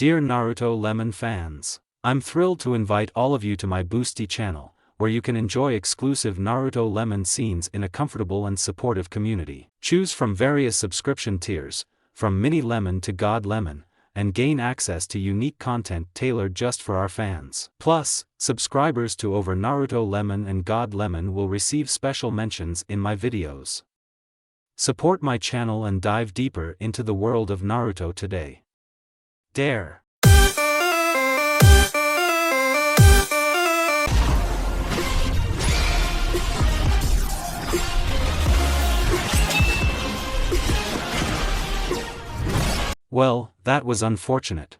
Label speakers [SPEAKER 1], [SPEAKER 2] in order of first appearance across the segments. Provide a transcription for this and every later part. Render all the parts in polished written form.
[SPEAKER 1] Dear Naruto Lemon fans, I'm thrilled to invite all of you to my Boosty channel, where you can enjoy exclusive Naruto Lemon scenes in a comfortable and supportive community. Choose from various subscription tiers, from Mini Lemon to God Lemon, and gain access to unique content tailored just for our fans. Plus, subscribers to over Naruto Lemon and God Lemon will receive special mentions in my videos. Support my channel and dive deeper into the world of Naruto today. Dare. Well, that was unfortunate.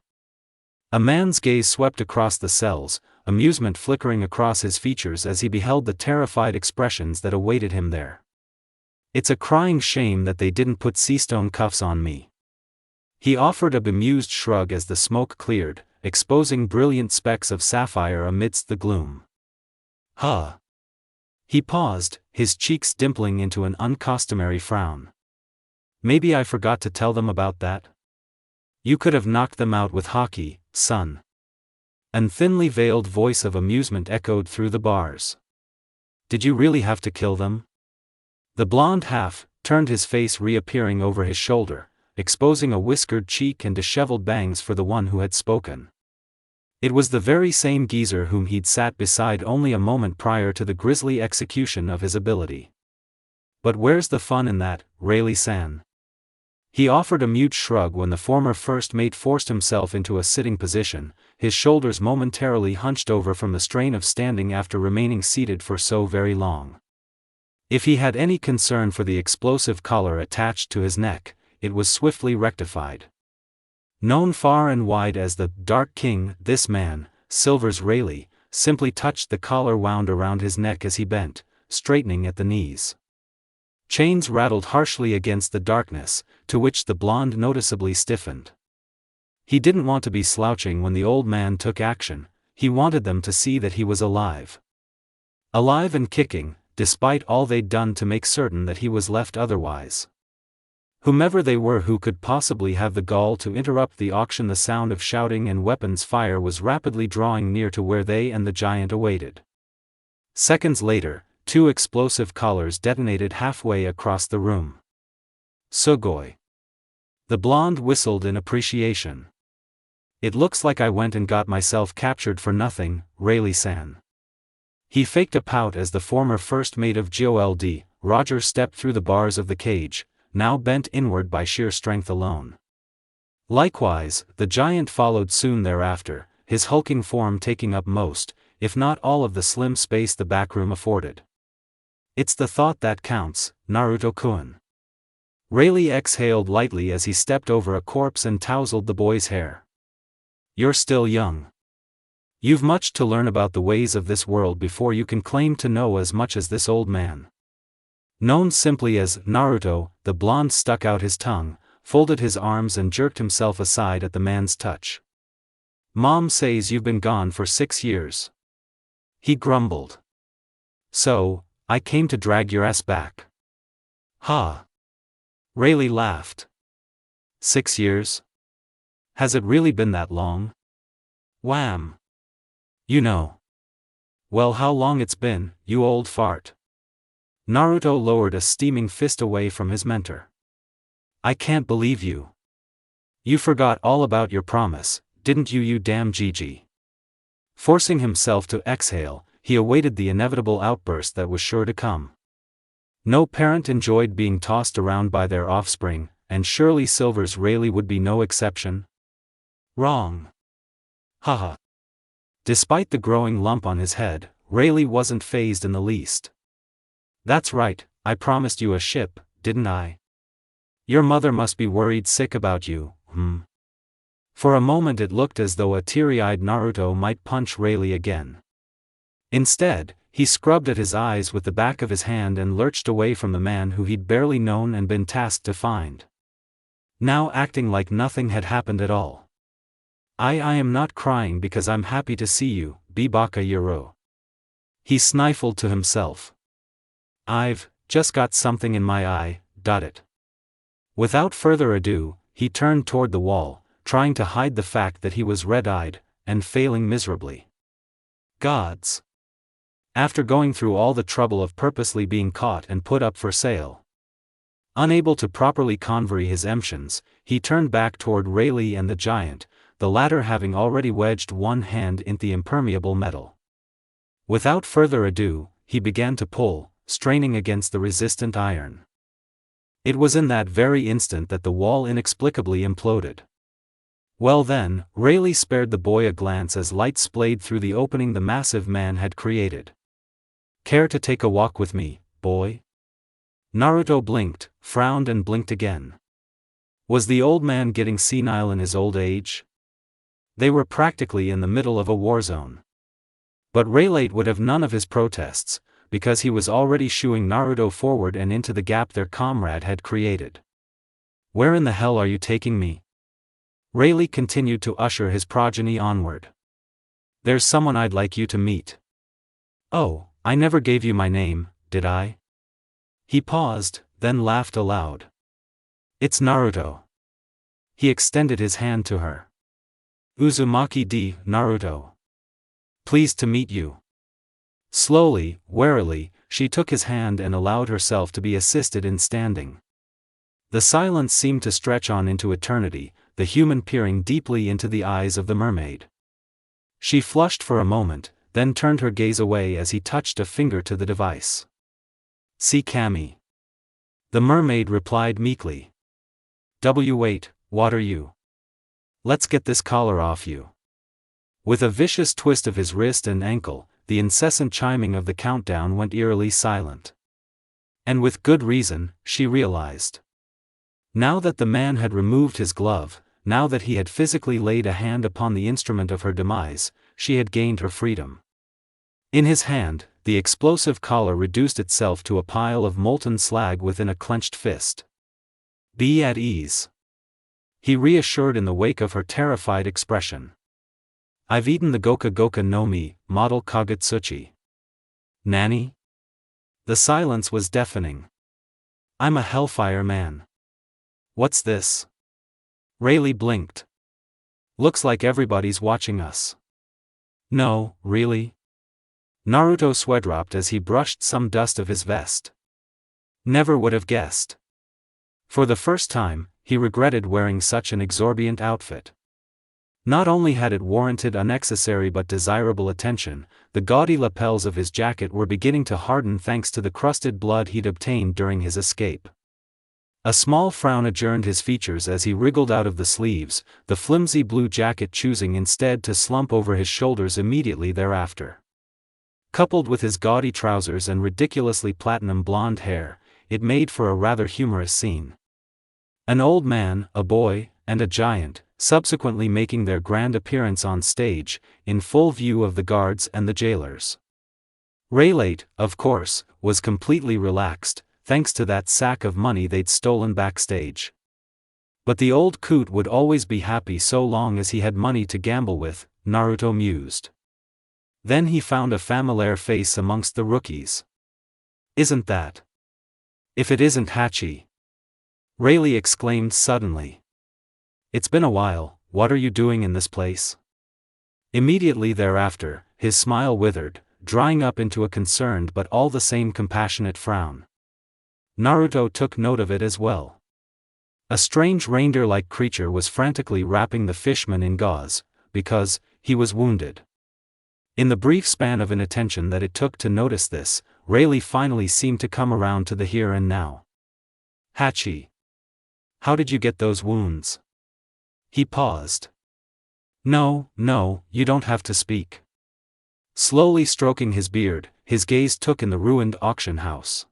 [SPEAKER 1] A man's gaze swept across the cells, amusement flickering across his features as he beheld the terrified expressions that awaited him there. It's a crying shame that they didn't put seastone cuffs on me. He offered a bemused shrug as the smoke cleared, exposing brilliant specks of sapphire amidst the gloom. Huh. He paused, his cheeks dimpling into an uncustomary frown. Maybe I forgot to tell them about that? You could have knocked them out with hockey, son. An thinly veiled voice of amusement echoed through the bars. Did you really have to kill them? The blonde half turned, his face reappearing over his shoulder, exposing a whiskered cheek and disheveled bangs for the one who had spoken. It was the very same geezer whom he'd sat beside only a moment prior to the grisly execution of his ability. But where's the fun in that, Rayleigh-san? He offered a mute shrug when the former first mate forced himself into a sitting position, his shoulders momentarily hunched over from the strain of standing after remaining seated for so very long. If he had any concern for the explosive collar attached to his neck, it was swiftly rectified. Known far and wide as the Dark King, this man, Silver's Rayleigh, simply touched the collar wound around his neck as he bent, straightening at the knees. Chains rattled harshly against the darkness, to which the blonde noticeably stiffened. He didn't want to be slouching when the old man took action, he wanted them to see that he was alive. Alive and kicking, despite all they'd done to make certain that he was left otherwise. Whomever they were who could possibly have the gall to interrupt the auction, the sound of shouting and weapons fire was rapidly drawing near to where they and the giant awaited. Seconds later, two explosive collars detonated halfway across the room. Sugoi. The blonde whistled in appreciation. It looks like I went and got myself captured for nothing, Rayleigh-san. He faked a pout as the former first mate of GOLD, Roger, stepped through the bars of the cage, now bent inward by sheer strength alone. Likewise, the giant followed soon thereafter, his hulking form taking up most, if not all of the slim space the backroom afforded. It's the thought that counts, Naruto-kun. Rayleigh exhaled lightly as he stepped over a corpse and tousled the boy's hair. You're still young. You've much to learn about the ways of this world before you can claim to know as much as this old man. Known simply as Naruto, the blonde stuck out his tongue, folded his arms and jerked himself aside at the man's touch. Mom says you've been gone for 6 years. He grumbled. So, I came to drag your ass back. Ha! Rayleigh laughed. 6 years? Has it really been that long? Wham! You know. Well, how long it's been, you old fart. Naruto lowered a steaming fist away from his mentor. I can't believe you. You forgot all about your promise, didn't you, you damn Gigi? Forcing himself to exhale, he awaited the inevitable outburst that was sure to come. No parent enjoyed being tossed around by their offspring, and surely Silver's Rayleigh would be no exception. Wrong. Haha. Despite the growing lump on his head, Rayleigh wasn't fazed in the least. That's right, I promised you a ship, didn't I? Your mother must be worried sick about you, For a moment it looked as though a teary-eyed Naruto might punch Rayleigh again. Instead, he scrubbed at his eyes with the back of his hand and lurched away from the man who he'd barely known and been tasked to find. Now acting like nothing had happened at all. I am not crying because I'm happy to see you, Bibaka Yoro. He sniffled to himself. I've just got something in my eye, it. Without further ado, he turned toward the wall, trying to hide the fact that he was red-eyed, and failing miserably. Gods! After going through all the trouble of purposely being caught and put up for sale. Unable to properly convey his emotions, he turned back toward Rayleigh and the giant, the latter having already wedged one hand in the impermeable metal. Without further ado, he began to pull, straining against the resistant iron. It was in that very instant that the wall inexplicably imploded. Well then, Rayleigh spared the boy a glance as light splayed through the opening the massive man had created. "Care to take a walk with me, boy?" Naruto blinked, frowned and blinked again. Was the old man getting senile in his old age? They were practically in the middle of a war zone. But Rayleigh would have none of his protests, because he was already shooing Naruto forward and into the gap their comrade had created. "Where in the hell are you taking me?" Rayleigh continued to usher his progeny onward. "There's someone I'd like you to meet." "Oh, I never gave you my name, did I?" He paused, then laughed aloud. "It's Naruto." He extended his hand to her. "Uzumaki d. Naruto. Pleased to meet you." Slowly, warily, she took his hand and allowed herself to be assisted in standing. The silence seemed to stretch on into eternity, the human peering deeply into the eyes of the mermaid. She flushed for a moment, then turned her gaze away as he touched a finger to the device. "See Camie." The mermaid replied meekly. Wait, what are you? Let's get this collar off you." With a vicious twist of his wrist and ankle, the incessant chiming of the countdown went eerily silent. And with good reason, she realized. Now that the man had removed his glove, now that he had physically laid a hand upon the instrument of her demise, she had gained her freedom. In his hand, the explosive collar reduced itself to a pile of molten slag within a clenched fist. "Be at ease," he reassured in the wake of her terrified expression. "I've eaten the Goka Goka no Mi, model Kagutsuchi." "Nanny?" The silence was deafening. "I'm a Hellfire man." "What's this?" Rayleigh blinked. "Looks like everybody's watching us." "No, really?" Naruto sweatdropped as he brushed some dust of his vest. Never would have guessed. For the first time, he regretted wearing such an exorbitant outfit. Not only had it warranted unnecessary but desirable attention, the gaudy lapels of his jacket were beginning to harden thanks to the crusted blood he'd obtained during his escape. A small frown adjourned his features as he wriggled out of the sleeves, the flimsy blue jacket choosing instead to slump over his shoulders immediately thereafter. Coupled with his gaudy trousers and ridiculously platinum blonde hair, it made for a rather humorous scene. An old man, a boy, and a giant, subsequently making their grand appearance on stage, in full view of the guards and the jailers. Rayleigh, of course, was completely relaxed, thanks to that sack of money they'd stolen backstage. But the old coot would always be happy so long as he had money to gamble with, Naruto mused. Then he found a familiar face amongst the rookies. "Isn't that? If it isn't Hachi!" Rayleigh exclaimed suddenly. "It's been a while, what are you doing in this place?" Immediately thereafter, his smile withered, drying up into a concerned but all the same compassionate frown. Naruto took note of it as well. A strange reindeer-like creature was frantically wrapping the fishman in gauze, because he was wounded. In the brief span of inattention that it took to notice this, Rayleigh finally seemed to come around to the here and now. "Hachi, how did you get those wounds?" He paused. No, you don't have to speak." Slowly stroking his beard, his gaze took in the ruined auction house.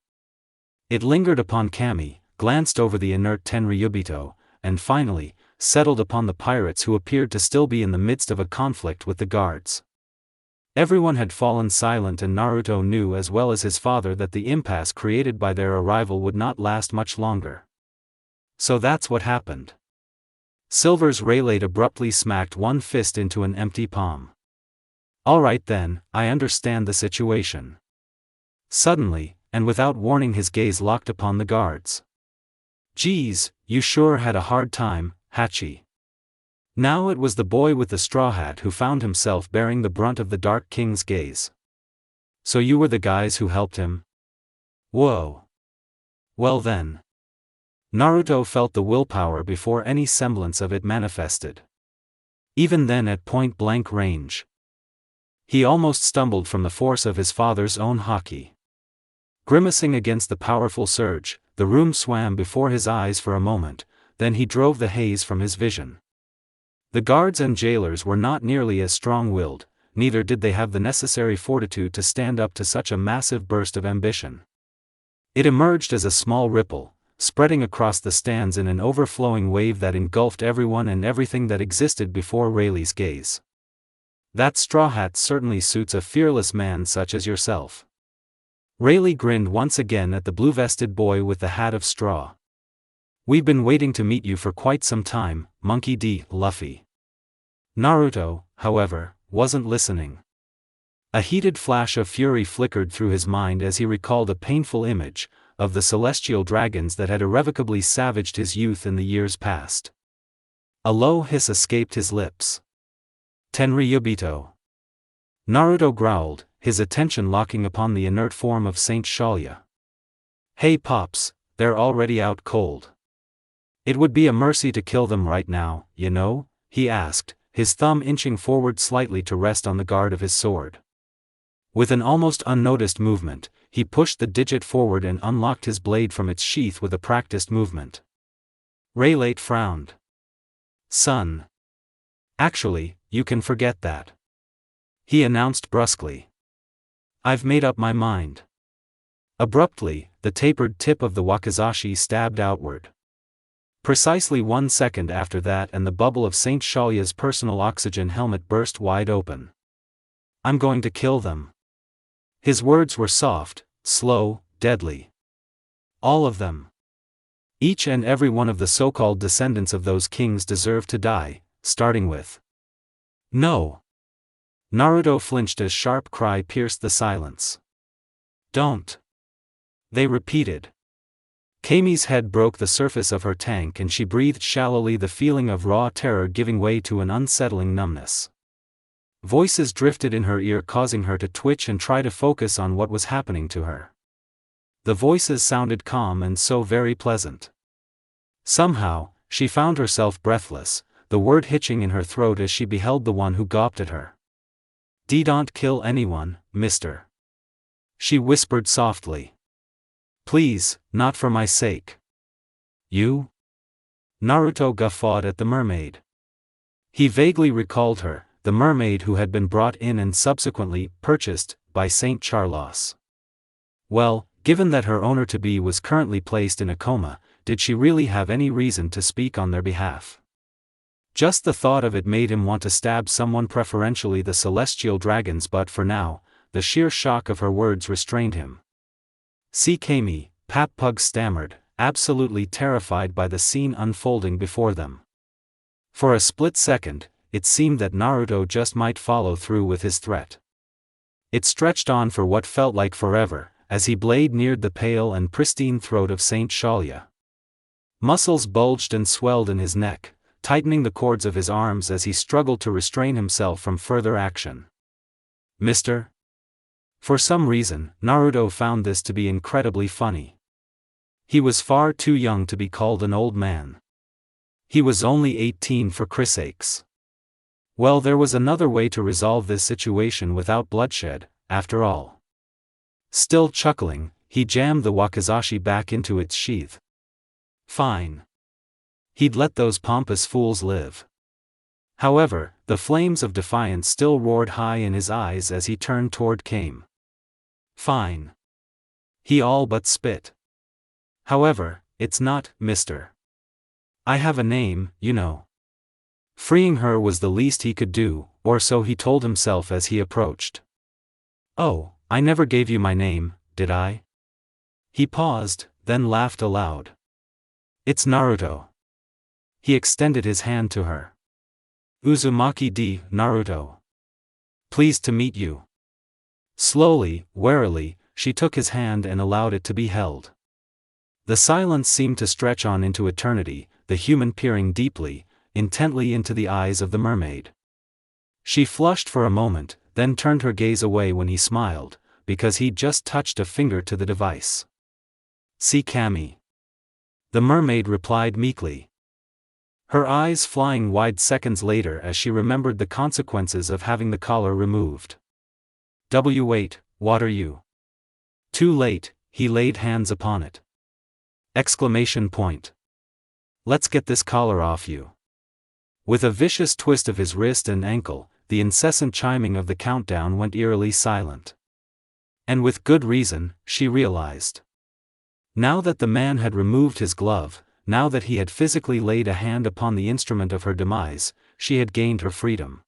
[SPEAKER 1] It lingered upon Camie, glanced over the inert Tenryubito, and finally, settled upon the pirates who appeared to still be in the midst of a conflict with the guards. Everyone had fallen silent and Naruto knew as well as his father that the impasse created by their arrival would not last much longer. "So that's what happened." Silver's Rayleigh abruptly smacked one fist into an empty palm. "All right then, I understand the situation." Suddenly, and without warning, his gaze locked upon the guards. "Geez, you sure had a hard time, Hachi." Now it was the boy with the straw hat who found himself bearing the brunt of the Dark King's gaze. So you were the guys who helped him? Whoa. Well then. Naruto felt the willpower before any semblance of it manifested. Even then at point-blank range. He almost stumbled from the force of his father's own haki. Grimacing against the powerful surge, the room swam before his eyes for a moment, then he drove the haze from his vision. The guards and jailers were not nearly as strong-willed, neither did they have the necessary fortitude to stand up to such a massive burst of ambition. It emerged as a small ripple, spreading across the stands in an overflowing wave that engulfed everyone and everything that existed before Rayleigh's gaze. That straw hat certainly suits a fearless man such as yourself. Rayleigh grinned once again at the blue-vested boy with the hat of straw. We've been waiting to meet you for quite some time, Monkey D. Luffy. Naruto, however, wasn't listening. A heated flash of fury flickered through his mind as he recalled a painful image of the celestial dragons that had irrevocably savaged his youth in the years past. A low hiss escaped his lips. Tenryubito. Naruto growled, his attention locking upon the inert form of Saint Shalia. Hey Pops, they're already out cold. It would be a mercy to kill them right now, you know, he asked, his thumb inching forward slightly to rest on the guard of his sword. With an almost unnoticed movement, he pushed the digit forward and unlocked his blade from its sheath with a practiced movement. Rayleigh frowned. Son. Actually, you can forget that. He announced brusquely. I've made up my mind. Abruptly, the tapered tip of the wakizashi stabbed outward. Precisely 1 second after that and the bubble of Saint Shalia's personal oxygen helmet burst wide open. I'm going to kill them. His words were soft, slow, deadly. All of them. Each and every one of the so-called descendants of those kings deserve to die, starting with. No. Naruto flinched as sharp cry pierced the silence. Don't. They repeated. Camie's head broke the surface of her tank and she breathed shallowly, the feeling of raw terror giving way to an unsettling numbness. Voices drifted in her ear, causing her to twitch and try to focus on what was happening to her. The voices sounded calm and so very pleasant. Somehow, she found herself breathless, the word hitching in her throat as she beheld the one who gawped at her. Don't kill anyone, mister. She whispered softly. Please, not for my sake. You? Naruto guffawed at the mermaid. He vaguely recalled her, the mermaid who had been brought in and subsequently purchased by Saint Charlos. Well, given that her owner-to-be was currently placed in a coma, did she really have any reason to speak on their behalf? Just the thought of it made him want to stab someone, preferentially the celestial dragons, but for now, the sheer shock of her words restrained him. See Camie, Pap Pug stammered, absolutely terrified by the scene unfolding before them. For a split second, it seemed that Naruto just might follow through with his threat. It stretched on for what felt like forever, as he blade neared the pale and pristine throat of Saint Shalia. Muscles bulged and swelled in his neck, tightening the cords of his arms as he struggled to restrain himself from further action. Mister? For some reason, Naruto found this to be incredibly funny. He was far too young to be called an old man. He was only 18 for Chris' sakes. Well, there was another way to resolve this situation without bloodshed, after all. Still chuckling, he jammed the wakizashi back into its sheath. Fine. He'd let those pompous fools live. However, the flames of defiance still roared high in his eyes as he turned toward Camie. Fine. He all but spit. However, it's not, mister. I have a name, you know. Freeing her was the least he could do, or so he told himself as he approached. Oh, I never gave you my name, did I? He paused, then laughed aloud. It's Naruto. He extended his hand to her. Uzumaki D. Naruto. Pleased to meet you. Slowly, warily, she took his hand and allowed it to be held. The silence seemed to stretch on into eternity, the human peering deeply, intently into the eyes of the mermaid. She flushed for a moment, then turned her gaze away when he smiled, because he'd just touched a finger to the device. "See Camie," the mermaid replied meekly, her eyes flying wide seconds later as she remembered the consequences of having the collar removed. Wait, what are you? Too late, he laid hands upon it. Exclamation point. Let's get this collar off you. With a vicious twist of his wrist and ankle, the incessant chiming of the countdown went eerily silent. And with good reason, she realized. Now that the man had removed his glove, now that he had physically laid a hand upon the instrument of her demise, she had gained her freedom.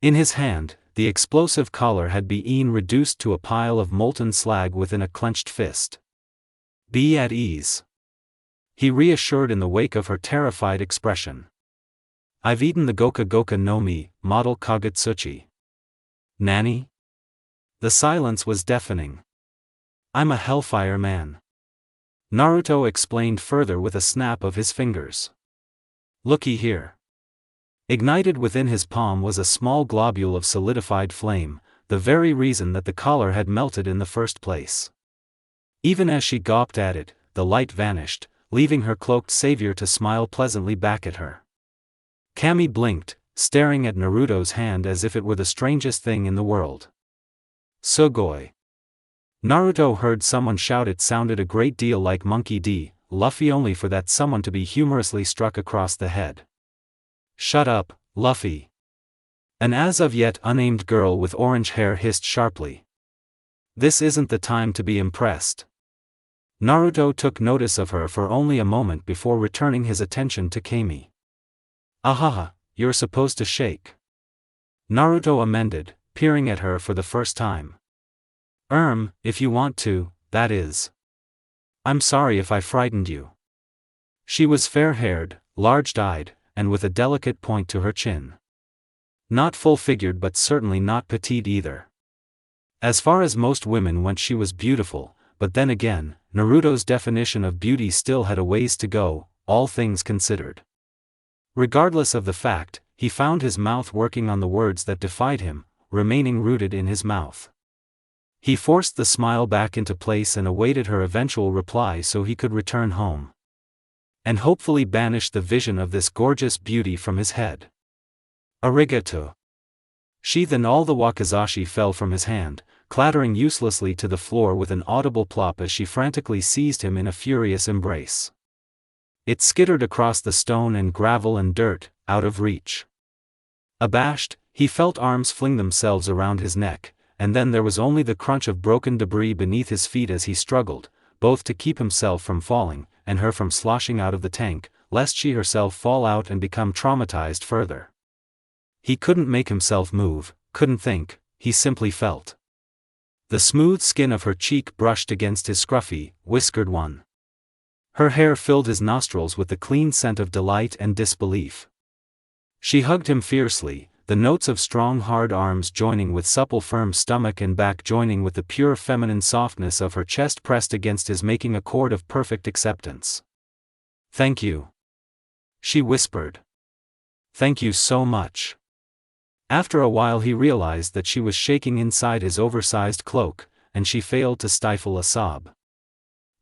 [SPEAKER 1] In his hand, the explosive collar had been reduced to a pile of molten slag within a clenched fist. "Be at ease," he reassured in the wake of her terrified expression. "I've eaten the Goka Goka no Mi, model Kagutsuchi." "Nanny?" The silence was deafening. "I'm a Hellfire man," Naruto explained further with a snap of his fingers. "Looky here." Ignited within his palm was a small globule of solidified flame, the very reason that the collar had melted in the first place. Even as she gawped at it, the light vanished, leaving her cloaked savior to smile pleasantly back at her. Camie blinked, staring at Naruto's hand as if it were the strangest thing in the world. "Sugoi." Naruto heard someone shout. It sounded a great deal like Monkey D. Luffy, only for that someone to be humorously struck across the head. "Shut up, Luffy." An as of yet unnamed girl with orange hair hissed sharply. "This isn't the time to be impressed." Naruto took notice of her for only a moment before returning his attention to Camie. "Ahaha, you're supposed to shake," Naruto amended, peering at her for the first time. If you want to, that is. I'm sorry if I frightened you." She was fair-haired, large-eyed, and with a delicate point to her chin. Not full-figured, but certainly not petite either. As far as most women went, she was beautiful, but then again, Naruto's definition of beauty still had a ways to go, all things considered. Regardless of the fact, he found his mouth working on the words that defied him, remaining rooted in his mouth. He forced the smile back into place and awaited her eventual reply so he could return home. And hopefully banish the vision of this gorgeous beauty from his head. "Arigato." Then all the wakizashi fell from his hand, clattering uselessly to the floor with an audible plop as she frantically seized him in a furious embrace. It skittered across the stone and gravel and dirt, out of reach. Abashed, he felt arms fling themselves around his neck, and then there was only the crunch of broken debris beneath his feet as he struggled, both to keep himself from falling, and her from sloshing out of the tank, lest she herself fall out and become traumatized further. He couldn't make himself move, couldn't think, he simply felt. The smooth skin of her cheek brushed against his scruffy, whiskered one. Her hair filled his nostrils with the clean scent of delight and disbelief. She hugged him fiercely, the notes of strong hard arms joining with supple firm stomach and back joining with the pure feminine softness of her chest pressed against his, making a chord of perfect acceptance. "Thank you," she whispered. "Thank you so much." After a while he realized that she was shaking inside his oversized cloak, and she failed to stifle a sob.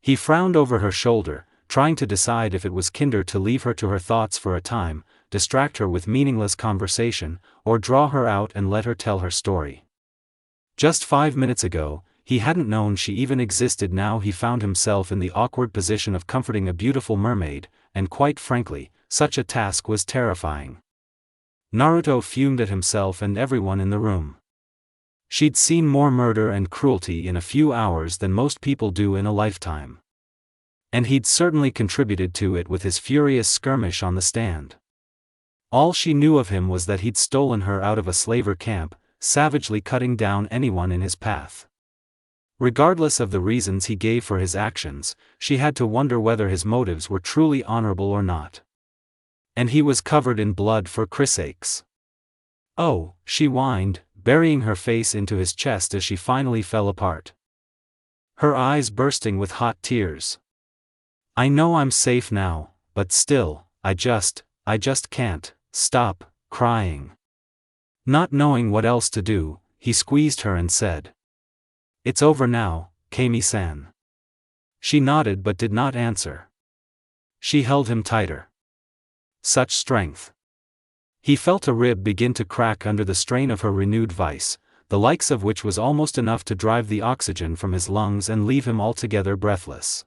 [SPEAKER 1] He frowned over her shoulder, trying to decide if it was kinder to leave her to her thoughts for a time, distract her with meaningless conversation, or draw her out and let her tell her story. Just 5 minutes ago, he hadn't known she even existed. Now he found himself in the awkward position of comforting a beautiful mermaid, and quite frankly, such a task was terrifying. Naruto fumed at himself and everyone in the room. She'd seen more murder and cruelty in a few hours than most people do in a lifetime. And he'd certainly contributed to it with his furious skirmish on the stand. All she knew of him was that he'd stolen her out of a slaver camp, savagely cutting down anyone in his path. Regardless of the reasons he gave for his actions, she had to wonder whether his motives were truly honorable or not. And he was covered in blood for Chris' sakes. "Oh," she whined, burying her face into his chest as she finally fell apart. Her eyes bursting with hot tears. "I know I'm safe now, but still, I just can't stop crying." Not knowing what else to do, he squeezed her and said, "It's over now, Camie-san." She nodded but did not answer. She held him tighter. Such strength. He felt a rib begin to crack under the strain of her renewed vice, the likes of which was almost enough to drive the oxygen from his lungs and leave him altogether breathless.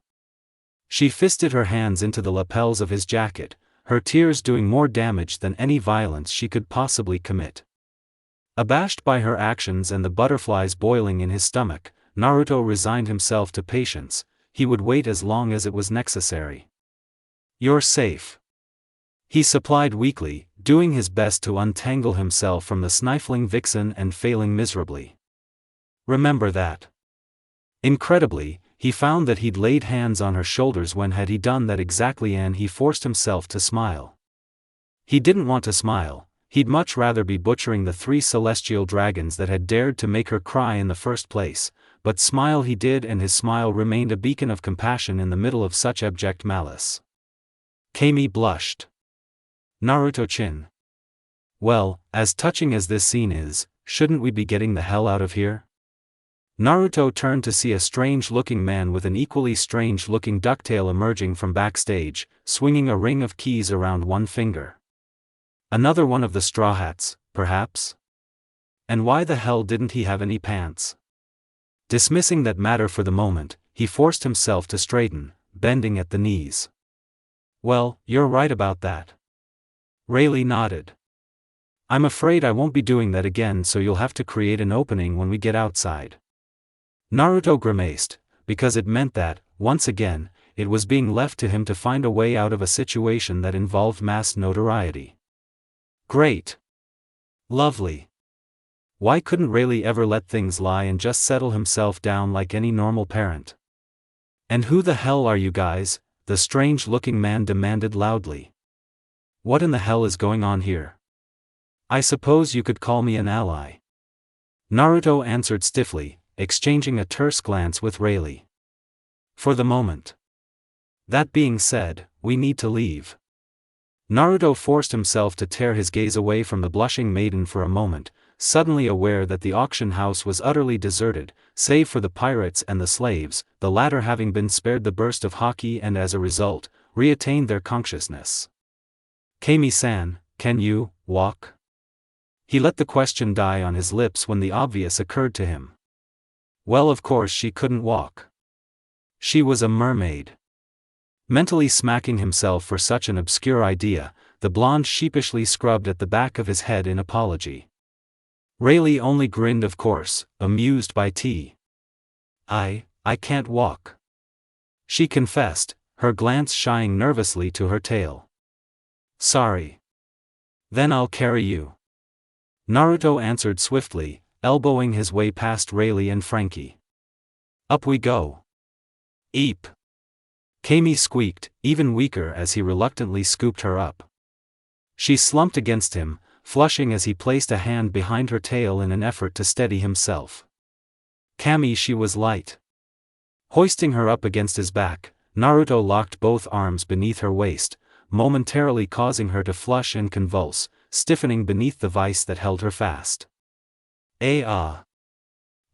[SPEAKER 1] She fisted her hands into the lapels of his jacket, her tears doing more damage than any violence she could possibly commit. Abashed by her actions and the butterflies boiling in his stomach, Naruto resigned himself to patience. He would wait as long as it was necessary. "You're safe," he supplied weakly, doing his best to untangle himself from the sniffling vixen and failing miserably. "Remember that." Incredibly, he found that he'd laid hands on her shoulders when had he done that exactly, and he forced himself to smile. He didn't want to smile, he'd much rather be butchering the 3 celestial dragons that had dared to make her cry in the first place, but smile he did, and his smile remained a beacon of compassion in the middle of such abject malice. Camie blushed. "Naruto-chin. Well, as touching as this scene is, shouldn't we be getting the hell out of here?" Naruto turned to see a strange-looking man with an equally strange-looking ducktail emerging from backstage, swinging a ring of keys around one finger. Another one of the Straw Hats, perhaps? And why the hell didn't he have any pants? Dismissing that matter for the moment, he forced himself to straighten, bending at the knees. "Well, you're right about that." Rayleigh nodded. "I'm afraid I won't be doing that again, so you'll have to create an opening when we get outside." Naruto grimaced, because it meant that, once again, it was being left to him to find a way out of a situation that involved mass notoriety. Great. Lovely. Why couldn't Rayleigh ever let things lie and just settle himself down like any normal parent? "And who the hell are you guys?" the strange-looking man demanded loudly. "What in the hell is going on here? I suppose you could call me an ally." Naruto answered stiffly, exchanging a terse glance with Rayleigh. "For the moment. That being said, we need to leave." Naruto forced himself to tear his gaze away from the blushing maiden for a moment, suddenly aware that the auction house was utterly deserted, save for the pirates and the slaves, the latter having been spared the burst of haki and as a result, reattained their consciousness. "Camie-san, can you walk?" He let the question die on his lips when the obvious occurred to him. Well, of course she couldn't walk. She was a mermaid. Mentally smacking himself for such an obscure idea, the blonde sheepishly scrubbed at the back of his head in apology. Rayleigh only grinned, of course, amused by I can't walk," she confessed, her glance shying nervously to her tail. "Sorry. Then I'll carry you." Naruto answered swiftly, elbowing his way past Rayleigh and Frankie. "Up we go." "Eep." Camie squeaked, even weaker as he reluctantly scooped her up. She slumped against him, flushing as he placed a hand behind her tail in an effort to steady himself. Camie, she was light. Hoisting her up against his back, Naruto locked both arms beneath her waist, momentarily causing her to flush and convulse, stiffening beneath the vice that held her fast.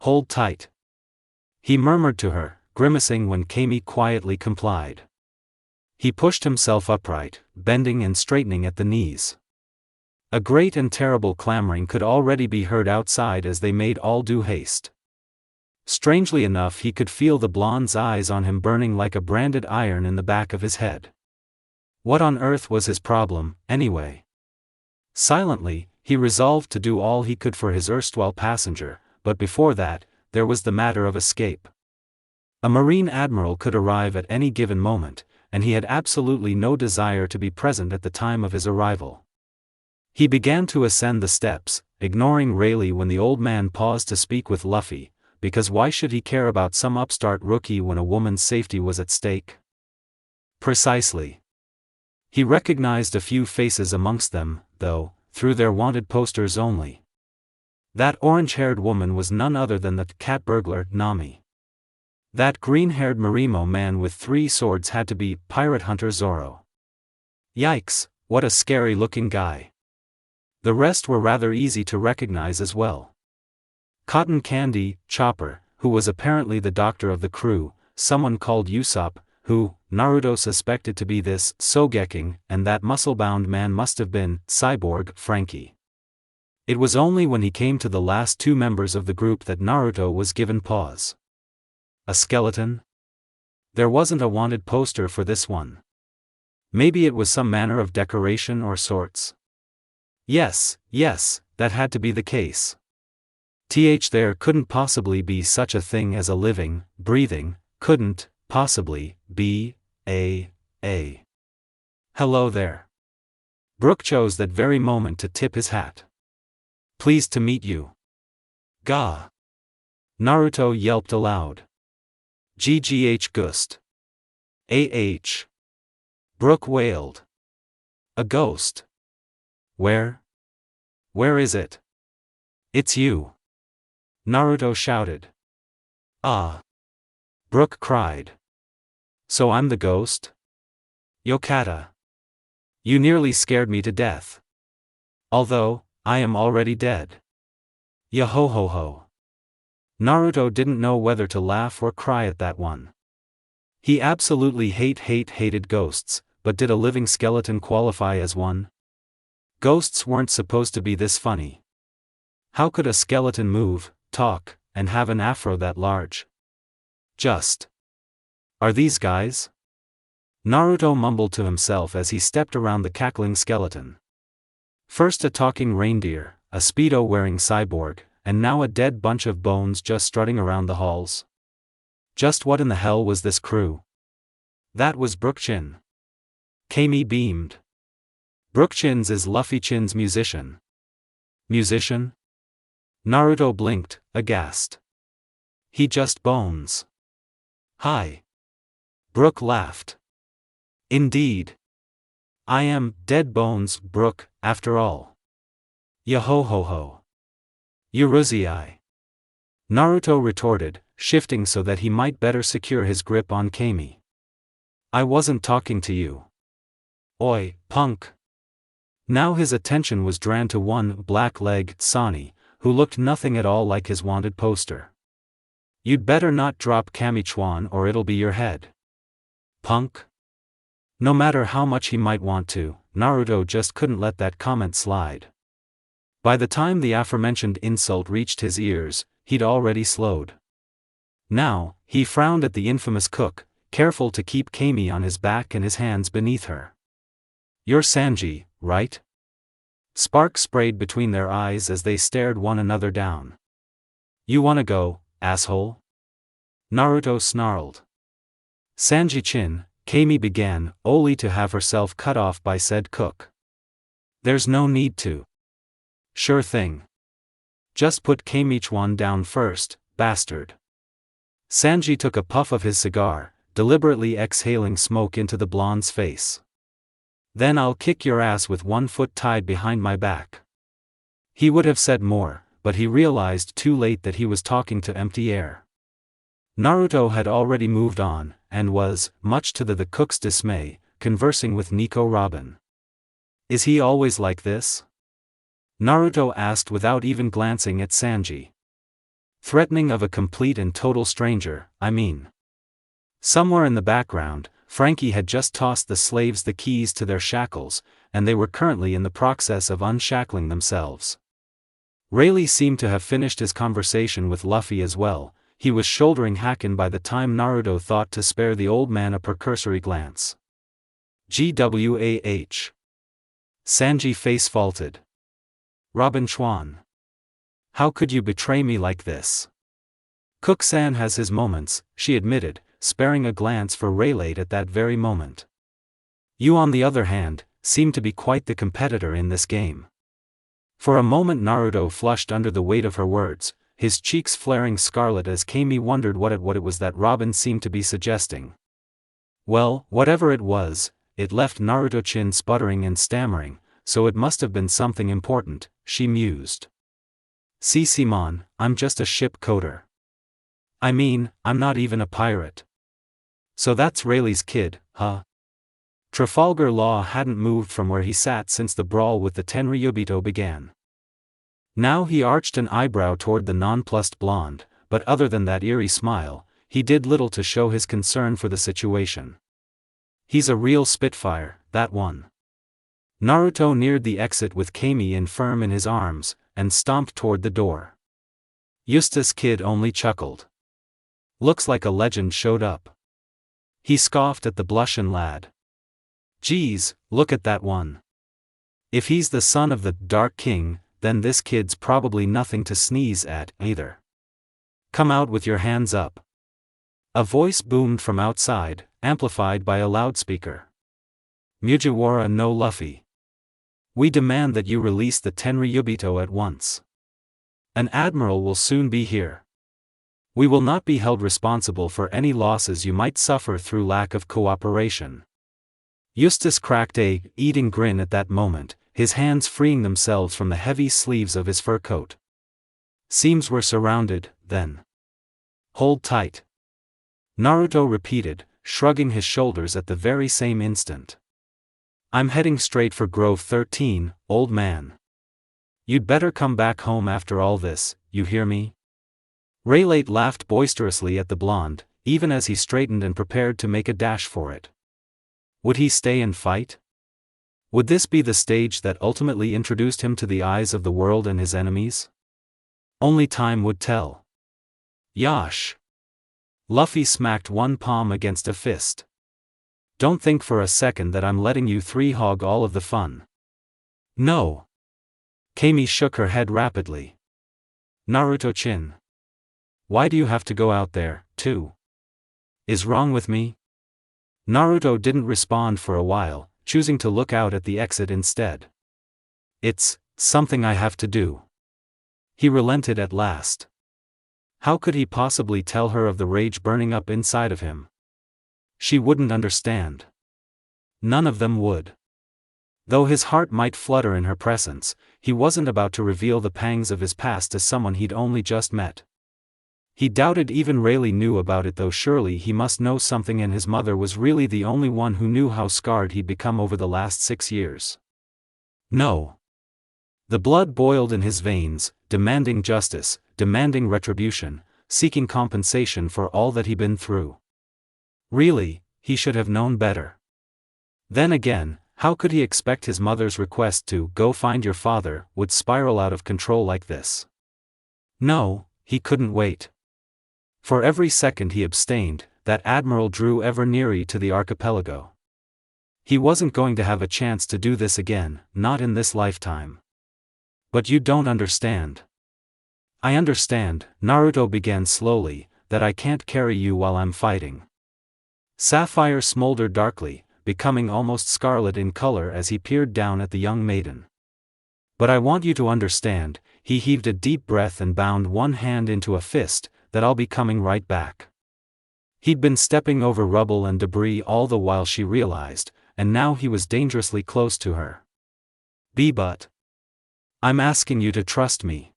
[SPEAKER 1] Hold tight," he murmured to her, grimacing when Camie quietly complied. He pushed himself upright, bending and straightening at the knees. A great and terrible clamoring could already be heard outside as they made all due haste. Strangely enough, he could feel the blonde's eyes on him burning like a branded iron in the back of his head. What on earth was his problem, anyway? Silently, he resolved to do all he could for his erstwhile passenger, but before that, there was the matter of escape. A Marine admiral could arrive at any given moment, and he had absolutely no desire to be present at the time of his arrival. He began to ascend the steps, ignoring Rayleigh when the old man paused to speak with Luffy, because why should he care about some upstart rookie when a woman's safety was at stake? Precisely. He recognized a few faces amongst them, though, through their wanted posters only. That orange-haired woman was none other than the cat burglar, Nami. That green-haired Marimo man with 3 swords had to be Pirate Hunter Zoro. Yikes, What a scary-looking guy. The rest were rather easy to recognize as well. Cotton Candy, Chopper, who was apparently the doctor of the crew, someone called Usopp, who, Naruto suspected to be this Sogeking, and that muscle-bound man must have been Cyborg Frankie. It was only when he came to the last two members of the group that Naruto was given pause. A skeleton? There wasn't a wanted poster for this one. Maybe it was some manner of decoration or sorts. Yes, that had to be the case. There couldn't possibly be such a thing as a living, breathing, couldn't possibly be a. Hello there. Brook chose that very moment to tip his hat. Pleased to meet you. Gah. Naruto yelped aloud. GGH Gust. Brook wailed. A ghost. Where is it? It's you. Naruto shouted. Ah. Brook cried. So I'm the ghost? Yokata. You nearly scared me to death. Although, I am already dead. Yahohoho. Naruto didn't know whether to laugh or cry at that one. He absolutely hated ghosts, but did a living skeleton qualify as one? Ghosts weren't supposed to be this funny. How could a skeleton move, talk, and have an afro that large? Are these guys? Naruto mumbled to himself as he stepped around the cackling skeleton. First a talking reindeer, a Speedo-wearing cyborg, and now a dead bunch of bones just strutting around the halls. Just what in the hell was this crew? That was Brook-chin. Camie beamed. Brook-chin's is Luffy-chin's musician. Musician? Naruto blinked, aghast. He just bones. Hi. Brook laughed. Indeed. I am dead bones, Brook, after all. Yahohoho. Uruzii. Naruto retorted, shifting so that he might better secure his grip on Camie. I wasn't talking to you. Oi, punk. Now his attention was drawn to one black-legged Sani, who looked nothing at all like his wanted poster. You'd better not drop Kami-chuan or it'll be your head. Punk? No matter how much he might want to, Naruto just couldn't let that comment slide. By the time the aforementioned insult reached his ears, he'd already slowed. Now, he frowned at the infamous cook, careful to keep Camie on his back and his hands beneath her. You're Sanji, right? Sparks sprayed between their eyes as they stared one another down. You wanna go, asshole? Naruto snarled. Sanji-chin, Camie began, only to have herself cut off by said cook. There's no need to. Sure thing. Just put Kami-chuan down first, bastard. Sanji took a puff of his cigar, deliberately exhaling smoke into the blonde's face. Then I'll kick your ass with one foot tied behind my back. He would have said more, but he realized too late that he was talking to empty air. Naruto had already moved on, and was, much to the cook's dismay, conversing with Nico Robin. Is he always like this? Naruto asked without even glancing at Sanji. Threatening of a complete and total stranger, I mean. Somewhere in the background, Frankie had just tossed the slaves the keys to their shackles, and they were currently in the process of unshackling themselves. Rayleigh seemed to have finished his conversation with Luffy as well. He was shouldering Hakken by the time Naruto thought to spare the old man a precursory glance. Gwah. Sanji face faulted. Robin Chuan. How could you betray me like this? Cook-san has his moments, she admitted, sparing a glance for Rayleigh at that very moment. You on the other hand, seem to be quite the competitor in this game. For a moment Naruto flushed under the weight of her words, his cheeks flaring scarlet as Camie wondered what it was that Robin seemed to be suggesting. Well, whatever it was, it left Naruto-chin sputtering and stammering, so it must have been something important, she mused. Simon, I'm just a ship coder. I mean, I'm not even a pirate. So that's Rayleigh's kid, huh? Trafalgar Law hadn't moved from where he sat since the brawl with the Tenryubito began. Now he arched an eyebrow toward the nonplussed blonde, but other than that eerie smile, he did little to show his concern for the situation. He's a real spitfire, that one. Naruto neared the exit with Camie infirm in his arms, and stomped toward the door. Eustace Kid only chuckled. Looks like a legend showed up. He scoffed at the blushin' lad. Geez, look at that one. If he's the son of the Dark King, then this kid's probably nothing to sneeze at, either. Come out with your hands up. A voice boomed from outside, amplified by a loudspeaker. Mujiwara no Luffy. We demand that you release the Tenryubito at once. An admiral will soon be here. We will not be held responsible for any losses you might suffer through lack of cooperation. Eustace cracked a eating grin at that moment, his hands freeing themselves from the heavy sleeves of his fur coat. Seems we're surrounded, then. Hold tight. Naruto repeated, shrugging his shoulders at the very same instant. I'm heading straight for Grove 13, old man. You'd better come back home after all this, you hear me? Rayleigh laughed boisterously at the blonde, even as he straightened and prepared to make a dash for it. Would he stay and fight? Would this be the stage that ultimately introduced him to the eyes of the world and his enemies? Only time would tell. Yosh! Luffy smacked one palm against a fist. Don't think for a second that I'm letting you three hog all of the fun. No. Camie shook her head rapidly. Naruto-chin. Why do you have to go out there, too? Is wrong with me? Naruto didn't respond for a while, choosing to look out at the exit instead. It's something I have to do. He relented at last. How could he possibly tell her of the rage burning up inside of him? She wouldn't understand. None of them would. Though his heart might flutter in her presence, he wasn't about to reveal the pangs of his past to someone he'd only just met. He doubted even Rayleigh knew about it, though surely he must know something, and his mother was really the only one who knew how scarred he'd become over the last 6 years. No. The blood boiled in his veins, demanding justice, demanding retribution, seeking compensation for all that he'd been through. Really, he should have known better. Then again, how could he expect his mother's request to go find your father would spiral out of control like this? No, he couldn't wait. For every second he abstained, that admiral drew ever nearer to the archipelago. He wasn't going to have a chance to do this again, not in this lifetime. But you don't understand. I understand, Naruto began slowly, that I can't carry you while I'm fighting. Sapphire smoldered darkly, becoming almost scarlet in color as he peered down at the young maiden. But I want you to understand, he heaved a deep breath and bound one hand into a fist, that I'll be coming right back. He'd been stepping over rubble and debris all the while, she realized, and now he was dangerously close to her. But I'm asking you to trust me.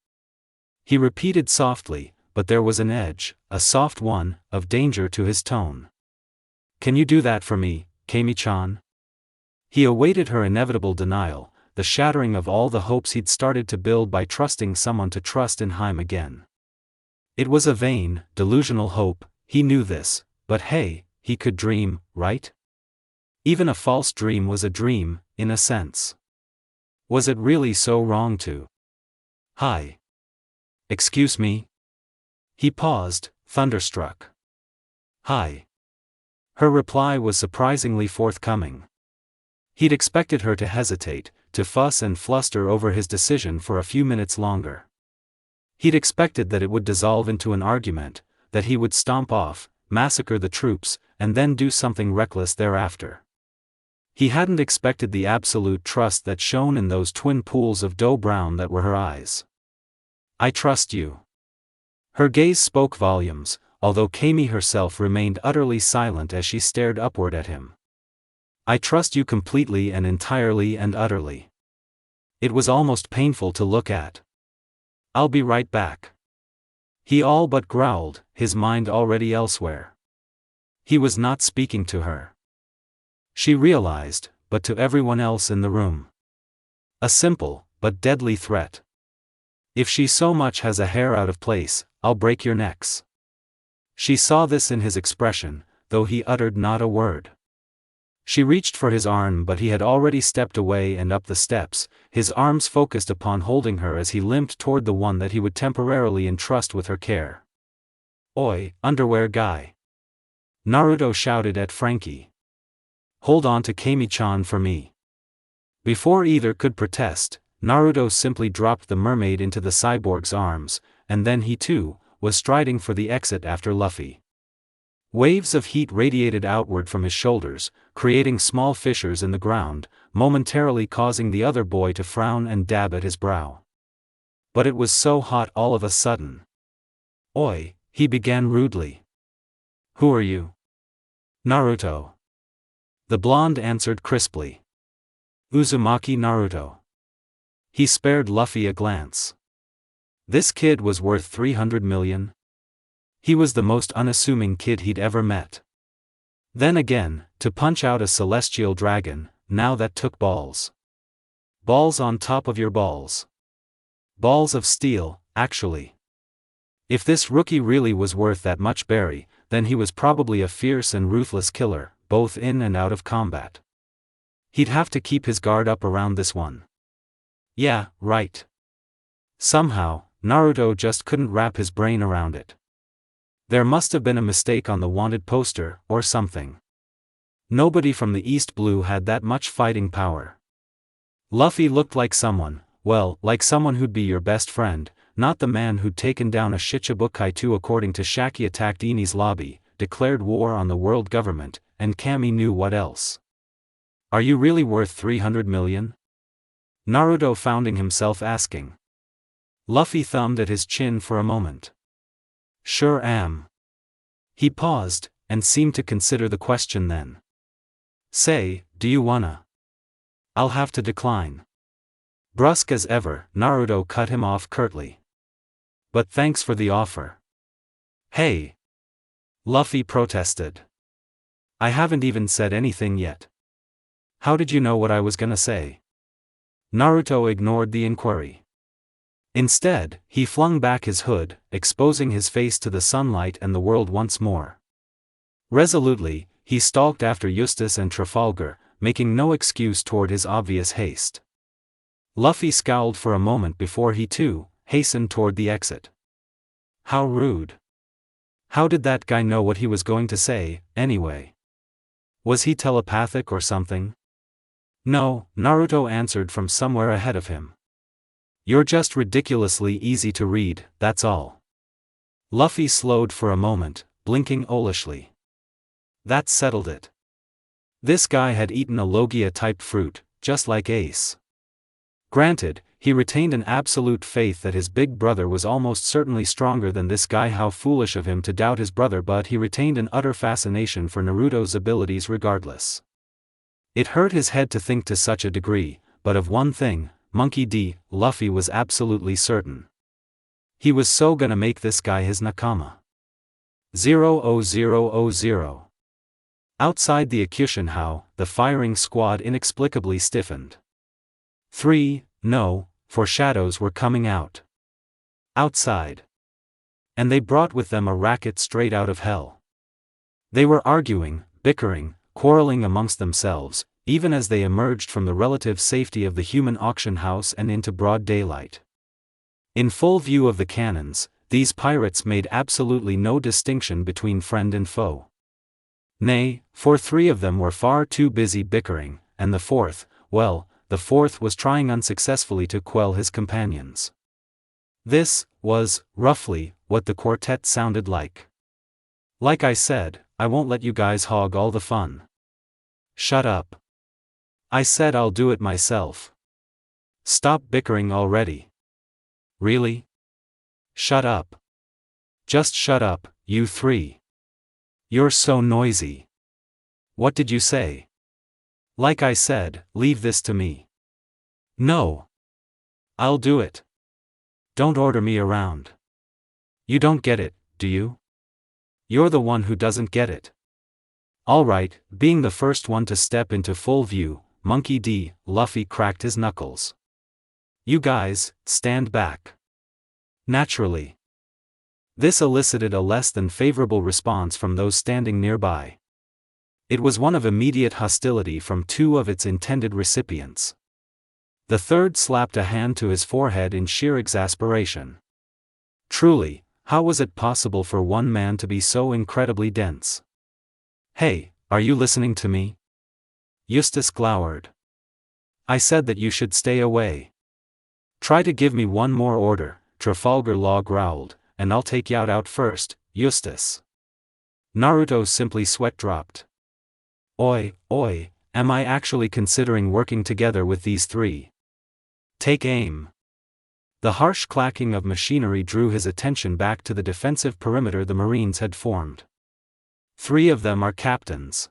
[SPEAKER 1] He repeated softly, but there was an edge, a soft one, of danger to his tone. Can you do that for me, Camie-chan? He awaited her inevitable denial, the shattering of all the hopes he'd started to build by trusting someone to trust in him again. It was a vain, delusional hope, he knew this, but hey, he could dream, right? Even a false dream was a dream, in a sense. Was it really so wrong to? Hi. Excuse me? He paused, thunderstruck. Hi. Her reply was surprisingly forthcoming. He'd expected her to hesitate, to fuss and fluster over his decision for a few minutes longer. He'd expected that it would dissolve into an argument, that he would stomp off, massacre the troops, and then do something reckless thereafter. He hadn't expected the absolute trust that shone in those twin pools of dough brown that were her eyes. I trust you. Her gaze spoke volumes, although Camie herself remained utterly silent as she stared upward at him. I trust you completely and entirely and utterly. It was almost painful to look at. I'll be right back. He all but growled, his mind already elsewhere. He was not speaking to her. She realized, but to everyone else in the room. A simple, but deadly threat. If she so much has a hair out of place, I'll break your necks. She saw this in his expression, though he uttered not a word. She reached for his arm, but he had already stepped away and up the steps, his arms focused upon holding her as he limped toward the one that he would temporarily entrust with her care. "Oi, underwear guy!" Naruto shouted at Frankie. "Hold on to Camie-chan for me." Before either could protest, Naruto simply dropped the mermaid into the cyborg's arms, and then he too was striding for the exit after Luffy. Waves of heat radiated outward from his shoulders, creating small fissures in the ground, momentarily causing the other boy to frown and dab at his brow. But it was so hot all of a sudden. "Oi," he began rudely. "Who are you?" "Naruto." The blonde answered crisply. "Uzumaki Naruto." He spared Luffy a glance. This kid was worth 300 million. He was the most unassuming kid he'd ever met. Then again, to punch out a celestial dragon, now that took balls. Balls on top of your balls. Balls of steel, actually. If this rookie really was worth that much berry, then he was probably a fierce and ruthless killer, both in and out of combat. He'd have to keep his guard up around this one. Yeah, right. Somehow, Naruto just couldn't wrap his brain around it. There must have been a mistake on the wanted poster, or something. Nobody from the East Blue had that much fighting power. Luffy looked like someone, well, like someone who'd be your best friend, not the man who'd taken down a Shichibukai according to Shaki attacked Eni's lobby, declared war on the world government, and Camie knew what else. Are you really worth 300 million? Naruto found himself asking. Luffy thumbed at his chin for a moment. Sure am. He paused, and seemed to consider the question then. Say, do you wanna? I'll have to decline. Brusque as ever, Naruto cut him off curtly. But thanks for the offer. Hey! Luffy protested. I haven't even said anything yet. How did you know what I was gonna say? Naruto ignored the inquiry. Instead, he flung back his hood, exposing his face to the sunlight and the world once more. Resolutely, he stalked after Eustace and Trafalgar, making no excuse toward his obvious haste. Luffy scowled for a moment before he too hastened toward the exit. How rude. How did that guy know what he was going to say, anyway? Was he telepathic or something? No, Naruto answered from somewhere ahead of him. You're just ridiculously easy to read, that's all. Luffy slowed for a moment, blinking owlishly. That settled it. This guy had eaten a Logia-type fruit, just like Ace. Granted, he retained an absolute faith that his big brother was almost certainly stronger than this guy. How foolish of him to doubt his brother, but he retained an utter fascination for Naruto's abilities regardless. It hurt his head to think to such a degree, but of one thing, Monkey D. Luffy was absolutely certain. He was so gonna make this guy his nakama. 00000. Outside the Akushin, the firing squad inexplicably stiffened. 3, no, foreshadows were coming out. Outside. And they brought with them a racket straight out of hell. They were arguing, bickering, quarreling amongst themselves, even as they emerged from the relative safety of the human auction house and into broad daylight. In full view of the cannons, these pirates made absolutely no distinction between friend and foe. Nay, for 3 of them were far too busy bickering, and the fourth was trying unsuccessfully to quell his companions. This was, roughly, what the quartet sounded like. Like I said, I won't let you guys hog all the fun. Shut up. I said I'll do it myself. Stop bickering already. Really? Shut up. Just shut up, you 3. You're so noisy. What did you say? Like I said, leave this to me. No. I'll do it. Don't order me around. You don't get it, do you? You're the one who doesn't get it. Alright, being the first one to step into full view, Monkey D. Luffy cracked his knuckles. You guys, stand back. Naturally. This elicited a less than favorable response from those standing nearby. It was one of immediate hostility from two of its intended recipients. The third slapped a hand to his forehead in sheer exasperation. Truly, how was it possible for one man to be so incredibly dense? Hey, are you listening to me? Eustace glowered. I said that you should stay away. Try to give me one more order, Trafalgar Law growled, and I'll take you out first, Eustace. Naruto simply sweat dropped. Oi, am I actually considering working together with these three? Take aim. The harsh clacking of machinery drew his attention back to the defensive perimeter the Marines had formed. 3 of them are captains.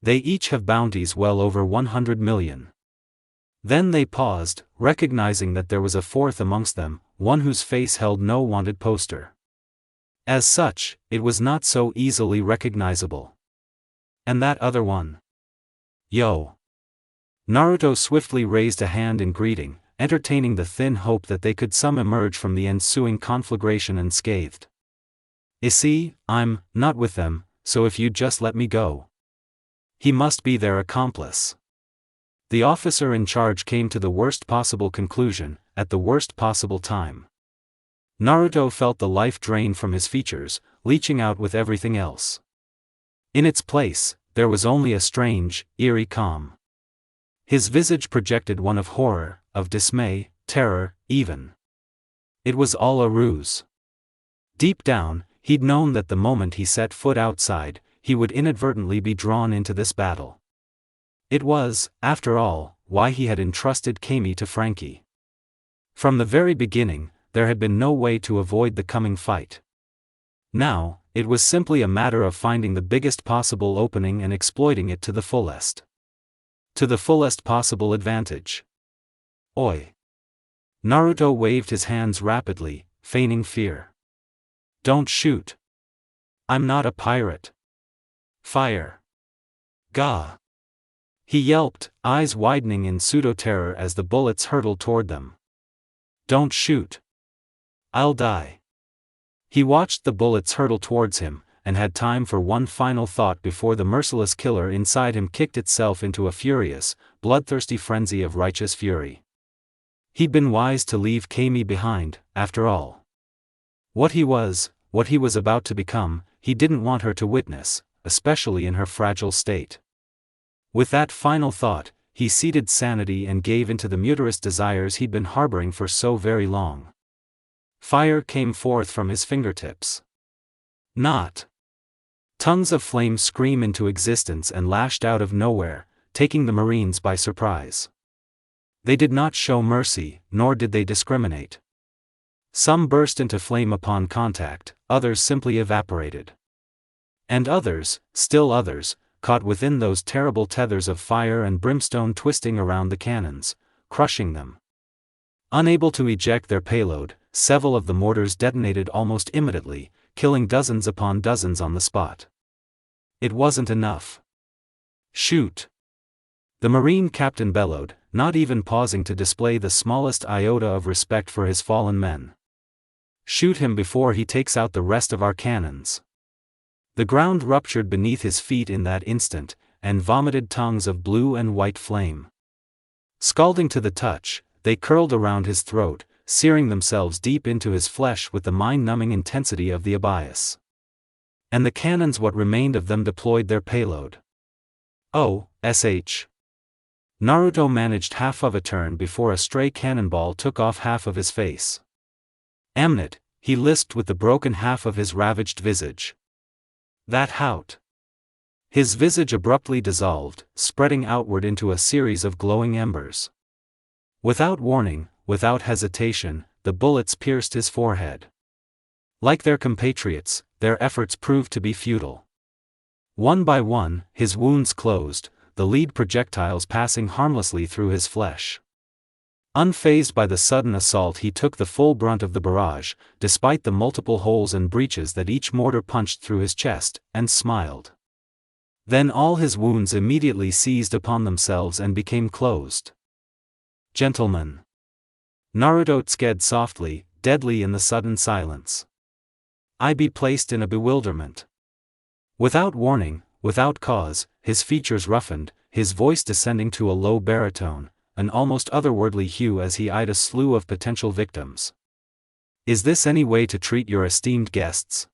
[SPEAKER 1] They each have bounties well over 100 million. Then they paused, recognizing that there was a fourth amongst them, one whose face held no wanted poster. As such, it was not so easily recognizable. And that other one? Yo. Naruto swiftly raised a hand in greeting, entertaining the thin hope that they could some emerge from the ensuing conflagration unscathed. See, I'm not with them, so if you'd just let me go. He must be their accomplice. The officer in charge came to the worst possible conclusion, at the worst possible time. Naruto felt the life drain from his features, leaching out with everything else. In its place, there was only a strange, eerie calm. His visage projected one of horror, of dismay, terror, even. It was all a ruse. Deep down, he'd known that the moment he set foot outside, he would inadvertently be drawn into this battle. It was, after all, why he had entrusted Camie to Frankie. From the very beginning, there had been no way to avoid the coming fight. Now, it was simply a matter of finding the biggest possible opening and exploiting it to the fullest. To the fullest possible advantage. Oi! Naruto waved his hands rapidly, feigning fear. Don't shoot. I'm not a pirate. Fire. Gah! He yelped, eyes widening in pseudo-terror as the bullets hurtled toward them. Don't shoot. I'll die. He watched the bullets hurtle towards him, and had time for one final thought before the merciless killer inside him kicked itself into a furious, bloodthirsty frenzy of righteous fury. He'd been wise to leave Camie behind, after all. What he was about to become, he didn't want her to witness, especially in her fragile state. With that final thought, he ceded sanity and gave into the murderous desires he'd been harboring for so very long. Fire came forth from his fingertips. Not. Tongues of flame screamed into existence and lashed out of nowhere, taking the Marines by surprise. They did not show mercy, nor did they discriminate. Some burst into flame upon contact, others simply evaporated. And others, still others, caught within those terrible tethers of fire and brimstone twisting around the cannons, crushing them. Unable to eject their payload, several of the mortars detonated almost immediately, killing dozens upon dozens on the spot. It wasn't enough. Shoot! The Marine captain bellowed, not even pausing to display the smallest iota of respect for his fallen men. Shoot him before he takes out the rest of our cannons. The ground ruptured beneath his feet in that instant, and vomited tongues of blue and white flame. Scalding to the touch, they curled around his throat, searing themselves deep into his flesh with the mind-numbing intensity of the abyss. And the cannons, what remained of them, deployed their payload. Oh, sh. Naruto managed half of a turn before a stray cannonball took off half of his face. Amnit, he lisped with the broken half of his ravaged visage. That hout. His visage abruptly dissolved, spreading outward into a series of glowing embers. Without warning, without hesitation, the bullets pierced his forehead. Like their compatriots, their efforts proved to be futile. One by one, his wounds closed, the lead projectiles passing harmlessly through his flesh. Unfazed by the sudden assault, he took the full brunt of the barrage, despite the multiple holes and breaches that each mortar punched through his chest, and smiled. Then all his wounds immediately seized upon themselves and became closed. Gentlemen. Naruto sked softly, deadly in the sudden silence. I be placed in a bewilderment. Without warning, without cause, his features roughened, his voice descending to a low baritone, an almost otherworldly hue as he eyed a slew of potential victims. Is this any way to treat your esteemed guests?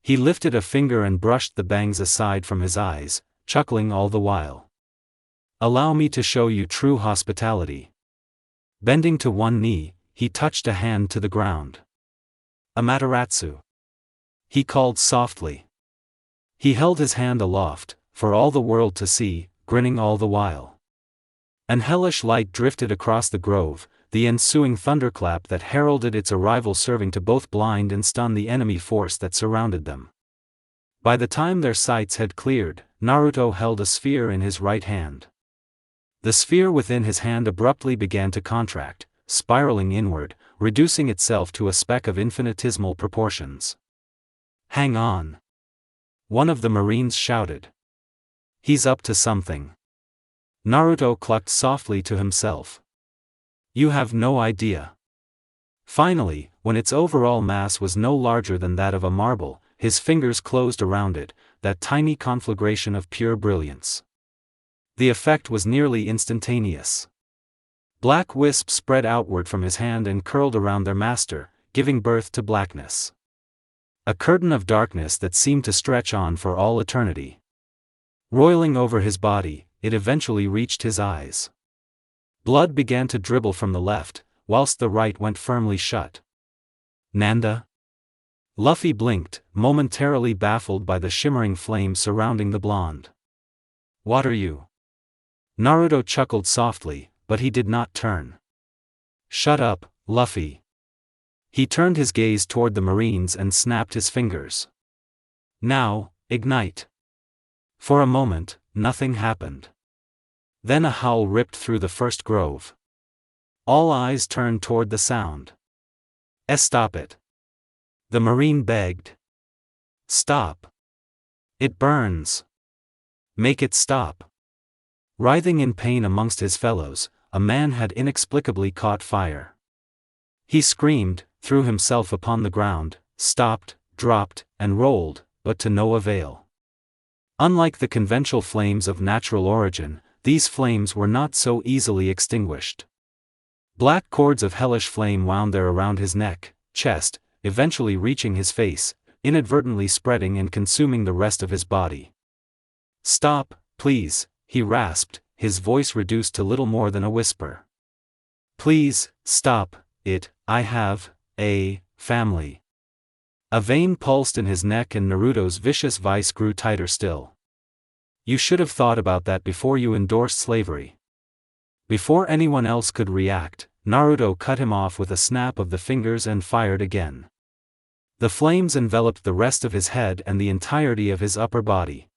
[SPEAKER 1] He lifted a finger and brushed the bangs aside from his eyes, chuckling all the while. Allow me to show you true hospitality. Bending to one knee, he touched a hand to the ground. Amaterasu. He called softly. He held his hand aloft, for all the world to see, grinning all the while. An hellish light drifted across the grove, the ensuing thunderclap that heralded its arrival serving to both blind and stun the enemy force that surrounded them. By the time their sights had cleared, Naruto held a sphere in his right hand. The sphere within his hand abruptly began to contract, spiraling inward, reducing itself to a speck of infinitesimal proportions. Hang on! One of the Marines shouted. He's up to something. Naruto clucked softly to himself. You have no idea. Finally, when its overall mass was no larger than that of a marble, his fingers closed around it, that tiny conflagration of pure brilliance. The effect was nearly instantaneous. Black wisps spread outward from his hand and curled around their master, giving birth to blackness. A curtain of darkness that seemed to stretch on for all eternity. Roiling over his body, it eventually reached his eyes. Blood began to dribble from the left, whilst the right went firmly shut. Nanda? Luffy blinked, momentarily baffled by the shimmering flame surrounding the blonde. What are you? Naruto chuckled softly, but he did not turn. Shut up, Luffy. He turned his gaze toward the Marines and snapped his fingers. Now, ignite. For a moment, nothing happened. Then a howl ripped through the first grove. All eyes turned toward the sound. Stop it. The Marine begged. Stop. It burns. Make it stop. Writhing in pain amongst his fellows, a man had inexplicably caught fire. He screamed, threw himself upon the ground, stopped, dropped, and rolled, but to no avail. Unlike the conventional flames of natural origin, these flames were not so easily extinguished. Black cords of hellish flame wound there around his neck, chest, eventually reaching his face, inadvertently spreading and consuming the rest of his body. Stop, please, he rasped, his voice reduced to little more than a whisper. Please, stop it, I have a family. A vein pulsed in his neck and Naruto's vicious vice grew tighter still. You should have thought about that before you endorsed slavery. Before anyone else could react, Naruto cut him off with a snap of the fingers and fired again. The flames enveloped the rest of his head and the entirety of his upper body.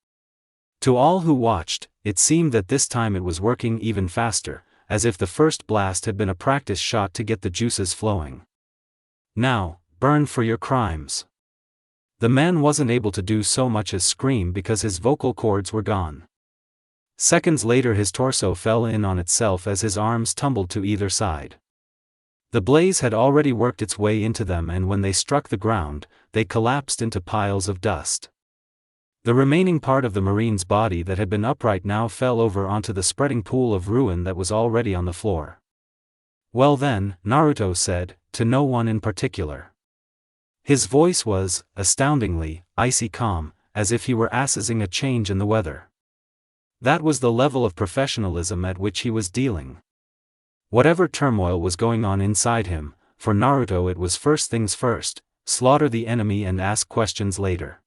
[SPEAKER 1] To all who watched, it seemed that this time it was working even faster, as if the first blast had been a practice shot to get the juices flowing. Now, burn for your crimes. The man wasn't able to do so much as scream because his vocal cords were gone. Seconds later his torso fell in on itself as his arms tumbled to either side. The blaze had already worked its way into them and when they struck the ground, they collapsed into piles of dust. The remaining part of the Marine's body that had been upright now fell over onto the spreading pool of ruin that was already on the floor. Well then, Naruto said, to no one in particular. His voice was, astoundingly, icy calm, as if he were assessing a change in the weather. That was the level of professionalism at which he was dealing. Whatever turmoil was going on inside him, for Naruto it was first things first, slaughter the enemy and ask questions later.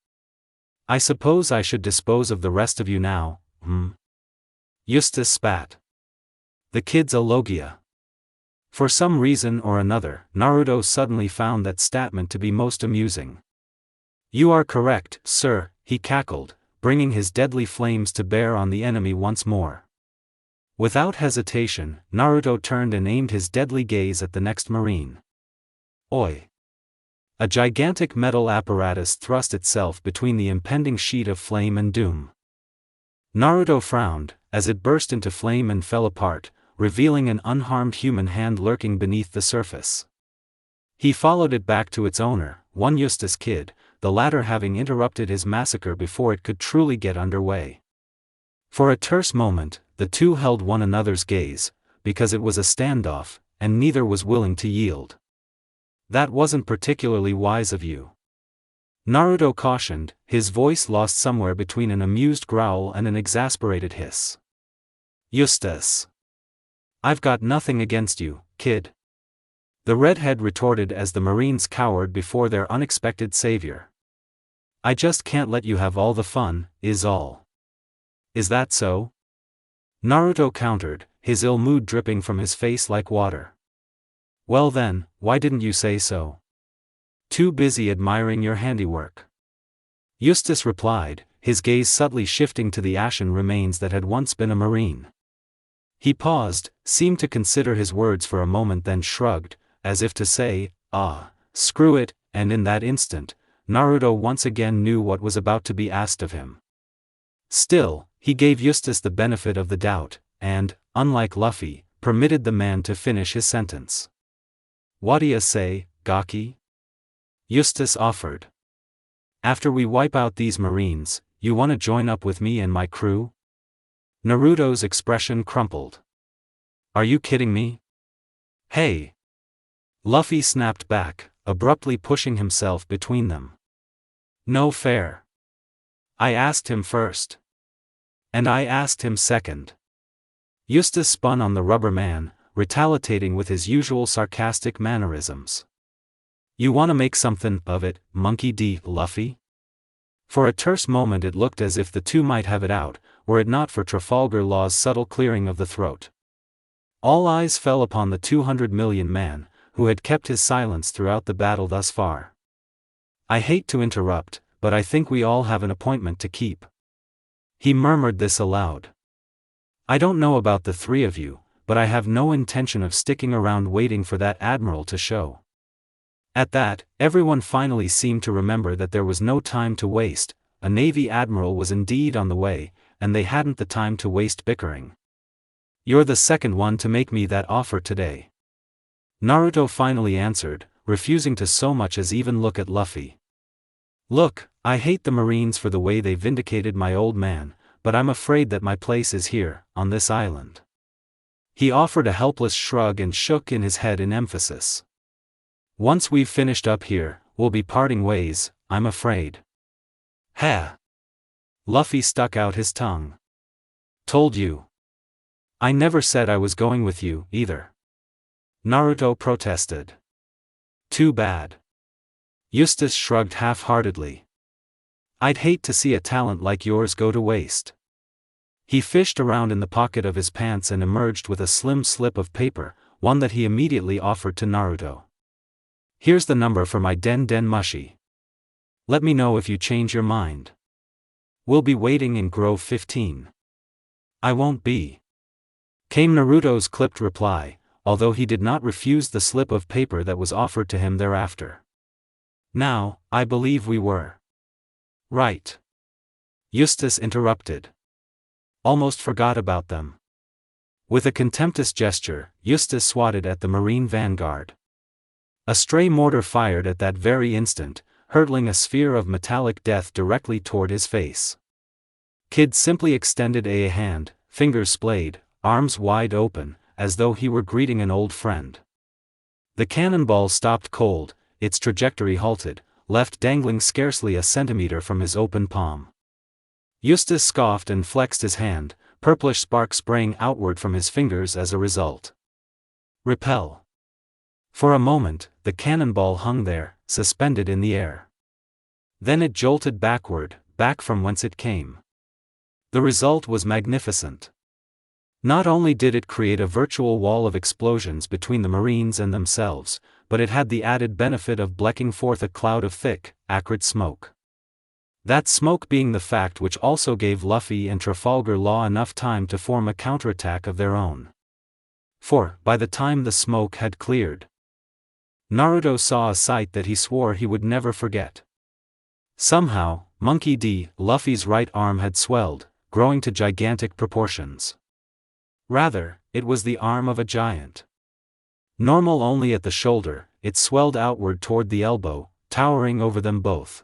[SPEAKER 1] I suppose I should dispose of the rest of you now, Eustace spat. The kid's a logia. For some reason or another, Naruto suddenly found that statement to be most amusing. You are correct, sir, he cackled, bringing his deadly flames to bear on the enemy once more. Without hesitation, Naruto turned and aimed his deadly gaze at the next Marine. Oi! A gigantic metal apparatus thrust itself between the impending sheet of flame and doom. Naruto frowned, as it burst into flame and fell apart, revealing an unharmed human hand lurking beneath the surface. He followed it back to its owner, one Eustace Kid, the latter having interrupted his massacre before it could truly get underway. For a terse moment, the two held one another's gaze, because it was a standoff, and neither was willing to yield. "That wasn't particularly wise of you," Naruto cautioned, his voice lost somewhere between an amused growl and an exasperated hiss. "Eustace, I've got nothing against you, kid," the redhead retorted as the Marines cowered before their unexpected savior. "I just can't let you have all the fun, is all." "Is that so?" Naruto countered, his ill mood dripping from his face like water. "Well then, why didn't you say so?" "Too busy admiring your handiwork," Eustace replied, his gaze subtly shifting to the ashen remains that had once been a Marine. He paused, seemed to consider his words for a moment, then shrugged, as if to say, screw it, and in that instant, Naruto once again knew what was about to be asked of him. Still, he gave Eustace the benefit of the doubt, and, unlike Luffy, permitted the man to finish his sentence. "What'ya say, Gaki?" Eustace offered. "After we wipe out these Marines, you wanna join up with me and my crew?" Naruto's expression crumpled. "Are you kidding me?" "Hey!" Luffy snapped back, abruptly pushing himself between them. "No fair. I asked him first. And I asked him second." Eustace spun on the rubber man, retaliating with his usual sarcastic mannerisms. "You wanna make something of it, Monkey D. Luffy?" For a terse moment it looked as if the two might have it out, were it not for Trafalgar Law's subtle clearing of the throat. All eyes fell upon the 200 million man, who had kept his silence throughout the battle thus far. "I hate to interrupt, but I think we all have an appointment to keep." He murmured this aloud. "I don't know about the three of you, but I have no intention of sticking around waiting for that admiral to show." At that, everyone finally seemed to remember that there was no time to waste. A Navy admiral was indeed on the way, and they hadn't the time to waste bickering. "You're the second one to make me that offer today," Naruto finally answered, refusing to so much as even look at Luffy. "Look, I hate the Marines for the way they vindicated my old man, but I'm afraid that my place is here, on this island." He offered a helpless shrug and shook in his head in emphasis. "Once we've finished up here, we'll be parting ways, I'm afraid." "Ha!" Luffy stuck out his tongue. "Told you. I never said I was going with you, either," Naruto protested. "Too bad." Eustace shrugged half-heartedly. "I'd hate to see a talent like yours go to waste." He fished around in the pocket of his pants and emerged with a slim slip of paper, one that he immediately offered to Naruto. "Here's the number for my Den Mushi. Let me know if you change your mind. We'll be waiting in Grove 15. "I won't be," came Naruto's clipped reply, although he did not refuse the slip of paper that was offered to him thereafter. "Now, I believe we were right," Eustace interrupted. "Almost forgot about them." With a contemptuous gesture, Eustace swatted at the Marine vanguard. A stray mortar fired at that very instant, hurtling a sphere of metallic death directly toward his face. Kid simply extended a hand, fingers splayed, arms wide open, as though he were greeting an old friend. The cannonball stopped cold, its trajectory halted, left dangling scarcely a centimeter from his open palm. Eustace scoffed and flexed his hand, purplish sparks spraying outward from his fingers as a result. Repel. For a moment, the cannonball hung there, suspended in the air. Then it jolted backward, back from whence it came. The result was magnificent. Not only did it create a virtual wall of explosions between the Marines and themselves, but it had the added benefit of blacking forth a cloud of thick, acrid smoke. That smoke being the fact which also gave Luffy and Trafalgar Law enough time to form a counterattack of their own. For, by the time the smoke had cleared, Naruto saw a sight that he swore he would never forget. Somehow, Monkey D. Luffy's right arm had swelled, growing to gigantic proportions. Rather, it was the arm of a giant. Normal only at the shoulder, it swelled outward toward the elbow, towering over them both.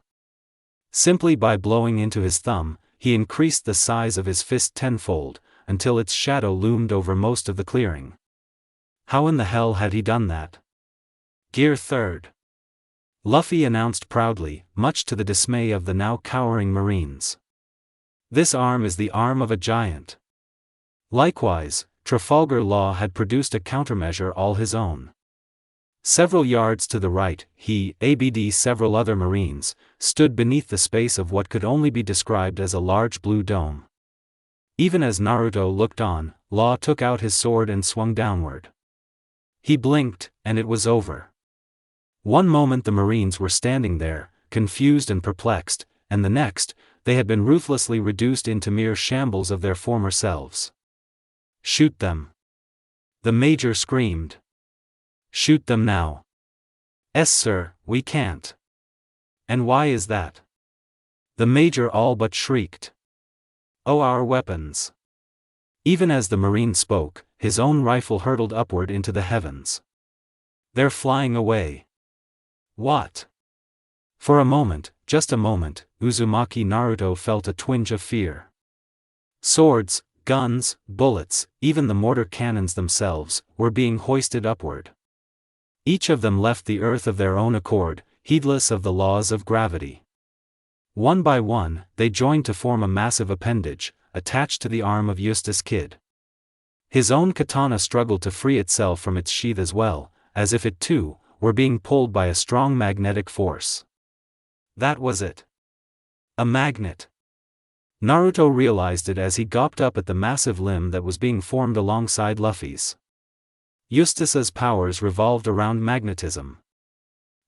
[SPEAKER 1] Simply by blowing into his thumb, he increased the size of his fist tenfold, until its shadow loomed over most of the clearing. How in the hell had he done that? Gear third. Luffy announced proudly, much to the dismay of the now cowering Marines. This arm is the arm of a giant. Likewise, Trafalgar Law had produced a countermeasure all his own. Several yards to the right, he, abd several other Marines, stood beneath the space of what could only be described as a large blue dome. Even as Naruto looked on, Law took out his sword and swung downward. He blinked, and it was over. One moment the Marines were standing there, confused and perplexed, and the next, they had been ruthlessly reduced into mere shambles of their former selves. "Shoot them!" the Major screamed. "Shoot them now." "Es sir, we can't." "And why is that?" the Major all but shrieked. "Oh, our weapons." Even as the Marine spoke, his own rifle hurtled upward into the heavens. "They're flying away." "What?" For a moment, just a moment, Uzumaki Naruto felt a twinge of fear. Swords, guns, bullets, even the mortar cannons themselves, were being hoisted upward. Each of them left the earth of their own accord, heedless of the laws of gravity. One by one, they joined to form a massive appendage, attached to the arm of Eustace Kid. His own katana struggled to free itself from its sheath as well, as if it too were being pulled by a strong magnetic force. That was it. A magnet. Naruto realized it as he gawped up at the massive limb that was being formed alongside Luffy's. Eustace's powers revolved around magnetism.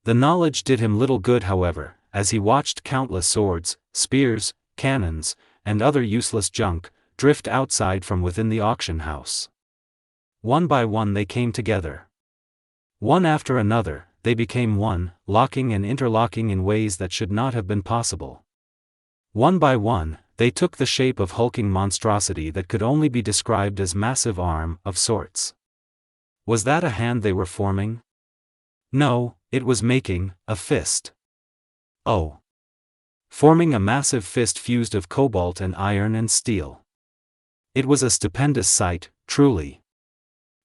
[SPEAKER 1] The knowledge did him little good, however, as he watched countless swords, spears, cannons, and other useless junk drift outside from within the auction house. One by one they came together. One after another, they became one, locking and interlocking in ways that should not have been possible. One by one, they took the shape of hulking monstrosity that could only be described as massive arm of sorts. Was that a hand they were forming? No, it was making a fist. Oh. Forming a massive fist fused of cobalt and iron and steel. It was a stupendous sight, truly.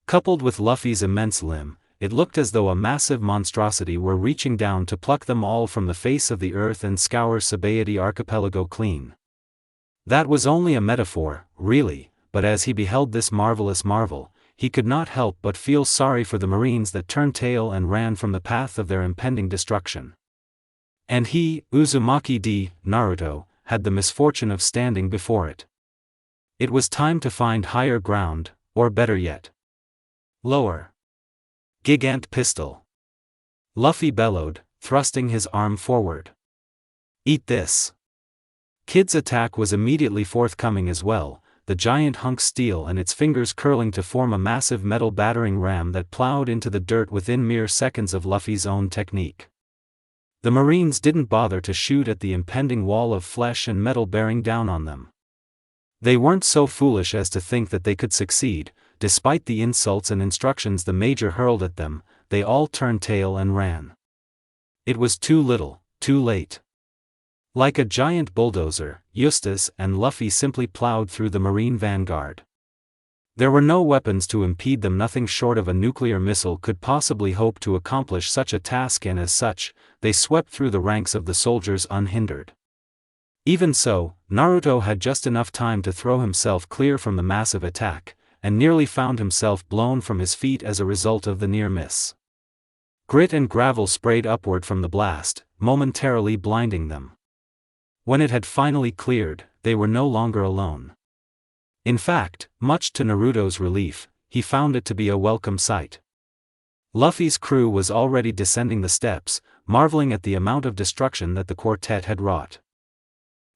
[SPEAKER 1] Coupled with Luffy's immense limb, it looked as though a massive monstrosity were reaching down to pluck them all from the face of the earth and scour Sabaody Archipelago clean. That was only a metaphor, really, but as he beheld this marvelous marvel, he could not help but feel sorry for the Marines that turned tail and ran from the path of their impending destruction. And he, Uzumaki Naruto, had the misfortune of standing before it. It was time to find higher ground, or better yet, lower. Gigant pistol. Luffy bellowed, thrusting his arm forward. Eat this. Kid's attack was immediately forthcoming as well, the giant hunk steel and its fingers curling to form a massive metal battering ram that plowed into the dirt within mere seconds of Luffy's own technique. The Marines didn't bother to shoot at the impending wall of flesh and metal bearing down on them. They weren't so foolish as to think that they could succeed. Despite the insults and instructions the Major hurled at them, they all turned tail and ran. It was too little, too late. Like a giant bulldozer, Eustace and Luffy simply plowed through the Marine vanguard. There were no weapons to impede them. Nothing short of a nuclear missile could possibly hope to accomplish such a task, and as such, they swept through the ranks of the soldiers unhindered. Even so, Naruto had just enough time to throw himself clear from the massive attack, and nearly found himself blown from his feet as a result of the near miss. Grit and gravel sprayed upward from the blast, momentarily blinding them. When it had finally cleared, they were no longer alone. In fact, much to Naruto's relief, he found it to be a welcome sight. Luffy's crew was already descending the steps, marveling at the amount of destruction that the quartet had wrought.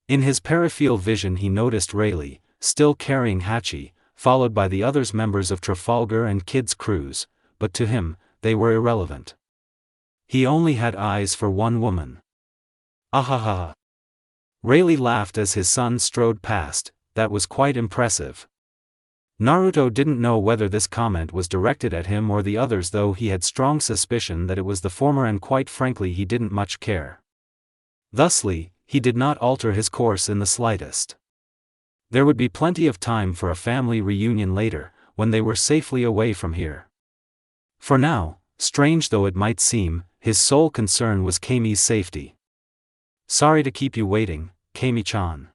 [SPEAKER 1] In his peripheral vision he noticed Rayleigh, still carrying Hachi, followed by the others members of Trafalgar and Kid's crews, but to him, they were irrelevant. He only had eyes for one woman. Ahaha! Rayleigh laughed as his son strode past, that was quite impressive. Naruto didn't know whether this comment was directed at him or the others, though he had strong suspicion that it was the former, and quite frankly he didn't much care. Thusly, he did not alter his course in the slightest. There would be plenty of time for a family reunion later, when they were safely away from here. For now, strange though it might seem, his sole concern was Camie's safety. "Sorry to keep you waiting, Camie-chan."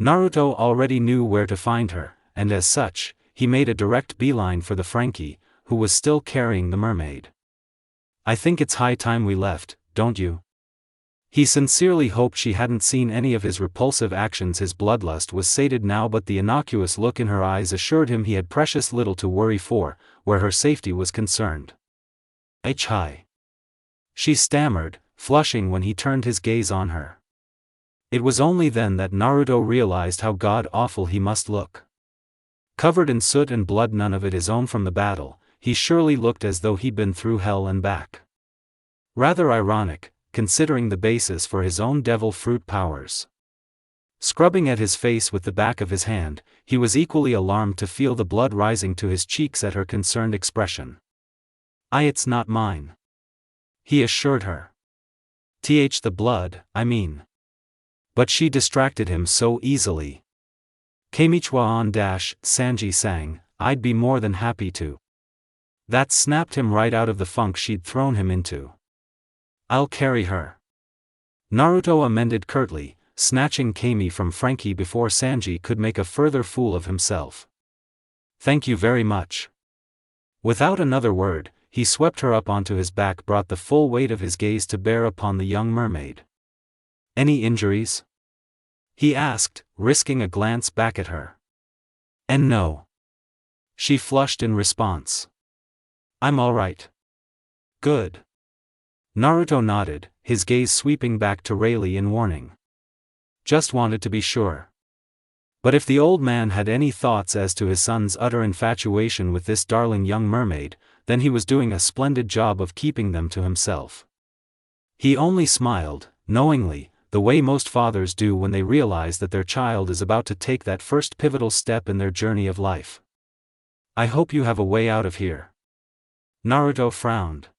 [SPEAKER 1] Naruto already knew where to find her, and as such, he made a direct beeline for the Frankie, who was still carrying the mermaid. "I think it's high time we left, don't you?" He sincerely hoped she hadn't seen any of his repulsive actions. His bloodlust was sated now, but the innocuous look in her eyes assured him he had precious little to worry for, where her safety was concerned. "Hi," she stammered, flushing when he turned his gaze on her. It was only then that Naruto realized how god-awful he must look. Covered in soot and blood, none of it his own from the battle, he surely looked as though he'd been through hell and back. Rather ironic, considering the basis for his own devil fruit powers. Scrubbing at his face with the back of his hand, he was equally alarmed to feel the blood rising to his cheeks at her concerned expression. It's not mine," he assured her. The blood, I mean." But she distracted him so easily. "Camie-chan," sang, "I'd be more than happy to." That snapped him right out of the funk she'd thrown him into. "I'll carry her," Naruto amended curtly, snatching Camie from Frankie before Sanji could make a further fool of himself. "Thank you very much." Without another word, he swept her up onto his back, brought the full weight of his gaze to bear upon the young mermaid. "Any injuries?" he asked, risking a glance back at her. "And no," she flushed in response. "I'm all right." "Good." Naruto nodded, his gaze sweeping back to Rayleigh in warning. "Just wanted to be sure." But if the old man had any thoughts as to his son's utter infatuation with this darling young mermaid, then he was doing a splendid job of keeping them to himself. He only smiled, knowingly, the way most fathers do when they realize that their child is about to take that first pivotal step in their journey of life. "I hope you have a way out of here." Naruto frowned.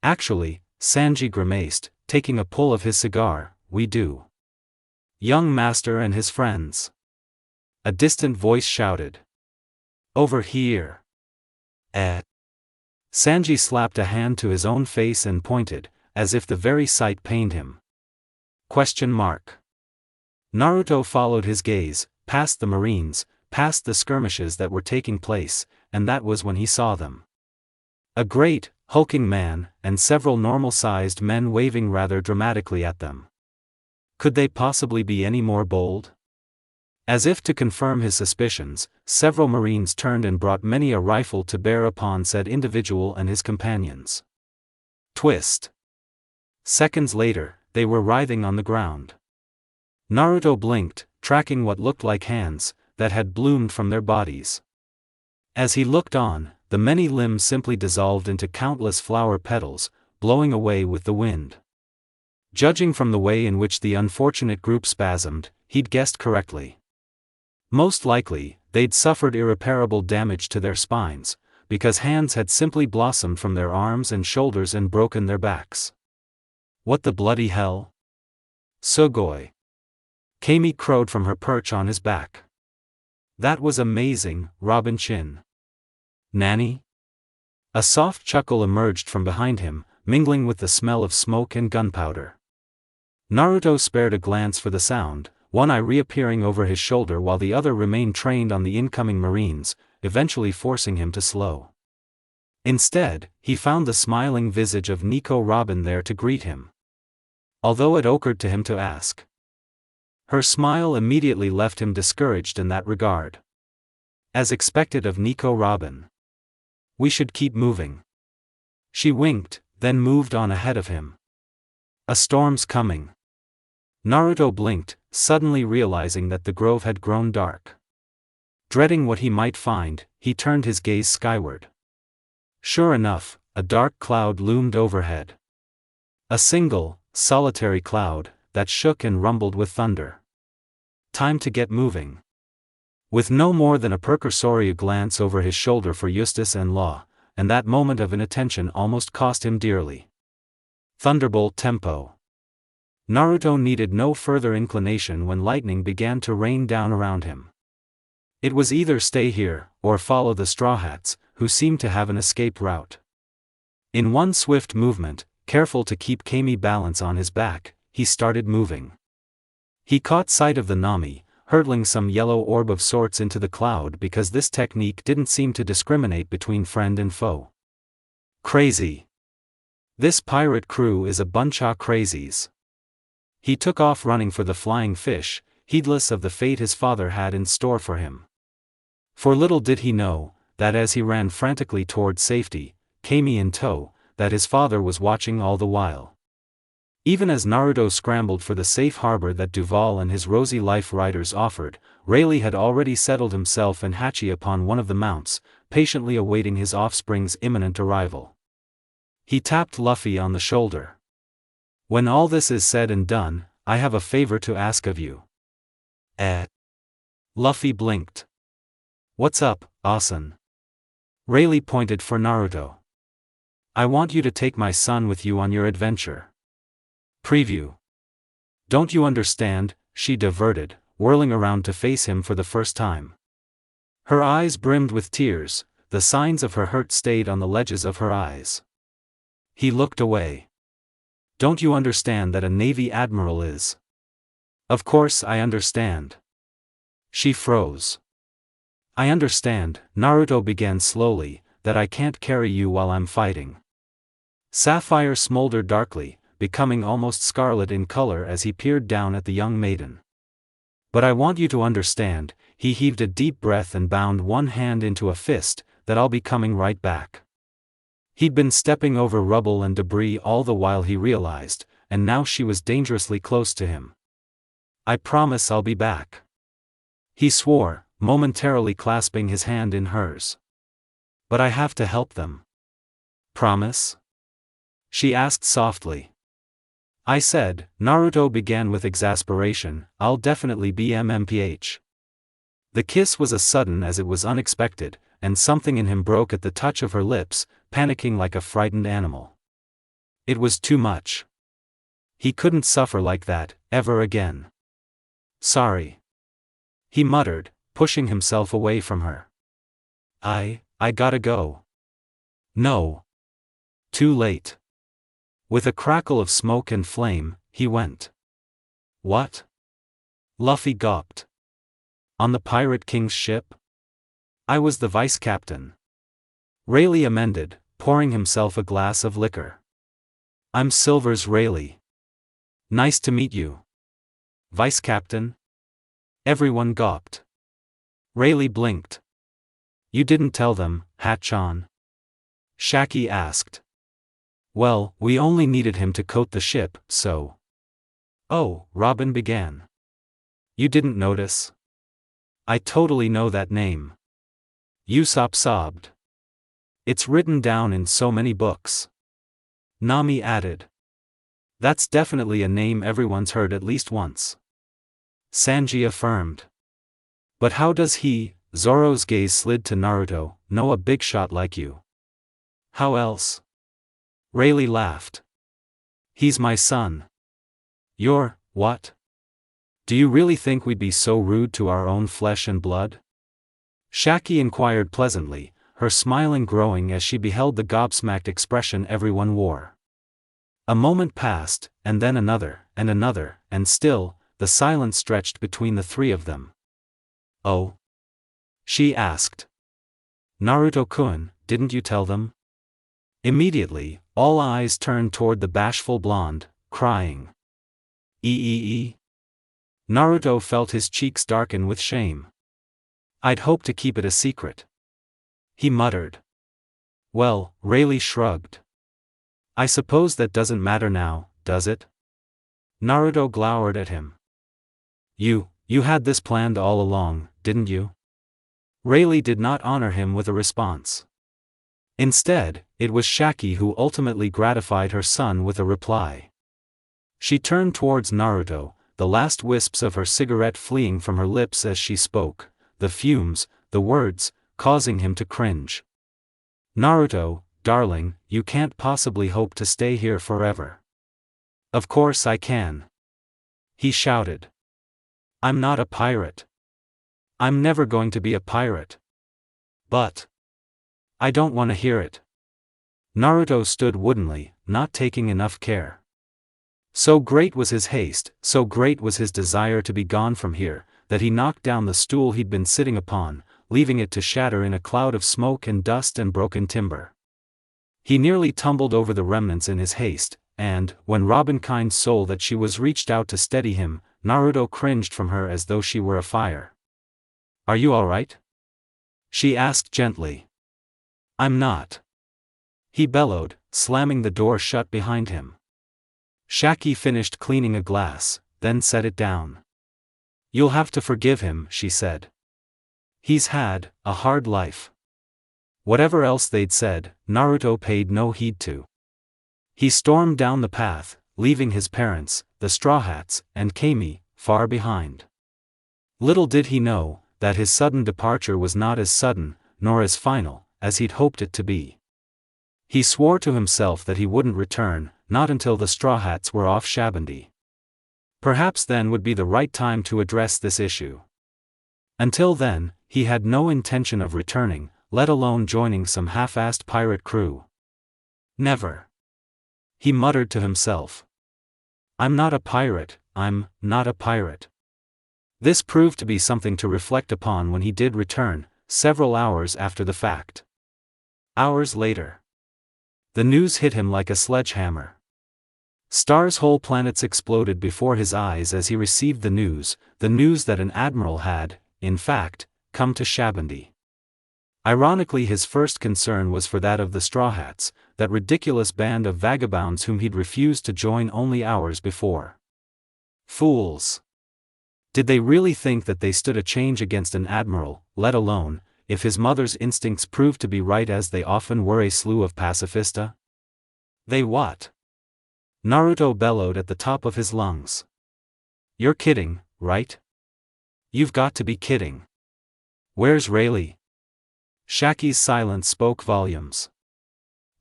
[SPEAKER 1] "Actually," Sanji grimaced, taking a pull of his cigar, "we do." "Young master and his friends," a distant voice shouted. "Over here." Sanji slapped a hand to his own face and pointed, as if the very sight pained him. Naruto followed his gaze, past the marines, past the skirmishes that were taking place, and that was when he saw them. A great, hulking man, and several normal-sized men waving rather dramatically at them. Could they possibly be any more bold? As if to confirm his suspicions, several marines turned and brought many a rifle to bear upon said individual and his companions. Twist. Seconds later, they were writhing on the ground. Naruto blinked, tracking what looked like hands that had bloomed from their bodies. As he looked on, the many limbs simply dissolved into countless flower petals, blowing away with the wind. Judging from the way in which the unfortunate group spasmed, he'd guessed correctly. Most likely, they'd suffered irreparable damage to their spines, because hands had simply blossomed from their arms and shoulders and broken their backs. What the bloody hell? Sugoi. Camie crowed from her perch on his back. "That was amazing, Robin-chin." "Nanny?" A soft chuckle emerged from behind him, mingling with the smell of smoke and gunpowder. Naruto spared a glance for the sound, one eye reappearing over his shoulder while the other remained trained on the incoming marines, eventually forcing him to slow. Instead, he found the smiling visage of Nico Robin there to greet him. Although it occurred to him to ask. Her smile immediately left him discouraged in that regard. As expected of Nico Robin. "We should keep moving." She winked, then moved on ahead of him. "A storm's coming." Naruto blinked, suddenly realizing that the grove had grown dark. Dreading what he might find, he turned his gaze skyward. Sure enough, a dark cloud loomed overhead. A single, solitary cloud, that shook and rumbled with thunder. Time to get moving. With no more than a precursory glance over his shoulder for Eustace and Law, and that moment of inattention almost cost him dearly. Thunderbolt tempo. Naruto needed no further inclination when lightning began to rain down around him. It was either stay here, or follow the Straw Hats, who seemed to have an escape route. In one swift movement, careful to keep Camie balance on his back, he started moving. He caught sight of the Nami, hurtling some yellow orb of sorts into the cloud because this technique didn't seem to discriminate between friend and foe. Crazy. This pirate crew is a bunch of crazies. He took off running for the flying fish, heedless of the fate his father had in store for him. For little did he know, that as he ran frantically toward safety, Camie in tow, that his father was watching all the while. Even as Naruto scrambled for the safe harbor that Duval and his Rosy Life riders offered, Rayleigh had already settled himself and Hachi upon one of the mounts, patiently awaiting his offspring's imminent arrival. He tapped Luffy on the shoulder. When all this is said and done, I have a favor to ask of you. Luffy blinked. What's up, Asen? Rayleigh pointed for Naruto. I want you to take my son with you on your adventure. Preview. Don't you understand? She diverted, whirling around to face him for the first time. Her eyes brimmed with tears, the signs of her hurt stayed on the ledges of her eyes. He looked away. Don't you understand that a Navy admiral is? Of course I understand. She froze. I understand, Naruto began slowly, that I can't carry you while I'm fighting. Sapphire smoldered darkly, becoming almost scarlet in color as he peered down at the young maiden. But I want you to understand, he heaved a deep breath and bound one hand into a fist, that I'll be coming right back. He'd been stepping over rubble and debris all the while he realized, and now she was dangerously close to him. I promise I'll be back. He swore, momentarily clasping his hand in hers. But I have to help them. Promise? She asked softly. I said, Naruto began with exasperation, I'll definitely be MMPH. The kiss was as sudden as it was unexpected, and something in him broke at the touch of her lips, panicking like a frightened animal. It was too much. He couldn't suffer like that, ever again. Sorry. He muttered, pushing himself away from her. I gotta go. No. Too late. With a crackle of smoke and flame, he went. What? Luffy gawped. On the Pirate King's ship? I was the vice captain. Rayleigh amended, pouring himself a glass of liquor. I'm Silver's Rayleigh. Nice to meet you. Vice captain? Everyone gawped. Rayleigh blinked. You didn't tell them, Hat-chan? Shaki asked. Well, we only needed him to coat the ship, so. Oh, Robin began. You didn't notice? I totally know that name. Usopp sobbed. It's written down in so many books. Nami added. That's definitely a name everyone's heard at least once. Sanji affirmed. But how does he, Zoro's gaze slid to Naruto, know a big shot like you? How else? Rayleigh laughed. He's my son. You're, what? Do you really think we'd be so rude to our own flesh and blood? Shaki inquired pleasantly, her smiling growing as she beheld the gobsmacked expression everyone wore. A moment passed, and then another, and still, the silence stretched between the three of them. Oh? She asked. Naruto-kun, didn't you tell them? Immediately, all eyes turned toward the bashful blonde, crying. Naruto felt his cheeks darken with shame. I'd hoped to keep it a secret. He muttered. Well, Rayleigh shrugged. I suppose that doesn't matter now, does it? Naruto glowered at him. You had this planned all along, didn't you? Rayleigh did not honor him with a response. Instead, it was Shaki who ultimately gratified her son with a reply. She turned towards Naruto, the last wisps of her cigarette fleeing from her lips as she spoke, the fumes, the words, causing him to cringe. "Naruto, darling, you can't possibly hope to stay here forever." "Of course I can," he shouted. "I'm not a pirate. I'm never going to be a pirate." "But I don't want to hear it." Naruto stood woodenly, not taking enough care. So great was his haste, so great was his desire to be gone from here, that he knocked down the stool he'd been sitting upon, leaving it to shatter in a cloud of smoke and dust and broken timber. He nearly tumbled over the remnants in his haste, and, when Robin kind soul that she was reached out to steady him, Naruto cringed from her as though she were a fire. "Are you all right?" she asked gently. "I'm not," he bellowed, slamming the door shut behind him. Shaki finished cleaning a glass, then set it down. "You'll have to forgive him," she said. "He's had a hard life." Whatever else they'd said, Naruto paid no heed to. He stormed down the path, leaving his parents, the Straw Hats, and Camie, far behind. Little did he know that his sudden departure was not as sudden, nor as final, as he'd hoped it to be. He swore to himself that he wouldn't return, not until the Straw Hats were off Shabandi. Perhaps then would be the right time to address this issue. Until then, he had no intention of returning, let alone joining some half-assed pirate crew. Never. He muttered to himself. "I'm not a pirate, I'm not a pirate." This proved to be something to reflect upon when he did return, several hours after the fact. Hours later. The news hit him like a sledgehammer. Stars, whole planets exploded before his eyes as he received the news that an admiral had, in fact, come to Shabandi. Ironically, his first concern was for that of the Straw Hats, that ridiculous band of vagabonds whom he'd refused to join only hours before. Fools! Did they really think that they stood a chance against an admiral, let alone, if his mother's instincts proved to be right as they often were, a slew of pacifista? They what? Naruto bellowed at the top of his lungs. "You're kidding, right? You've got to be kidding. Where's Rayleigh?" Shaki's silence spoke volumes.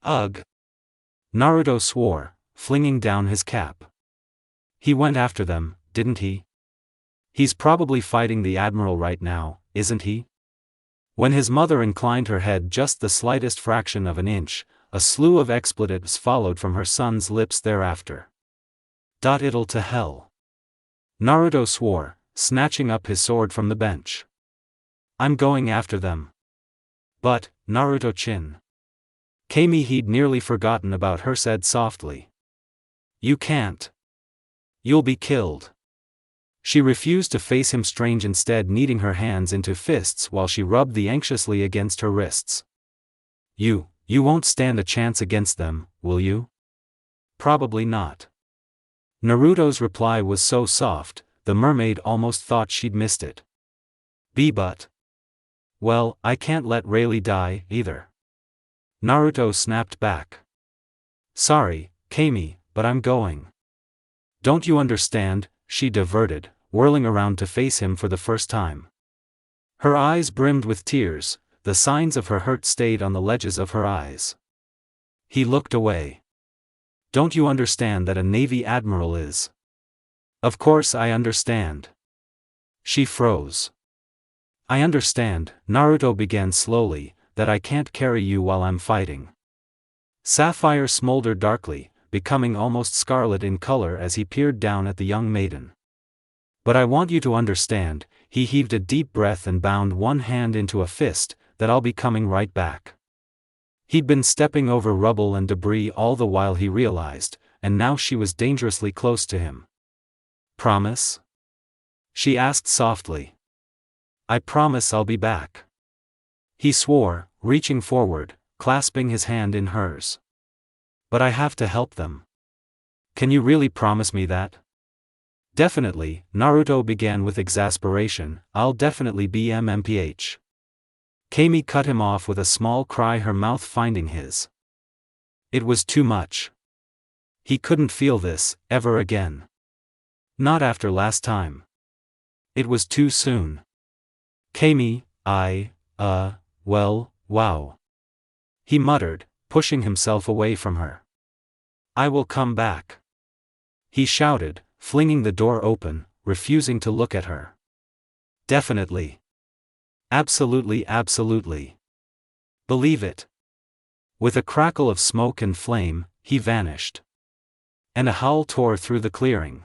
[SPEAKER 1] "Ugh!" Naruto swore, flinging down his cap. "He went after them, didn't he? He's probably fighting the admiral right now, isn't he?" When his mother inclined her head just the slightest fraction of an inch, a slew of expletives followed from her son's lips thereafter. "It'll to hell!" Naruto swore, snatching up his sword from the bench. "I'm going after them." "But, Naruto-chin." Camie, he'd nearly forgotten about her, said softly. "You can't. You'll be killed." She refused to face him, strange, instead kneading her hands into fists while she rubbed them anxiously against her wrists. You won't stand a chance against them, will you?" "Probably not." Naruto's reply was so soft, the mermaid almost thought she'd missed it. But. Well, I can't let Rayleigh die, either." Naruto snapped back. "Sorry, Camie, but I'm going." "Don't you understand?" she diverted, whirling around to face him for the first time. Her eyes brimmed with tears, the signs of her hurt stayed on the ledges of her eyes. He looked away. "Don't you understand that a Navy admiral is?" "Of course I understand." She froze. "I understand," Naruto began slowly, "that I can't carry you while I'm fighting." Sapphire smoldered darkly, becoming almost scarlet in color as he peered down at the young maiden. "But I want you to understand," he heaved a deep breath and bound one hand into a fist, "that I'll be coming right back." He'd been stepping over rubble and debris all the while, he realized, and now she was dangerously close to him. "Promise?" she asked softly. "I promise I'll be back." He swore, reaching forward, clasping his hand in hers. "But I have to help them." "Can you really promise me that?" "Definitely," Naruto began with exasperation, "I'll definitely be MMPH. Camie cut him off with a small cry, her mouth finding his. It was too much. He couldn't feel this, ever again. Not after last time. It was too soon. Camie, well, wow. He muttered, pushing himself away from her. I will come back. He shouted, flinging the door open, refusing to look at her. Definitely. Absolutely, absolutely. Believe it. With a crackle of smoke and flame, he vanished. And a howl tore through the clearing.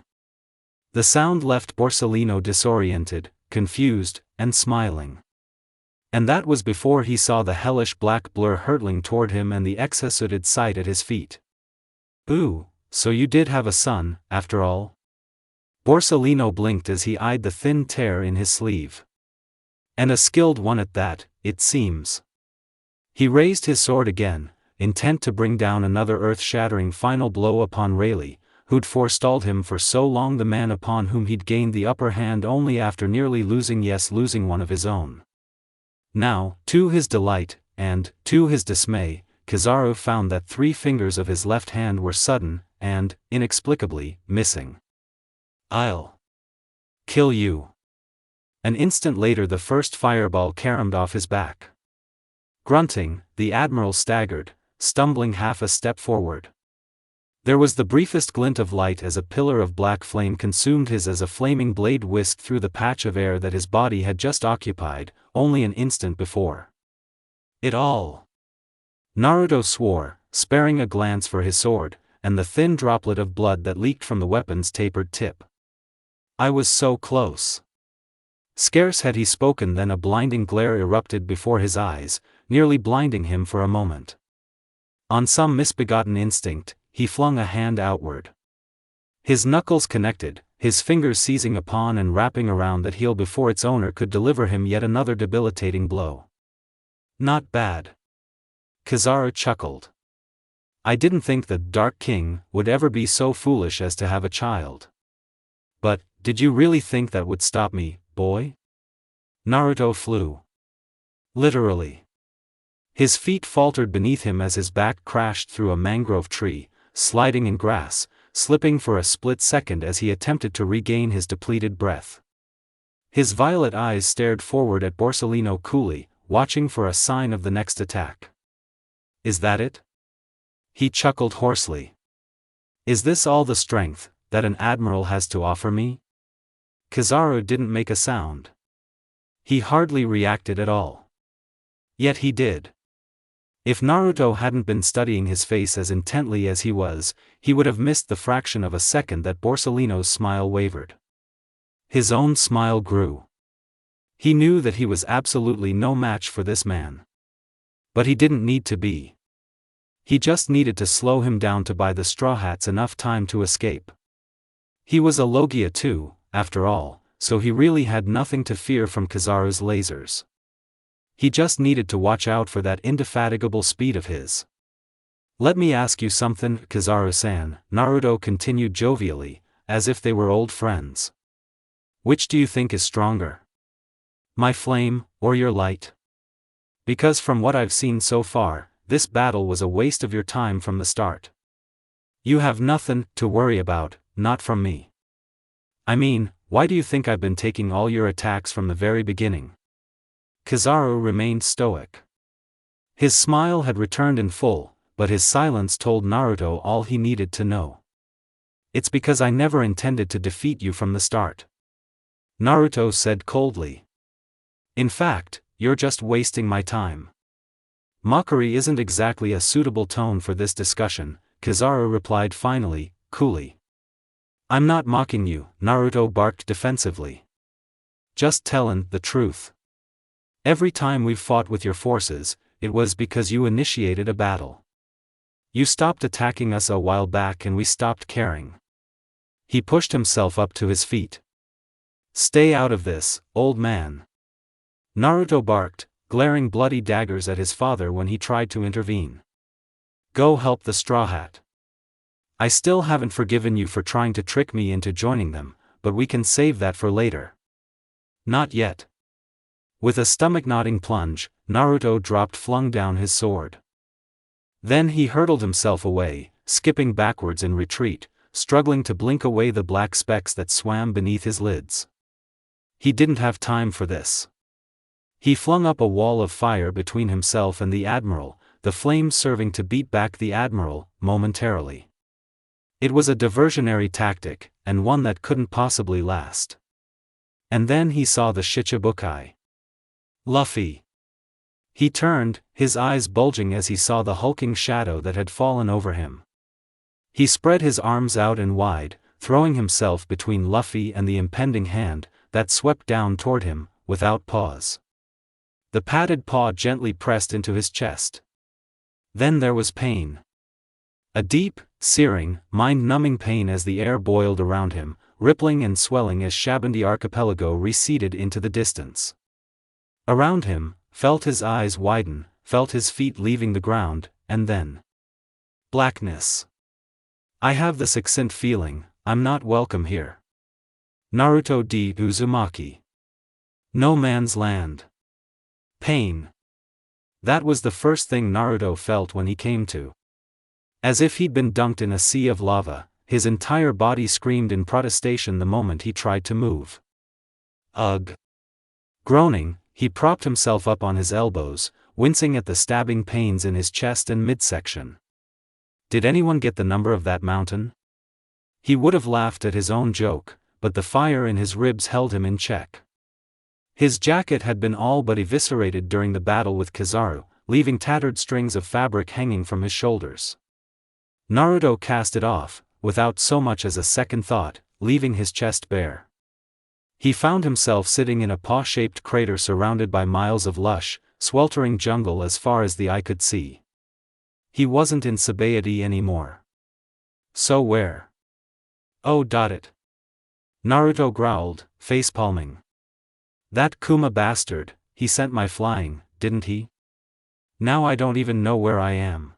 [SPEAKER 1] The sound left Borsellino disoriented, confused, and smiling. And that was before he saw the hellish black blur hurtling toward him and the executed sight at his feet. Ooh, so you did have a son, after all? Borsellino blinked as he eyed the thin tear in his sleeve. And a skilled one at that, it seems. He raised his sword again, intent to bring down another earth-shattering final blow upon Rayleigh, who'd forestalled him for so long, the man upon whom he'd gained the upper hand only after nearly losing one of his own. Now, to his delight, and, to his dismay, Kizaru found that 3 fingers of his left hand were sudden, and, inexplicably, missing. I'll kill you. An instant later the first fireball caromed off his back. Grunting, the admiral staggered, stumbling half a step forward. There was the briefest glint of light as a pillar of black flame consumed his as a flaming blade whisked through the patch of air that his body had just occupied, only an instant before. It all. Naruto swore, sparing a glance for his sword, and the thin droplet of blood that leaked from the weapon's tapered tip. I was so close. Scarce had he spoken than a blinding glare erupted before his eyes, nearly blinding him for a moment. On some misbegotten instinct, he flung a hand outward. His knuckles connected, his fingers seizing upon and wrapping around that heel before its owner could deliver him yet another debilitating blow. Not bad. Kizaru chuckled. I didn't think the Dark King would ever be so foolish as to have a child. But, did you really think that would stop me, boy? Naruto flew. Literally. His feet faltered beneath him as his back crashed through a mangrove tree, sliding in grass, slipping for a split second as he attempted to regain his depleted breath. His violet eyes stared forward at Borsellino coolly, watching for a sign of the next attack. Is that it? He chuckled hoarsely. Is this all the strength that an admiral has to offer me? Kizaru didn't make a sound. He hardly reacted at all. Yet he did. If Naruto hadn't been studying his face as intently as he was, he would have missed the fraction of a second that Borsellino's smile wavered. His own smile grew. He knew that he was absolutely no match for this man. But he didn't need to be. He just needed to slow him down to buy the Straw Hats enough time to escape. He was a Logia too, after all, so he really had nothing to fear from Kizaru's lasers. He just needed to watch out for that indefatigable speed of his. Let me ask you something, Kizaru-san, Naruto continued jovially, as if they were old friends. Which do you think is stronger? My flame, or your light? Because from what I've seen so far, this battle was a waste of your time from the start. You have nothing to worry about, not from me. I mean, why do you think I've been taking all your attacks from the very beginning? Kizaru remained stoic. His smile had returned in full, but his silence told Naruto all he needed to know. It's because I never intended to defeat you from the start. Naruto said coldly. In fact, you're just wasting my time. Mockery isn't exactly a suitable tone for this discussion, Kizaru replied finally, coolly. I'm not mocking you, Naruto barked defensively. Just tellin' the truth. Every time we've fought with your forces, it was because you initiated a battle. You stopped attacking us a while back and we stopped caring. He pushed himself up to his feet. Stay out of this, old man. Naruto barked, glaring bloody daggers at his father when he tried to intervene. Go help the Straw Hat. I still haven't forgiven you for trying to trick me into joining them, but we can save that for later. Not yet. With a stomach-knotting plunge, Naruto flung down his sword. Then he hurtled himself away, skipping backwards in retreat, struggling to blink away the black specks that swam beneath his lids. He didn't have time for this. He flung up a wall of fire between himself and the admiral, the flames serving to beat back the admiral, momentarily. It was a diversionary tactic, and one that couldn't possibly last. And then he saw the Shichibukai. Luffy. He turned, his eyes bulging as he saw the hulking shadow that had fallen over him. He spread his arms out and wide, throwing himself between Luffy and the impending hand that swept down toward him, without pause. The padded paw gently pressed into his chest. Then there was pain. A deep, searing, mind-numbing pain as the air boiled around him, rippling and swelling as Shabandi Archipelago receded into the distance. Around him, felt his eyes widen, felt his feet leaving the ground, and then blackness. I have the succinct feeling, I'm not welcome here. Naruto D. Uzumaki. No Man's Land. Pain. That was the first thing Naruto felt when he came to. As if he'd been dunked in a sea of lava, his entire body screamed in protestation the moment he tried to move. Ugh. Groaning, he propped himself up on his elbows, wincing at the stabbing pains in his chest and midsection. Did anyone get the number of that mountain? He would have laughed at his own joke, but the fire in his ribs held him in check. His jacket had been all but eviscerated during the battle with Kizaru, leaving tattered strings of fabric hanging from his shoulders. Naruto cast it off, without so much as a second thought, leaving his chest bare. He found himself sitting in a paw-shaped crater surrounded by miles of lush, sweltering jungle as far as the eye could see. He wasn't in Sabaody anymore. So where? Oh, it. Naruto growled, face-palming. That Kuma bastard, he sent my flying, didn't he? Now I don't even know where I am.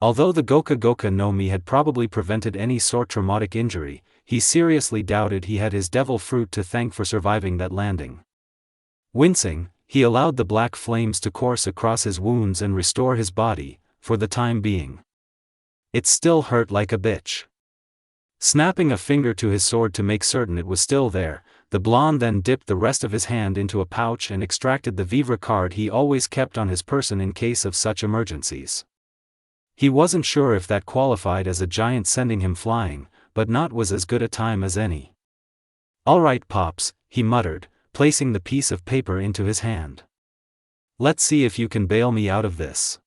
[SPEAKER 1] Although the Goka no Mi had probably prevented any sort traumatic injury, he seriously doubted he had his devil fruit to thank for surviving that landing. Wincing, he allowed the black flames to course across his wounds and restore his body, for the time being. It still hurt like a bitch. Snapping a finger to his sword to make certain it was still there, the blonde then dipped the rest of his hand into a pouch and extracted the vivre card he always kept on his person in case of such emergencies. He wasn't sure if that qualified as a giant sending him flying, but not was as good a time as any. All right, Pops, he muttered, placing the piece of paper into his hand. Let's see if you can bail me out of this.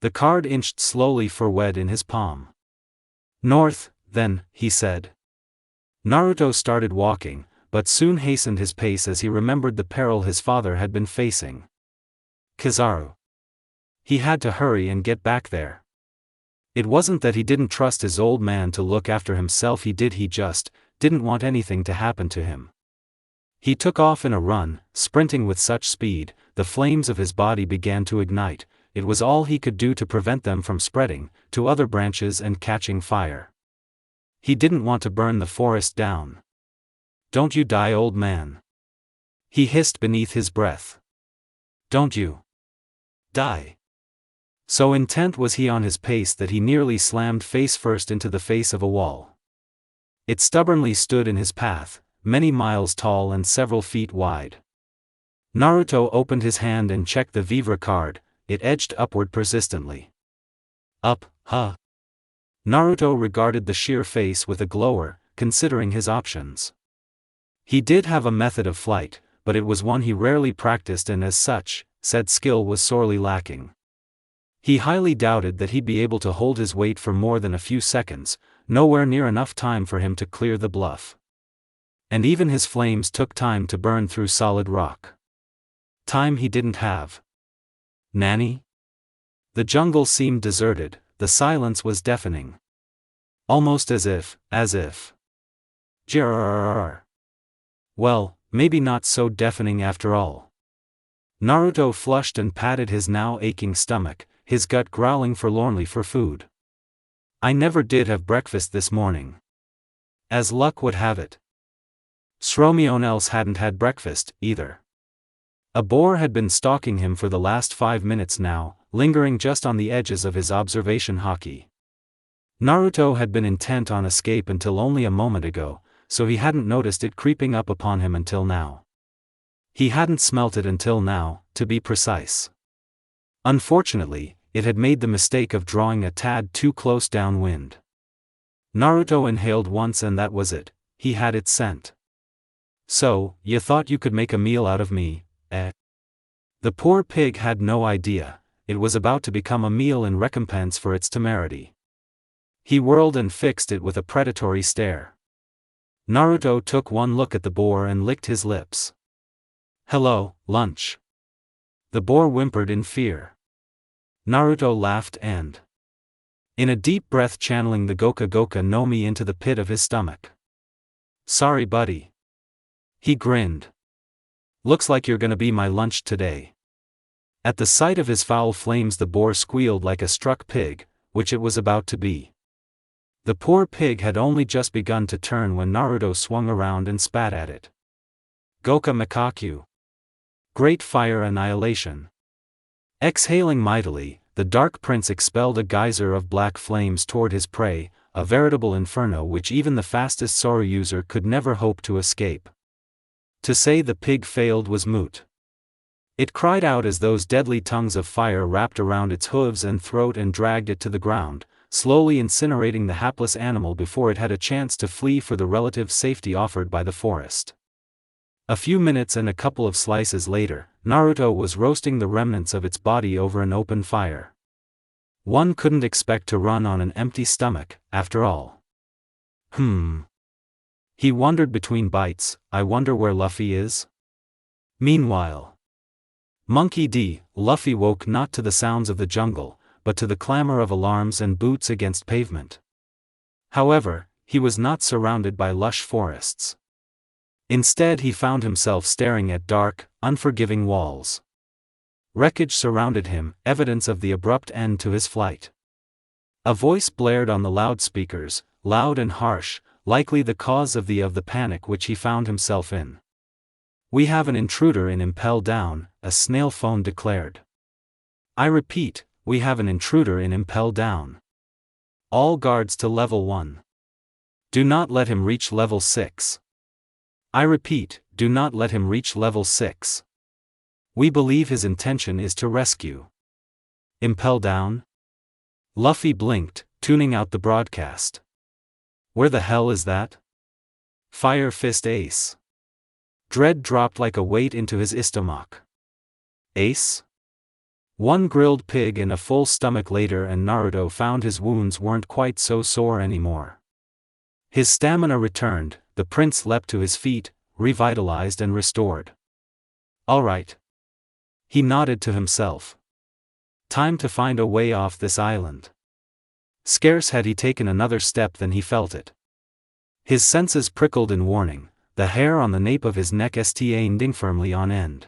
[SPEAKER 1] The card inched slowly forward in his palm. North, then, he said. Naruto started walking, but soon hastened his pace as he remembered the peril his father had been facing. Kizaru. He had to hurry and get back there. It wasn't that he didn't trust his old man to look after himself, he just didn't want anything to happen to him. He took off in a run, sprinting with such speed, the flames of his body began to ignite. It was all he could do to prevent them from spreading to other branches and catching fire. He didn't want to burn the forest down. Don't you die, old man. He hissed beneath his breath. Don't you die. So intent was he on his pace that he nearly slammed face first into the face of a wall. It stubbornly stood in his path, many miles tall and several feet wide. Naruto opened his hand and checked the vivre card. It edged upward persistently. Up, huh? Naruto regarded the sheer face with a glower, considering his options. He did have a method of flight, but it was one he rarely practiced and as such, said skill was sorely lacking. He highly doubted that he'd be able to hold his weight for more than a few seconds, nowhere near enough time for him to clear the bluff. And even his flames took time to burn through solid rock. Time he didn't have. Nani? The jungle seemed deserted, the silence was deafening. Almost as if. Jirrrrrrrr. Well, maybe not so deafening after all. Naruto flushed and patted his now aching stomach, his gut growling forlornly for food. I never did have breakfast this morning. As luck would have it, Sromion else hadn't had breakfast, either. A boar had been stalking him for the last 5 minutes now, lingering just on the edges of his observation haki. Naruto had been intent on escape until only a moment ago, so he hadn't noticed it creeping up upon him until now. He hadn't smelt it until now, to be precise. Unfortunately, it had made the mistake of drawing a tad too close downwind. Naruto inhaled once and that was it, he had its scent. So, you thought you could make a meal out of me, eh? The poor pig had no idea, it was about to become a meal in recompense for its temerity. He whirled and fixed it with a predatory stare. Naruto took one look at the boar and licked his lips. "Hello, lunch." The boar whimpered in fear. Naruto laughed and, in a deep breath, channeling the Goka Goka no Mi into the pit of his stomach. "Sorry buddy." He grinned. "Looks like you're gonna be my lunch today." At the sight of his foul flames the boar squealed like a struck pig, which it was about to be. The poor pig had only just begun to turn when Naruto swung around and spat at it. Goka Makaku. Great fire annihilation. Exhaling mightily, the Dark Prince expelled a geyser of black flames toward his prey, a veritable inferno which even the fastest Soru user could never hope to escape. To say the pig failed was moot. It cried out as those deadly tongues of fire wrapped around its hooves and throat and dragged it to the ground, slowly incinerating the hapless animal before it had a chance to flee for the relative safety offered by the forest. A few minutes and a couple of slices later, Naruto was roasting the remnants of its body over an open fire. One couldn't expect to run on an empty stomach, after all. He wondered between bites, I wonder where Luffy is? Meanwhile, Monkey D. Luffy woke not to the sounds of the jungle, but to the clamor of alarms and boots against pavement. However, he was not surrounded by lush forests. Instead he found himself staring at dark, unforgiving walls. Wreckage surrounded him, evidence of the abrupt end to his flight. A voice blared on the loudspeakers, loud and harsh, likely the cause of the panic which he found himself in. "We have an intruder in Impel Down," a snail phone declared. "I repeat, we have an intruder in Impel Down. All guards to level 1. Do not let him reach level 6. I repeat, do not let him reach level 6. We believe his intention is to rescue." Impel Down? Luffy blinked, tuning out the broadcast. Where the hell is that? Fire Fist Ace. Dread dropped like a weight into his stomach. Ace? One grilled pig and a full stomach later and Naruto found his wounds weren't quite so sore anymore. His stamina returned, the prince leapt to his feet, revitalized and restored. All right. He nodded to himself. Time to find a way off this island. Scarce had he taken another step than he felt it. His senses prickled in warning, the hair on the nape of his neck standing firmly on end.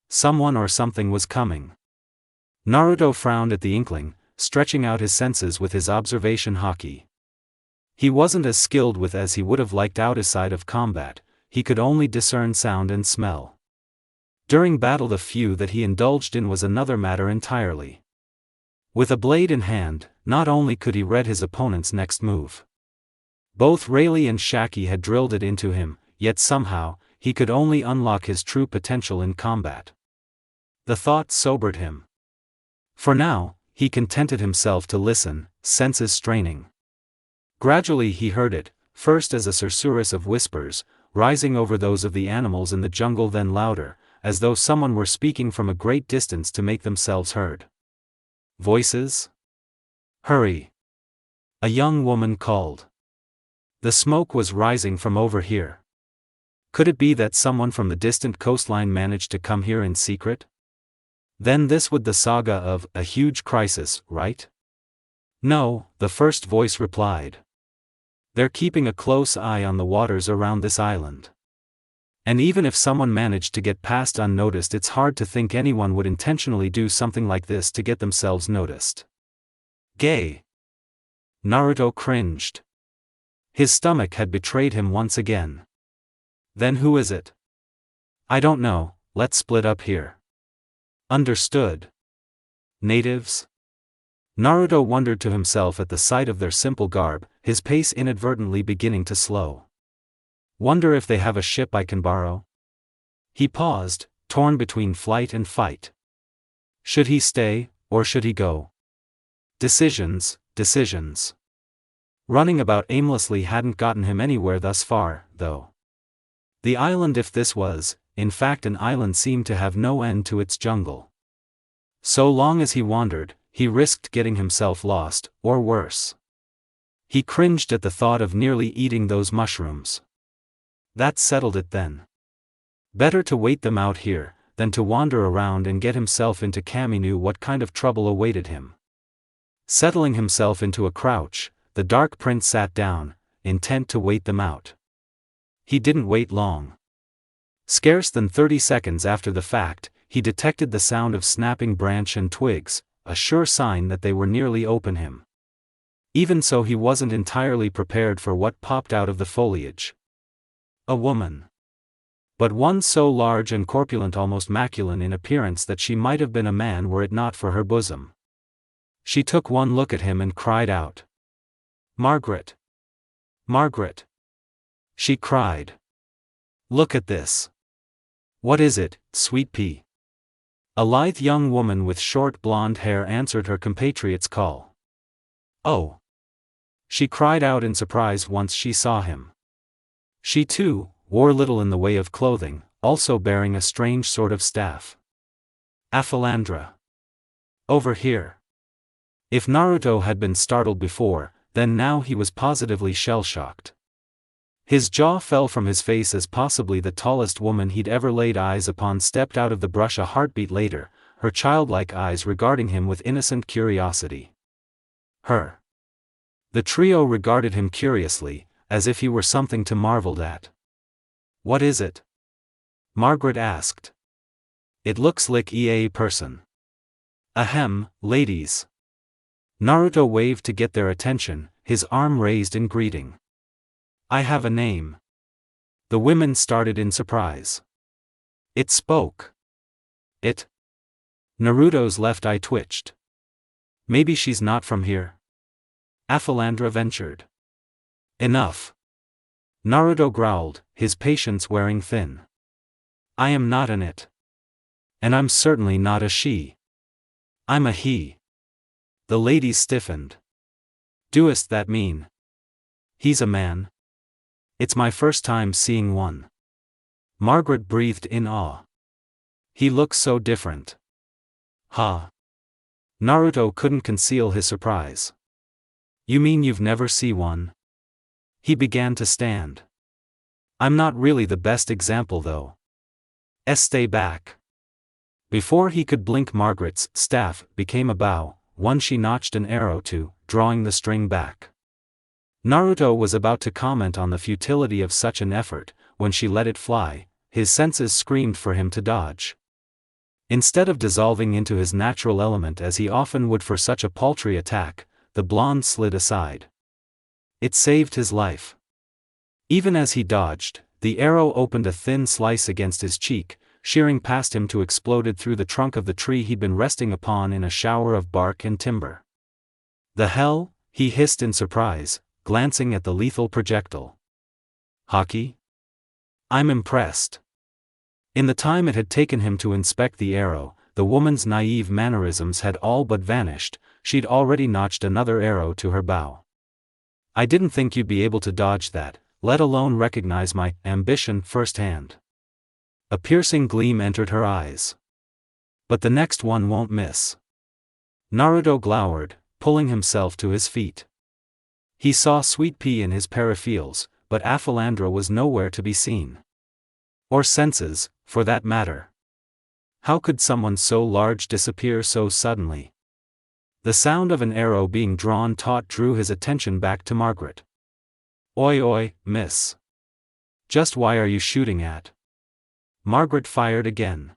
[SPEAKER 1] Someone or something was coming. Naruto frowned at the inkling, stretching out his senses with his observation haki. He wasn't as skilled with as he would have liked outside of combat, he could only discern sound and smell. During battle the few that he indulged in was another matter entirely. With a blade in hand, not only could he read his opponent's next move. Both Rayleigh and Shaki had drilled it into him, yet somehow, he could only unlock his true potential in combat. The thought sobered him. For now, he contented himself to listen, senses straining. Gradually he heard it, first as a susurrus of whispers, rising over those of the animals in the jungle, then louder, as though someone were speaking from a great distance to make themselves heard. Voices? Hurry! A young woman called. The smoke was rising from over here. Could it be that someone from the distant coastline managed to come here in secret? Then this would the saga of a huge crisis, right? No, the first voice replied. They're keeping a close eye on the waters around this island. And even if someone managed to get past unnoticed, it's hard to think anyone would intentionally do something like this to get themselves noticed. Gay. Naruto cringed. His stomach had betrayed him once again. Then who is it? I don't know, let's split up here. Understood. Natives? Naruto wondered to himself at the sight of their simple garb, his pace inadvertently beginning to slow. Wonder if they have a ship I can borrow? He paused, torn between flight and fight. Should he stay, or should he go? Decisions. Running about aimlessly hadn't gotten him anywhere thus far, though. The island, if this was, in fact an island, seemed to have no end to its jungle. So long as he wandered, he risked getting himself lost, or worse. He cringed at the thought of nearly eating those mushrooms. That settled it then. Better to wait them out here, than to wander around and get himself into camie knew what kind of trouble awaited him. Settling himself into a crouch, the Dark Prince sat down, intent to wait them out. He didn't wait long. Scarce than 30 seconds after the fact, he detected the sound of snapping branch and twigs, a sure sign that they were nearly open him. Even so, he wasn't entirely prepared for what popped out of the foliage. A woman. But one so large and corpulent, almost masculine in appearance, that she might have been a man were it not for her bosom. She took one look at him and cried out. "Margaret! Margaret!" she cried. "Look at this." "What is it, sweet pea?" A lithe young woman with short blonde hair answered her compatriot's call. "Oh!" she cried out in surprise once she saw him. She too wore little in the way of clothing, also bearing a strange sort of staff. "Aphalandra! Over here!" If Naruto had been startled before, then now he was positively shell-shocked. His jaw fell from his face as possibly the tallest woman he'd ever laid eyes upon stepped out of the brush a heartbeat later, her childlike eyes regarding him with innocent curiosity. Her. The trio regarded him curiously, as if he were something to marvel at. "What is it?" Margaret asked. "It looks like a person." "Ahem, ladies." Naruto waved to get their attention, his arm raised in greeting. "I have a name." The women started in surprise. It spoke. It. Naruto's left eye twitched. "Maybe she's not from here?" Aphalandra ventured. "Enough." Naruto growled, his patience wearing thin. "I am not an it. And I'm certainly not a she. I'm a he." The ladies stiffened. "Doest that mean he's a man?" "It's my first time seeing one." Margaret breathed in awe. "He looks so different." "Ha!" Naruto couldn't conceal his surprise. "You mean you've never seen one?" He began to stand. "I'm not really the best example though. Stay back." Before he could blink, Margaret's staff became a bow, one she notched an arrow to, drawing the string back. Naruto was about to comment on the futility of such an effort, when she let it fly. His senses screamed for him to dodge. Instead of dissolving into his natural element as he often would for such a paltry attack, the blonde slid aside. It saved his life. Even as he dodged, the arrow opened a thin slice against his cheek, shearing past him to exploded through the trunk of the tree he'd been resting upon in a shower of bark and timber. "The hell?" he hissed in surprise, glancing at the lethal projectile. "Hockey? I'm impressed." In the time it had taken him to inspect the arrow, the woman's naive mannerisms had all but vanished. She'd already notched another arrow to her bow. "I didn't think you'd be able to dodge that, let alone recognize my ambition firsthand." A piercing gleam entered her eyes. "But the next one won't miss." Naruto glowered, pulling himself to his feet. He saw Sweet Pea in his peripherals, but Aphalandra was nowhere to be seen. Or senses, for that matter. How could someone so large disappear so suddenly? The sound of an arrow being drawn taut drew his attention back to Margaret. "Oi oi, miss. Just why are you shooting at?" Margaret fired again.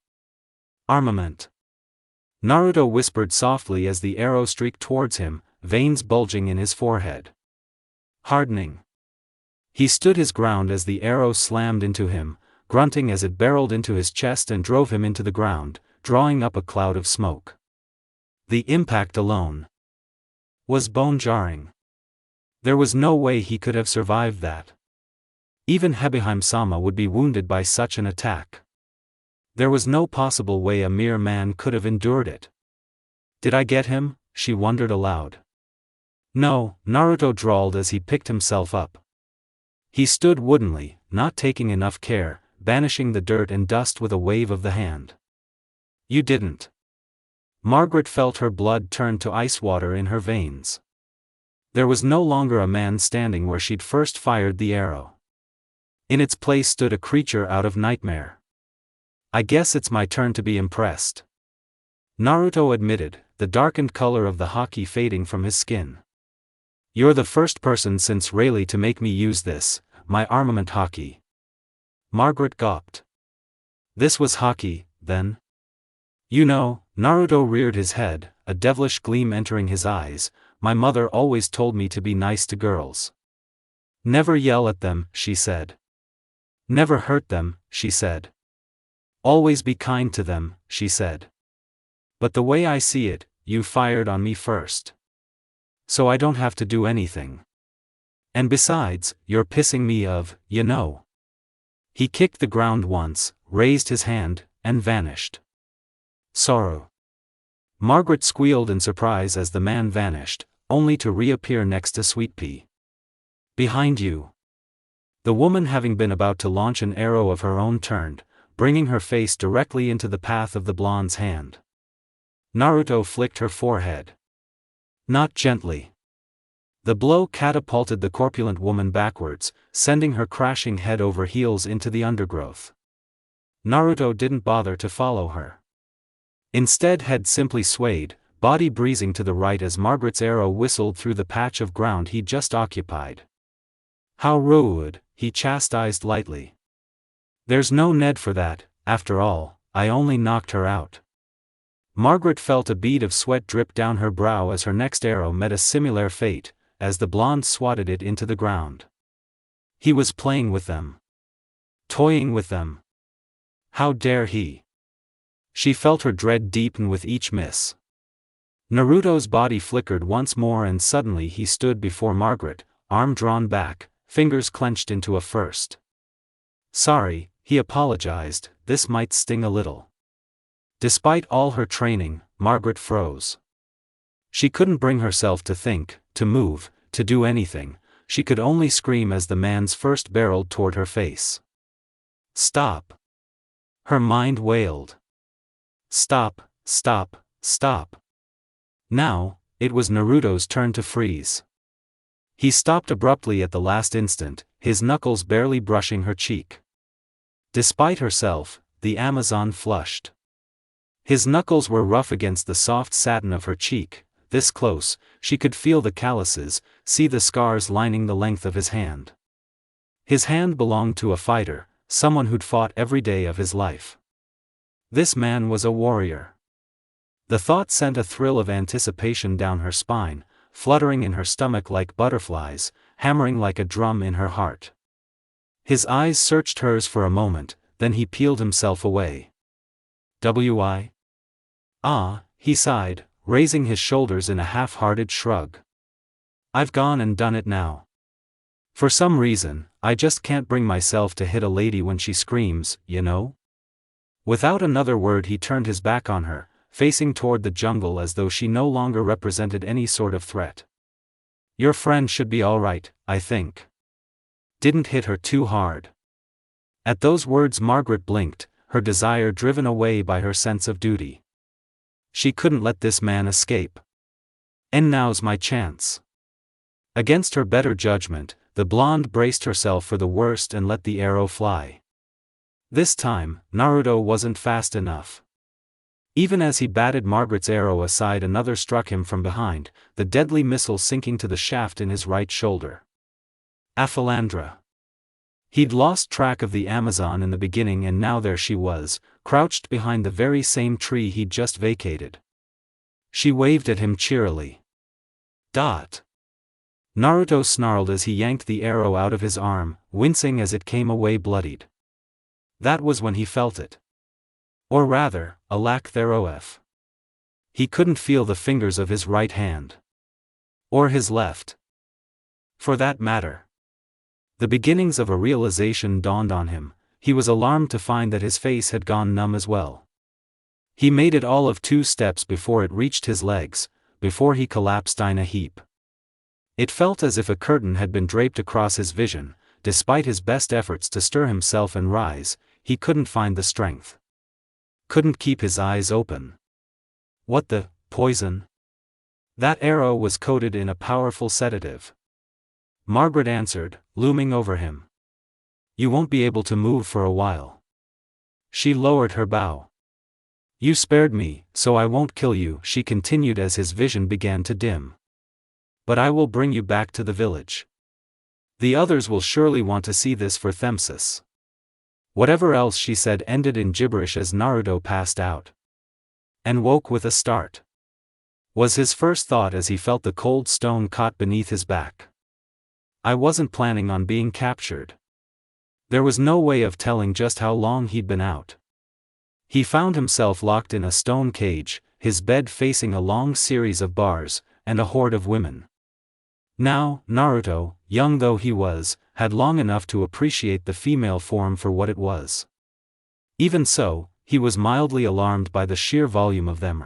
[SPEAKER 1] "Armament." Naruto whispered softly as the arrow streaked towards him, veins bulging in his forehead. Hardening. He stood his ground as the arrow slammed into him, grunting as it barreled into his chest and drove him into the ground, drawing up a cloud of smoke. The impact alone. was bone-jarring. There was no way he could have survived that. Even Hebeheim-sama would be wounded by such an attack. There was no possible way a mere man could have endured it. Did I get him? She wondered aloud. No, Naruto drawled as he picked himself up. He stood woodenly, not taking enough care, banishing the dirt and dust with a wave of the hand. You didn't. Margaret felt her blood turn to ice water in her veins. There was no longer a man standing where she'd first fired the arrow. In its place stood a creature out of nightmare. I guess it's my turn to be impressed. Naruto admitted, the darkened color of the haki fading from his skin. You're the first person since Rayleigh to make me use this, my armament haki. Margaret gawped. This was haki, then? You know, Naruto reared his head, a devilish gleam entering his eyes. My mother always told me to be nice to girls. Never yell at them, she said. Never hurt them, she said. Always be kind to them, she said. But the way I see it, you fired on me first. So I don't have to do anything. And besides, you're pissing me off, you know. He kicked the ground once, raised his hand, and vanished. Sorrow. Margaret squealed in surprise as the man vanished, only to reappear next to Sweet Pea. Behind you. The woman, having been about to launch an arrow of her own, turned, bringing her face directly into the path of the blonde's hand. Naruto flicked her forehead. Not gently. The blow catapulted the corpulent woman backwards, sending her crashing head over heels into the undergrowth. Naruto didn't bother to follow her. Instead, head simply swayed, body breezing to the right as Margaret's arrow whistled through the patch of ground he'd just occupied. How rude, he chastised lightly. There's no need for that, after all, I only knocked her out. Margaret felt a bead of sweat drip down her brow as her next arrow met a similar fate, as the blonde swatted it into the ground. He was playing with them. Toying with them. How dare he? She felt her dread deepen with each miss. Naruto's body flickered once more and suddenly he stood before Margaret, arm drawn back, fingers clenched into a fist. Sorry, he apologized, this might sting a little. Despite all her training, Margaret froze. She couldn't bring herself to think, to move, to do anything. She could only scream as the man's first barreled toward her face. Stop! Her mind wailed. Stop, stop, stop. Now, it was Naruto's turn to freeze. He stopped abruptly at the last instant, his knuckles barely brushing her cheek. Despite herself, the Amazon flushed. His knuckles were rough against the soft satin of her cheek. This close, she could feel the calluses, see the scars lining the length of his hand. His hand belonged to a fighter, someone who'd fought every day of his life. This man was a warrior. The thought sent a thrill of anticipation down her spine, fluttering in her stomach like butterflies, hammering like a drum in her heart. His eyes searched hers for a moment, then he peeled himself away. "Why? Ah," he sighed, raising his shoulders in a half-hearted shrug. "I've gone and done it now. For some reason, I just can't bring myself to hit a lady when she screams, you know?" Without another word he turned his back on her, facing toward the jungle as though she no longer represented any sort of threat. "Your friend should be all right, I think. Didn't hit her too hard." At those words Margaret blinked, her desire driven away by her sense of duty. She couldn't let this man escape. And now's my chance. Against her better judgment, the blonde braced herself for the worst and let the arrow fly. This time, Naruto wasn't fast enough. Even as he batted Margaret's arrow aside, another struck him from behind, the deadly missile sinking to the shaft in his right shoulder. Aphalandra. He'd lost track of the Amazon in the beginning and now there she was, crouched behind the very same tree he'd just vacated. She waved at him cheerily. Dot. Naruto snarled as he yanked the arrow out of his arm, wincing as it came away bloodied. That was when he felt it. Or rather, a lack thereof. He couldn't feel the fingers of his right hand. Or his left. For that matter. The beginnings of a realization dawned on him. He was alarmed to find that his face had gone numb as well. He made it all of 2 steps before it reached his legs, before he collapsed in a heap. It felt as if a curtain had been draped across his vision. Despite his best efforts to stir himself and rise, he couldn't find the strength. Couldn't keep his eyes open. What the poison? That arrow was coated in a powerful sedative. Margaret answered, looming over him. You won't be able to move for a while. She lowered her bow. You spared me, so I won't kill you, she continued as his vision began to dim. But I will bring you back to the village. The others will surely want to see this for Themsis. Whatever else she said ended in gibberish as Naruto passed out. And woke with a start. Was his first thought as he felt the cold stone caught beneath his back. I wasn't planning on being captured. There was no way of telling just how long he'd been out. He found himself locked in a stone cage, his bed facing a long series of bars, and a horde of women. Now, Naruto, young though he was, had long enough to appreciate the female form for what it was. Even so, he was mildly alarmed by the sheer volume of them.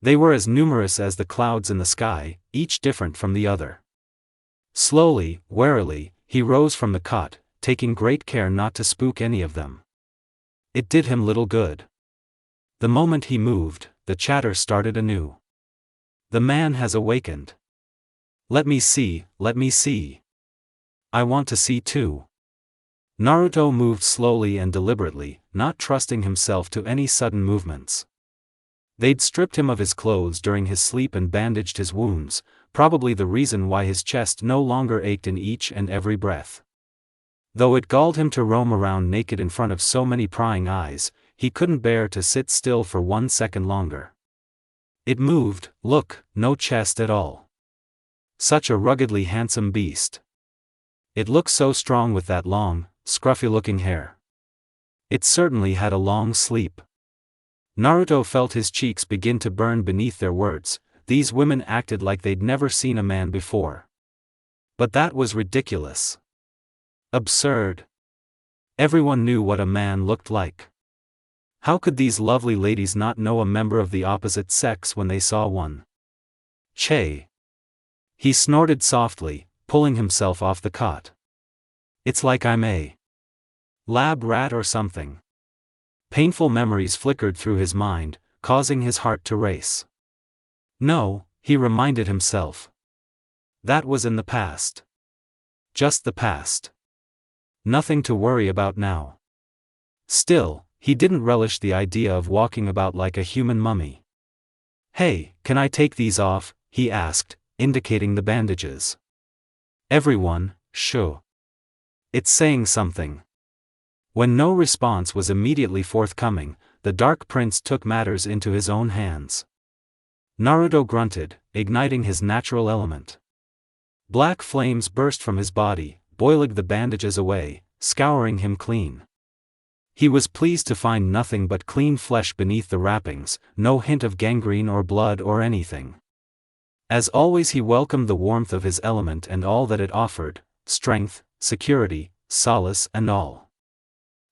[SPEAKER 1] They were as numerous as the clouds in the sky, each different from the other. Slowly, warily, he rose from the cot, taking great care not to spook any of them. It did him little good. The moment he moved, the chatter started anew. The man has awakened. Let me see, let me see. I want to see too. Naruto moved slowly and deliberately, not trusting himself to any sudden movements. They'd stripped him of his clothes during his sleep and bandaged his wounds, probably the reason why his chest no longer ached in each and every breath. Though it galled him to roam around naked in front of so many prying eyes, he couldn't bear to sit still for 1 second longer. It moved, look, no chest at all. Such a ruggedly handsome beast. It looked so strong with that long, scruffy-looking hair. It certainly had a long sleep. Naruto felt his cheeks begin to burn beneath their words. These women acted like they'd never seen a man before. But that was ridiculous. Absurd. Everyone knew what a man looked like. How could these lovely ladies not know a member of the opposite sex when they saw one? Che. He snorted softly, pulling himself off the cot. It's like I'm a lab rat or something. Painful memories flickered through his mind, causing his heart to race. No, he reminded himself. That was in the past. Just the past. Nothing to worry about now. Still, he didn't relish the idea of walking about like a human mummy. Hey, can I take these off? He asked, indicating the bandages. Everyone, shoo. It's saying something. When no response was immediately forthcoming, the Dark Prince took matters into his own hands. Naruto grunted, igniting his natural element. Black flames burst from his body, boiling the bandages away, scouring him clean. He was pleased to find nothing but clean flesh beneath the wrappings, no hint of gangrene or blood or anything. As always, he welcomed the warmth of his element and all that it offered, strength, security, solace and all.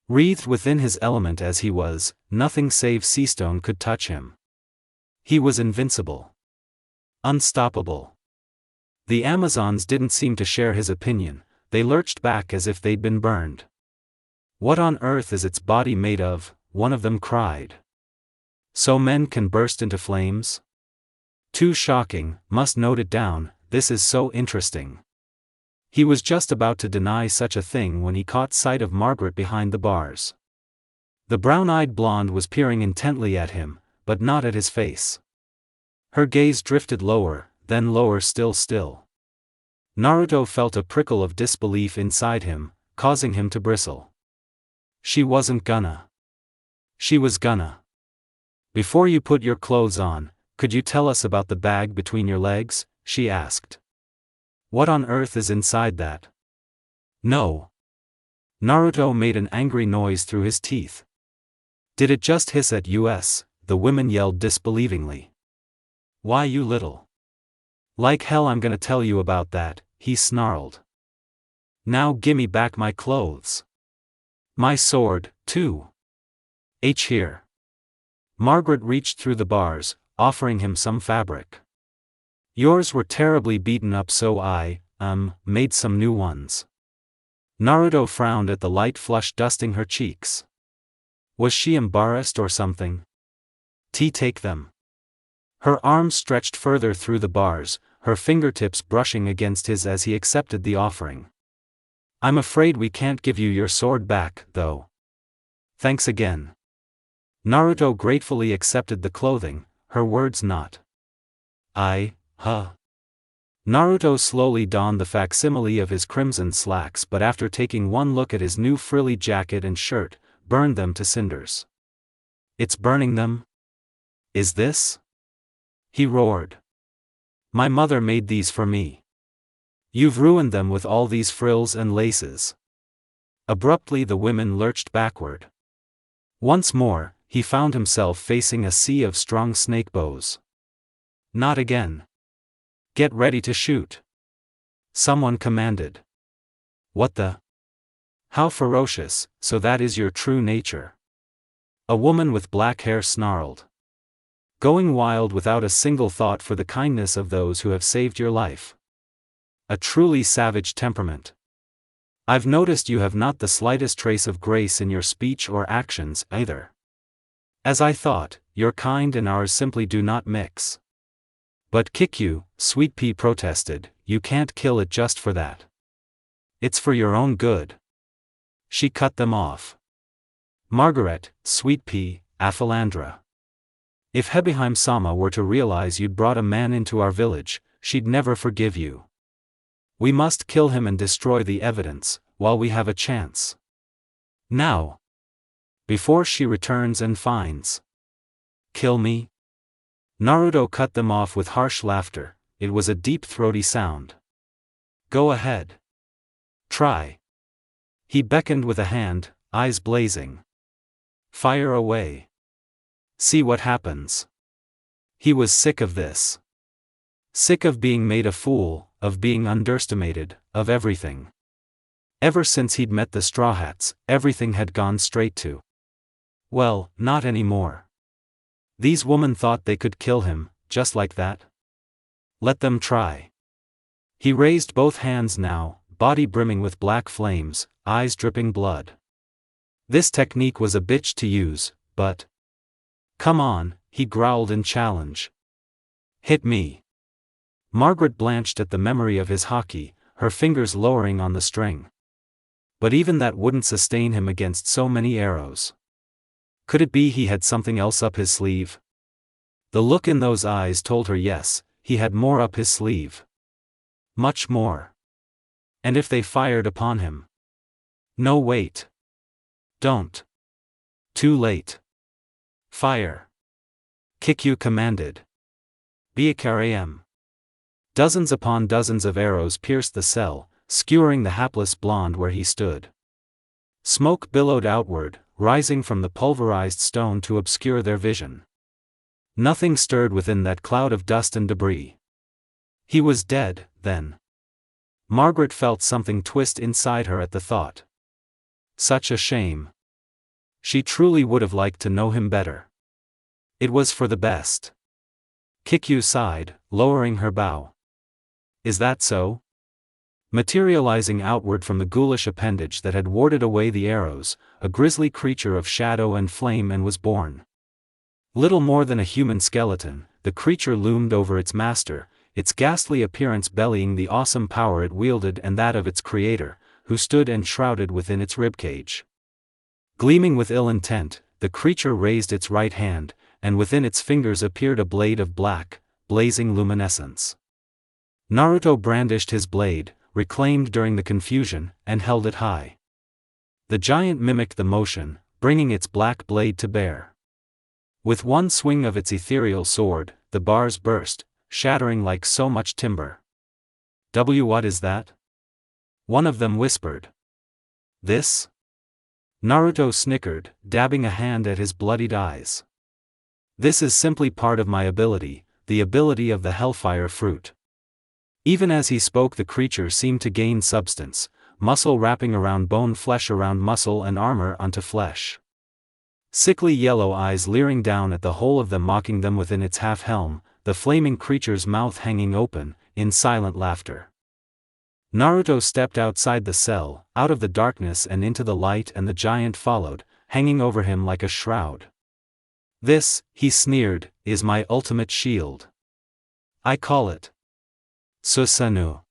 [SPEAKER 1] Wreathed within his element as he was, nothing save seastone could touch him. He was invincible. Unstoppable. The Amazons didn't seem to share his opinion, they lurched back as if they'd been burned. What on earth is its body made of? One of them cried. So men can burst into flames? Too shocking, must note it down, this is so interesting. He was just about to deny such a thing when he caught sight of Margaret behind the bars. The brown-eyed blonde was peering intently at him, but not at his face. Her gaze drifted lower, then lower still. Naruto felt a prickle of disbelief inside him, causing him to bristle. She wasn't gonna. She was gonna. Before you put your clothes on, could you tell us about the bag between your legs? She asked. What on earth is inside that? No. Naruto made an angry noise through his teeth. Did it just hiss at us? The women yelled disbelievingly. Why, you little Like hell I'm gonna tell you about that, he snarled. Now gimme back my clothes. My sword, too. Here. Margaret reached through the bars, offering him some fabric. Yours were terribly beaten up, so I, made some new ones. Naruto frowned at the light flush dusting her cheeks. Was she embarrassed or something? Take them. Her arms stretched further through the bars, her fingertips brushing against his as he accepted the offering. I'm afraid we can't give you your sword back, though. Thanks again. Naruto gratefully accepted the clothing, her words not. Naruto slowly donned the facsimile of his crimson slacks, but after taking one look at his new frilly jacket and shirt, burned them to cinders. It's burning them? Is this? He roared. My mother made these for me. You've ruined them with all these frills and laces. Abruptly the women lurched backward. Once more, he found himself facing a sea of strong snake bows. Not again. Get ready to shoot. Someone commanded. What the? How ferocious, so that is your true nature. A woman with black hair snarled. Going wild without a single thought for the kindness of those who have saved your life. A truly savage temperament. I've noticed you have not the slightest trace of grace in your speech or actions, either. As I thought, your kind and ours simply do not mix. But Kikyu, Sweet Pea protested, you can't kill it just for that. It's for your own good. She cut them off. Margaret, Sweet Pea, Aphilandra. If Hebeheim-sama were to realize you'd brought a man into our village, she'd never forgive you. We must kill him and destroy the evidence, while we have a chance. Now. Before she returns and finds. Kill me? Naruto cut them off with harsh laughter. It was a deep throaty sound. Go ahead. Try. He beckoned with a hand, eyes blazing. Fire away. See what happens. He was sick of this. Sick of being made a fool, of being underestimated, of everything. Ever since he'd met the Straw Hats, everything had gone straight to. Well, not anymore. These women thought they could kill him, just like that. Let them try. He raised both hands now, body brimming with black flames, eyes dripping blood. This technique was a bitch to use, but... Come on, he growled in challenge. Hit me. Margaret blanched at the memory of his haki, her fingers lowering on the string. But even that wouldn't sustain him against so many arrows. Could it be he had something else up his sleeve? The look in those eyes told her yes, he had more up his sleeve. Much more. And if they fired upon him? No, wait. Don't. Too late. Fire. Kikyu commanded. Byakarem. Dozens upon dozens of arrows pierced the cell, skewering the hapless blonde where he stood. Smoke billowed outward, rising from the pulverized stone to obscure their vision. Nothing stirred within that cloud of dust and debris. He was dead, then. Margaret felt something twist inside her at the thought. Such a shame. She truly would have liked to know him better. It was for the best. Kikyu sighed, lowering her bow. Is that so? Materializing outward from the ghoulish appendage that had warded away the arrows, a grisly creature of shadow and flame and was born. Little more than a human skeleton, the creature loomed over its master, its ghastly appearance belying the awesome power it wielded and that of its creator, who stood enshrouded within its ribcage. Gleaming with ill intent, the creature raised its right hand, and within its fingers appeared a blade of black, blazing luminescence. Naruto brandished his blade, reclaimed during the confusion, and held it high. The giant mimicked the motion, bringing its black blade to bear. With one swing of its ethereal sword, the bars burst, shattering like so much timber. What is that? One of them whispered. This? Naruto snickered, dabbing a hand at his bloodied eyes. This is simply part of my ability, the ability of the Hellfire Fruit. Even as he spoke, the creature seemed to gain substance, muscle wrapping around bone, flesh around muscle, and armor onto flesh. Sickly yellow eyes leering down at the whole of them, mocking them within its half-helm, the flaming creature's mouth hanging open, in silent laughter. Naruto stepped outside the cell, out of the darkness and into the light, and the giant followed, hanging over him like a shroud. "This," he sneered, "is my ultimate shield. I call it Susanoo."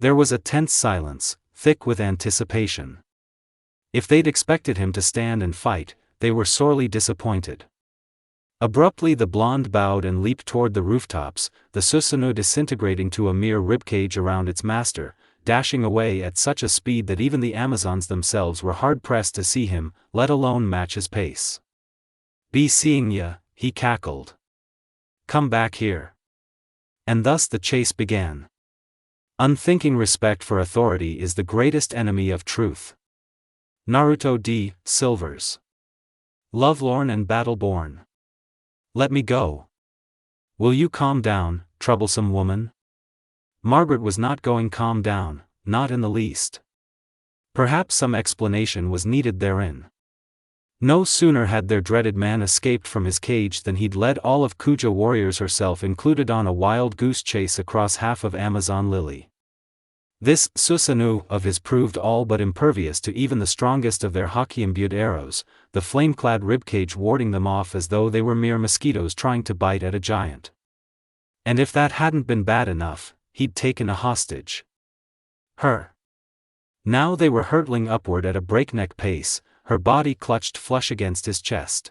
[SPEAKER 1] There was a tense silence, thick with anticipation. If they'd expected him to stand and fight, they were sorely disappointed. Abruptly the blonde bowed and leaped toward the rooftops, the Susanoo disintegrating to a mere ribcage around its master, dashing away at such a speed that even the Amazons themselves were hard-pressed to see him, let alone match his pace. "Be seeing ya," he cackled. "Come back here." And thus the chase began. Unthinking respect for authority is the greatest enemy of truth. Naruto D. Silvers. Lovelorn and battle-born. "Let me go. Will you calm down, troublesome woman?" Margaret was not going calm down, not in the least. Perhaps some explanation was needed therein. No sooner had their dreaded man escaped from his cage than he'd led all of Kuja warriors, herself included, on a wild goose chase across half of Amazon Lily. This Susanoo of his proved all but impervious to even the strongest of their hockey-imbued arrows, the flame-clad ribcage warding them off as though they were mere mosquitoes trying to bite at a giant. And if that hadn't been bad enough, he'd taken a hostage. Her. Now they were hurtling upward at a breakneck pace, her body clutched flush against his chest.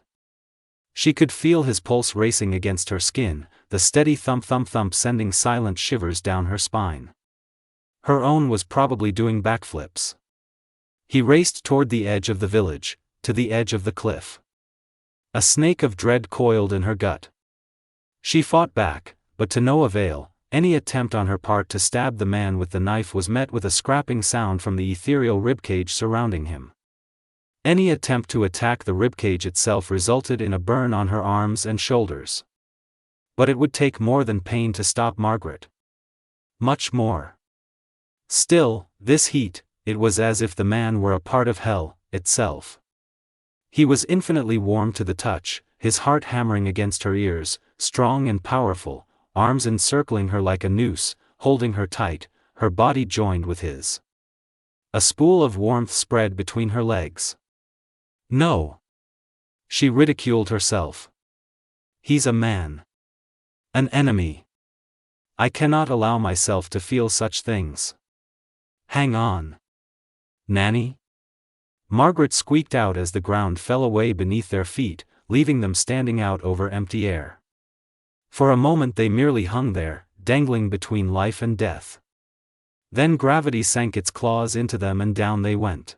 [SPEAKER 1] She could feel his pulse racing against her skin, the steady thump-thump-thump sending silent shivers down her spine. Her own was probably doing backflips. He raced toward the edge of the village, to the edge of the cliff. A snake of dread coiled in her gut. She fought back, but to no avail. Any attempt on her part to stab the man with the knife was met with a scrapping sound from the ethereal ribcage surrounding him. Any attempt to attack the ribcage itself resulted in a burn on her arms and shoulders. But it would take more than pain to stop Margaret. Much more. Still, this heat, it was as if the man were a part of hell itself. He was infinitely warm to the touch, his heart hammering against her ears, strong and powerful, arms encircling her like a noose, holding her tight, her body joined with his. A spool of warmth spread between her legs. No. She ridiculed herself. He's a man. An enemy. I cannot allow myself to feel such things. Hang on. Nanny? Margaret squeaked out as the ground fell away beneath their feet, leaving them standing out over empty air. For a moment they merely hung there, dangling between life and death. Then gravity sank its claws into them and down they went.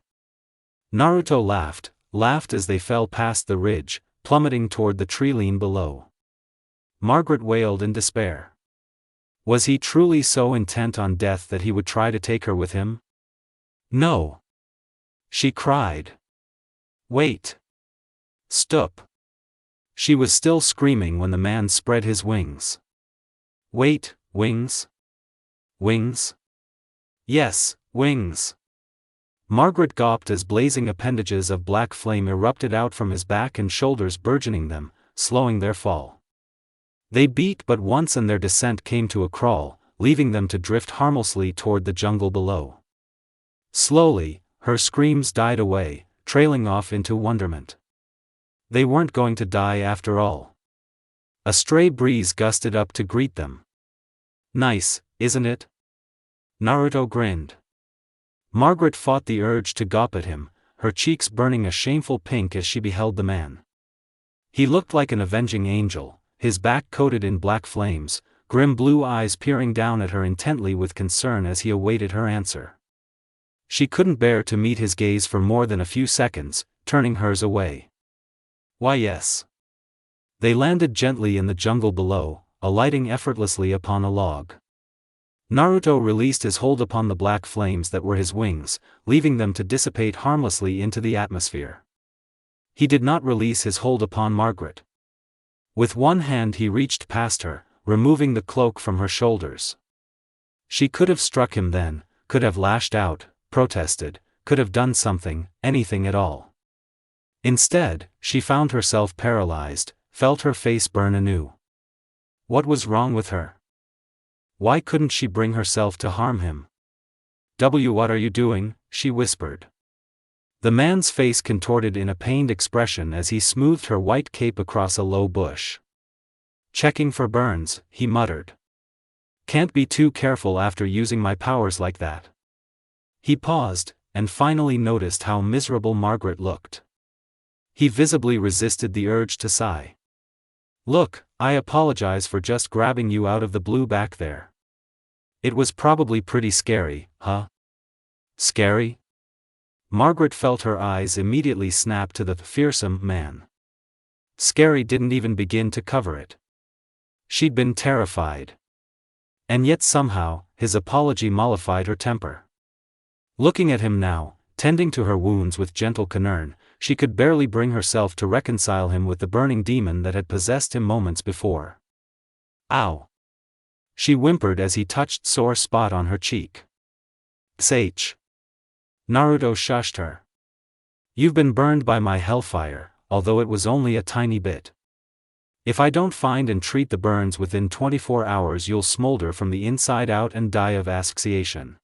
[SPEAKER 1] Naruto laughed as they fell past the ridge, plummeting toward the tree-line below. Margaret wailed in despair. Was he truly so intent on death that he would try to take her with him? No. She cried. Wait. Stop. She was still screaming when the man spread his wings. Wait, wings? Wings? Yes, wings. Margaret gawped as blazing appendages of black flame erupted out from his back and shoulders, burgeoning them, slowing their fall. They beat but once and their descent came to a crawl, leaving them to drift harmlessly toward the jungle below. Slowly, her screams died away, trailing off into wonderment. They weren't going to die after all. A stray breeze gusted up to greet them. Nice, isn't it? Naruto grinned. Margaret fought the urge to gawp at him, her cheeks burning a shameful pink as she beheld the man. He looked like an avenging angel, his back coated in black flames, grim blue eyes peering down at her intently with concern as he awaited her answer. She couldn't bear to meet his gaze for more than a few seconds, turning hers away. Why yes. They landed gently in the jungle below, alighting effortlessly upon a log. Naruto released his hold upon the black flames that were his wings, leaving them to dissipate harmlessly into the atmosphere. He did not release his hold upon Margaret. With one hand he reached past her, removing the cloak from her shoulders. She could have struck him then, could have lashed out, protested, could have done something, anything at all. Instead, she found herself paralyzed, felt her face burn anew. What was wrong with her? Why couldn't she bring herself to harm him? What are you doing?" she whispered. The man's face contorted in a pained expression as he smoothed her white cape across a low bush. "Checking for burns," he muttered. "Can't be too careful after using my powers like that." He paused, and finally noticed how miserable Margaret looked. He visibly resisted the urge to sigh. "Look, I apologize for just grabbing you out of the blue back there. It was probably pretty scary, huh?" "Scary?" Margaret felt her eyes immediately snap to the fearsome man. Scary didn't even begin to cover it. She'd been terrified. And yet somehow, his apology mollified her temper. Looking at him now, tending to her wounds with gentle concern, she could barely bring herself to reconcile him with the burning demon that had possessed him moments before. "Ow!" she whimpered as he touched sore spot on her cheek. "Sh." Naruto shushed her. "You've been burned by my hellfire, although it was only a tiny bit. If I don't find and treat the burns within 24 hours, you'll smolder from the inside out and die of asphyxiation."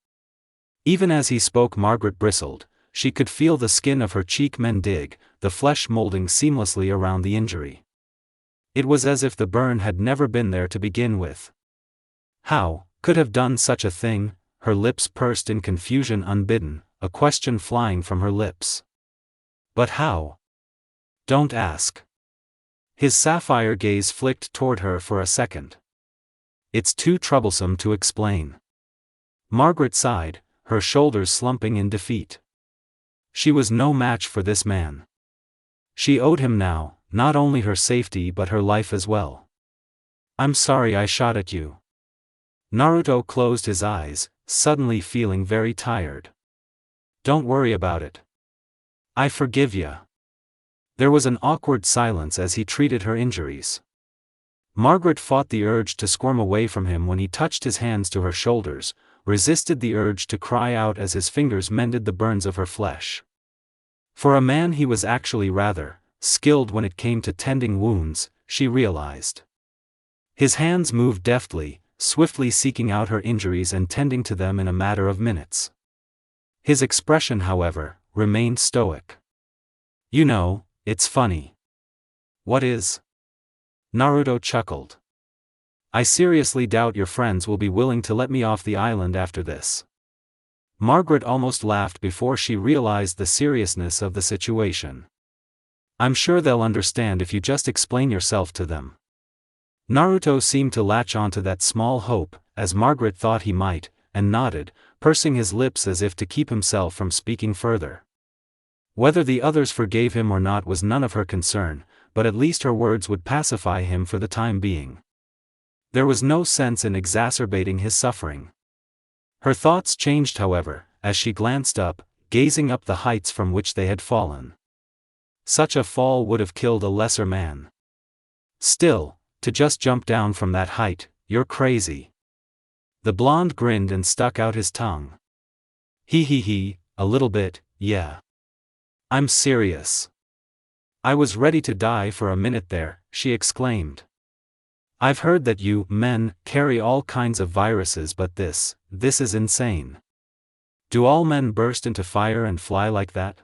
[SPEAKER 1] Even as he spoke, Margaret bristled. She could feel the skin of her cheek dig, the flesh molding seamlessly around the injury. It was as if the burn had never been there to begin with. How could have done such a thing? Her lips pursed in confusion, unbidden, a question flying from her lips. "But how?" "Don't ask." His sapphire gaze flicked toward her for a second. "It's too troublesome to explain." Margaret sighed, her shoulders slumping in defeat. She was no match for this man. She owed him now, not only her safety but her life as well. "I'm sorry I shot at you." Naruto closed his eyes, suddenly feeling very tired. "Don't worry about it. I forgive ya." There was an awkward silence as he treated her injuries. Margaret fought the urge to squirm away from him when he touched his hands to her shoulders, resisted the urge to cry out as his fingers mended the burns of her flesh. For a man, he was actually rather skilled when it came to tending wounds, she realized. His hands moved deftly, swiftly seeking out her injuries and tending to them in a matter of minutes. His expression, however, remained stoic. "You know, it's funny." "What is?" Naruto chuckled. "I seriously doubt your friends will be willing to let me off the island after this." Margaret almost laughed before she realized the seriousness of the situation. "I'm sure they'll understand if you just explain yourself to them." Naruto seemed to latch onto that small hope, as Margaret thought he might, and nodded, pursing his lips as if to keep himself from speaking further. Whether the others forgave him or not was none of her concern, but at least her words would pacify him for the time being. There was no sense in exacerbating his suffering. Her thoughts changed, however, as she glanced up, gazing up the heights from which they had fallen. Such a fall would have killed a lesser man. Still, to just jump down from that height, you're crazy. The blonde grinned and stuck out his tongue. He, a little bit, yeah. I'm serious. I was ready to die for a minute there," she exclaimed. "I've heard that you men carry all kinds of viruses, but this is insane. Do all men burst into fire and fly like that?"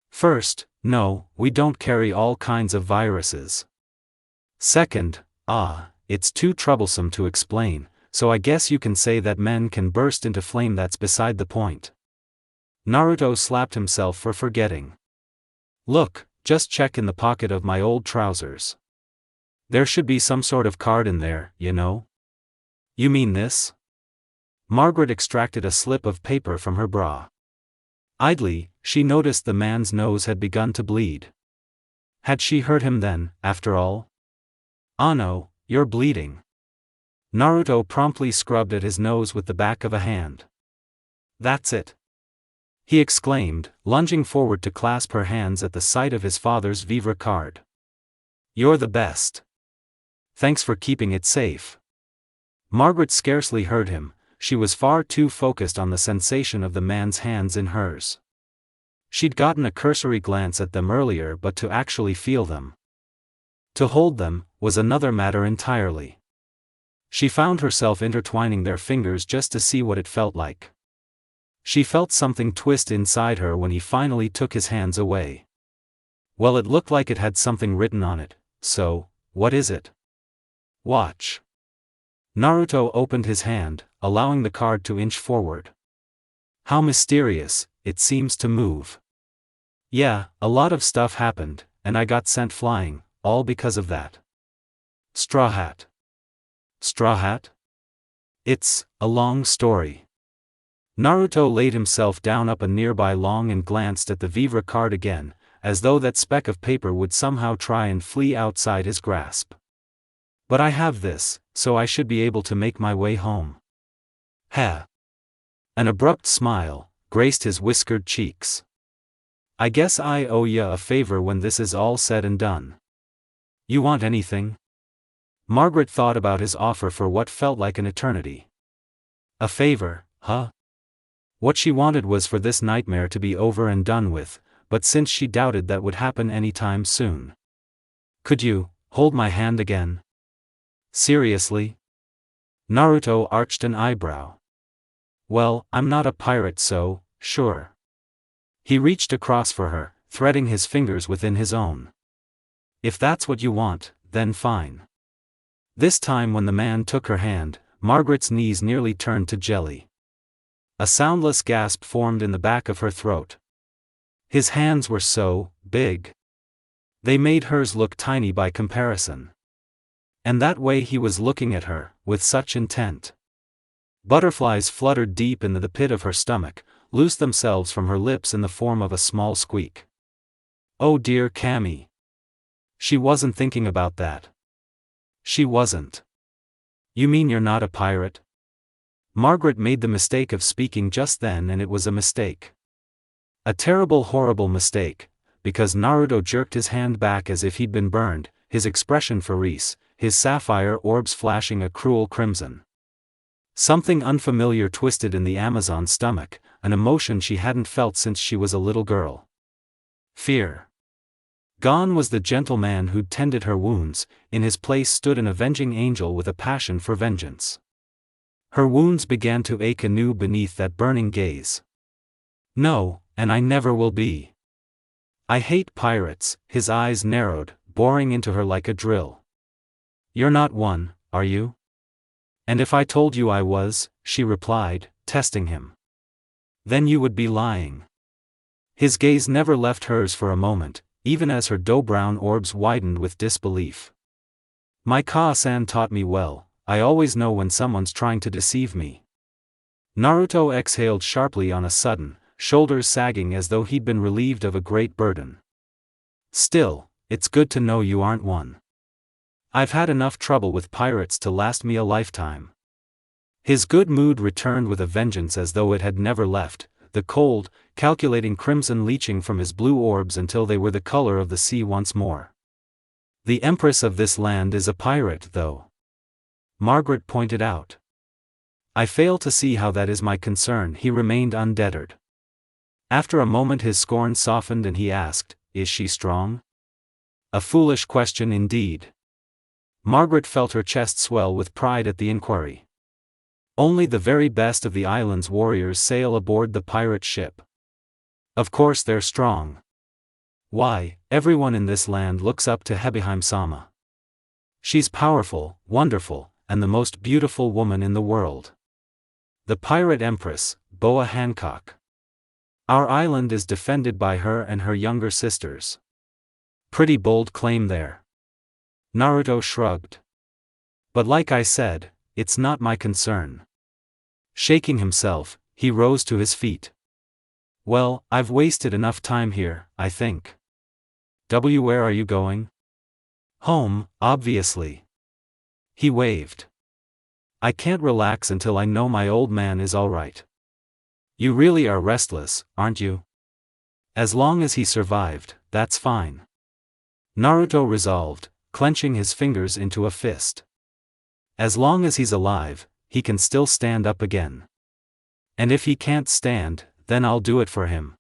[SPEAKER 1] "First, no, we don't carry all kinds of viruses. Second, it's too troublesome to explain, so I guess you can say that men can burst into flame. That's beside the point." Naruto slapped himself for forgetting. "Look, just check in the pocket of my old trousers. There should be some sort of card in there, you know." "You mean this?" Margaret extracted a slip of paper from her bra. Idly, she noticed the man's nose had begun to bleed. Had she hurt him then, after all? "Ah no, you're bleeding." Naruto promptly scrubbed at his nose with the back of a hand. "That's it," he exclaimed, lunging forward to clasp her hands at the sight of his father's vivre card. "You're the best. Thanks for keeping it safe." Margaret scarcely heard him. she was far too focused on the sensation of the man's hands in hers. She'd gotten a cursory glance at them earlier, but to actually feel them, to hold them, was another matter entirely. She found herself intertwining their fingers just to see what it felt like. She felt something twist inside her when he finally took his hands away. Well, it looked like it had something written on it, so, what is it? Watch. Naruto opened his hand, allowing the card to inch forward. How mysterious, it seems to move. Yeah, a lot of stuff happened, and I got sent flying, all because of that. Straw Hat. Straw Hat? It's a long story. Naruto laid himself down up a nearby long and glanced at the vivre card again, as though that speck of paper would somehow try and flee outside his grasp. But I have this, so I should be able to make my way home. Ha! An abrupt smile graced his whiskered cheeks. I guess I owe ya a favor when this is all said and done. You want anything? Margaret thought about his offer for what felt like an eternity. A favor, huh? What she wanted was for this nightmare to be over and done with, but since she doubted that would happen anytime soon. Could you hold my hand again? Seriously? Naruto arched an eyebrow. Well, I'm not a pirate, so, sure. He reached across for her, threading his fingers within his own. If that's what you want, then fine. This time when the man took her hand, Margaret's knees nearly turned to jelly. A soundless gasp formed in the back of her throat. His hands were so big. They made hers look tiny by comparison. And that way he was looking at her, with such intent. Butterflies fluttered deep into the pit of her stomach, loosed themselves from her lips in the form of a small squeak. Oh dear Camie. She wasn't thinking about that. She wasn't. You mean you're not a pirate? Margaret made the mistake of speaking just then, and it was a mistake. A terrible, horrible mistake, because Naruto jerked his hand back as if he'd been burned, his expression ferocious, his sapphire orbs flashing a cruel crimson. Something unfamiliar twisted in the Amazon's stomach, an emotion she hadn't felt since she was a little girl. Fear. Gone was the gentle man who'd tended her wounds, in his place stood an avenging angel with a passion for vengeance. Her wounds began to ache anew beneath that burning gaze. No, and I never will be. I hate pirates, his eyes narrowed, boring into her like a drill. You're not one, are you? And if I told you I was, she replied, testing him. Then you would be lying. His gaze never left hers for a moment, even as her dough-brown orbs widened with disbelief. My Ka-san taught me well, I always know when someone's trying to deceive me. Naruto exhaled sharply on a sudden, shoulders sagging as though he'd been relieved of a great burden. Still, it's good to know you aren't one. I've had enough trouble with pirates to last me a lifetime. His good mood returned with a vengeance as though it had never left, the cold, calculating crimson leaching from his blue orbs until they were the color of the sea once more. The empress of this land is a pirate, though. Margaret pointed out. I fail to see how that is my concern. He remained undeterred. After a moment his scorn softened and he asked, is she strong? A foolish question indeed. Margaret felt her chest swell with pride at the inquiry. Only the very best of the island's warriors sail aboard the pirate ship. Of course they're strong. Why, everyone in this land looks up to Hebiheim-sama. She's powerful, wonderful, and the most beautiful woman in the world. The pirate empress, Boa Hancock. Our island is defended by her and her younger sisters. Pretty bold claim there. Naruto shrugged. But like I said, it's not my concern. Shaking himself, he rose to his feet. Well, I've wasted enough time here, I think. Where are you going? Home, obviously. He waved. I can't relax until I know my old man is all right. You really are restless, aren't you? As long as he survived, that's fine. Naruto resolved, clenching his fingers into a fist. As long as he's alive, he can still stand up again. And if he can't stand, then I'll do it for him.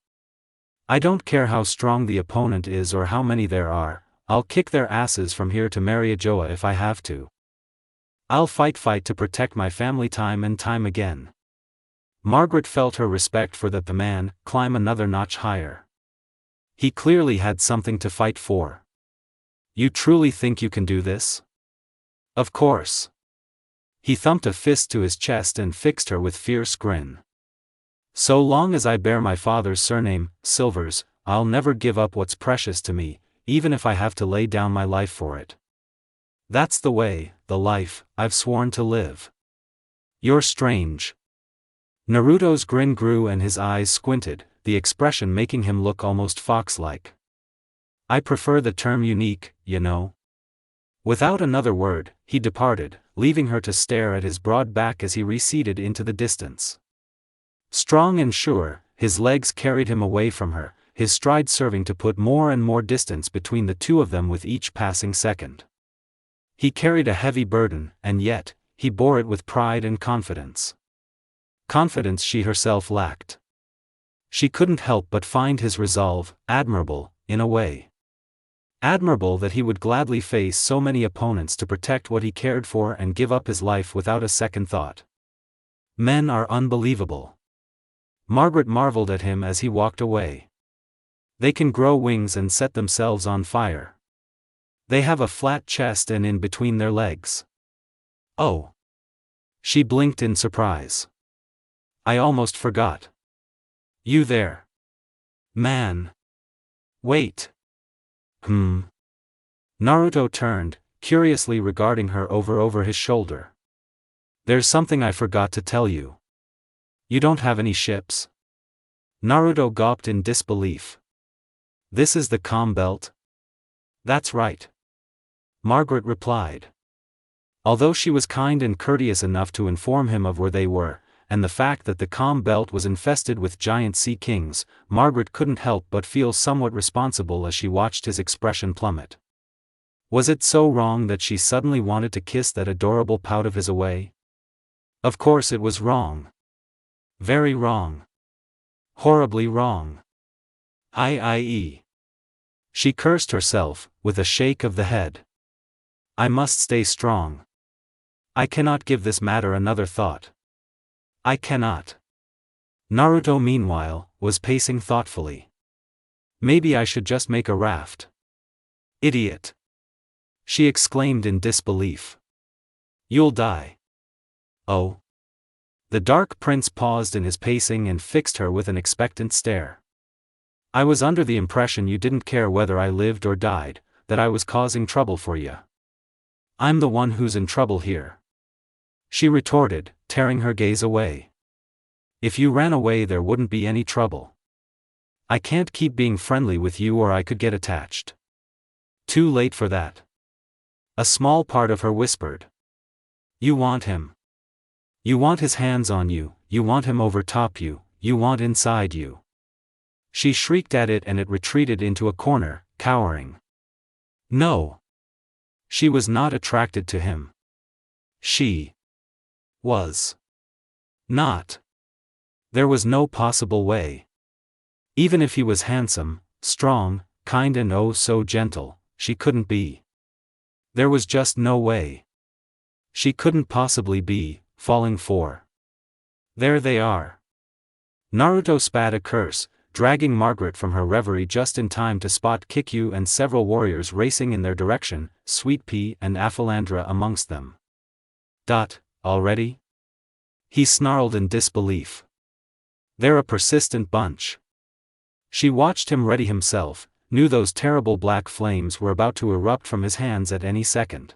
[SPEAKER 1] I don't care how strong the opponent is or how many there are, I'll kick their asses from here to Mariajoa if I have to. I'll fight to protect my family time and time again. Margaret felt her respect for the man climb another notch higher. He clearly had something to fight for. You truly think you can do this? Of course. He thumped a fist to his chest and fixed her with fierce grin. So long as I bear my father's surname, Silvers, I'll never give up what's precious to me, even if I have to lay down my life for it. That's the way, the life, I've sworn to live. You're strange. Naruto's grin grew and his eyes squinted, the expression making him look almost fox-like. I prefer the term unique, you know. Without another word, he departed, leaving her to stare at his broad back as he receded into the distance. Strong and sure, his legs carried him away from her, his stride serving to put more and more distance between the two of them with each passing second. He carried a heavy burden, and yet, he bore it with pride and confidence. Confidence she herself lacked. She couldn't help but find his resolve admirable, in a way. Admirable that he would gladly face so many opponents to protect what he cared for and give up his life without a second thought. Men are unbelievable. Margaret marveled at him as he walked away. They can grow wings and set themselves on fire. They have a flat chest and in between their legs. Oh! She blinked in surprise. I almost forgot. You there? Man. Wait. Naruto turned, curiously regarding her over his shoulder. There's something I forgot to tell you. You don't have any ships? Naruto gawped in disbelief. This is the calm belt? That's right. Margaret replied. Although she was kind and courteous enough to inform him of where they were, and the fact that the calm belt was infested with giant sea kings, Margaret couldn't help but feel somewhat responsible as she watched his expression plummet. Was it so wrong that she suddenly wanted to kiss that adorable pout of his away? Of course it was wrong. Very wrong. Horribly wrong. I. She cursed herself, with a shake of the head. I must stay strong. I cannot give this matter another thought. I cannot. Naruto meanwhile, was pacing thoughtfully. Maybe I should just make a raft. Idiot! She exclaimed in disbelief. You'll die. Oh? The Dark Prince paused in his pacing and fixed her with an expectant stare. I was under the impression you didn't care whether I lived or died, that I was causing trouble for you. I'm the one who's in trouble here. She retorted, tearing her gaze away. If you ran away there wouldn't be any trouble. I can't keep being friendly with you or I could get attached. Too late for that. A small part of her whispered. You want him. You want his hands on you, you want him over top you, you want inside you. She shrieked at it and it retreated into a corner, cowering. No. She was not attracted to him. She was not. There was no possible way. Even if he was handsome, strong, kind and oh so gentle, she couldn't be. There was just no way. She couldn't possibly be falling for. There they are. Naruto spat a curse, dragging Margaret from her reverie just in time to spot Kikyu and several warriors racing in their direction, Sweet Pea and Aphilandra amongst them. Already? He snarled in disbelief. They're a persistent bunch. She watched him ready himself, knew those terrible black flames were about to erupt from his hands at any second.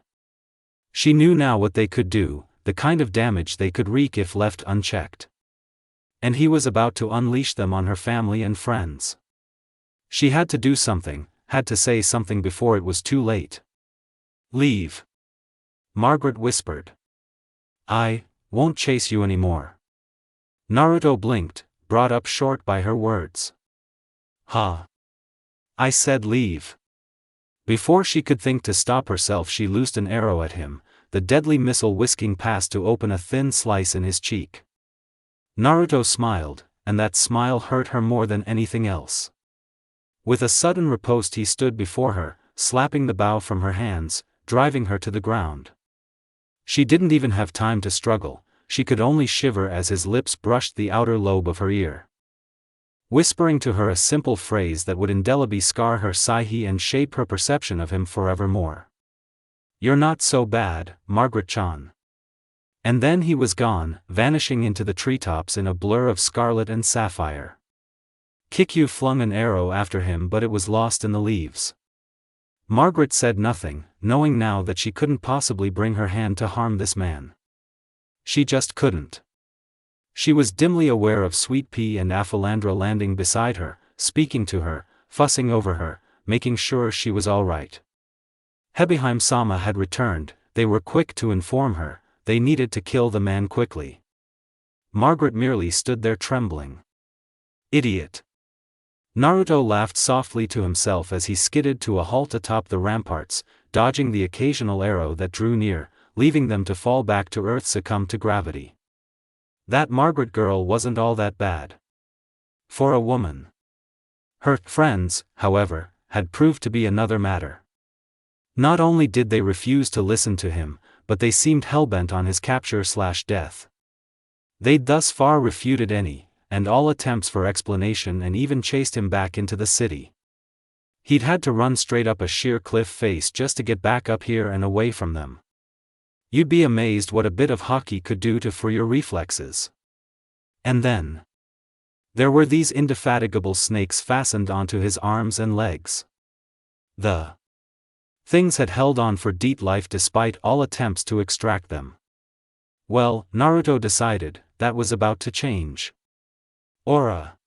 [SPEAKER 1] She knew now what they could do, the kind of damage they could wreak if left unchecked. And he was about to unleash them on her family and friends. She had to do something, had to say something before it was too late. Leave. Margaret whispered. I won't chase you anymore. Naruto blinked, brought up short by her words. I said leave. Before she could think to stop herself she loosed an arrow at him, the deadly missile whisking past to open a thin slice in his cheek. Naruto smiled, and that smile hurt her more than anything else. With a sudden riposte he stood before her, slapping the bow from her hands, driving her to the ground. She didn't even have time to struggle, she could only shiver as his lips brushed the outer lobe of her ear. Whispering to her a simple phrase that would indelibly scar her psyche and shape her perception of him forevermore. "You're not so bad, Margaret-chan." And then he was gone, vanishing into the treetops in a blur of scarlet and sapphire. Kikyu flung an arrow after him, but it was lost in the leaves. Margaret said nothing, knowing now that she couldn't possibly bring her hand to harm this man. She just couldn't. She was dimly aware of Sweet Pea and Aphilandra landing beside her, speaking to her, fussing over her, making sure she was all right. Hebeheim-sama had returned, they were quick to inform her, they needed to kill the man quickly. Margaret merely stood there trembling. Idiot. Naruto laughed softly to himself as he skidded to a halt atop the ramparts, dodging the occasional arrow that drew near, leaving them to fall back to earth, succumb to gravity. That Margaret girl wasn't all that bad. For a woman. Her friends, however, had proved to be another matter. Not only did they refuse to listen to him, but they seemed hellbent on his capture/death. They'd thus far refuted any and all attempts for explanation and even chased him back into the city. He'd had to run straight up a sheer cliff face just to get back up here and away from them. You'd be amazed what a bit of hockey could do to free your reflexes. And then there were these indefatigable snakes fastened onto his arms and legs. The things had held on for deep life despite all attempts to extract them. Well, Naruto decided, that was about to change. Aura.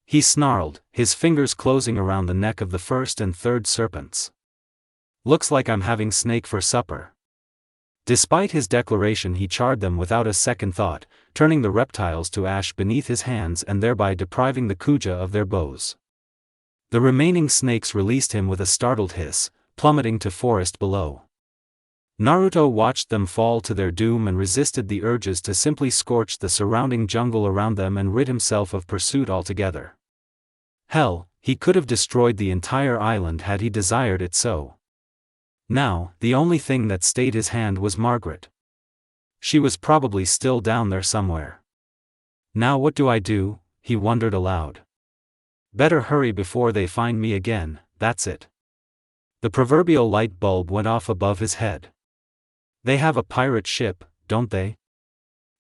[SPEAKER 1] He snarled, his fingers closing around the neck of the first and third serpents. Looks like I'm having snake for supper. Despite his declaration, he charred them without a second thought, turning the reptiles to ash beneath his hands and thereby depriving the Kuja of their bows. The remaining snakes released him with a startled hiss, plummeting to forest below. Naruto watched them fall to their doom and resisted the urges to simply scorch the surrounding jungle around them and rid himself of pursuit altogether. Hell, he could have destroyed the entire island had he desired it so. Now, the only thing that stayed his hand was Margaret. She was probably still down there somewhere. Now what do I do? He wondered aloud. Better hurry before they find me again, that's it. The proverbial light bulb went off above his head. They have a pirate ship, don't they?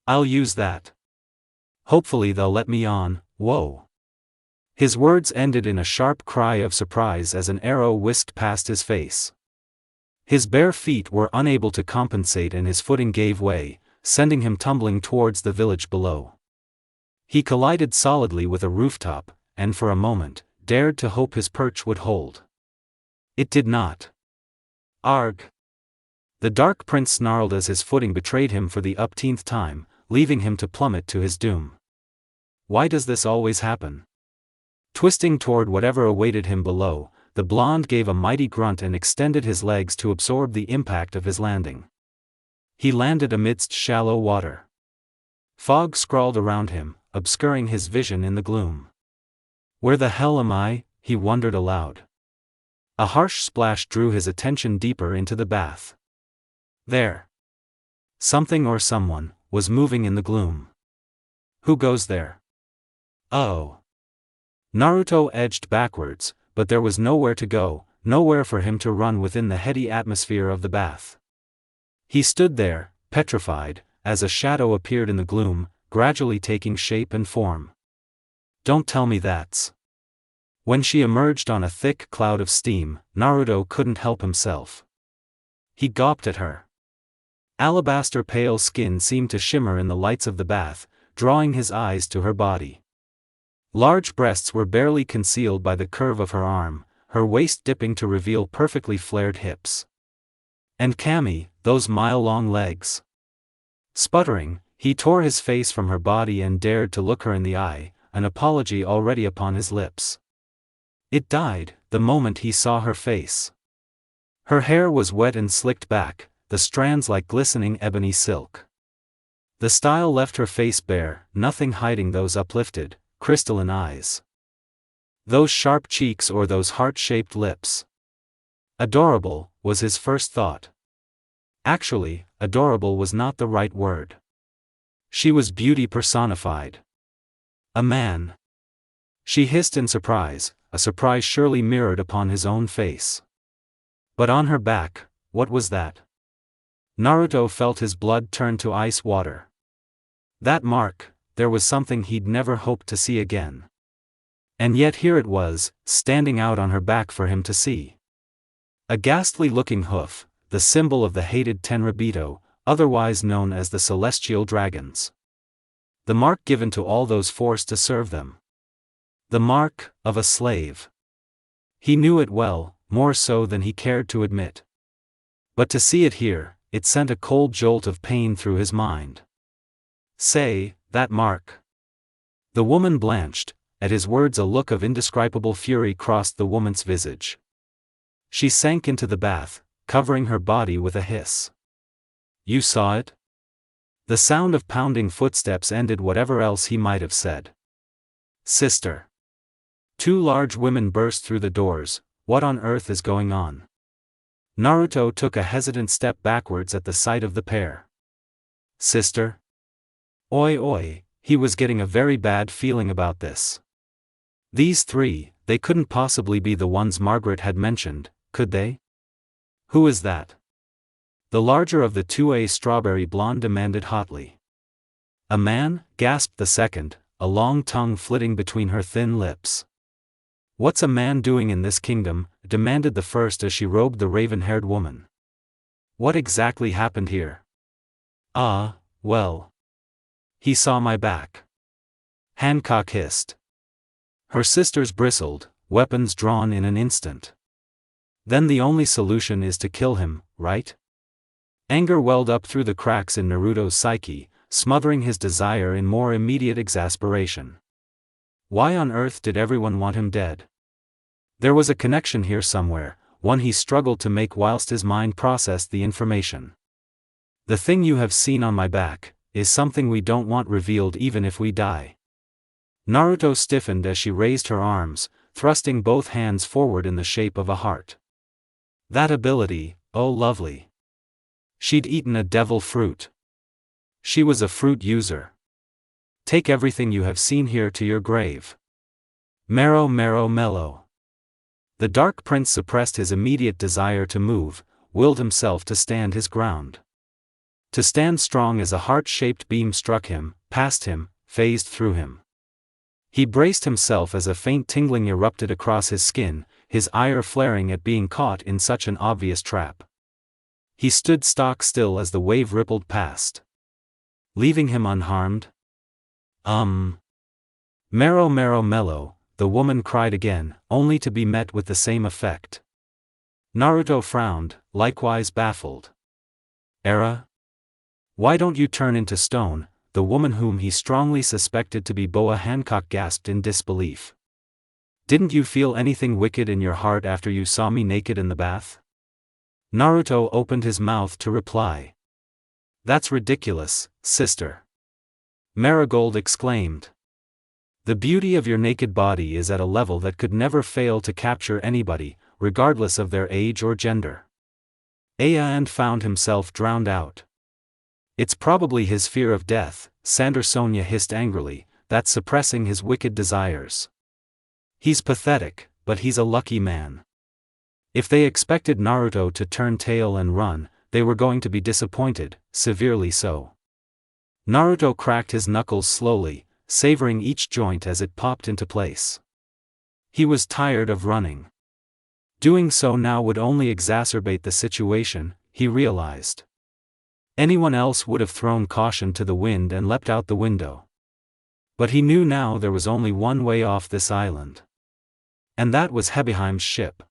[SPEAKER 1] I'll use that. Hopefully they'll let me on. Whoa. His words ended in a sharp cry of surprise as an arrow whisked past his face. His bare feet were unable to compensate and his footing gave way, sending him tumbling towards the village below. He collided solidly with a rooftop, and for a moment, dared to hope his perch would hold. It did not. Arg! The Dark Prince snarled as his footing betrayed him for the upteenth time, leaving him to plummet to his doom. Why does this always happen? Twisting toward whatever awaited him below, the blonde gave a mighty grunt and extended his legs to absorb the impact of his landing. He landed amidst shallow water. Fog scrawled around him, obscuring his vision in the gloom. Where the hell am I? He wondered aloud. A harsh splash drew his attention deeper into the bath. There. Something or someone was moving in the gloom. Who goes there? Oh. Naruto edged backwards, but there was nowhere to go, nowhere for him to run within the heady atmosphere of the bath. He stood there, petrified, as a shadow appeared in the gloom, gradually taking shape and form. Don't tell me that's. When she emerged on a thick cloud of steam, Naruto couldn't help himself. He gawped at her. Alabaster pale skin seemed to shimmer in the lights of the bath, drawing his eyes to her body. Large breasts were barely concealed by the curve of her arm, her waist dipping to reveal perfectly flared hips. And Camie, those mile-long legs. Sputtering, he tore his face from her body and dared to look her in the eye, an apology already upon his lips. It died, the moment he saw her face. Her hair was wet and slicked back, the strands like glistening ebony silk. The style left her face bare, nothing hiding those uplifted, crystalline eyes. Those sharp cheeks or those heart-shaped lips. Adorable, was his first thought. Actually, adorable was not the right word. She was beauty personified. A man. She hissed in surprise, a surprise surely mirrored upon his own face. But on her back, what was that? Naruto felt his blood turn to ice water. That mark, there was something he'd never hoped to see again. And yet here it was, standing out on her back for him to see. A ghastly-looking hoof, the symbol of the hated Tenryubito, otherwise known as the Celestial Dragons. The mark given to all those forced to serve them. The mark of a slave. He knew it well, more so than he cared to admit. But to see it here, it sent a cold jolt of pain through his mind. Say, that mark. The woman blanched. At his words a look of indescribable fury crossed the woman's visage. She sank into the bath, covering her body with a hiss. You saw it? The sound of pounding footsteps ended whatever else he might have said. Sister. Two large women burst through the doors. What on earth is going on? Naruto took a hesitant step backwards at the sight of the pair. Sister? Oi oi, he was getting a very bad feeling about this. These three, they couldn't possibly be the ones Margaret had mentioned, could they? Who is that? The larger of the two, a strawberry blonde, demanded hotly. A man, gasped the second, a long tongue flitting between her thin lips. What's a man doing in this kingdom? Demanded the first as she robed the raven-haired woman. What exactly happened here? Ah, well. He saw my back. Hancock hissed. Her sisters bristled, weapons drawn in an instant. Then the only solution is to kill him, right? Anger welled up through the cracks in Naruto's psyche, smothering his desire in more immediate exasperation. Why on earth did everyone want him dead? There was a connection here somewhere, one he struggled to make whilst his mind processed the information. The thing you have seen on my back is something we don't want revealed even if we die. Naruto stiffened as she raised her arms, thrusting both hands forward in the shape of a heart. That ability, oh lovely. She'd eaten a devil fruit. She was a fruit user. Take everything you have seen here to your grave. Marrow marrow mellow. The Dark Prince suppressed his immediate desire to move, willed himself to stand his ground. To stand strong as a heart-shaped beam struck him, past him, phased through him. He braced himself as a faint tingling erupted across his skin, his ire flaring at being caught in such an obvious trap. He stood stock still as the wave rippled past. Leaving him unharmed? Marrow marrow mellow, the woman cried again, only to be met with the same effect. Naruto frowned, likewise baffled. Era? Why don't you turn into stone? The woman whom he strongly suspected to be Boa Hancock gasped in disbelief. Didn't you feel anything wicked in your heart after you saw me naked in the bath? Naruto opened his mouth to reply. That's ridiculous, sister. Marigold exclaimed. The beauty of your naked body is at a level that could never fail to capture anybody, regardless of their age or gender. And found himself drowned out. It's probably his fear of death, Sander Sonia hissed angrily, that's suppressing his wicked desires. He's pathetic, but he's a lucky man. If they expected Naruto to turn tail and run, they were going to be disappointed, severely so. Naruto cracked his knuckles slowly, savoring each joint as it popped into place. He was tired of running. Doing so now would only exacerbate the situation, he realized. Anyone else would have thrown caution to the wind and leapt out the window. But he knew now there was only one way off this island. And that was Hebeheim's ship.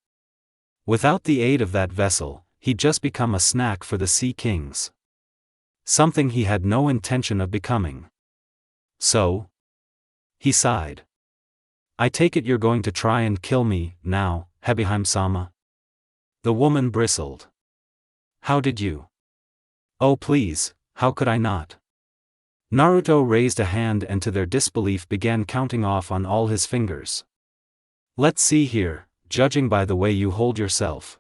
[SPEAKER 1] Without the aid of that vessel, he'd just become a snack for the Sea Kings. Something he had no intention of becoming. So? He sighed. I take it you're going to try and kill me, now, Hebeheim-sama? The woman bristled. How did you? Oh please, how could I not? Naruto raised a hand and to their disbelief began counting off on all his fingers. Let's see here, judging by the way you hold yourself.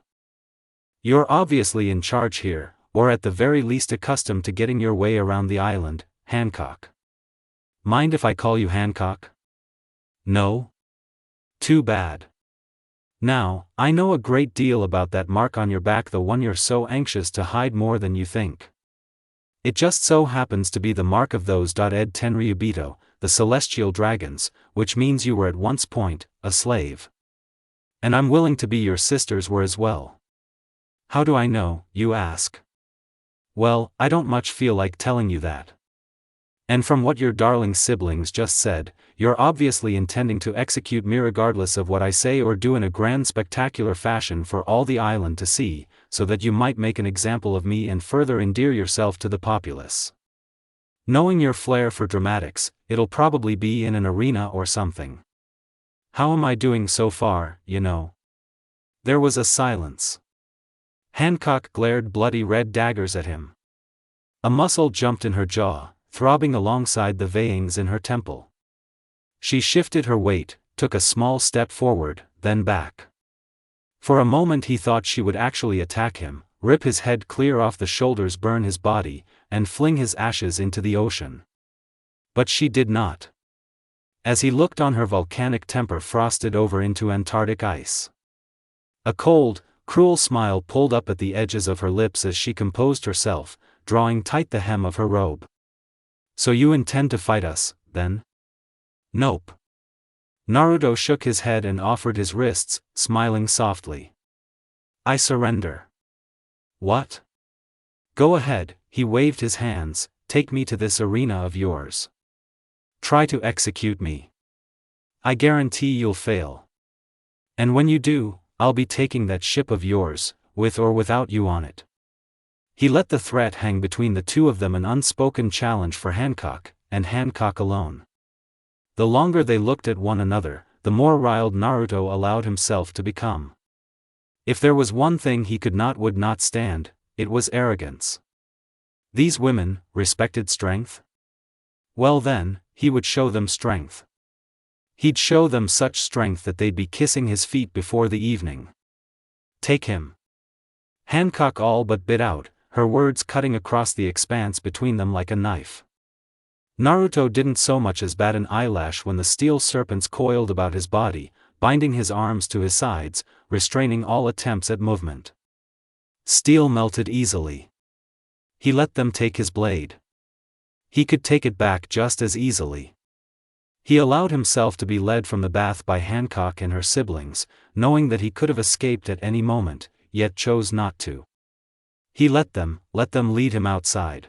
[SPEAKER 1] You're obviously in charge here, or at the very least accustomed to getting your way around the island, Hancock. Mind if I call you Hancock? No? Too bad. Now, I know a great deal about that mark on your back, the one you're so anxious to hide more than you think. It just so happens to be the mark of those Ed Tenryubito, the celestial dragons, which means you were at one point a slave. And I'm willing to be your sisters were as well. How do I know, you ask? Well, I don't much feel like telling you that. And from what your darling siblings just said, you're obviously intending to execute me regardless of what I say or do in a grand spectacular fashion for all the island to see, so that you might make an example of me and further endear yourself to the populace. Knowing your flair for dramatics, it'll probably be in an arena or something. How am I doing so far, you know? There was a silence. Hancock glared bloody red daggers at him. A muscle jumped in her jaw, throbbing alongside the veins in her temple. She shifted her weight, took a small step forward, then back. For a moment he thought she would actually attack him, rip his head clear off the shoulders, burn his body, and fling his ashes into the ocean. But she did not. As he looked on, her volcanic temper frosted over into Antarctic ice. A cold, cruel smile pulled up at the edges of her lips as she composed herself, drawing tight the hem of her robe. So you intend to fight us, then? Nope. Naruto shook his head and offered his wrists, smiling softly. I surrender. What? Go ahead, he waved his hands, take me to this arena of yours. Try to execute me. I guarantee you'll fail. And when you do, I'll be taking that ship of yours, with or without you on it. He let the threat hang between the two of them, an unspoken challenge for Hancock, and Hancock alone. The longer they looked at one another, the more riled Naruto allowed himself to become. If there was one thing he would not stand, it was arrogance. These women respected strength? Well then, he would show them strength. He'd show them such strength that they'd be kissing his feet before the evening. Take him. Hancock all but bit out, her words cutting across the expanse between them like a knife. Naruto didn't so much as bat an eyelash when the steel serpents coiled about his body, binding his arms to his sides, restraining all attempts at movement. Steel melted easily. He let them take his blade. He could take it back just as easily. He allowed himself to be led from the bath by Hancock and her siblings, knowing that he could have escaped at any moment, yet chose not to. He let them lead him outside.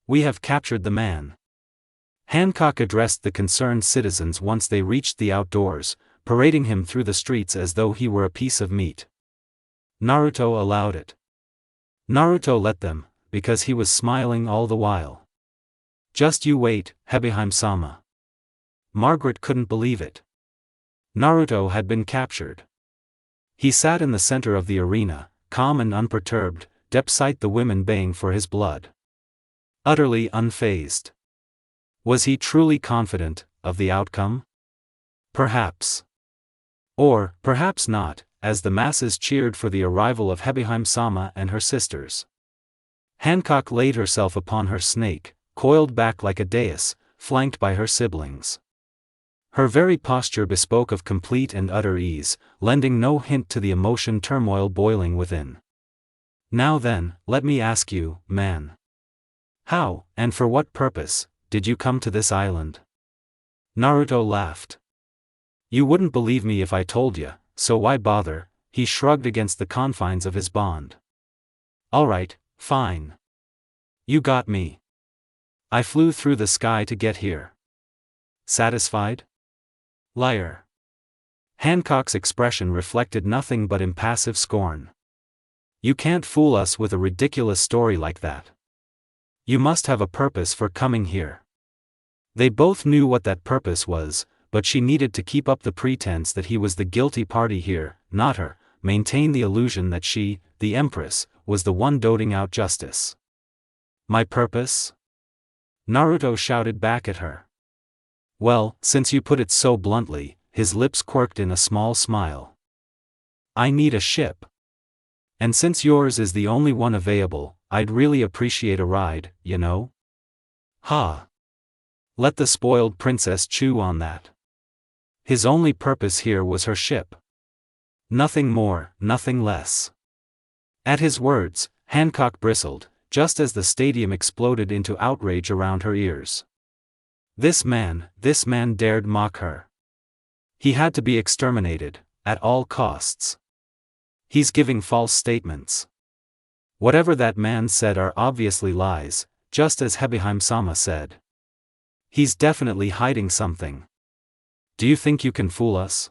[SPEAKER 1] We have captured the man. Hancock addressed the concerned citizens once they reached the outdoors, parading him through the streets as though he were a piece of meat. Naruto allowed it. Naruto let them, because he was smiling all the while. Just you wait, Hebiheim-sama. Margaret couldn't believe it. Naruto had been captured. He sat in the center of the arena, calm and unperturbed, despite the women baying for his blood. Utterly unfazed. Was he truly confident of the outcome? Perhaps. Or, perhaps not, as the masses cheered for the arrival of Hebiheim-sama and her sisters. Hancock laid herself upon her snake, coiled back like a dais, flanked by her siblings. Her very posture bespoke of complete and utter ease, lending no hint to the emotion turmoil boiling within. Now then, let me ask you, man. How, and for what purpose, did you come to this island? Naruto laughed. You wouldn't believe me if I told you, so why bother? He shrugged against the confines of his bond. Alright, fine. You got me. I flew through the sky to get here. Satisfied? Liar. Hancock's expression reflected nothing but impassive scorn. You can't fool us with a ridiculous story like that. You must have a purpose for coming here. They both knew what that purpose was, but she needed to keep up the pretense that he was the guilty party here, not her, maintain the illusion that she, the Empress, was the one doting out justice. My purpose? Naruto shouted back at her. Well, since you put it so bluntly, his lips quirked in a small smile. I need a ship. And since yours is the only one available, I'd really appreciate a ride, you know? Ha! Let the spoiled princess chew on that. His only purpose here was her ship. Nothing more, nothing less. At his words, Hancock bristled, just as the stadium exploded into outrage around her ears. This man dared mock her. He had to be exterminated, at all costs. He's giving false statements. Whatever that man said are obviously lies, just as Hebiheim-sama said. He's definitely hiding something. Do you think you can fool us?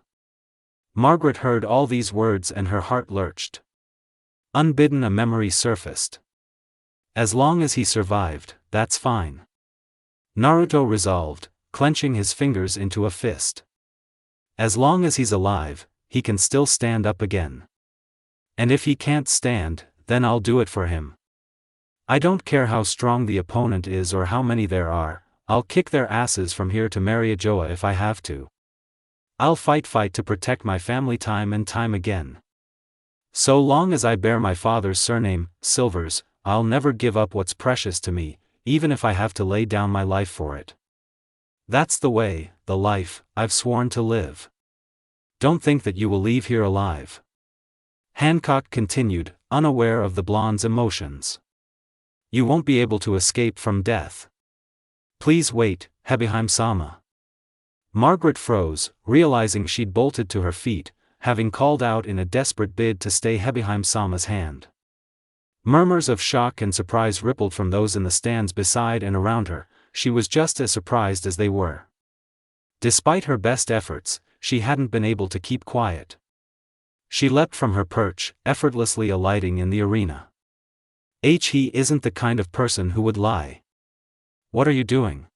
[SPEAKER 1] Margaret heard all these words and her heart lurched. Unbidden a memory surfaced. As long as he survived, that's fine. Naruto resolved, clenching his fingers into a fist. As long as he's alive, he can still stand up again. And if he can't stand, then I'll do it for him. I don't care how strong the opponent is or how many there are, I'll kick their asses from here to Mariajoa if I have to. I'll fight to protect my family time and time again. So long as I bear my father's surname, Silvers, I'll never give up what's precious to me, even if I have to lay down my life for it. That's the way, the life, I've sworn to live. Don't think that you will leave here alive. Hancock continued, unaware of the blonde's emotions. You won't be able to escape from death. Please wait, Hebiheim-sama. Margaret froze, realizing she'd bolted to her feet, having called out in a desperate bid to stay Hebiheim-sama's hand. Murmurs of shock and surprise rippled from those in the stands beside and around her. She was just as surprised as they were. Despite her best efforts, she hadn't been able to keep quiet. She leapt from her perch, effortlessly alighting in the arena. He isn't the kind of person who would lie. What are you doing?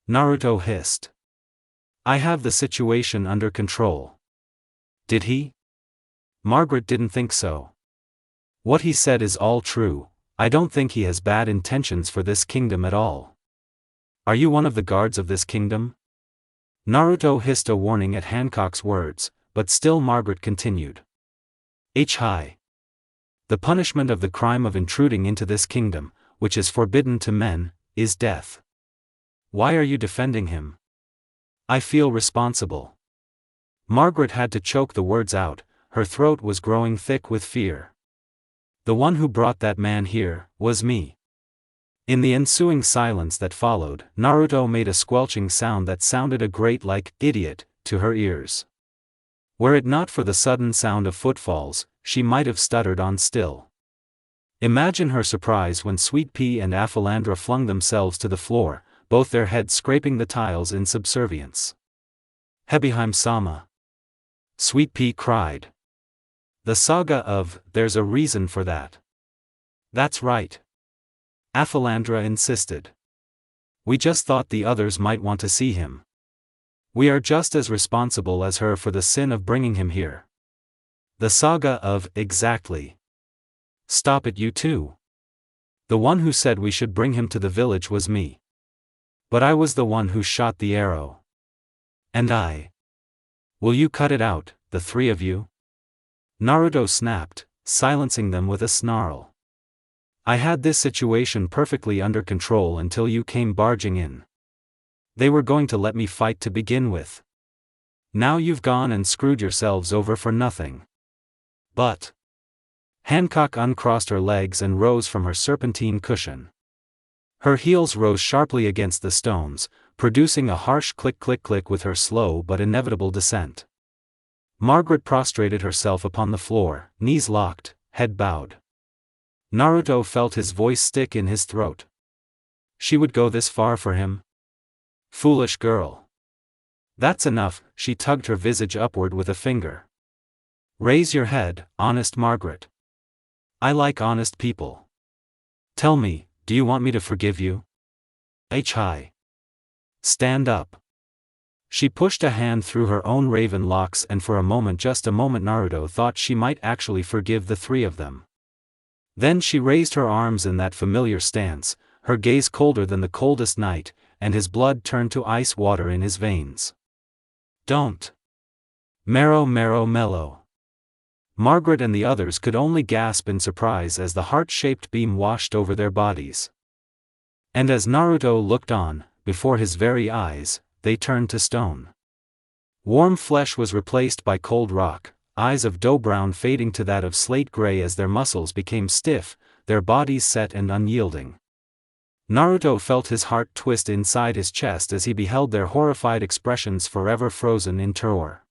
[SPEAKER 1] Naruto hissed. I have the situation under control. Did he? Margaret didn't think so. What he said is all true, I don't think he has bad intentions for this kingdom at all. Are you one of the guards of this kingdom? Naruto hissed a warning at Hancock's words, but still Margaret continued. Hi. The punishment of the crime of intruding into this kingdom, which is forbidden to men, is death. Why are you defending him? I feel responsible. Margaret had to choke the words out, her throat was growing thick with fear. The one who brought that man here, was me. In the ensuing silence that followed, Naruto made a squelching sound that sounded a great like idiot to her ears. Were it not for the sudden sound of footfalls, she might have stuttered on still. Imagine her surprise when Sweet Pea and Aphilandra flung themselves to the floor, both their heads scraping the tiles in subservience. Hebiheim-sama. Sweet Pea cried. The saga of, there's a reason for that. That's right. Aphilandra insisted. We just thought the others might want to see him. We are just as responsible as her for the sin of bringing him here. The saga of, exactly. Stop it you too. The one who said we should bring him to the village was me. But I was the one who shot the arrow. And I. Will you cut it out, the three of you? Naruto snapped, silencing them with a snarl. I had this situation perfectly under control until you came barging in. They were going to let me fight to begin with. Now you've gone and screwed yourselves over for nothing. But. Hancock uncrossed her legs and rose from her serpentine cushion. Her heels rose sharply against the stones, producing a harsh click-click-click with her slow but inevitable descent. Margaret prostrated herself upon the floor, knees locked, head bowed. Naruto felt his voice stick in his throat. She would go this far for him? Foolish girl. That's enough, she tugged her visage upward with a finger. Raise your head, honest Margaret. I like honest people. Tell me, do you want me to forgive you? Hi. Stand up. She pushed a hand through her own raven locks and for a moment, just a moment, Naruto thought she might actually forgive the three of them. Then she raised her arms in that familiar stance, her gaze colder than the coldest night, and his blood turned to ice water in his veins. Don't. Marrow, marrow, mellow. Margaret and the others could only gasp in surprise as the heart-shaped beam washed over their bodies. And as Naruto looked on, before his very eyes, they turned to stone. Warm flesh was replaced by cold rock, eyes of dough brown fading to that of slate gray as their muscles became stiff, their bodies set and unyielding. Naruto felt his heart twist inside his chest as he beheld their horrified expressions forever frozen in terror.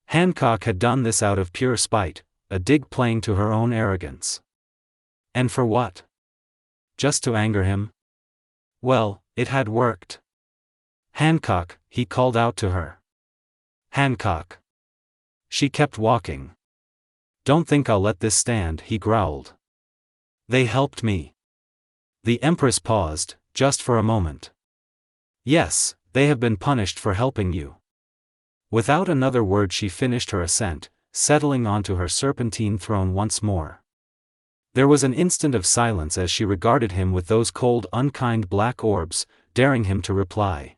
[SPEAKER 1] Hancock had done this out of pure spite, a dig playing to her own arrogance. And for what? Just to anger him? Well, it had worked. Hancock, he called out to her. Hancock. She kept walking. Don't think I'll let this stand, he growled. They helped me. The Empress paused, just for a moment. Yes, they have been punished for helping you. Without another word she finished her ascent, settling onto her serpentine throne once more. There was an instant of silence as she regarded him with those cold, unkind black orbs, daring him to reply.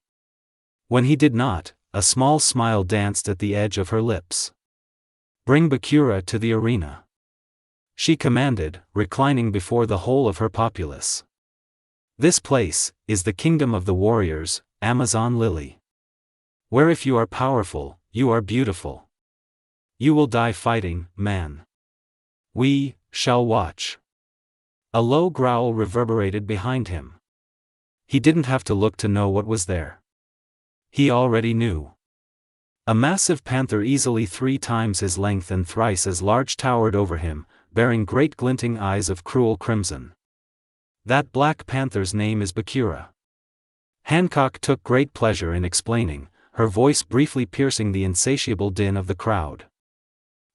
[SPEAKER 1] When he did not, a small smile danced at the edge of her lips. Bring Bakura to the arena. She commanded, reclining before the whole of her populace. This place is the kingdom of the warriors, Amazon Lily. Where if you are powerful, you are beautiful. You will die fighting, man. We shall watch. A low growl reverberated behind him. He didn't have to look to know what was there. He already knew. A massive panther easily 3 times his length and thrice as large towered over him, bearing great glinting eyes of cruel crimson. That black panther's name is Bakura. Hancock took great pleasure in explaining, her voice briefly piercing the insatiable din of the crowd.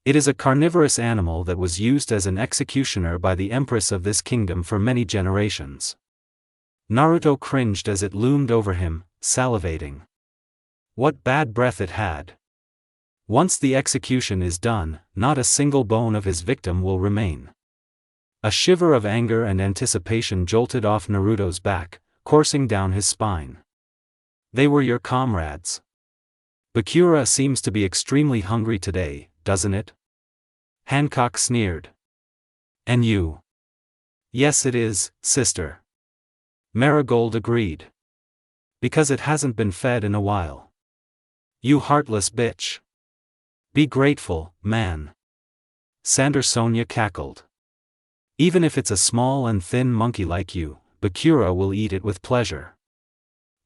[SPEAKER 1] It is a carnivorous animal that was used as an executioner by the empress of this kingdom for many generations. Naruto cringed as it loomed over him, salivating. What bad breath it had. Once the execution is done, not a single bone of his victim will remain. A shiver of anger and anticipation jolted off Naruto's back, coursing down his spine. They were your comrades. Bakura seems to be extremely hungry today, doesn't it? Hancock sneered. And you? Yes it is, sister. Marigold agreed. Because it hasn't been fed in a while. You heartless bitch. Be grateful, man. Sander Sonia cackled. Even if it's a small and thin monkey like you, Bakura will eat it with pleasure.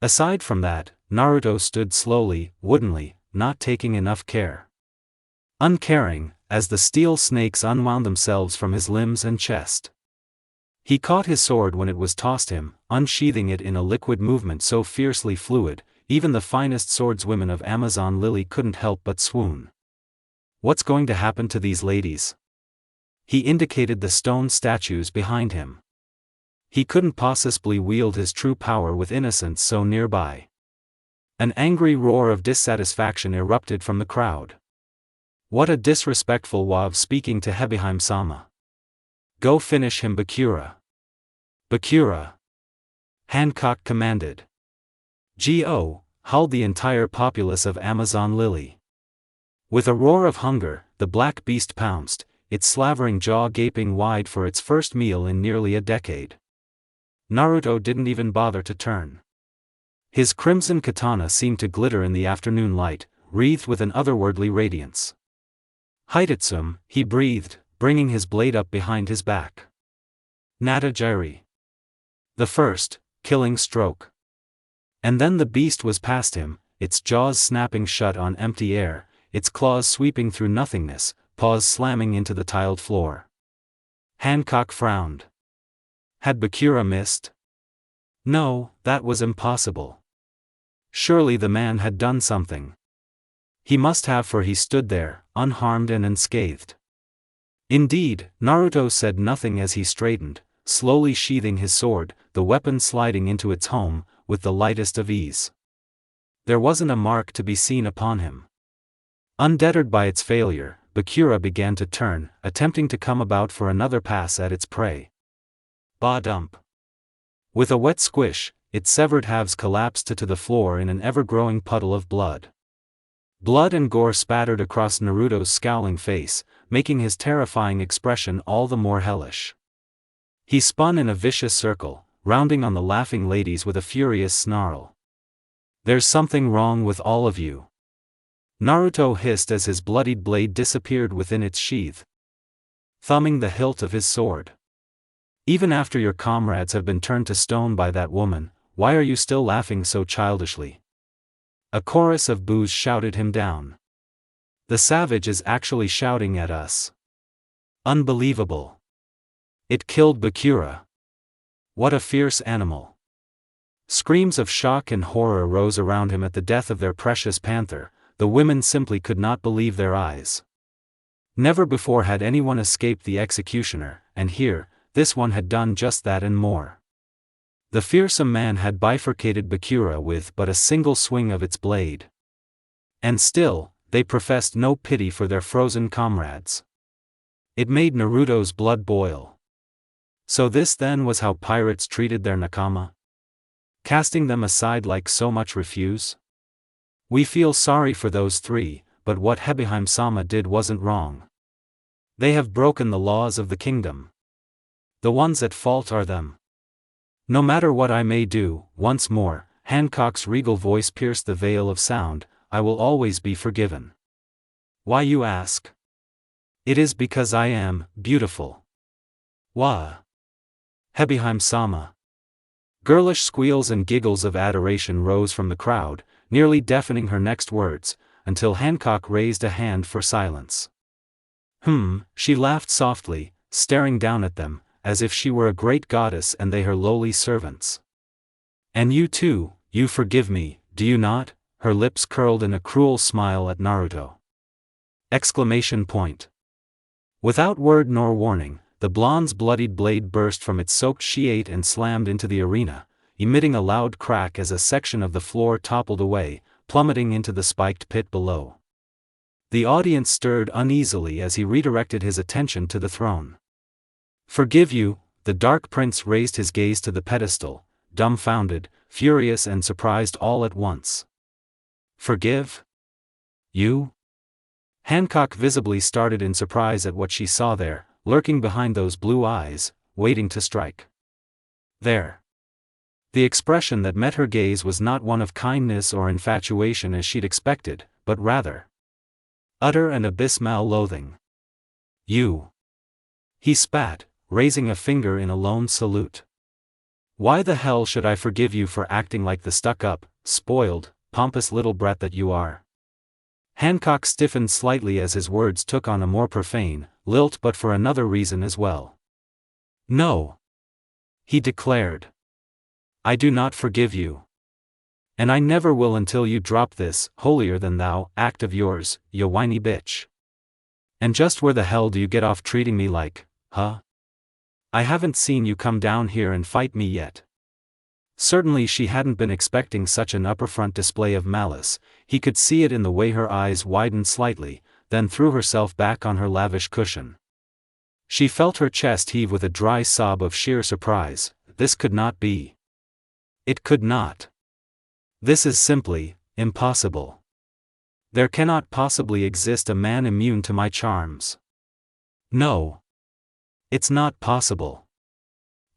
[SPEAKER 1] Aside from that, Naruto stood slowly, woodenly, not taking enough care. Uncaring, as the steel snakes unwound themselves from his limbs and chest. He caught his sword when it was tossed him, unsheathing it in a liquid movement so fiercely fluid, even the finest swordswomen of Amazon Lily couldn't help but swoon. What's going to happen to these ladies? He indicated the stone statues behind him. He couldn't possibly wield his true power with innocence so nearby. An angry roar of dissatisfaction erupted from the crowd. What a disrespectful way of speaking to Hebiheim-sama. Go finish him, Bakura. Bakura. Hancock commanded. Go, howled the entire populace of Amazon Lily. With a roar of hunger, the black beast pounced, its slavering jaw gaping wide for its first meal in nearly a decade. Naruto didn't even bother to turn. His crimson katana seemed to glitter in the afternoon light, wreathed with an otherworldly radiance. Hitetsum, he breathed, bringing his blade up behind his back. Natajiri. The first, killing stroke. And then the beast was past him, its jaws snapping shut on empty air, its claws sweeping through nothingness, paws slamming into the tiled floor. Hancock frowned. Had Bakura missed? No, that was impossible. Surely the man had done something. He must have, for he stood there, unharmed and unscathed. Indeed, Naruto said nothing as he straightened, slowly sheathing his sword, the weapon sliding into its home, with the lightest of ease. There wasn't a mark to be seen upon him. Undeterred by its failure, Bakura began to turn, attempting to come about for another pass at its prey. Ba-dump. With a wet squish, its severed halves collapsed to the floor in an ever-growing puddle of blood. Blood and gore spattered across Naruto's scowling face, making his terrifying expression all the more hellish. He spun in a vicious circle, rounding on the laughing ladies with a furious snarl. "There's something wrong with all of you," Naruto hissed as his bloodied blade disappeared within its sheath, thumbing the hilt of his sword. "Even after your comrades have been turned to stone by that woman, why are you still laughing so childishly?" A chorus of boos shouted him down. "The savage is actually shouting at us. Unbelievable. It killed Bakura. What a fierce animal." Screams of shock and horror rose around him at the death of their precious panther. The women simply could not believe their eyes. Never before had anyone escaped the executioner, and here, this one had done just that and more. The fearsome man had bifurcated Bakura with but a single swing of its blade. And still, they professed no pity for their frozen comrades. It made Naruto's blood boil. So this then was how pirates treated their nakama? Casting them aside like so much refuse? We feel sorry for those three, but what Hebiheim-sama did wasn't wrong. They have broken the laws of the kingdom. The ones at fault are them. No matter what I may do, once more, Hancock's regal voice pierced the veil of sound, I will always be forgiven. Why, you ask? It is because I am beautiful. Why? Hebiheim-sama. Girlish squeals and giggles of adoration rose from the crowd, nearly deafening her next words, until Hancock raised a hand for silence. She laughed softly, staring down at them, as if she were a great goddess and they her lowly servants. "And you too, you forgive me, do you not?" Her lips curled in a cruel smile at Naruto. Exclamation point. Without word nor warning, the blonde's bloodied blade burst from its soaked sheath and slammed into the arena, emitting a loud crack as a section of the floor toppled away, plummeting into the spiked pit below. The audience stirred uneasily as he redirected his attention to the throne. "Forgive you," the Dark Prince raised his gaze to the pedestal, dumbfounded, furious and surprised all at once. "Forgive? You?" Hancock visibly started in surprise at what she saw there, lurking behind those blue eyes, waiting to strike. There. The expression that met her gaze was not one of kindness or infatuation as she'd expected, but rather utter and abysmal loathing. "You." He spat, raising a finger in a lone salute. "Why the hell should I forgive you for acting like the stuck-up, spoiled, pompous little brat that you are?" Hancock stiffened slightly as his words took on a more profane lilt, but for another reason as well. "No," he declared. "I do not forgive you. And I never will until you drop this holier-than-thou act of yours, you whiny bitch. And just where the hell do you get off treating me like, huh? I haven't seen you come down here and fight me yet." Certainly she hadn't been expecting such an upperfront display of malice. He could see it in the way her eyes widened slightly, then threw herself back on her lavish cushion. She felt her chest heave with a dry sob of sheer surprise. This could not be. It could not. This is simply impossible. There cannot possibly exist a man immune to my charms. No. It's not possible.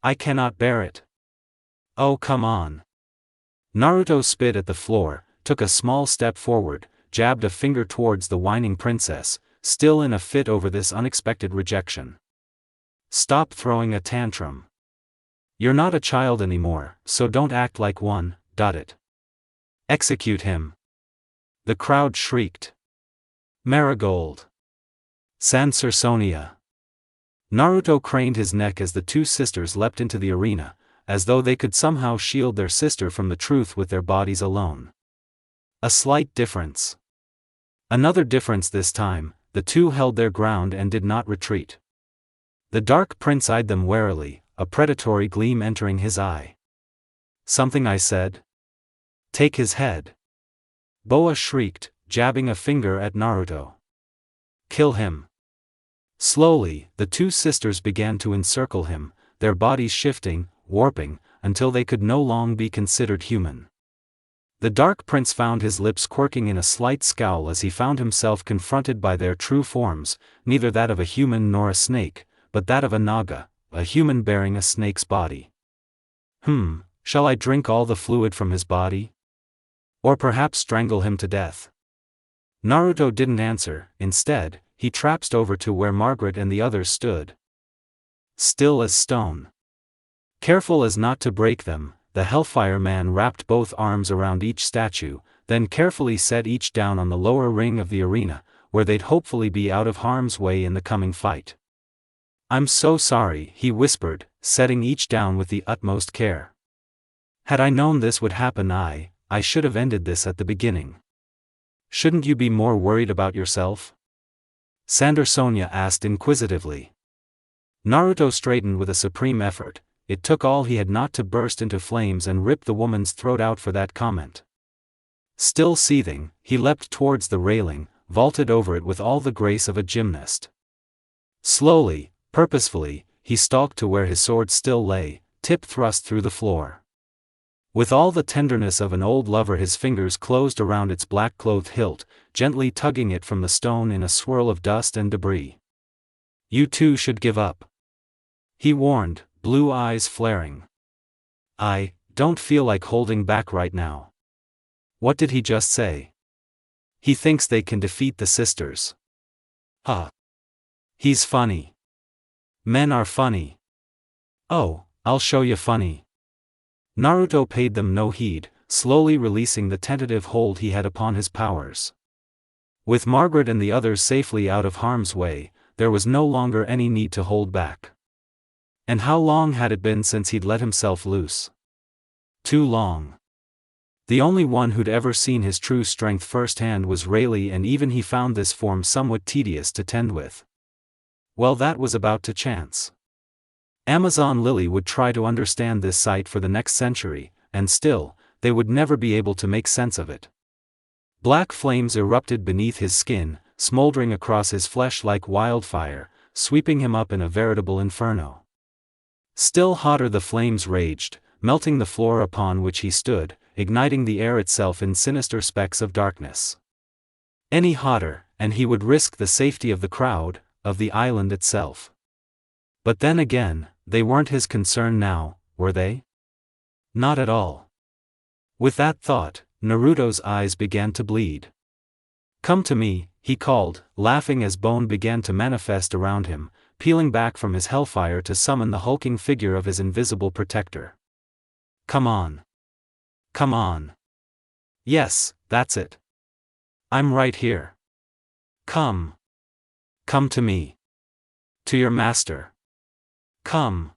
[SPEAKER 1] I cannot bear it. Oh, come on. Naruto spit at the floor, took a small step forward, jabbed a finger towards the whining princess, still in a fit over this unexpected rejection. "Stop throwing a tantrum. You're not a child anymore, so don't act like one, it. Execute him." The crowd shrieked. "Marigold. Sancersonia." Naruto craned his neck as the two sisters leapt into the arena, as though they could somehow shield their sister from the truth with their bodies alone. A slight difference. Another difference this time, the two held their ground and did not retreat. The Dark Prince eyed them warily, a predatory gleam entering his eye. "Something I said? Take his head." Boa shrieked, jabbing a finger at Naruto. Kill him. Slowly, the two sisters began to encircle him, their bodies shifting, warping, until they could no longer be considered human. The Dark Prince found his lips quirking in a slight scowl as he found himself confronted by their true forms, neither that of a human nor a snake, but that of a naga, a human bearing a snake's body. Shall I drink all the fluid from his body? Or perhaps strangle him to death? Naruto didn't answer. Instead, he traipsed over to where Margaret and the others stood. Still as stone. Careful as not to break them, the Hellfire Man wrapped both arms around each statue, then carefully set each down on the lower ring of the arena, where they'd hopefully be out of harm's way in the coming fight. "I'm so sorry," he whispered, setting each down with the utmost care. "Had I known this would happen, I should have ended this at the beginning." "Shouldn't you be more worried about yourself?" Sonia asked inquisitively. Naruto straightened with a supreme effort. It took all he had not to burst into flames and rip the woman's throat out for that comment. Still seething, he leapt towards the railing, vaulted over it with all the grace of a gymnast. Slowly, purposefully, he stalked to where his sword still lay, tip thrust through the floor. With all the tenderness of an old lover, his fingers closed around its black-clothed hilt, gently tugging it from the stone in a swirl of dust and debris. "You two should give up," he warned, blue eyes flaring. "I don't feel like holding back right now." What did he just say? He thinks they can defeat the sisters. He's funny. Men are funny. "Oh, I'll show you funny." Naruto paid them no heed, slowly releasing the tentative hold he had upon his powers. With Margaret and the others safely out of harm's way, there was no longer any need to hold back. And how long had it been since he'd let himself loose? Too long. The only one who'd ever seen his true strength firsthand was Rayleigh, and even he found this form somewhat tedious to tend with. Well, that was about to chance. Amazon Lily would try to understand this sight for the next century, and still, they would never be able to make sense of it. Black flames erupted beneath his skin, smoldering across his flesh like wildfire, sweeping him up in a veritable inferno. Still hotter the flames raged, melting the floor upon which he stood, igniting the air itself in sinister specks of darkness. Any hotter, and he would risk the safety of the crowd, of the island itself. But then again, they weren't his concern now, were they? Not at all. With that thought, Naruto's eyes began to bleed. "Come to me," he called, laughing as bone began to manifest around him, peeling back from his hellfire to summon the hulking figure of his invisible protector. "Come on. Come on. Yes, that's it. I'm right here. Come. Come to me. To your master. Come."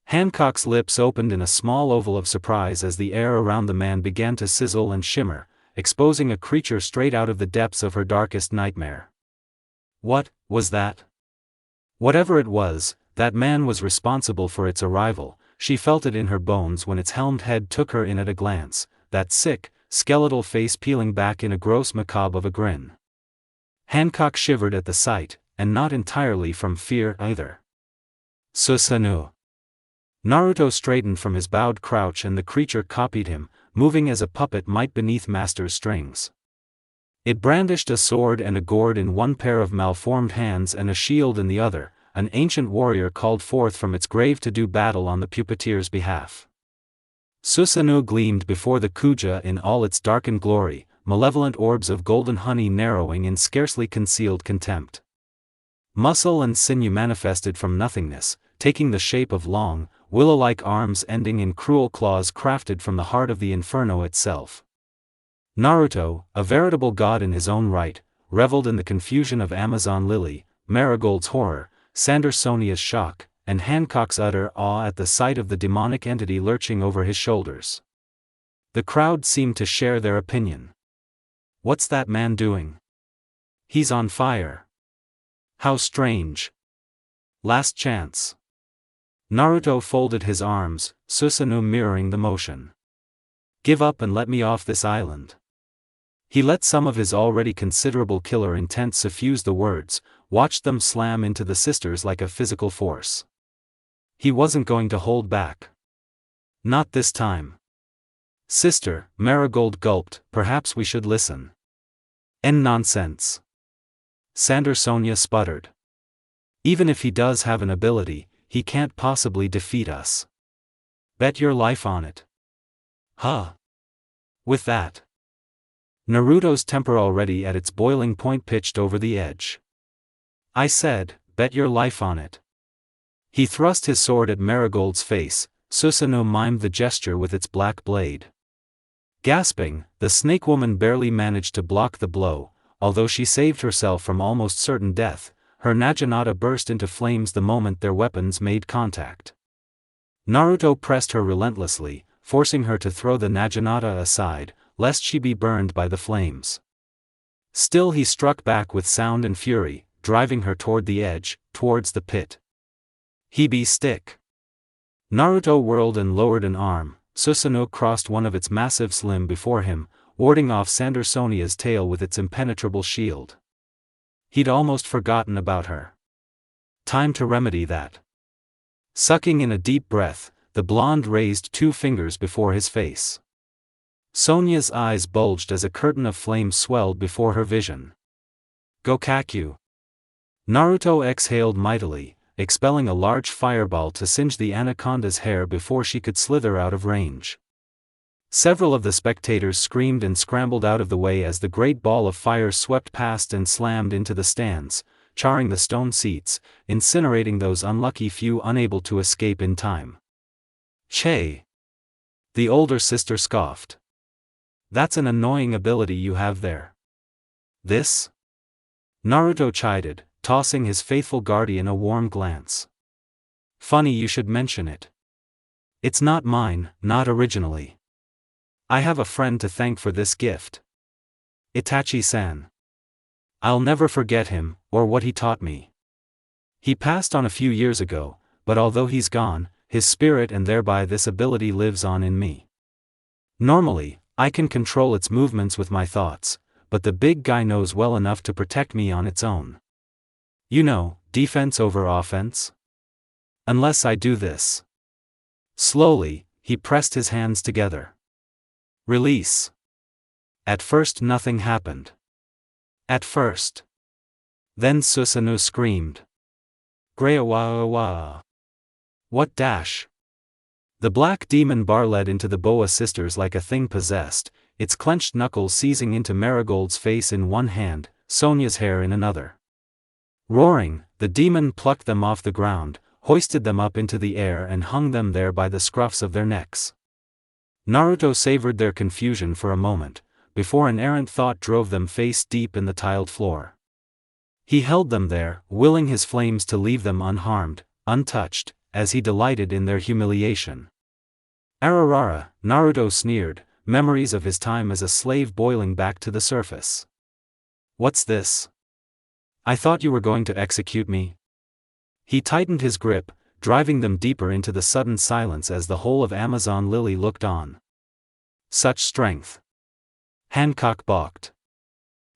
[SPEAKER 1] Hancock's lips opened in a small oval of surprise as the air around the man began to sizzle and shimmer, exposing a creature straight out of the depths of her darkest nightmare. What was that? Whatever it was, that man was responsible for its arrival. She felt it in her bones when its helmed head took her in at a glance, that sick, skeletal face peeling back in a gross macabre of a grin. Hancock shivered at the sight, and not entirely from fear either. "Susanoo." Naruto straightened from his bowed crouch, and the creature copied him, moving as a puppet might beneath master's strings. It brandished a sword and a gourd in one pair of malformed hands and a shield in the other. An ancient warrior called forth from its grave to do battle on the puppeteer's behalf. Susanoo gleamed before the Kuja in all its darkened glory, malevolent orbs of golden honey narrowing in scarcely concealed contempt. Muscle and sinew manifested from nothingness, taking the shape of long, willow-like arms ending in cruel claws crafted from the heart of the inferno itself. Naruto, a veritable god in his own right, reveled in the confusion of Amazon Lily, Marigold's horror, Sonia's shock, and Hancock's utter awe at the sight of the demonic entity lurching over his shoulders. The crowd seemed to share their opinion. "What's that man doing? He's on fire. How strange. Last chance." Naruto folded his arms, Susanoo mirroring the motion. "Give up and let me off this island." He let some of his already considerable killer intent suffuse the words, watched them slam into the sisters like a physical force. He wasn't going to hold back. Not this time. Sister, Marigold gulped, perhaps we should listen. Nonsense. Sonia sputtered. Even if he does have an ability, he can't possibly defeat us. Bet your life on it. Huh. With that. Naruto's temper already at its boiling point pitched over the edge. I said, bet your life on it. He thrust his sword at Marigold's face. Susanoo mimed the gesture with its black blade. Gasping, the snake woman barely managed to block the blow, although she saved herself from almost certain death. Her Naginata burst into flames the moment their weapons made contact. Naruto pressed her relentlessly, forcing her to throw the Naginata aside, lest she be burned by the flames. Still he struck back with sound and fury, driving her toward the edge, towards the pit. Hebe stick. Naruto whirled and lowered an arm. Susanoo crossed one of its massive limb before him, warding off Sonia's tail with its impenetrable shield. He'd almost forgotten about her. Time to remedy that. Sucking in a deep breath, the blonde raised 2 fingers before his face. Sonia's eyes bulged as a curtain of flame swelled before her vision. Gokakyu. Naruto exhaled mightily, expelling a large fireball to singe the anaconda's hair before she could slither out of range. Several of the spectators screamed and scrambled out of the way as the great ball of fire swept past and slammed into the stands, charring the stone seats, incinerating those unlucky few unable to escape in time. Che! The older sister scoffed. That's an annoying ability you have there. This? Naruto chided, tossing his faithful guardian a warm glance. Funny you should mention it. It's not mine, not originally. I have a friend to thank for this gift. Itachi-san. I'll never forget him, or what he taught me. He passed on a few years ago, but although he's gone, his spirit and thereby this ability lives on in me. Normally, I can control its movements with my thoughts, but the big guy knows well enough to protect me on its own. You know, defense over offense? Unless I do this. Slowly, he pressed his hands together. Release. At first nothing happened. At first. Then Susanoo screamed. Greawa. What dash? The black demon bar led into the Boa sisters like a thing possessed, its clenched knuckles seizing into Marigold's face in one hand, Sonia's hair in another. Roaring, the demon plucked them off the ground, hoisted them up into the air and hung them there by the scruffs of their necks. Naruto savored their confusion for a moment, before an errant thought drove them face deep in the tiled floor. He held them there, willing his flames to leave them unharmed, untouched, as he delighted in their humiliation. Ararara, Naruto sneered, memories of his time as a slave boiling back to the surface. What's this? I thought you were going to execute me. He tightened his grip, driving them deeper into the sudden silence as the whole of Amazon Lily looked on. Such strength. Hancock balked.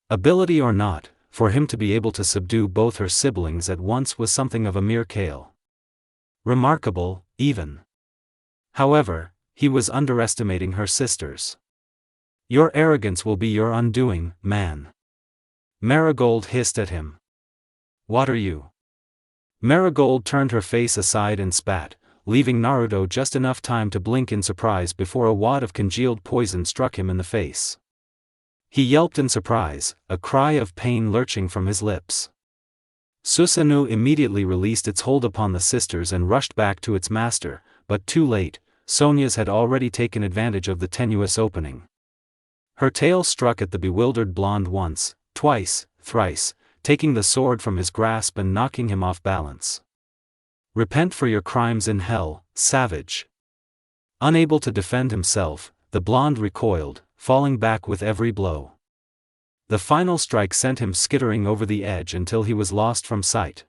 [SPEAKER 1] Ability or not, for him to be able to subdue both her siblings at once was something of a miracle. Remarkable, even. However, he was underestimating her sisters. Your arrogance will be your undoing, man. Marigold hissed at him. What are you? Marigold turned her face aside and spat, leaving Naruto just enough time to blink in surprise before a wad of congealed poison struck him in the face. He yelped in surprise, a cry of pain lurching from his lips. Susanoo immediately released its hold upon the sisters and rushed back to its master, but too late. Sonia's had already taken advantage of the tenuous opening. Her tail struck at the bewildered blonde once, twice, thrice, taking the sword from his grasp and knocking him off balance. Repent for your crimes in hell, savage. Unable to defend himself, the blonde recoiled, falling back with every blow. The final strike sent him skittering over the edge until he was lost from sight.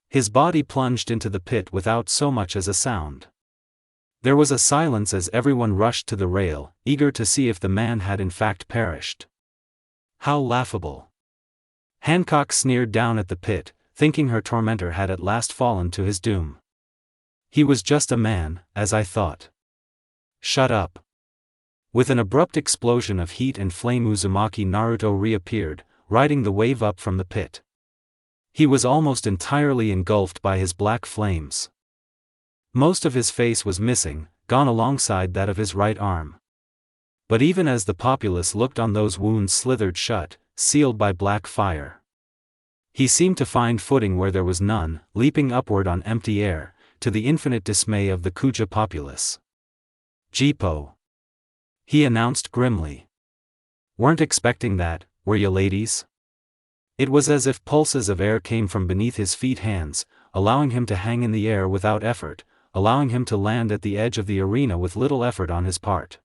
[SPEAKER 1] His body plunged into the pit without so much as a sound. There was a silence as everyone rushed to the rail, eager to see if the man had in fact perished. How laughable. Hancock sneered down at the pit, thinking her tormentor had at last fallen to his doom. He was just a man, as I thought. Shut up. With an abrupt explosion of heat and flame, Uzumaki Naruto reappeared, riding the wave up from the pit. He was almost entirely engulfed by his black flames. Most of his face was missing, gone alongside that of his right arm. But even as the populace looked on, those wounds slithered shut, sealed by black fire. He seemed to find footing where there was none, leaping upward on empty air, to the infinite dismay of the Kuja populace. "Jipo," he announced grimly. "Weren't expecting that, were ya, ladies?" It was as if pulses of air came from beneath his feet, hands, allowing him to hang in the air without effort, allowing him to land at the edge of the arena with little effort on his part.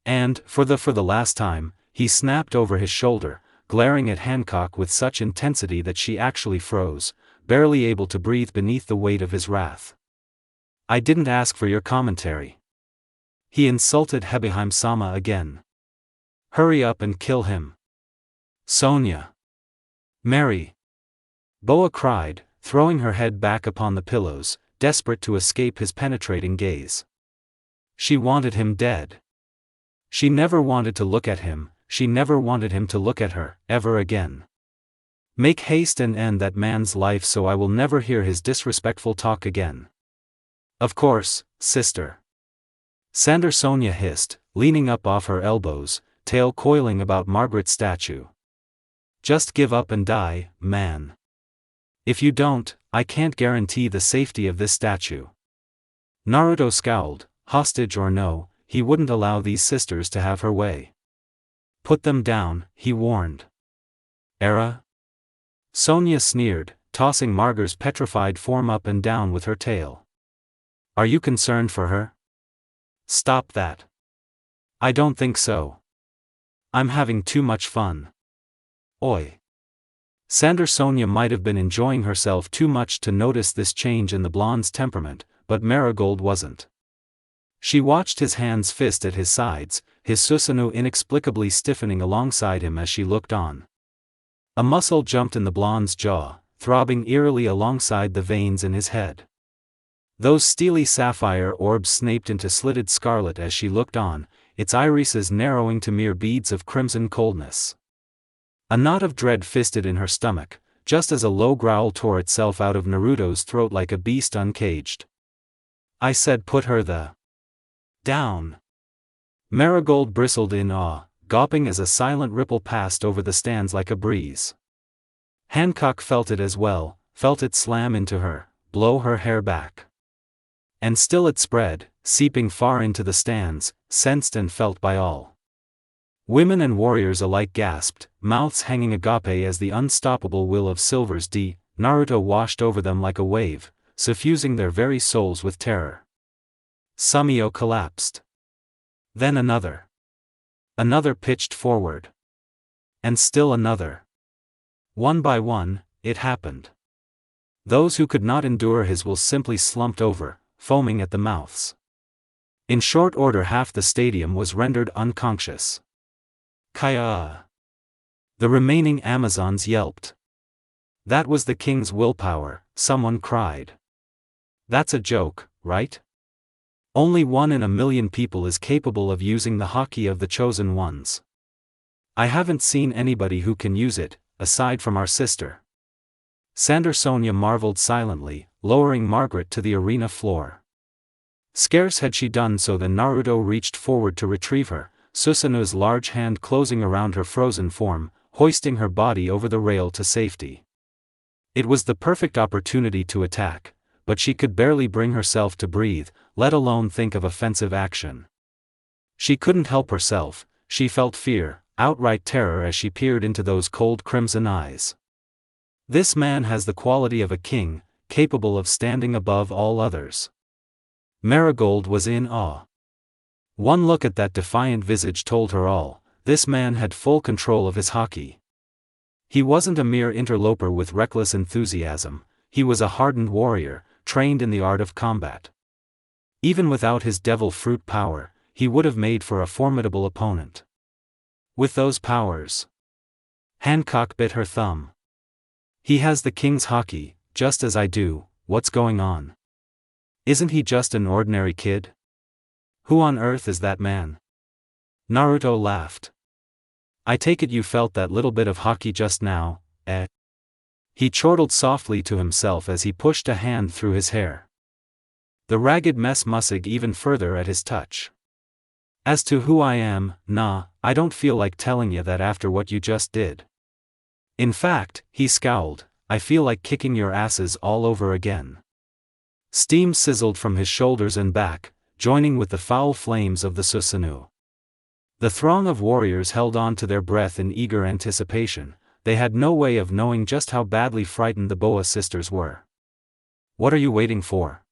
[SPEAKER 1] And, for the last time, he snapped over his shoulder, glaring at Hancock with such intensity that she actually froze, barely able to breathe beneath the weight of his wrath. "I didn't ask for your commentary." He insulted Hebeheim-sama again. "Hurry up and kill him." "Sonia. Mary." Boa cried, throwing her head back upon the pillows, desperate to escape his penetrating gaze. She wanted him dead. She never wanted to look at him, she never wanted him to look at her, ever again. "Make haste and end that man's life so I will never hear his disrespectful talk again." "Of course, sister." Sander Sonia hissed, leaning up off her elbows, tail coiling about Margaret's statue. "Just give up and die, man. If you don't, I can't guarantee the safety of this statue." Naruto scowled, hostage or no, he wouldn't allow these sisters to have her way. "Put them down," he warned. "Era?" Sonia sneered, tossing Margar's petrified form up and down with her tail. "Are you concerned for her?" "Stop that." "I don't think so. I'm having too much fun." "Oi." Sander Sonia might have been enjoying herself too much to notice this change in the blonde's temperament, but Marigold wasn't. She watched his hands fist at his sides, his Susanoo inexplicably stiffening alongside him as she looked on. A muscle jumped in the blonde's jaw, throbbing eerily alongside the veins in his head. Those steely sapphire orbs snaped into slitted scarlet as she looked on, its irises narrowing to mere beads of crimson coldness. A knot of dread fisted in her stomach, just as a low growl tore itself out of Naruto's throat like a beast uncaged. "I said put her the down." Marigold bristled in awe, gawping as a silent ripple passed over the stands like a breeze. Hancock felt it as well, felt it slam into her, blow her hair back. And still it spread, seeping far into the stands, sensed and felt by all. Women and warriors alike gasped, mouths hanging agape as the unstoppable will of Silver's Naruto washed over them like a wave, suffusing their very souls with terror. Sumio collapsed. Then another. Another pitched forward. And still another. One by one, it happened. Those who could not endure his will simply slumped over, foaming at the mouths. In short order half the stadium was rendered unconscious. "Kaya!" The remaining Amazons yelped. "That was the king's willpower," someone cried. "That's a joke, right? Only 1 in a million people is capable of using the haki of the chosen ones. I haven't seen anybody who can use it, aside from our sister." Sander Sonia marveled silently, lowering Margaret to the arena floor. Scarce had she done so than Naruto reached forward to retrieve her, Susanoo's large hand closing around her frozen form, hoisting her body over the rail to safety. It was the perfect opportunity to attack, but she could barely bring herself to breathe, let alone think of offensive action. She couldn't help herself, she felt fear, outright terror as she peered into those cold crimson eyes. This man has the quality of a king, capable of standing above all others. Marigold was in awe. One look at that defiant visage told her all, this man had full control of his haki. He wasn't a mere interloper with reckless enthusiasm, he was a hardened warrior, trained in the art of combat. Even without his devil fruit power, he would have made for a formidable opponent. With those powers, Hancock bit her thumb. He has the king's haki, just as I do. What's going on? Isn't he just an ordinary kid? Who on earth is that man? Naruto laughed. I take it you felt that little bit of haki just now, eh? He chortled softly to himself as he pushed a hand through his hair. The ragged mess mussig even further at his touch. As to who I am, nah, I don't feel like telling you that after what you just did. In fact, he scowled, I feel like kicking your asses all over again. Steam sizzled from his shoulders and back, joining with the foul flames of the Susanoo. The throng of warriors held on to their breath in eager anticipation. They had no way of knowing just how badly frightened the Boa sisters were. What are you waiting for?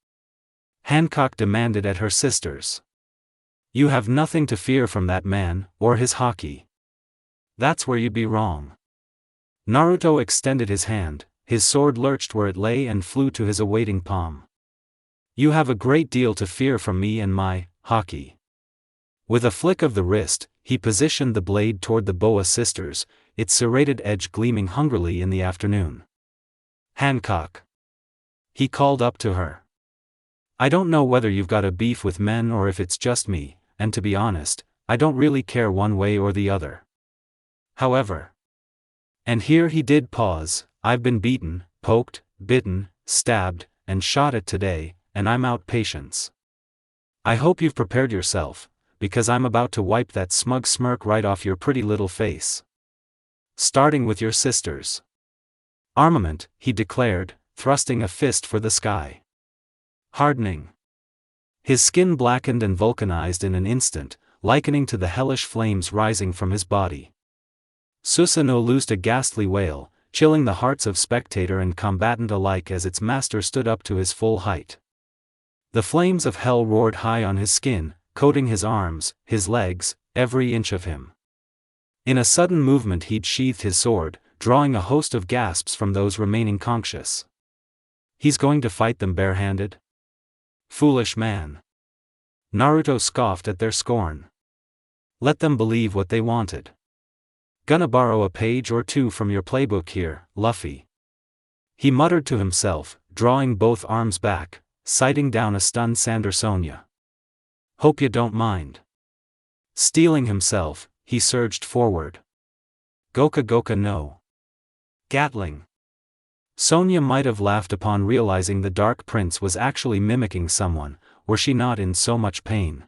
[SPEAKER 1] Hancock demanded at her sisters. You have nothing to fear from that man, or his haki. That's where you'd be wrong. Naruto extended his hand, his sword lurched where it lay and flew to his awaiting palm. You have a great deal to fear from me and my haki. With a flick of the wrist, he positioned the blade toward the Boa sisters, its serrated edge gleaming hungrily in the afternoon. Hancock. He called up to her. I don't know whether you've got a beef with men or if it's just me, and to be honest, I don't really care one way or the other. However. And here he did pause, I've been beaten, poked, bitten, stabbed, and shot at today, and I'm out patience. I hope you've prepared yourself, because I'm about to wipe that smug smirk right off your pretty little face. Starting with your sisters. Armament, he declared, thrusting a fist for the sky. Hardening. His skin blackened and vulcanized in an instant, likening to the hellish flames rising from his body. Susanoo loosed a ghastly wail, chilling the hearts of spectator and combatant alike as its master stood up to his full height. The flames of hell roared high on his skin, coating his arms, his legs, every inch of him. In a sudden movement he'd sheathed his sword, drawing a host of gasps from those remaining conscious. He's going to fight them barehanded? Foolish man. Naruto scoffed at their scorn. Let them believe what they wanted. Gonna borrow a page or two from your playbook here, Luffy. He muttered to himself, drawing both arms back, sighting down a stunned Sandersonia. Hope you don't mind. Steeling himself, he surged forward. Goka Goka no. Gatling. Sonia might have laughed upon realizing the Dark Prince was actually mimicking someone, were she not in so much pain.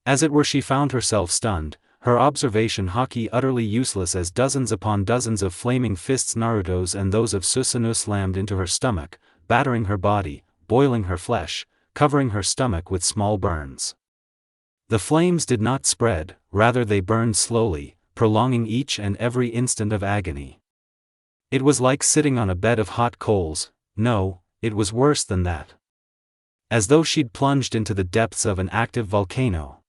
[SPEAKER 1] As it were, she found herself stunned, her observation haki utterly useless as dozens upon dozens of flaming fists Naruto's and those of Susanoo slammed into her stomach, battering her body, boiling her flesh, covering her stomach with small burns. The flames did not spread, rather they burned slowly, prolonging each and every instant of agony. It was like sitting on a bed of hot coals. No, it was worse than that. As though she'd plunged into the depths of an active volcano.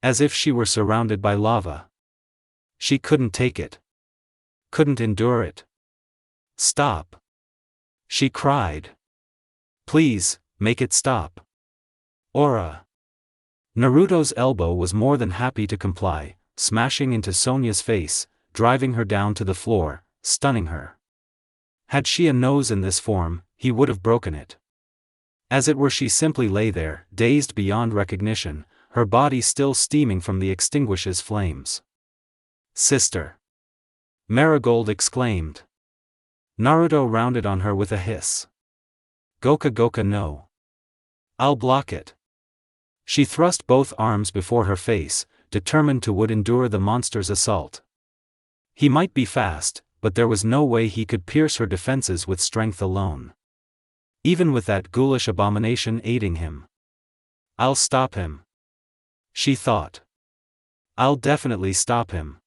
[SPEAKER 1] As if she were surrounded by lava. She couldn't take it. Couldn't endure it. Stop. She cried. Please, make it stop. Aura. Naruto's elbow was more than happy to comply, smashing into Sonia's face, driving her down to the floor, stunning her. Had she a nose in this form, he would have broken it. As it were, she simply lay there, dazed beyond recognition, her body still steaming from the extinguisher's flames. Sister! Marigold exclaimed. Naruto rounded on her with a hiss. Goka Goka no. I'll block it. She thrust both arms before her face, determined to would endure the monster's assault. He might be fast, but there was no way he could pierce her defenses with strength alone. Even with that ghoulish abomination aiding him. I'll stop him. She thought. I'll definitely stop him.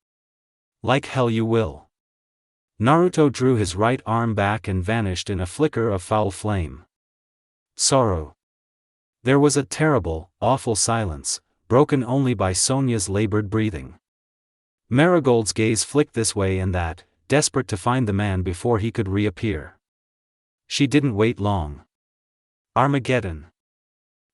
[SPEAKER 1] Like hell you will. Naruto drew his right arm back and vanished in a flicker of foul flame. Sorrow. There was a terrible, awful silence, broken only by Sonia's labored breathing. Marigold's gaze flicked this way and that, desperate to find the man before he could reappear. She didn't wait long. Armageddon.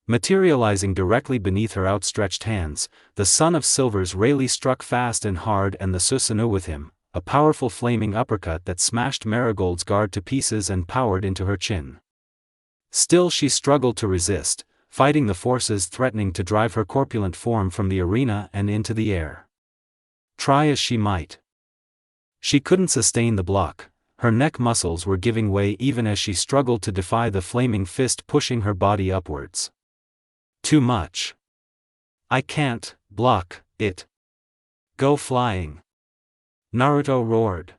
[SPEAKER 1] Materializing directly beneath her outstretched hands, the son of Silver's Rayleigh struck fast and hard, and the Susanoo with him, a powerful flaming uppercut that smashed Marigold's guard to pieces and powered into her chin. Still she struggled to resist, fighting the forces threatening to drive her corpulent form from the arena and into the air. Try as she might, she couldn't sustain the block. Her neck muscles were giving way even as she struggled to defy the flaming fist pushing her body upwards. Too much. I can't block it. Go flying. Naruto roared.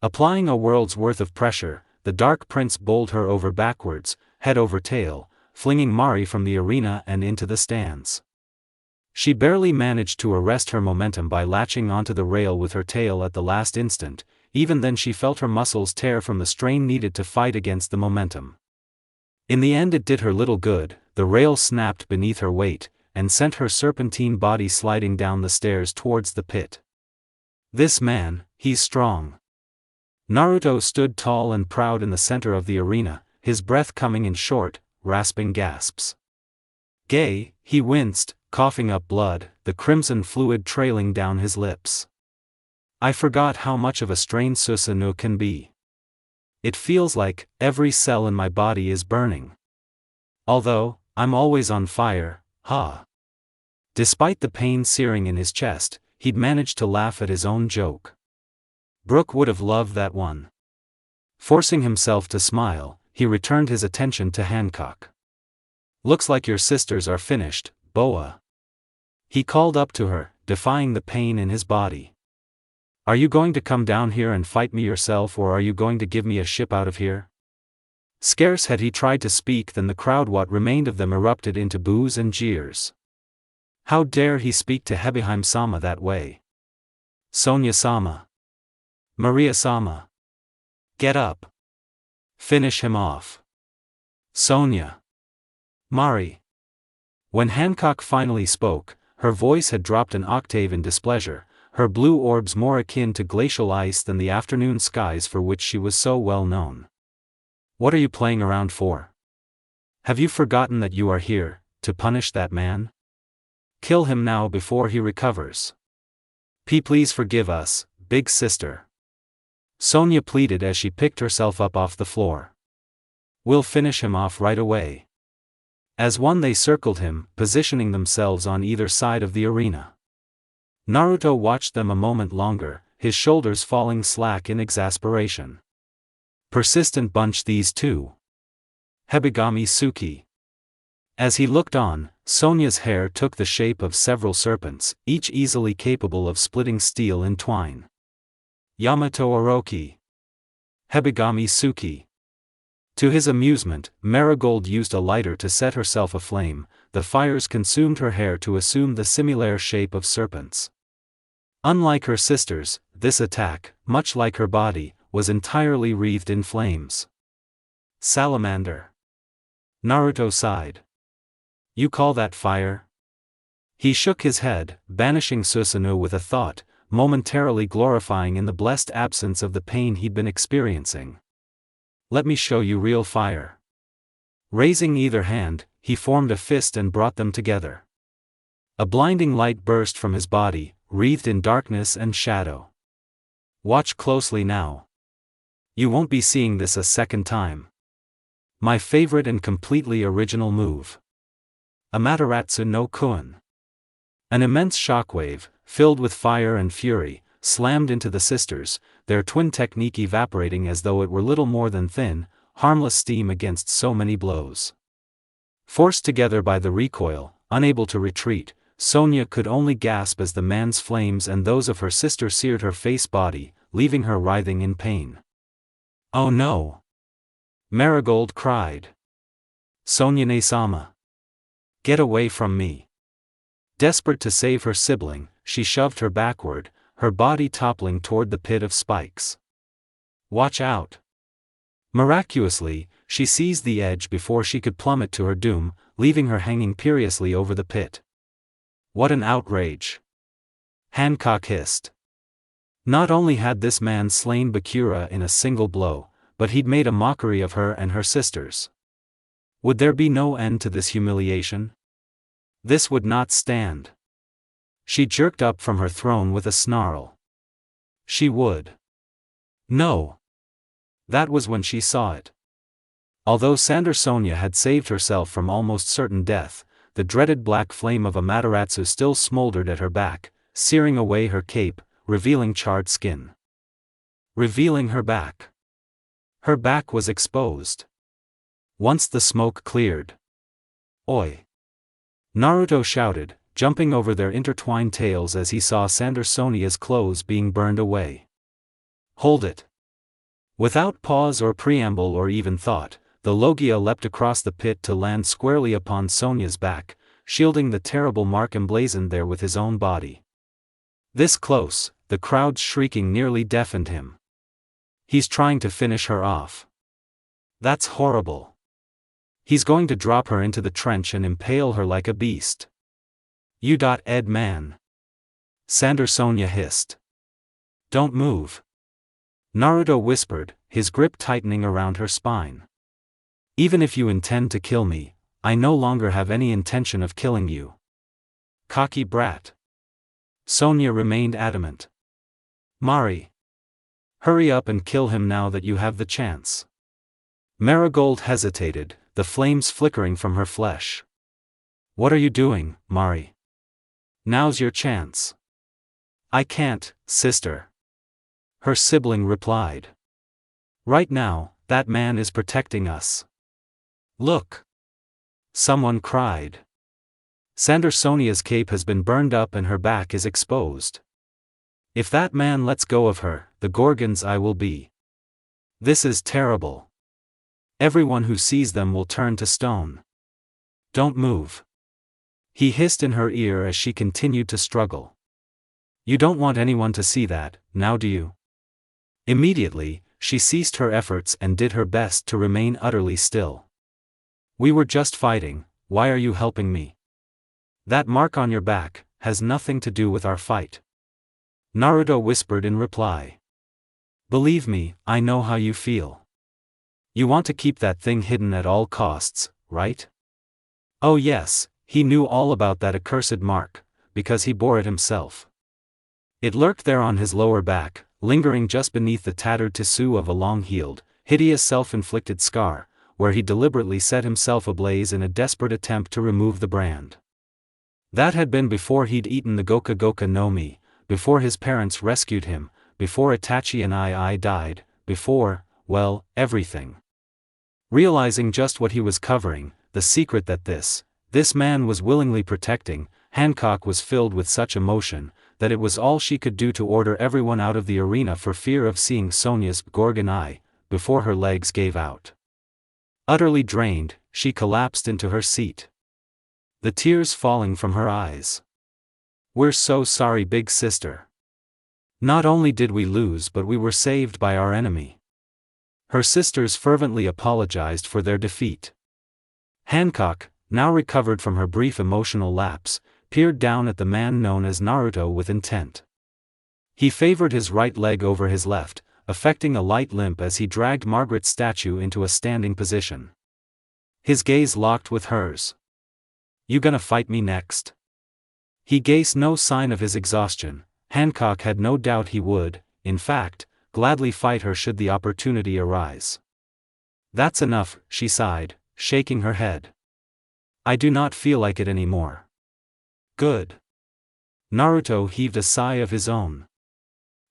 [SPEAKER 1] Applying a world's worth of pressure, the Dark Prince bowled her over backwards, head over tail, flinging Mari from the arena and into the stands. She barely managed to arrest her momentum by latching onto the rail with her tail at the last instant. Even then she felt her muscles tear from the strain needed to fight against the momentum. In the end it did her little good, the rail snapped beneath her weight, and sent her serpentine body sliding down the stairs towards the pit. This man, he's strong. Naruto stood tall and proud in the center of the arena, his breath coming in short, rasping gasps. Gay, he winced, coughing up blood, the crimson fluid trailing down his lips. I forgot how much of a strain Susanoo can be. It feels like every cell in my body is burning. Although, I'm always on fire, ha. Despite the pain searing in his chest, he'd managed to laugh at his own joke. Brook would have loved that one. Forcing himself to smile, he returned his attention to Hancock. Looks like your sisters are finished, Boa. He called up to her, defying the pain in his body. Are you going to come down here and fight me yourself, or are you going to give me a ship out of here? Scarce had he tried to speak than the crowd, what remained of them, erupted into boos and jeers. How dare he speak to Hebiheim-sama that way? Sonia-sama. Maria-sama. Get up. Finish him off. Sonia. Mari. When Hancock finally spoke, her voice had dropped an octave in displeasure, her blue orbs more akin to glacial ice than the afternoon skies for which she was so well known. What are you playing around for? Have you forgotten that you are here to punish that man? Kill him now before he recovers. Please forgive us, big sister. Sonia pleaded as she picked herself up off the floor. We'll finish him off right away. As one they circled him, positioning themselves on either side of the arena. Naruto watched them a moment longer, his shoulders falling slack in exasperation. Persistent bunch these two. Hebigami Suki. As he looked on, Sonia's hair took the shape of several serpents, each easily capable of splitting steel in twine. Yamato Orochi. Hebigami Suki. To his amusement, Marigold used a lighter to set herself aflame. The fires consumed her hair to assume the similar shape of serpents. Unlike her sisters, this attack, much like her body, was entirely wreathed in flames. Salamander. Naruto sighed. You call that fire? He shook his head, banishing Susanoo with a thought, momentarily glorifying in the blessed absence of the pain he'd been experiencing. Let me show you real fire. Raising either hand, he formed a fist and brought them together. A blinding light burst from his body, wreathed in darkness and shadow. Watch closely now. You won't be seeing this a second time. My favorite and completely original move. Amaterasu no Kun. An immense shockwave, filled with fire and fury, slammed into the sisters, their twin technique evaporating as though it were little more than thin, harmless steam against so many blows. Forced together by the recoil, unable to retreat, Sonia could only gasp as the man's flames and those of her sister seared her face body, leaving her writhing in pain. Oh no! Marigold cried. Sonia-sama. Get away from me. Desperate to save her sibling, she shoved her backward, her body toppling toward the pit of spikes. Watch out! Miraculously, she seized the edge before she could plummet to her doom, leaving her hanging perilously over the pit. What an outrage! Hancock hissed. Not only had this man slain Bakura in a single blow, but he'd made a mockery of her and her sisters. Would there be no end to this humiliation? This would not stand. She jerked up from her throne with a snarl. She would. No. That was when she saw it. Although Sonia had saved herself from almost certain death, the dreaded black flame of Amaterasu still smoldered at her back, searing away her cape, revealing charred skin. Revealing her back. Her back was exposed. Once the smoke cleared. Oi! Naruto shouted, jumping over their intertwined tails as he saw Sonia's clothes being burned away. Hold it! Without pause or preamble or even thought, the Logia leapt across the pit to land squarely upon Sonia's back, shielding the terrible mark emblazoned there with his own body. This close, the crowd's shrieking nearly deafened him. He's trying to finish her off. That's horrible. He's going to drop her into the trench and impale her like a beast. Ed man. Sonia hissed. Don't move. Naruto whispered, his grip tightening around her spine. Even if you intend to kill me, I no longer have any intention of killing you. Cocky brat. Sonia remained adamant. Mari. Hurry up and kill him now that you have the chance. Marigold hesitated, the flames flickering from her flesh. What are you doing, Mari? Now's your chance. I can't, sister. Her sibling replied. Right now, that man is protecting us. Look! Someone cried. Sonia's cape has been burned up and her back is exposed. If that man lets go of her, the Gorgon's eye will be. This is terrible. Everyone who sees them will turn to stone. Don't move. He hissed in her ear as she continued to struggle. You don't want anyone to see that, now do you? Immediately, she ceased her efforts and did her best to remain utterly still. We were just fighting, why are you helping me? That mark on your back has nothing to do with our fight. Naruto whispered in reply. Believe me, I know how you feel. You want to keep that thing hidden at all costs, right? Oh yes, he knew all about that accursed mark, because he bore it himself. It lurked there on his lower back, lingering just beneath the tattered tissue of a long-healed, hideous self-inflicted scar, where he deliberately set himself ablaze in a desperate attempt to remove the brand. That had been before he'd eaten the Goka no Mi, before his parents rescued him, before Itachi and I died, before, well, everything. Realizing just what he was covering, the secret that this man was willingly protecting, Hancock was filled with such emotion, that it was all she could do to order everyone out of the arena for fear of seeing Sonia's Gorgon eye, before her legs gave out. Utterly drained, she collapsed into her seat. The tears falling from her eyes. We're so sorry, big sister. Not only did we lose but we were saved by our enemy. Her sisters fervently apologized for their defeat. Hancock, now recovered from her brief emotional lapse, peered down at the man known as Naruto with intent. He favored his right leg over his left, affecting a light limp as he dragged Margaret's statue into a standing position. His gaze locked with hers. You gonna fight me next? He gave no sign of his exhaustion. Hancock had no doubt he would, in fact, gladly fight her should the opportunity arise. That's enough, she sighed, shaking her head. I do not feel like it anymore. Good. Naruto heaved a sigh of his own.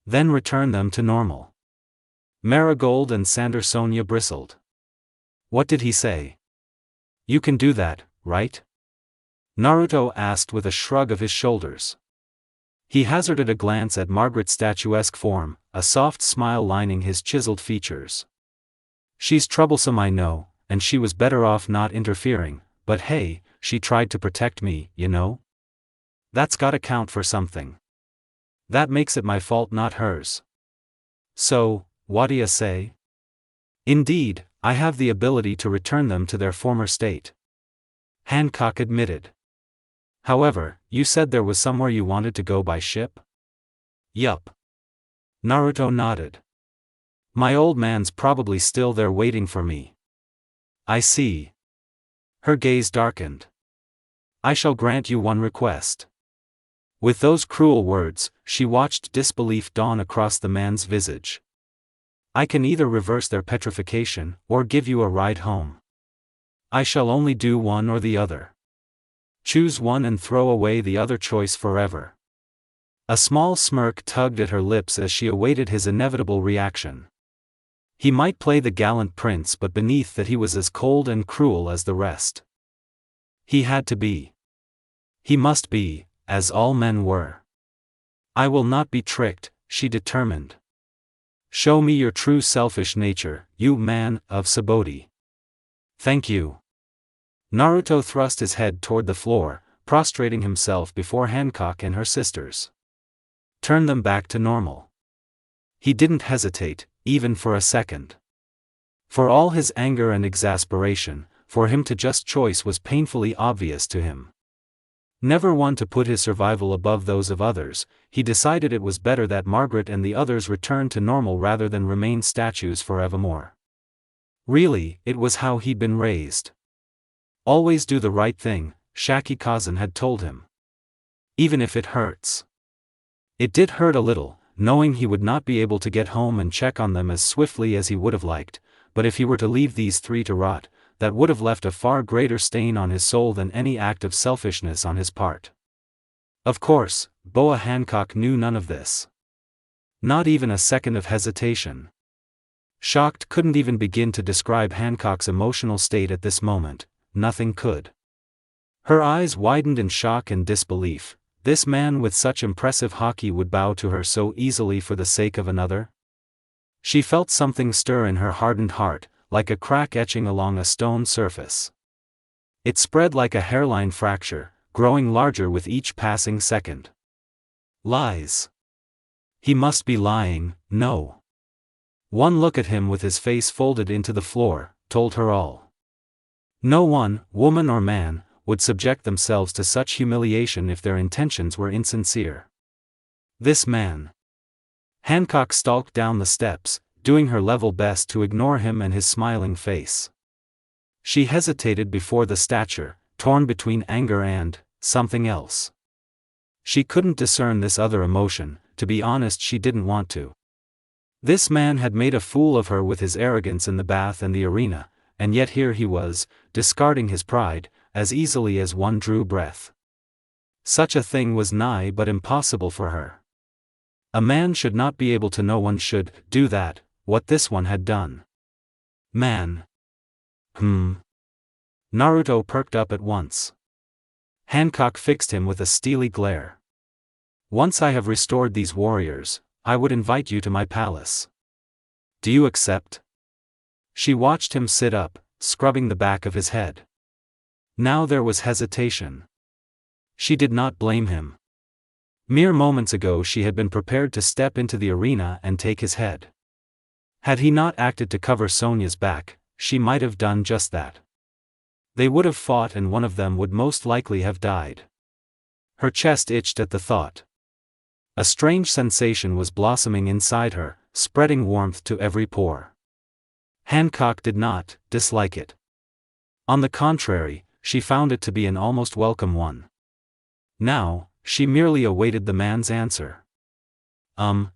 [SPEAKER 1] Then return them to normal. Marigold and Sonia bristled. What did he say? You can do that, right? Naruto asked with a shrug of his shoulders. He hazarded a glance at Margaret's statuesque form, a soft smile lining his chiseled features. She's troublesome, I know, and she was better off not interfering, but hey, she tried to protect me, you know? That's gotta count for something. That makes it my fault, not hers. So, what'd ya say? Indeed, I have the ability to return them to their former state. Hancock admitted. However, you said there was somewhere you wanted to go by ship? Yup. Naruto nodded. My old man's probably still there waiting for me. I see. Her gaze darkened. I shall grant you one request. With those cruel words, she watched disbelief dawn across the man's visage. I can either reverse their petrification, or give you a ride home. I shall only do one or the other. Choose one and throw away the other choice forever. A small smirk tugged at her lips as she awaited his inevitable reaction. He might play the gallant prince, but beneath that he was as cold and cruel as the rest. He had to be. He must be, as all men were. I will not be tricked, she determined. Show me your true selfish nature, you man of Subodhi. Thank you. Naruto thrust his head toward the floor, prostrating himself before Hancock and her sisters. Turn them back to normal. He didn't hesitate, even for a second. For all his anger and exasperation, for him to just choice was painfully obvious to him. Never one to put his survival above those of others, he decided it was better that Margaret and the others return to normal rather than remain statues forevermore. Really, it was how he'd been raised. Always do the right thing, Shaki-Kazan had told him. Even if it hurts. It did hurt a little, knowing he would not be able to get home and check on them as swiftly as he would have liked, but if he were to leave these three to rot, that would have left a far greater stain on his soul than any act of selfishness on his part. Of course, Boa Hancock knew none of this. Not even a second of hesitation. Shocked couldn't even begin to describe Hancock's emotional state at this moment, nothing could. Her eyes widened in shock and disbelief. This man with such impressive haki would bow to her so easily for the sake of another? She felt something stir in her hardened heart, like a crack etching along a stone surface. It spread like a hairline fracture, growing larger with each passing second. Lies. He must be lying, no. One look at him with his face folded into the floor, told her all. No one, woman or man, would subject themselves to such humiliation if their intentions were insincere. This man. Hancock stalked down the steps, doing her level best to ignore him and his smiling face. She hesitated before the stature, torn between anger and something else. She couldn't discern this other emotion, to be honest she didn't want to. This man had made a fool of her with his arrogance in the bath and the arena, and yet here he was, discarding his pride, as easily as one drew breath. Such a thing was nigh but impossible for her. A man should not be able to, no one should do that, what this one had done. Man. Naruto perked up at once. Hancock fixed him with a steely glare. Once I have restored these warriors, I would invite you to my palace. Do you accept? She watched him sit up, scrubbing the back of his head. Now there was hesitation. She did not blame him. Mere moments ago she had been prepared to step into the arena and take his head. Had he not acted to cover Sonia's back, she might have done just that. They would have fought and one of them would most likely have died. Her chest itched at the thought. A strange sensation was blossoming inside her, spreading warmth to every pore. Hancock did not dislike it. On the contrary, she found it to be an almost welcome one. Now, she merely awaited the man's answer.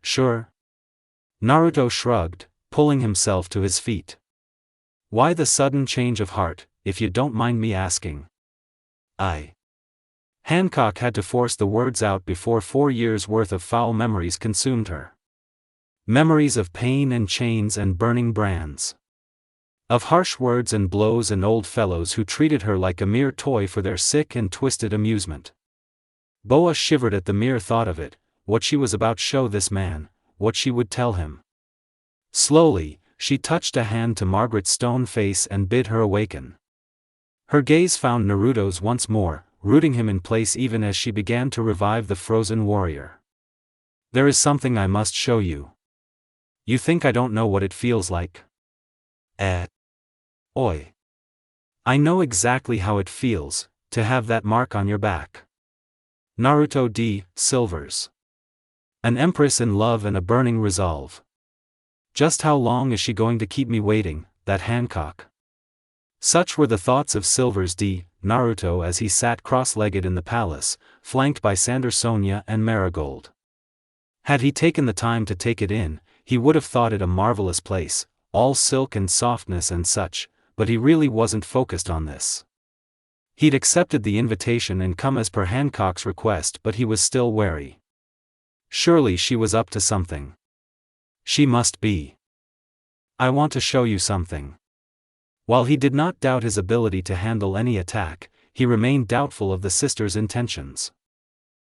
[SPEAKER 1] Sure. Naruto shrugged, pulling himself to his feet. Why the sudden change of heart, if you don't mind me asking? Hancock had to force the words out before 4 years' worth of foul memories consumed her. Memories of pain and chains and burning brands. Of harsh words and blows and old fellows who treated her like a mere toy for their sick and twisted amusement. Boa shivered at the mere thought of it, what she was about to show this man, what she would tell him. Slowly, she touched a hand to Margaret's stone face and bid her awaken. Her gaze found Naruto's once more, rooting him in place even as she began to revive the frozen warrior. There is something I must show you. You think I don't know what it feels like? Oi. I know exactly how it feels, to have that mark on your back. Naruto D. Silvers. An empress in love and a burning resolve. Just how long is she going to keep me waiting, that Hancock? Such were the thoughts of Silvers D. Naruto as he sat cross-legged in the palace, flanked by Sonia and Marigold. Had he taken the time to take it in, he would have thought it a marvelous place, all silk and softness and such, but he really wasn't focused on this. He'd accepted the invitation and come as per Hancock's request, but he was still wary. Surely she was up to something. She must be. I want to show you something. While he did not doubt his ability to handle any attack, he remained doubtful of the sister's intentions.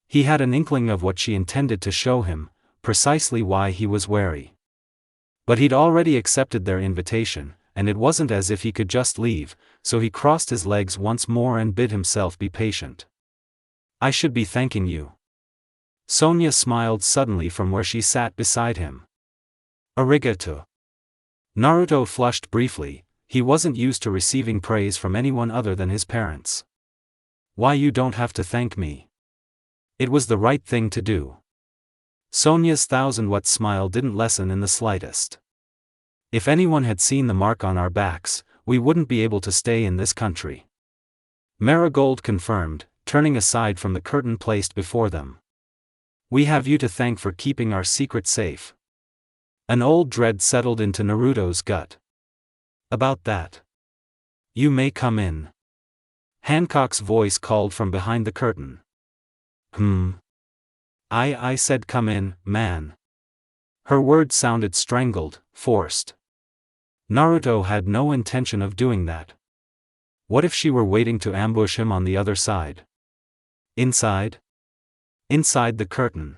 [SPEAKER 1] He had an inkling of what she intended to show him, precisely why he was wary. But he'd already accepted their invitation, and it wasn't as if he could just leave, so he crossed his legs once more and bid himself be patient. I should be thanking you. Sonia smiled suddenly from where she sat beside him. Arigato. Naruto flushed briefly. He wasn't used to receiving praise from anyone other than his parents. Why, you don't have to thank me. It was the right thing to do. Sonia's thousand-watt smile didn't lessen in the slightest. If anyone had seen the mark on our backs, we wouldn't be able to stay in this country. Marigold confirmed, turning aside from the curtain placed before them. We have you to thank for keeping our secret safe. An old dread settled into Naruto's gut. About that. You may come in. Hancock's voice called from behind the curtain. I said come in, man. Her words sounded strangled, forced. Naruto had no intention of doing that. What if she were waiting to ambush him on the other side? Inside? Inside the curtain.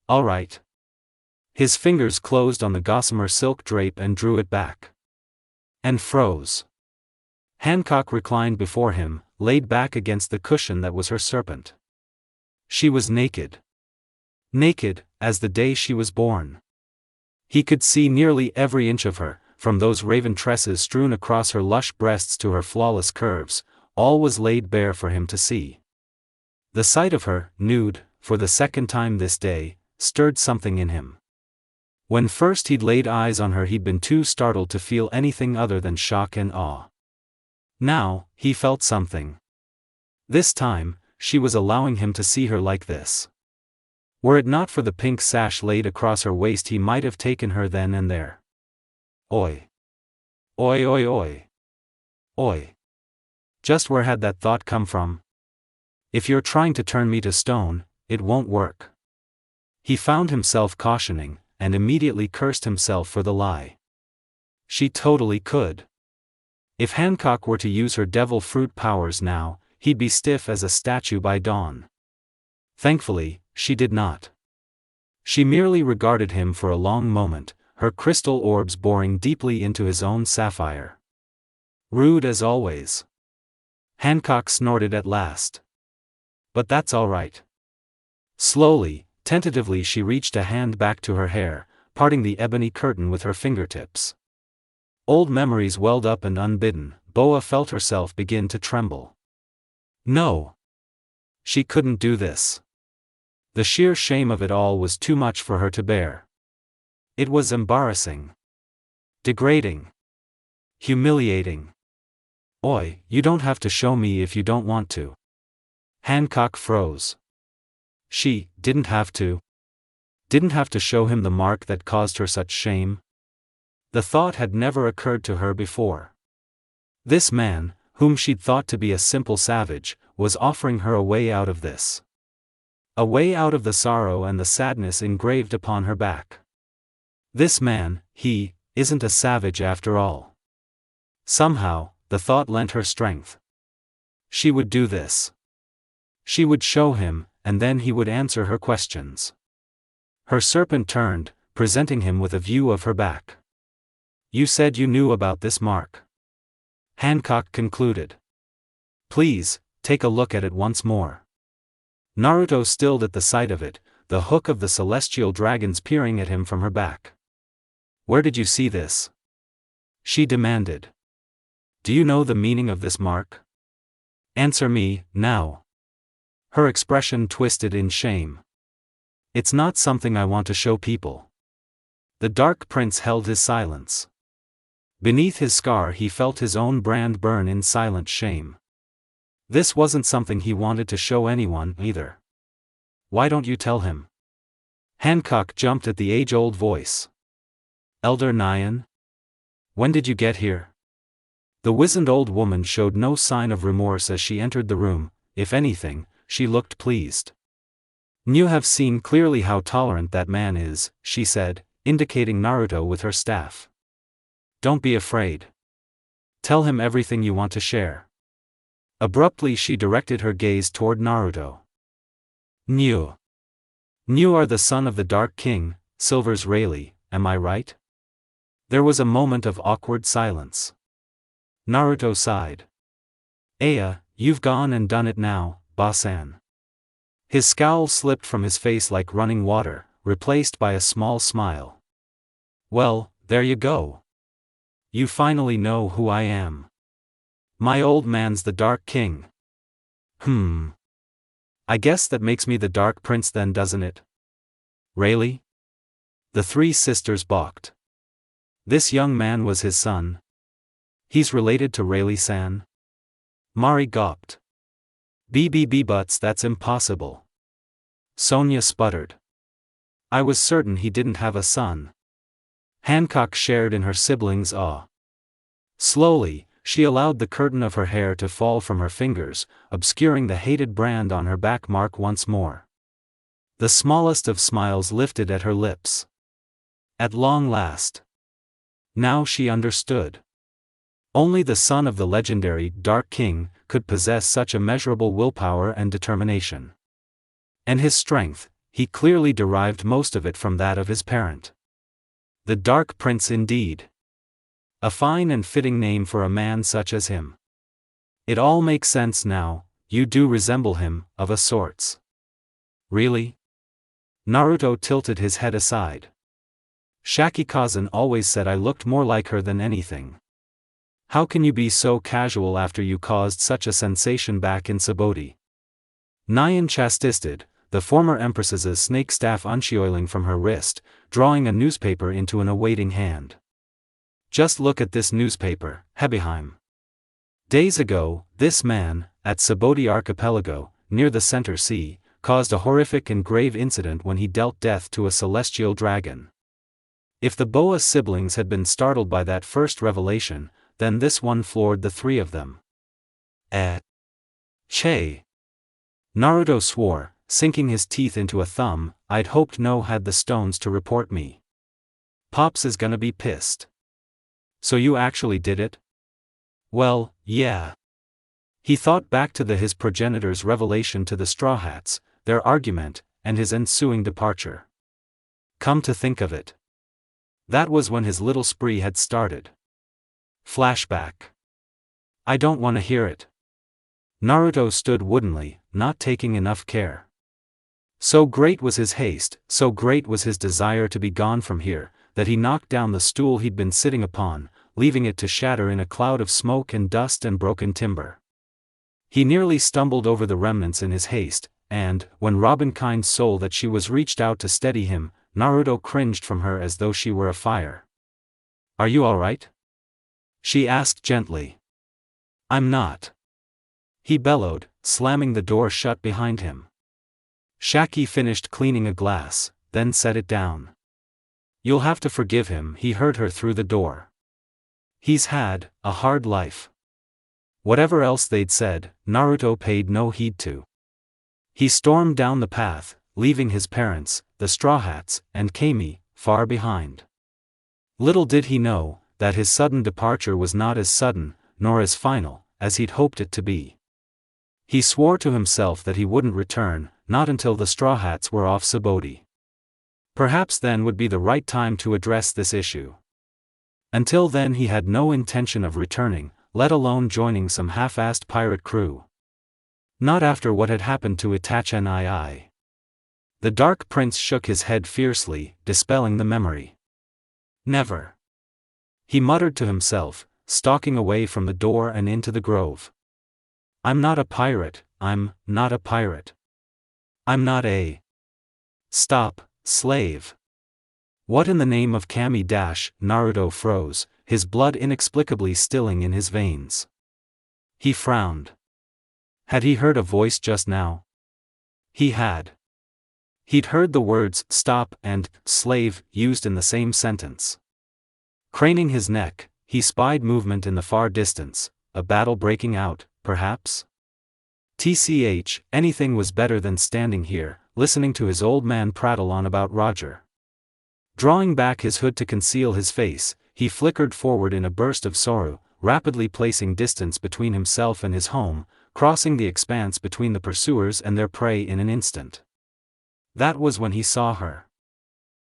[SPEAKER 1] All right. His fingers closed on the gossamer silk drape and drew it back. And froze. Hancock reclined before him, laid back against the cushion that was her serpent. She was naked. Naked, as the day she was born. He could see nearly every inch of her, from those raven tresses strewn across her lush breasts to her flawless curves, all was laid bare for him to see. The sight of her, nude, for the second time this day, stirred something in him. When first he'd laid eyes on her, he'd been too startled to feel anything other than shock and awe. Now, he felt something. This time, she was allowing him to see her like this. Were it not for the pink sash laid across her waist, he might have taken her then and there. Oi. Oi oi oi. Oi. Just where had that thought come from? If you're trying to turn me to stone, it won't work. He found himself cautioning, and immediately cursed himself for the lie. She totally could. If Hancock were to use her devil fruit powers now, he'd be stiff as a statue by dawn. Thankfully, she did not. She merely regarded him for a long moment, her crystal orbs boring deeply into his own sapphire. Rude as always. Hancock snorted at last. But that's all right. Slowly, tentatively she reached a hand back to her hair, parting the ebony curtain with her fingertips. Old memories welled up and unbidden, Boa felt herself begin to tremble. No. She couldn't do this. The sheer shame of it all was too much for her to bear. It was embarrassing. Degrading. Humiliating. Oi, you don't have to show me if you don't want to. Hancock froze. She didn't have to. Didn't have to show him the mark that caused her such shame? The thought had never occurred to her before. This man, whom she'd thought to be a simple savage, was offering her a way out of this. A way out of the sorrow and the sadness engraved upon her back. This man, he, isn't a savage after all. Somehow, the thought lent her strength. She would do this. She would show him, and then he would answer her questions. Her serpent turned, presenting him with a view of her back. You said you knew about this mark. Hancock concluded. Please, take a look at it once more. Naruto stilled at the sight of it, the hook of the celestial dragons peering at him from her back. Where did you see this? She demanded. Do you know the meaning of this mark? Answer me, now. Her expression twisted in shame. It's not something I want to show people. The Dark Prince held his silence. Beneath his scar he felt his own brand burn in silent shame. This wasn't something he wanted to show anyone, either. Why don't you tell him? Hancock jumped at the age-old voice. Elder Nyan? When did you get here? The wizened old woman showed no sign of remorse as she entered the room. If anything, she looked pleased. You have seen clearly how tolerant that man is, she said, indicating Naruto with her staff. Don't be afraid. Tell him everything you want to share. Abruptly she directed her gaze toward Naruto. You are the son of the Dark King, Silver's Rayleigh, am I right? There was a moment of awkward silence. Naruto sighed. Aya, you've gone and done it now, Ba-san. His scowl slipped from his face like running water, replaced by a small smile. Well, there you go. You finally know who I am. My old man's the Dark King. I guess that makes me the Dark Prince then, doesn't it? Rayleigh? The three sisters balked. This young man was his son. He's related to Rayleigh-san? Mari gawped. Butts, that's impossible. Sonia sputtered. I was certain he didn't have a son. Hancock shared in her siblings' awe. Slowly, she allowed the curtain of her hair to fall from her fingers, obscuring the hated brand on her back mark once more. The smallest of smiles lifted at her lips. At long last. Now she understood. Only the son of the legendary Dark King could possess such immeasurable willpower and determination. And his strength, he clearly derived most of it from that of his parent. The Dark Prince indeed. A fine and fitting name for a man such as him. It all makes sense now, you do resemble him, of a sorts. Really? Naruto tilted his head aside. Shaki-Kazan always said I looked more like her than anything. How can you be so casual after you caused such a sensation back in Subodhi? Nyan chastised, the former empress's snake staff uncoiling from her wrist, drawing a newspaper into an awaiting hand. Just look at this newspaper, Hebeheim. Days ago, this man, at Subodhi Archipelago, near the Center Sea, caused a horrific and grave incident when he dealt death to a celestial dragon. If the Boa siblings had been startled by that first revelation, then this one floored the three of them. Che. Naruto swore, sinking his teeth into a thumb, I'd hoped No had the stones to report me. Pops is gonna be pissed. So you actually did it? Well, yeah. He thought back to his progenitor's revelation to the Straw Hats, their argument, and his ensuing departure. Come to think of it. That was when his little spree had started. Flashback. I don't want to hear it. Naruto stood woodenly, not taking enough care. So great was his haste, so great was his desire to be gone from here, that he knocked down the stool he'd been sitting upon, leaving it to shatter in a cloud of smoke and dust and broken timber. He nearly stumbled over the remnants in his haste, and, when Robin Kind's soul that she was reached out to steady him, Naruto cringed from her as though she were a fire. Are you alright? She asked gently. I'm not. He bellowed, slamming the door shut behind him. Shaki finished cleaning a glass, then set it down. You'll have to forgive him, he heard her through the door. He's had a hard life. Whatever else they'd said, Naruto paid no heed to. He stormed down the path, leaving his parents, the Straw Hats, and Camie, far behind. Little did he know, that his sudden departure was not as sudden, nor as final, as he'd hoped it to be. He swore to himself that he wouldn't return, not until the Straw Hats were off Subodhi. Perhaps then would be the right time to address this issue. Until then he had no intention of returning, let alone joining some half-assed pirate crew. Not after what had happened to Itachi II. The Dark Prince shook his head fiercely, dispelling the memory. Never. He muttered to himself, stalking away from the door and into the grove. I'm not a pirate, I'm not a pirate. I'm not a... Stop, slave. What in the name of Camie? Naruto froze, his blood inexplicably stilling in his veins. He frowned. Had he heard a voice just now? He had. He'd heard the words "stop" and "slave" used in the same sentence. Craning his neck, he spied movement in the far distance, a battle breaking out, perhaps? Anything was better than standing here, listening to his old man prattle on about Roger. Drawing back his hood to conceal his face, he flickered forward in a burst of sorrow, rapidly placing distance between himself and his home, crossing the expanse between the pursuers and their prey in an instant. That was when he saw her.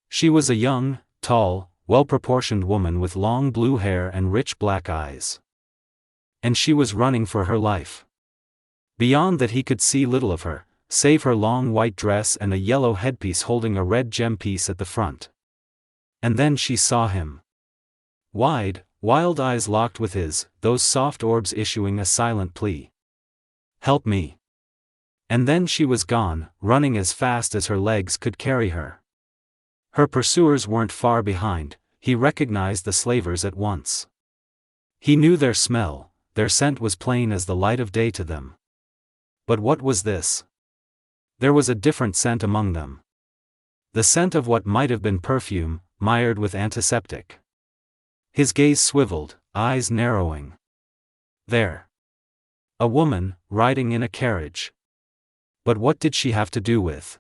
[SPEAKER 1] She was a young, tall, well-proportioned woman with long blue hair and rich black eyes. And she was running for her life. Beyond that he could see little of her, save her long white dress and a yellow headpiece holding a red gem piece at the front. And then she saw him. Wide, wild eyes locked with his, those soft orbs issuing a silent plea. "Help me." And then she was gone, running as fast as her legs could carry her. Her pursuers weren't far behind, he recognized the slavers at once. He knew their smell, their scent was plain as the light of day to them. But what was this? There was a different scent among them. The scent of what might have been perfume, mired with antiseptic. His gaze swiveled, eyes narrowing. There. A woman, riding in a carriage. But what did she have to do with?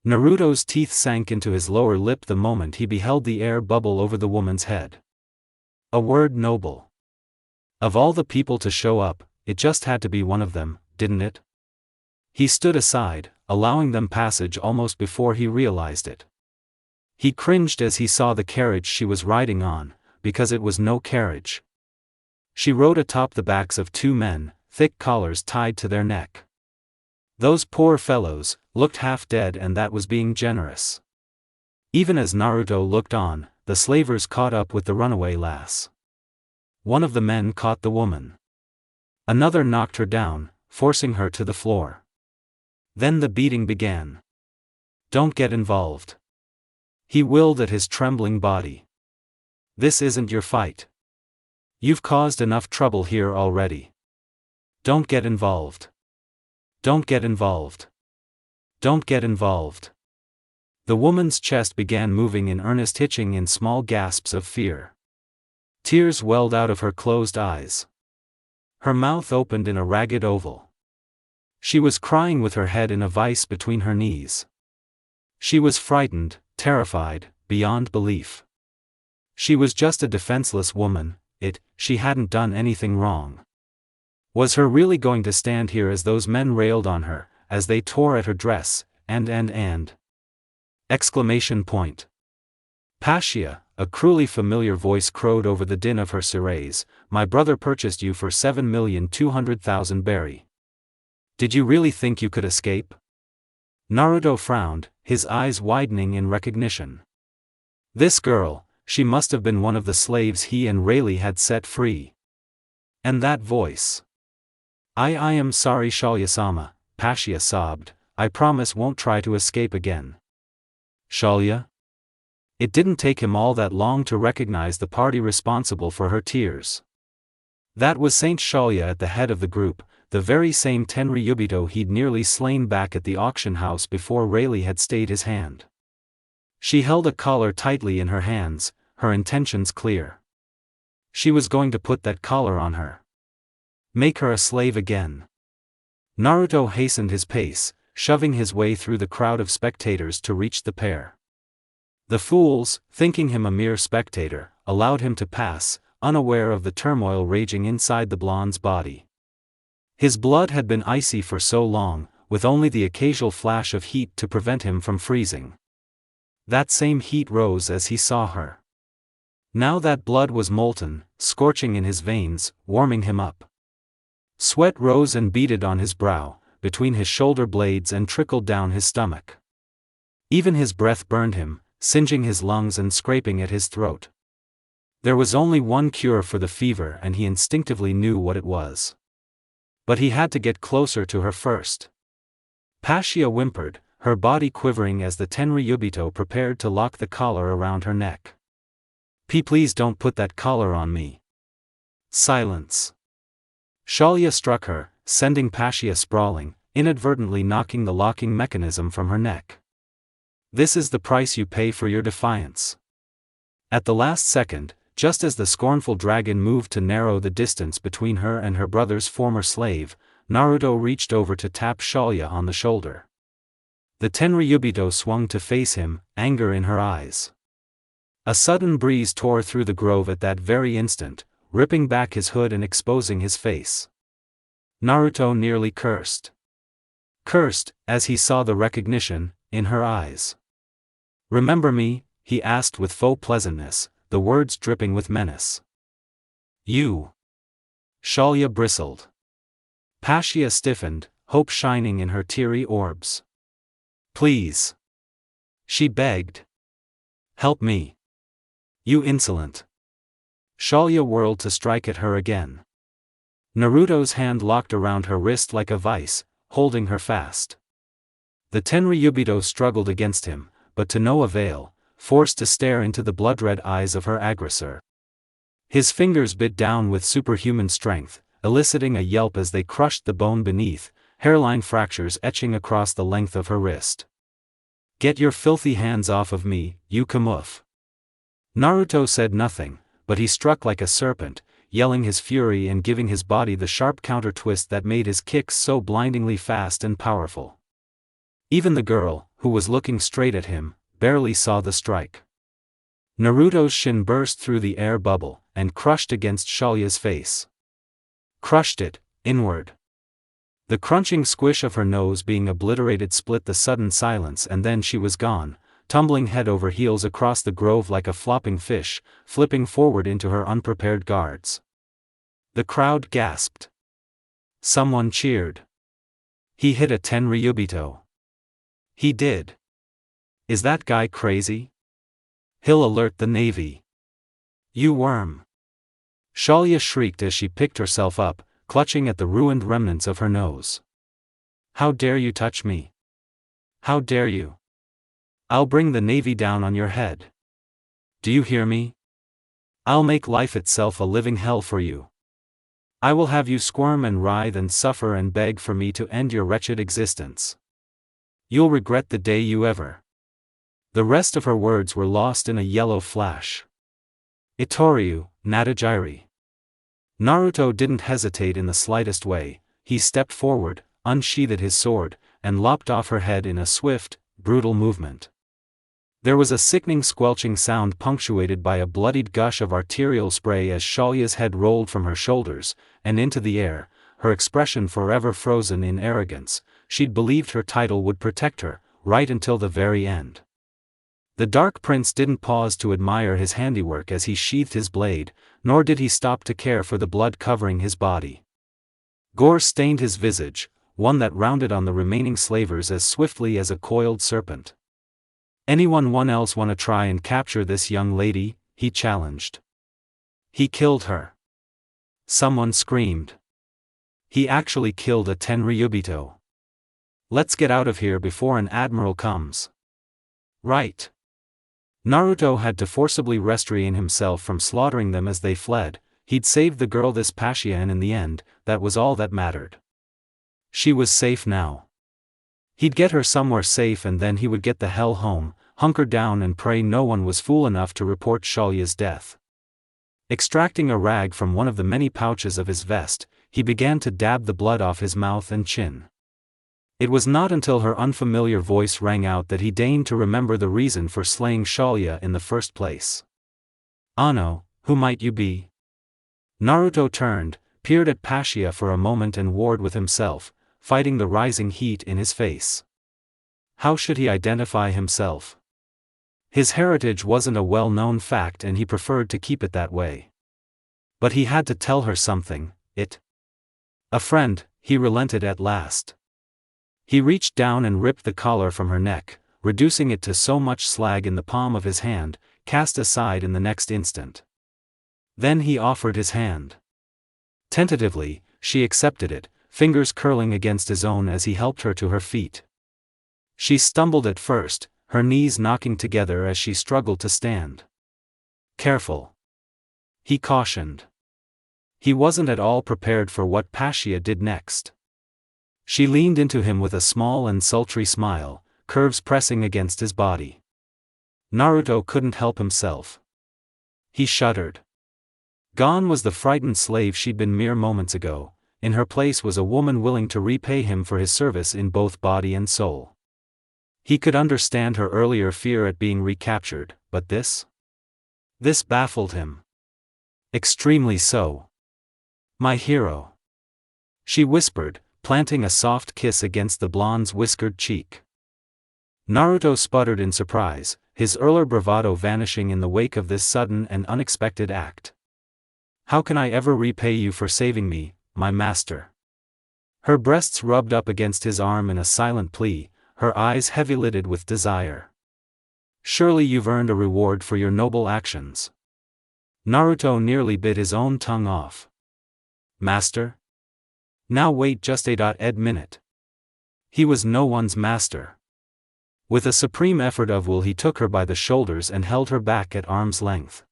[SPEAKER 1] Naruto's teeth sank into his lower lip the moment he beheld the air bubble over the woman's head. A word noble. Of all the people to show up, it just had to be one of them, didn't it? He stood aside, allowing them passage almost before he realized it. He cringed as he saw the carriage she was riding on, because it was no carriage. She rode atop the backs of two men, thick collars tied to their neck. Those poor fellows looked half dead, and that was being generous. Even as Naruto looked on, the slavers caught up with the runaway lass. One of the men caught the woman. Another knocked her down, forcing her to the floor. Then the beating began. "Don't get involved." He willed at his trembling body. "This isn't your fight. You've caused enough trouble here already. Don't get involved. Don't get involved. Don't get involved." The woman's chest began moving in earnest, hitching in small gasps of fear. Tears welled out of her closed eyes. Her mouth opened in a ragged oval. She was crying with her head in a vice between her knees. She was frightened, terrified, beyond belief. She was just a defenseless woman, she hadn't done anything wrong. Was her really going to stand here as those men railed on her, as they tore at her dress, and. Exclamation point. Passia, a cruelly familiar voice crowed over the din of her serays, "My brother purchased you for 7,200,000 berry. Did you really think you could escape?" Naruto frowned, his eyes widening in recognition. This girl, she must have been one of the slaves he and Rayleigh had set free. And that voice. I am sorry, Shallya-sama," Passia sobbed, "I promise won't try to escape again." Shallya? It didn't take him all that long to recognize the party responsible for her tears. That was Saint Shallya at the head of the group, the very same Tenryubito he'd nearly slain back at the auction house before Rayleigh had stayed his hand. She held a collar tightly in her hands, her intentions clear. She was going to put that collar on her. Make her a slave again. Naruto hastened his pace, shoving his way through the crowd of spectators to reach the pair. The fools, thinking him a mere spectator, allowed him to pass, unaware of the turmoil raging inside the blonde's body. His blood had been icy for so long, with only the occasional flash of heat to prevent him from freezing. That same heat rose as he saw her. Now that blood was molten, scorching in his veins, warming him up. Sweat rose and beaded on his brow, between his shoulder blades, and trickled down his stomach. Even his breath burned him, singeing his lungs and scraping at his throat. There was only one cure for the fever, and he instinctively knew what it was. But he had to get closer to her first. Passia whimpered, her body quivering as the Tenryubito prepared to lock the collar around her neck. Please don't put that collar on me." Silence. Shallya struck her, sending Passia sprawling, inadvertently knocking the locking mechanism from her neck. This is the price you pay for your defiance. At the last second, just as the scornful dragon moved to narrow the distance between her and her brother's former slave, Naruto reached over to tap Shallya on the shoulder. The Tenryubito swung to face him, anger in her eyes. A sudden breeze tore through the grove at that very instant, ripping back his hood and exposing his face. Naruto nearly cursed. Cursed, as he saw the recognition in her eyes. "Remember me?" he asked with faux pleasantness, the words dripping with menace. "You." Shallya bristled. Passia stiffened, hope shining in her teary orbs. "Please," she begged. "Help me. You insolent." Shallya whirled to strike at her again. Naruto's hand locked around her wrist like a vice, holding her fast. The Tenryubito struggled against him, but to no avail, forced to stare into the blood-red eyes of her aggressor. His fingers bit down with superhuman strength, eliciting a yelp as they crushed the bone beneath, hairline fractures etching across the length of her wrist. "Get your filthy hands off of me, you kamuf." Naruto said nothing, but he struck like a serpent, yelling his fury and giving his body the sharp counter-twist that made his kicks so blindingly fast and powerful. Even the girl, who was looking straight at him, barely saw the strike. Naruto's shin burst through the air bubble, and crushed against Shallya's face. Crushed it, inward. The crunching squish of her nose being obliterated split the sudden silence, and then she was gone, tumbling head over heels across the grove like a flopping fish, flipping forward into her unprepared guards. The crowd gasped. Someone cheered. "He hit a Tenryubito." "He did. Is that guy crazy? He'll alert the Navy." "You worm." Shallya shrieked as she picked herself up, clutching at the ruined remnants of her nose. "How dare you touch me? How dare you? I'll bring the Navy down on your head. Do you hear me? I'll make life itself a living hell for you. I will have you squirm and writhe and suffer and beg for me to end your wretched existence. You'll regret the day you ever." The rest of her words were lost in a yellow flash. "Itoryu, Natajiri." Naruto didn't hesitate in the slightest way. He stepped forward, unsheathed his sword, and lopped off her head in a swift, brutal movement. There was a sickening squelching sound punctuated by a bloodied gush of arterial spray as Shallya's head rolled from her shoulders, and into the air, her expression forever frozen in arrogance. She'd believed her title would protect her, right until the very end. The Dark Prince didn't pause to admire his handiwork as he sheathed his blade, nor did he stop to care for the blood covering his body. Gore stained his visage, one that rounded on the remaining slavers as swiftly as a coiled serpent. "Anyone else wanna try and capture this young lady?" he challenged. "He killed her." Someone screamed. "He actually killed a Tenryubito. Let's get out of here before an admiral comes." "Right." Naruto had to forcibly restrain himself from slaughtering them as they fled. He'd saved the girl this Passia, and in the end, that was all that mattered. She was safe now. He'd get her somewhere safe, and then he would get the hell home, hunker down and pray no one was fool enough to report Shallya's death. Extracting a rag from one of the many pouches of his vest, he began to dab the blood off his mouth and chin. It was not until her unfamiliar voice rang out that he deigned to remember the reason for slaying Shallya in the first place. "Ano, who might you be?" Naruto turned, peered at Passia for a moment and warred with himself, fighting the rising heat in his face. How should he identify himself? His heritage wasn't a well-known fact and he preferred to keep it that way. But he had to tell her something. A friend, he relented at last. He reached down and ripped the collar from her neck, reducing it to so much slag in the palm of his hand, cast aside in the next instant. Then he offered his hand. Tentatively, she accepted it, fingers curling against his own as he helped her to her feet. She stumbled at first, her knees knocking together as she struggled to stand. "Careful," he cautioned. He wasn't at all prepared for what Passia did next. She leaned into him with a small and sultry smile, curves pressing against his body. Naruto couldn't help himself. He shuddered. Gone was the frightened slave she'd been mere moments ago. In her place was a woman willing to repay him for his service in both body and soul. He could understand her earlier fear at being recaptured, but this? This baffled him. Extremely so. My hero. She whispered, planting a soft kiss against the blonde's whiskered cheek. Naruto sputtered in surprise, his earlier bravado vanishing in the wake of this sudden and unexpected act. How can I ever repay you for saving me, my master? Her breasts rubbed up against his arm in a silent plea, her eyes heavy-lidded with desire. Surely you've earned a reward for your noble actions. Naruto nearly bit his own tongue off. Master? Now wait just a minute. He was no one's master. With a supreme effort of will he took her by the shoulders and held her back at arm's length.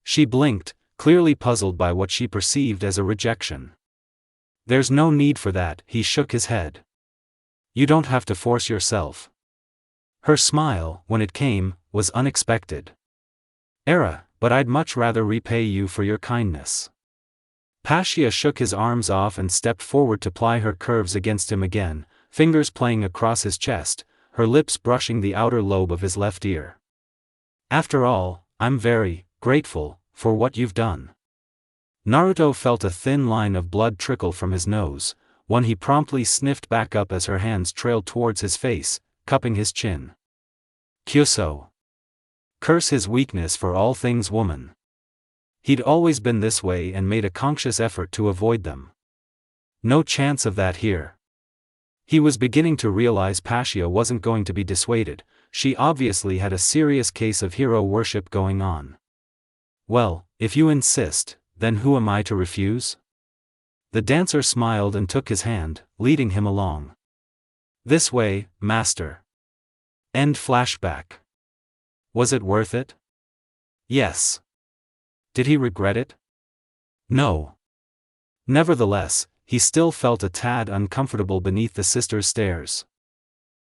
[SPEAKER 1] She blinked, clearly puzzled by what she perceived as a rejection. There's no need for that, he shook his head. You don't have to force yourself. Her smile, when it came, was unexpected. But I'd much rather repay you for your kindness. Pasha shook his arms off and stepped forward to ply her curves against him again, fingers playing across his chest, her lips brushing the outer lobe of his left ear. After all, I'm very grateful for what you've done. Naruto felt a thin line of blood trickle from his nose, one he promptly sniffed back up as her hands trailed towards his face, cupping his chin. Kyuso. Curse his weakness for all things woman. He'd always been this way and made a conscious effort to avoid them. No chance of that here. He was beginning to realize Pasha wasn't going to be dissuaded, she obviously had a serious case of hero worship going on. Well, if you insist, then who am I to refuse? The dancer smiled and took his hand, leading him along. This way, master. End flashback. Was it worth it? Yes. Did he regret it? No. Nevertheless, he still felt a tad uncomfortable beneath the sister's stares.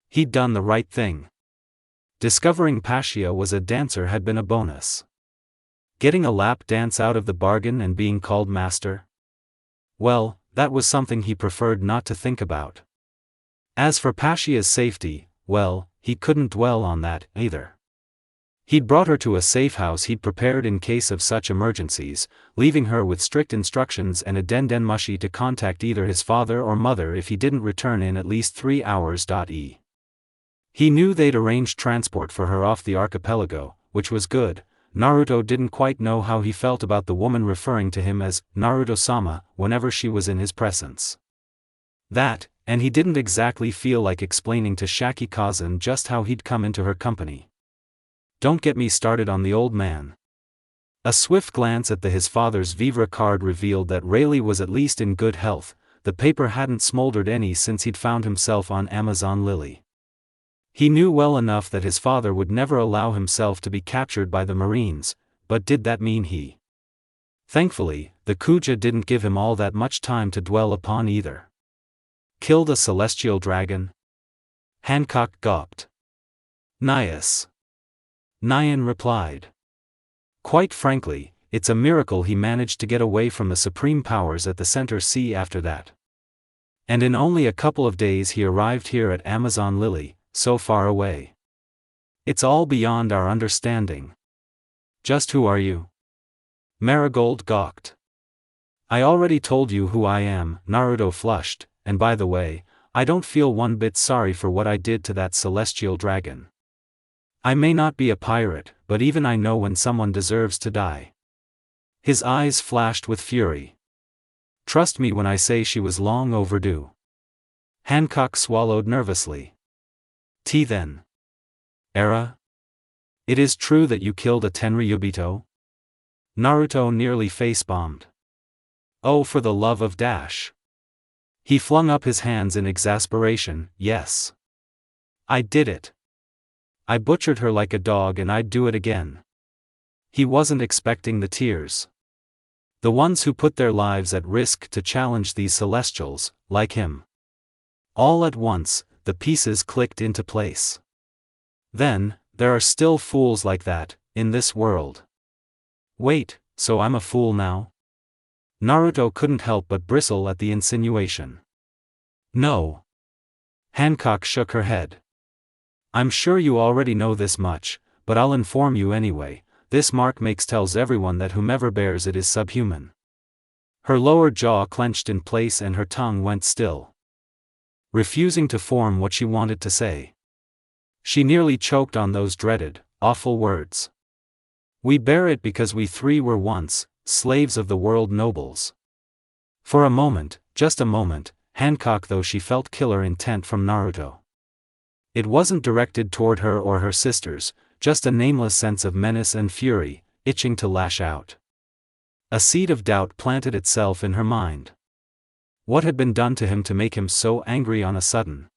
[SPEAKER 1] He'd done the right thing. Discovering Pasha was a dancer had been a bonus. Getting a lap dance out of the bargain and being called master? Well, that was something he preferred not to think about. As for Pasha's safety, well, he couldn't dwell on that, either. He'd brought her to a safe house he'd prepared in case of such emergencies, leaving her with strict instructions and a dendenmushi to contact either his father or mother if he didn't return in at least 3 hours. He knew they'd arranged transport for her off the archipelago, which was good. Naruto didn't quite know how he felt about the woman referring to him as Naruto-sama whenever she was in his presence. That, and he didn't exactly feel like explaining to Shaki-Kazan just how he'd come into her company. Don't get me started on the old man. A swift glance at his father's vivre card revealed that Rayleigh was at least in good health, the paper hadn't smoldered any since he'd found himself on Amazon Lily. He knew well enough that his father would never allow himself to be captured by the Marines, but did that mean he? Thankfully, the Kuja didn't give him all that much time to dwell upon either. Killed a celestial dragon? Hancock gawped. Nias. Nyan replied. Quite frankly, it's a miracle he managed to get away from the supreme powers at the Center Sea after that. And in only a couple of days he arrived here at Amazon Lily, so far away. It's all beyond our understanding. Just who are you? Marigold gawked. I already told you who I am, Naruto flushed, and by the way, I don't feel one bit sorry for what I did to that celestial dragon. I may not be a pirate, but even I know when someone deserves to die. His eyes flashed with fury. Trust me when I say she was long overdue. Hancock swallowed nervously. Then. It is true that you killed a Tenryubito? Naruto nearly face-bombed. Oh, for the love of Dash. He flung up his hands in exasperation. Yes. I did it. I butchered her like a dog and I'd do it again. He wasn't expecting the tears. The ones who put their lives at risk to challenge these celestials, like him. All at once, the pieces clicked into place. Then, there are still fools like that, in this world. Wait, so I'm a fool now? Naruto couldn't help but bristle at the insinuation. No. Hancock shook her head. I'm sure you already know this much, but I'll inform you anyway. This mark tells everyone that whomever bears it is subhuman. Her lower jaw clenched in place and her tongue went still, refusing to form what she wanted to say. She nearly choked on those dreaded, awful words. We bear it because we three were once slaves of the world nobles. For a moment, just a moment, Hancock though she felt killer intent from Naruto. It wasn't directed toward her or her sisters, just a nameless sense of menace and fury, itching to lash out. A seed of doubt planted itself in her mind. What had been done to him to make him so angry on a sudden?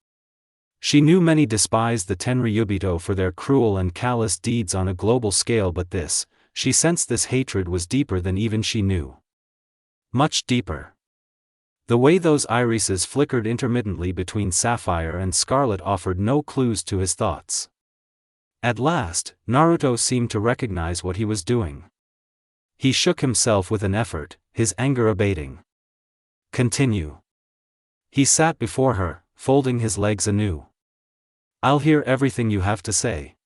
[SPEAKER 1] She knew many despised the Tenryubito for their cruel and callous deeds on a global scale, but she sensed this hatred was deeper than even she knew. Much deeper. The way those irises flickered intermittently between sapphire and scarlet offered no clues to his thoughts. At last, Naruto seemed to recognize what he was doing. He shook himself with an effort, his anger abating. Continue. He sat before her, folding his legs anew. I'll hear everything you have to say.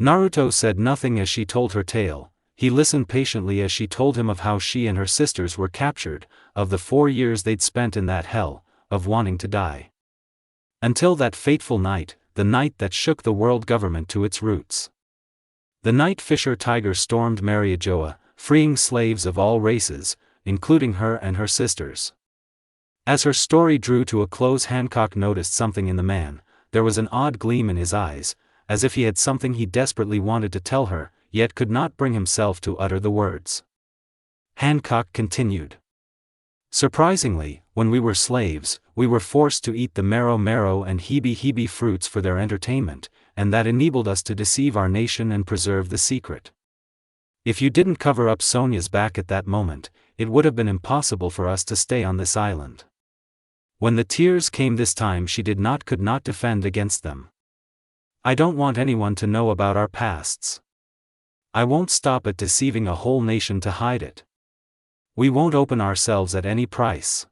[SPEAKER 1] Naruto said nothing as she told her tale. He listened patiently as she told him of how she and her sisters were captured, of the 4 years they'd spent in that hell, of wanting to die. Until that fateful night, the night that shook the world government to its roots. The night Fisher Tiger stormed Mariajoa, freeing slaves of all races, including her and her sisters. As her story drew to a close, Hancock noticed something in the man. There was an odd gleam in his eyes, as if he had something he desperately wanted to tell her, yet could not bring himself to utter the words. Hancock continued. Surprisingly, when we were slaves, we were forced to eat the marrow and hebe fruits for their entertainment, and that enabled us to deceive our nation and preserve the secret. If you didn't cover up Sonia's back at that moment, it would have been impossible for us to stay on this island. When the tears came this time, she could not defend against them. I don't want anyone to know about our pasts. I won't stop at deceiving a whole nation to hide it. We won't open ourselves at any price.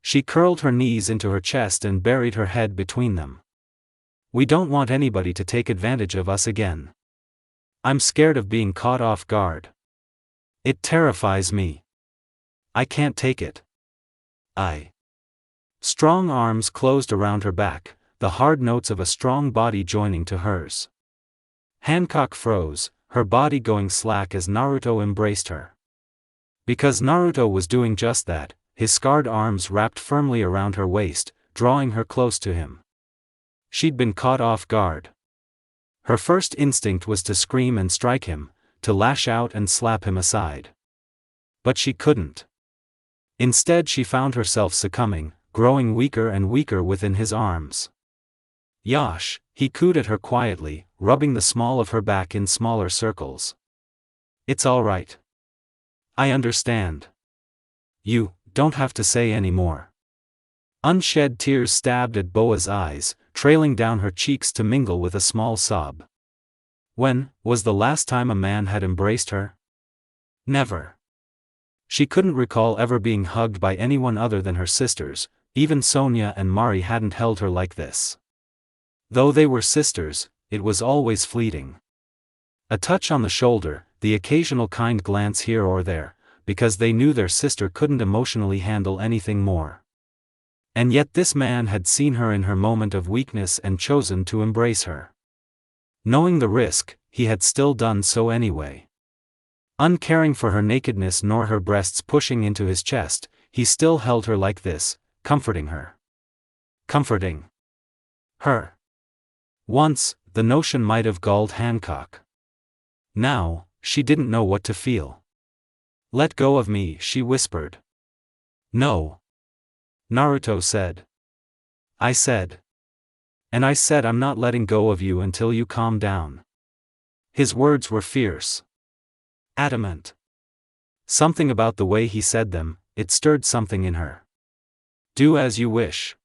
[SPEAKER 1] She curled her knees into her chest and buried her head between them. We don't want anybody to take advantage of us again. I'm scared of being caught off guard. It terrifies me. I can't take it. Strong arms closed around her back, the hard notes of a strong body joining to hers. Hancock froze, her body going slack as Naruto embraced her. Because Naruto was doing just that, his scarred arms wrapped firmly around her waist, drawing her close to him. She'd been caught off guard. Her first instinct was to scream and strike him, to lash out and slap him aside. But she couldn't. Instead, she found herself succumbing, growing weaker and weaker within his arms. Yash, he cooed at her quietly, rubbing the small of her back in smaller circles. It's all right. I understand. You don't have to say any more. Unshed tears stabbed at Boa's eyes, trailing down her cheeks to mingle with a small sob. When was the last time a man had embraced her? Never. She couldn't recall ever being hugged by anyone other than her sisters. Even Sonia and Mari hadn't held her like this. Though they were sisters, it was always fleeting. A touch on the shoulder, the occasional kind glance here or there, because they knew their sister couldn't emotionally handle anything more. And yet this man had seen her in her moment of weakness and chosen to embrace her. Knowing the risk, he had still done so anyway. Uncaring for her nakedness nor her breasts pushing into his chest, he still held her like this, comforting her. Comforting her. Once, the notion might have galled Hancock. Now, she didn't know what to feel. Let go of me, she whispered. No. Naruto said. I said. And I said I'm not letting go of you until you calm down. His words were fierce. Adamant. Something about the way he said them, it stirred something in her. Do as you wish.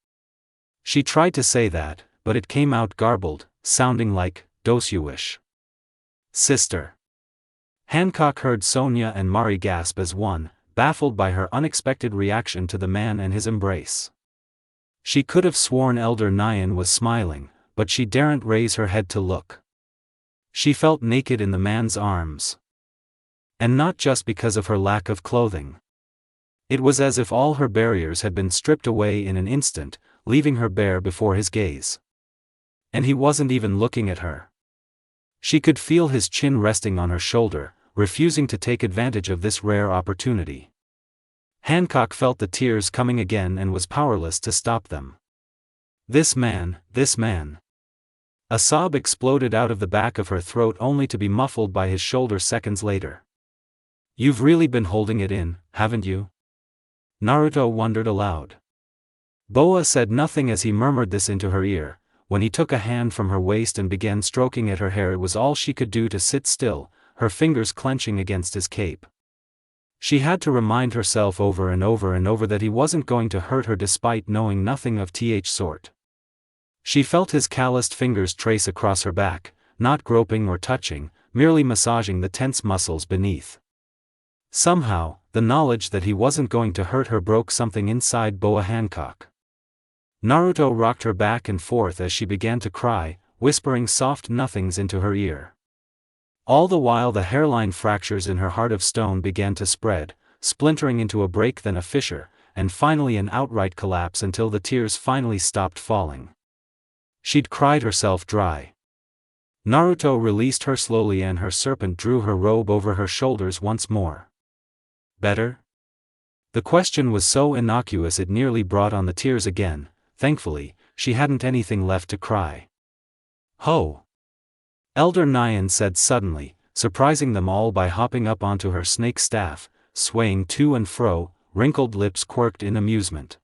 [SPEAKER 1] She tried to say that, but it came out garbled, sounding like, "Dos you wish. Sister." Hancock heard Sonia and Mari gasp as one, baffled by her unexpected reaction to the man and his embrace. She could have sworn Elder Nyan was smiling, but she daren't raise her head to look. She felt naked in the man's arms. And not just because of her lack of clothing. It was as if all her barriers had been stripped away in an instant, leaving her bare before his gaze. And he wasn't even looking at her. She could feel his chin resting on her shoulder, refusing to take advantage of this rare opportunity. Hancock felt the tears coming again and was powerless to stop them. This man. A sob exploded out of the back of her throat only to be muffled by his shoulder seconds later. "You've really been holding it in, haven't you?" Naruto wondered aloud. Boa said nothing as he murmured this into her ear. When he took a hand from her waist and began stroking at her hair, it was all she could do to sit still, her fingers clenching against his cape. She had to remind herself over and over that he wasn't going to hurt her despite knowing nothing of th sort. She felt his calloused fingers trace across her back, not groping or touching, merely massaging the tense muscles beneath. Somehow, the knowledge that he wasn't going to hurt her broke something inside Boa Hancock. Naruto rocked her back and forth as she began to cry, whispering soft nothings into her ear. All the while the hairline fractures in her heart of stone began to spread, splintering into a break, then a fissure, and finally an outright collapse until the tears finally stopped falling. She'd cried herself dry. Naruto released her slowly and her serpent drew her robe over her shoulders once more. Better? The question was so innocuous it nearly brought on the tears again. Thankfully, she hadn't anything left to cry. "Ho!" Elder Nyan said suddenly, surprising them all by hopping up onto her snake staff, swaying to and fro, wrinkled lips quirked in amusement.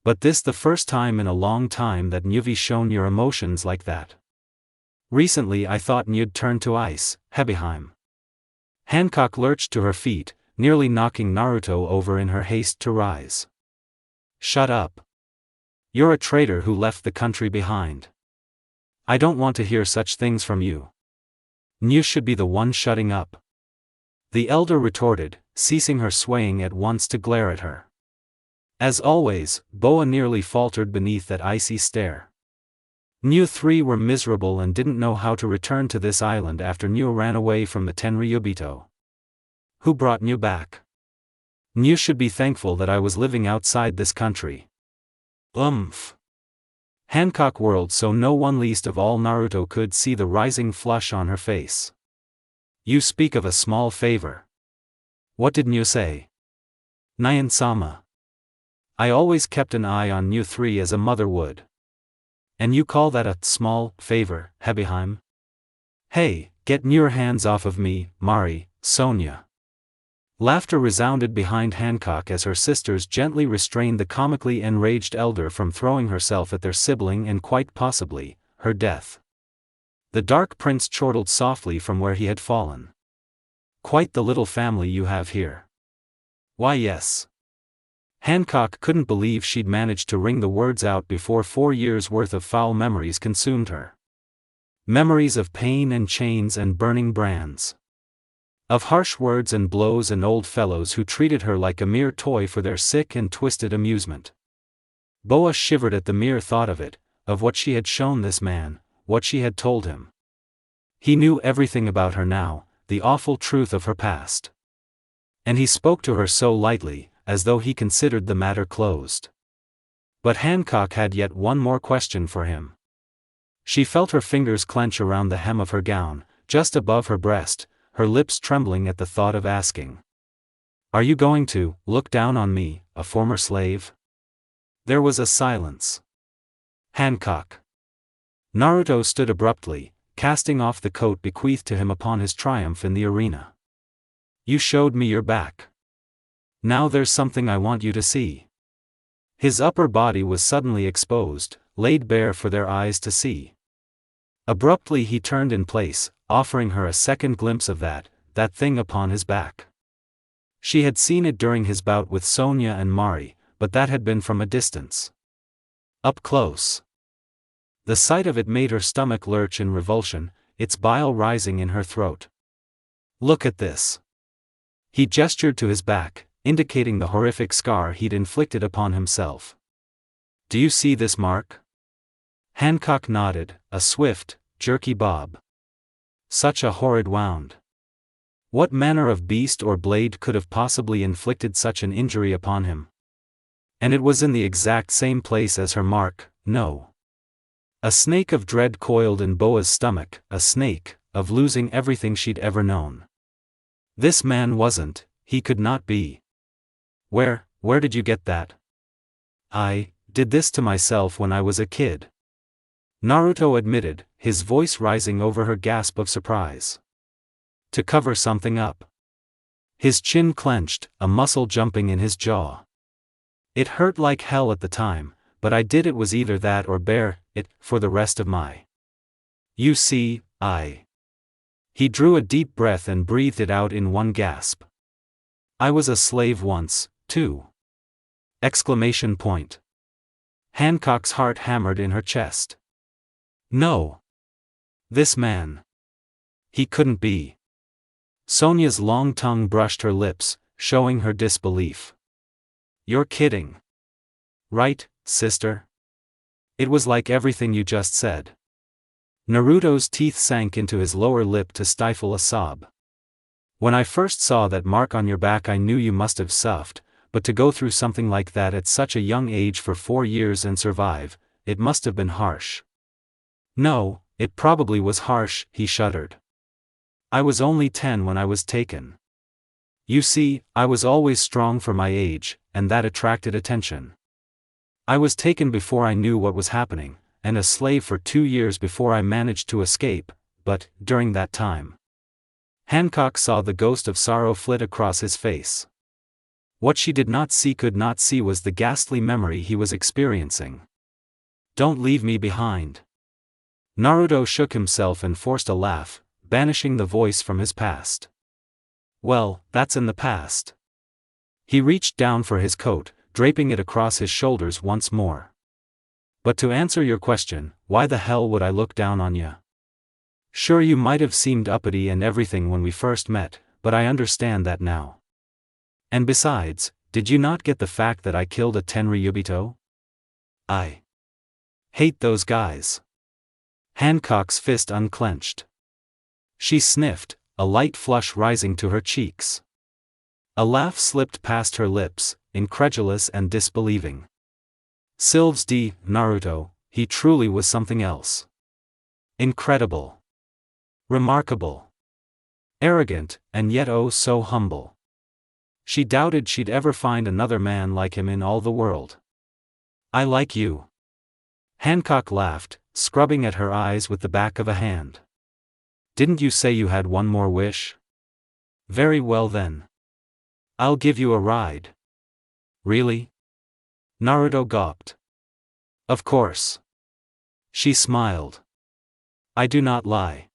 [SPEAKER 1] "But this the first time in a long time that you've shown your emotions like that. Recently I thought you'd turn to ice, Hebeheim." Hancock lurched to her feet, nearly knocking Naruto over in her haste to rise. "Shut up. You're a traitor who left the country behind. I don't want to hear such things from you. You should be the one shutting up." The elder retorted, ceasing her swaying at once to glare at her. As always, Boa nearly faltered beneath that icy stare. You three were miserable and didn't know how to return to this island after you ran away from the Tenryubito. Who brought you back? You should be thankful that I was living outside this country. Hancock whirled so no one, least of all Naruto, could see the rising flush on her face. "You speak of a small favor. What did you say?" "Nyan-sama. I always kept an eye on you three as a mother would. And you call that a small favor, Hebeheim? Hey, get your hands off of me, Mari, Sonia." Laughter resounded behind Hancock as her sisters gently restrained the comically enraged elder from throwing herself at their sibling and quite possibly, her death. The Dark Prince chortled softly from where he had fallen. "Quite the little family you have here." "Why, yes." Hancock couldn't believe she'd managed to wring the words out before 4 years' worth of foul memories consumed her. Memories of pain and chains and burning brands. Of harsh words and blows and old fellows who treated her like a mere toy for their sick and twisted amusement. Boa shivered at the mere thought of it, of what she had shown this man, what she had told him. He knew everything about her now, the awful truth of her past. And he spoke to her so lightly, as though he considered the matter closed. But Hancock had yet one more question for him. She felt her fingers clench around the hem of her gown, just above her breast, her lips trembling at the thought of asking. "Are you going to look down on me, a former slave?" There was a silence. Hancock. Naruto stood abruptly, casting off the coat bequeathed to him upon his triumph in the arena. "You showed me your back. Now there's something I want you to see." His upper body was suddenly exposed, laid bare for their eyes to see. Abruptly he turned in place, offering her a second glimpse of that thing upon his back. She had seen it during his bout with Sonia and Mari, but that had been from a distance. Up close. The sight of it made her stomach lurch in revulsion, its bile rising in her throat. Look at this. He gestured to his back, indicating the horrific scar he'd inflicted upon himself. Do you see this mark? Hancock nodded, a swift, jerky bob. Such a horrid wound. What manner of beast or blade could have possibly inflicted such an injury upon him? And it was in the exact same place as her mark, no. A snake of dread coiled in Boa's stomach, a snake, of losing everything she'd ever known. This man wasn't, he could not be. Where did you get that? I did this to myself when I was a kid. Naruto admitted, his voice rising over her gasp of surprise. To cover something up. His chin clenched, a muscle jumping in his jaw. It hurt like hell at the time, but I did it was either that or bear it for the rest of my. You see, He drew a deep breath and breathed it out in one gasp. I was a slave once, too. Exclamation point. Hancock's heart hammered in her chest. No. This man. He couldn't be. Sonia's long tongue brushed her lips, showing her disbelief. You're kidding. Right, sister? It was like everything you just said. Naruto's teeth sank into his lower lip to stifle a sob. When I first saw that mark on your back I knew you must have suffered, but to go through something like that at such a young age for 4 years and survive, it must have been harsh. No, it probably was harsh, he shuddered. I was only 10 when I was taken. You see, I was always strong for my age, and that attracted attention. I was taken before I knew what was happening, and a slave for 2 years before I managed to escape, but, during that time. Hancock saw the ghost of sorrow flit across his face. What she could not see was the ghastly memory he was experiencing. Don't leave me behind. Naruto shook himself and forced a laugh, banishing the voice from his past. Well, that's in the past. He reached down for his coat, draping it across his shoulders once more. But to answer your question, why the hell would I look down on ya? Sure, you might have seemed uppity and everything when we first met, but I understand that now. And besides, did you not get the fact that I killed a Tenryubito? I hate those guys. Hancock's fist unclenched. She sniffed, a light flush rising to her cheeks. A laugh slipped past her lips, incredulous and disbelieving. Sylves D. Naruto, he truly was something else. Incredible. Remarkable. Arrogant, and yet oh so humble. She doubted she'd ever find another man like him in all the world. I like you. Hancock laughed, scrubbing at her eyes with the back of a hand. Didn't you say you had one more wish? Very well then. I'll give you a ride. Really? Naruto gawped. Of course. She smiled. I do not lie.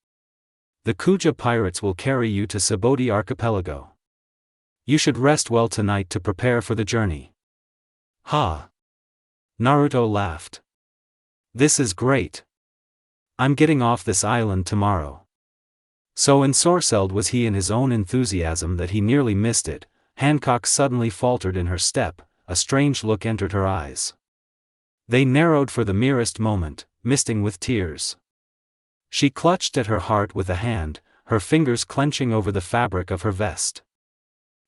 [SPEAKER 1] The Kuja pirates will carry you to Subodhi Archipelago. You should rest well tonight to prepare for the journey. Ha! Naruto laughed. This is great. I'm getting off this island tomorrow. So ensorcelled was he in his own enthusiasm that he nearly missed it. Hancock suddenly faltered in her step, a strange look entered her eyes. They narrowed for the merest moment, misting with tears. She clutched at her heart with a hand, her fingers clenching over the fabric of her vest.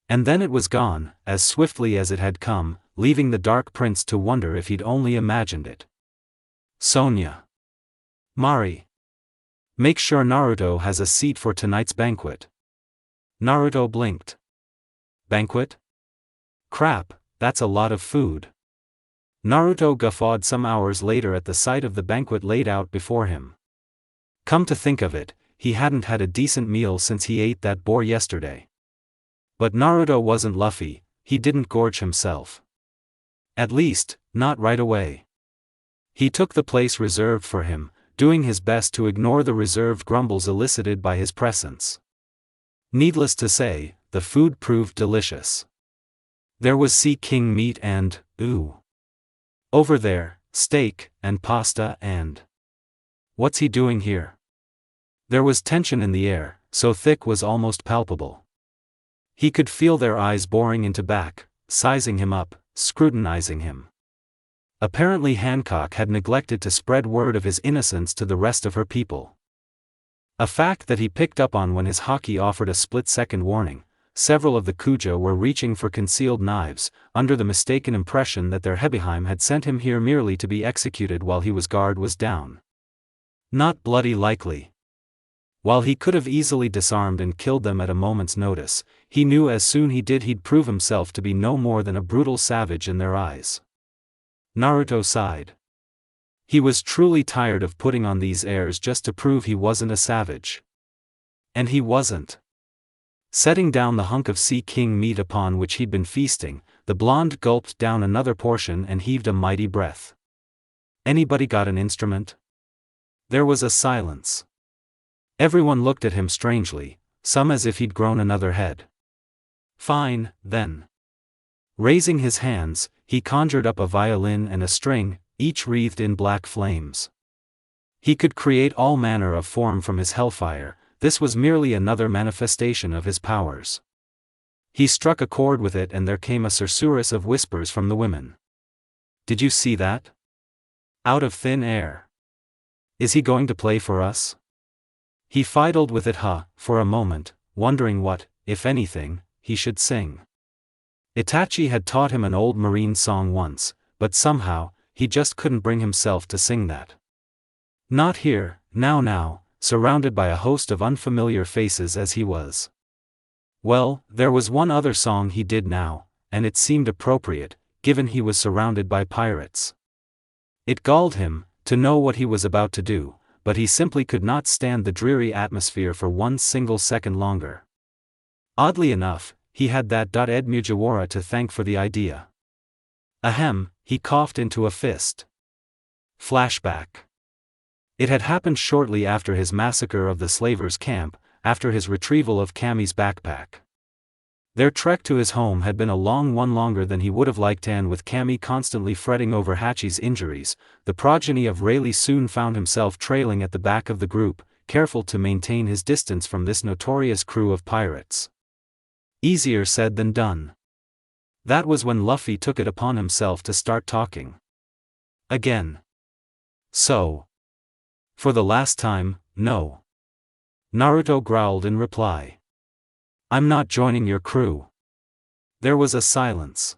[SPEAKER 1] And then it was gone, as swiftly as it had come, leaving the Dark Prince to wonder if he'd only imagined it. Sonia. Mari. Make sure Naruto has a seat for tonight's banquet. Naruto blinked. Banquet? Crap, that's a lot of food. Naruto guffawed some hours later at the sight of the banquet laid out before him. Come to think of it, he hadn't had a decent meal since he ate that boar yesterday. But Naruto wasn't Luffy, he didn't gorge himself. At least, not right away. He took the place reserved for him, doing his best to ignore the reserved grumbles elicited by his presence. Needless to say, the food proved delicious. There was sea king meat and, ooh. Over there, steak, and pasta and… What's he doing here? There was tension in the air, so thick was almost palpable. He could feel their eyes boring into back, sizing him up, scrutinizing him. Apparently Hancock had neglected to spread word of his innocence to the rest of her people. A fact that he picked up on when his haki offered a split-second warning. Several of the Kuja were reaching for concealed knives, under the mistaken impression that their Hebeheim had sent him here merely to be executed while his guard was down. Not bloody likely. While he could have easily disarmed and killed them at a moment's notice, he knew as soon he did he'd prove himself to be no more than a brutal savage in their eyes. Naruto sighed. He was truly tired of putting on these airs just to prove he wasn't a savage. And he wasn't. Setting down the hunk of sea king meat upon which he'd been feasting, the blonde gulped down another portion and heaved a mighty breath. Anybody got an instrument? There was a silence. Everyone looked at him strangely, some as if he'd grown another head. Fine, then. Raising his hands, he conjured up a violin and a string, each wreathed in black flames. He could create all manner of form from his hellfire. This was merely another manifestation of his powers. He struck a chord with it and there came a susurrus of whispers from the women. Did you see that? Out of thin air. Is he going to play for us? He fiddled with it for a moment, wondering what, if anything, he should sing. Itachi had taught him an old marine song once, but somehow, he just couldn't bring himself to sing that. Not here, now, surrounded by a host of unfamiliar faces as he was. Well, there was one other song he did now, and it seemed appropriate, given he was surrounded by pirates. It galled him, to know what he was about to do, but he simply could not stand the dreary atmosphere for one single second longer. Oddly enough, he had that Ed Mujiwara to thank for the idea. Ahem, he coughed into a fist. Flashback. It had happened shortly after his massacre of the slavers' camp, after his retrieval of Camie's backpack. Their trek to his home had been a long one, longer than he would have liked, and with Camie constantly fretting over Hachi's injuries, the progeny of Rayleigh soon found himself trailing at the back of the group, careful to maintain his distance from this notorious crew of pirates. Easier said than done. That was when Luffy took it upon himself to start talking. Again. So. For the last time, no. Naruto growled in reply. I'm not joining your crew. There was a silence.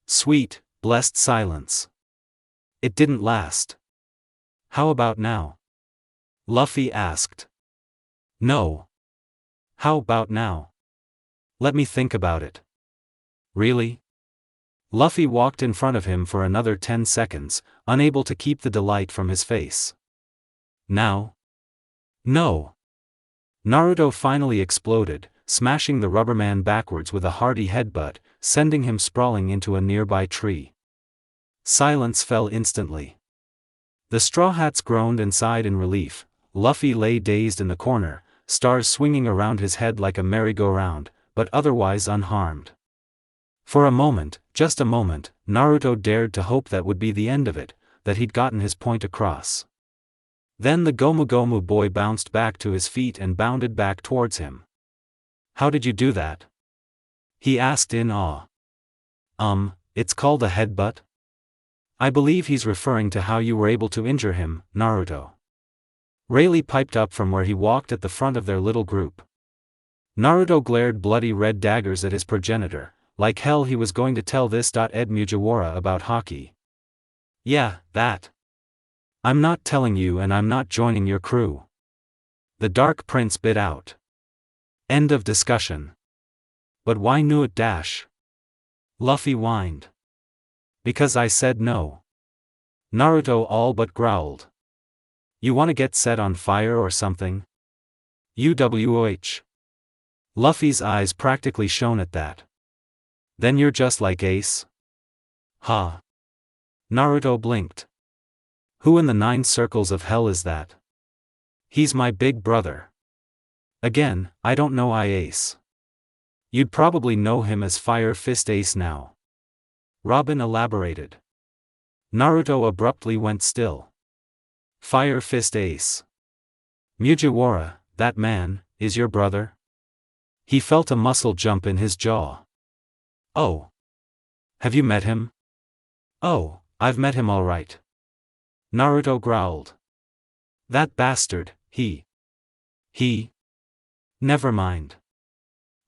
[SPEAKER 1] Sweet, blessed silence. It didn't last. How about now? Luffy asked. No. How about now? Let me think about it. Really? Luffy walked in front of him for another 10 seconds, unable to keep the delight from his face. Now? No. Naruto finally exploded, smashing the rubberman backwards with a hearty headbutt, sending him sprawling into a nearby tree. Silence fell instantly. The Straw Hats groaned and sighed in relief. Luffy lay dazed in the corner, stars swinging around his head like a merry-go-round, but otherwise unharmed. For a moment, just a moment, Naruto dared to hope that would be the end of it, that he'd gotten his point across. Then the Gomu Gomu boy bounced back to his feet and bounded back towards him. How did you do that? He asked in awe. It's called a headbutt? I believe he's referring to how you were able to injure him, Naruto. Rayleigh piped up from where he walked at the front of their little group. Naruto glared bloody red daggers at his progenitor. Like hell he was going to tell this Ed Mujiwara about hockey. Yeah, that. I'm not telling you, and I'm not joining your crew. The Dark Prince bit out. End of discussion. But why knew it dash? Luffy whined. Because I said no. Naruto all but growled. You wanna get set on fire or something? UWOH. Luffy's eyes practically shone at that. Then you're just like Ace? Ha. Naruto blinked. Who in the 9 circles of hell is that? He's my big brother. Again, I don't know Ace. You'd probably know him as Fire Fist Ace now. Robin elaborated. Naruto abruptly went still. Fire Fist Ace. Mujiwara, that man, is your brother? He felt a muscle jump in his jaw. Oh. Have you met him? Oh, I've met him all right. Naruto growled. That bastard, he. Never mind.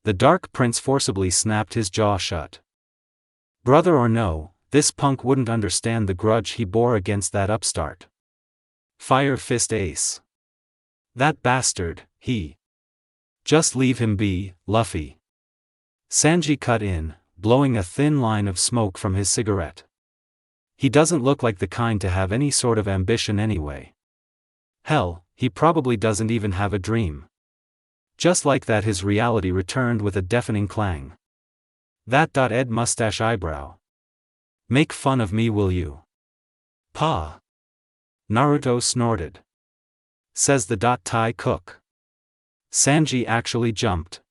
[SPEAKER 1] The Dark Prince forcibly snapped his jaw shut. Brother or no, this punk wouldn't understand the grudge he bore against that upstart. Fire Fist Ace. That bastard, he. Just leave him be, Luffy. Sanji cut in, blowing a thin line of smoke from his cigarette. He doesn't look like the kind to have any sort of ambition anyway. Hell, he probably doesn't even have a dream. Just like that, his reality returned with a deafening clang. That Ed mustache eyebrow. Make fun of me, will you? Pa. Naruto snorted. Says the Thai cook. Sanji actually jumped.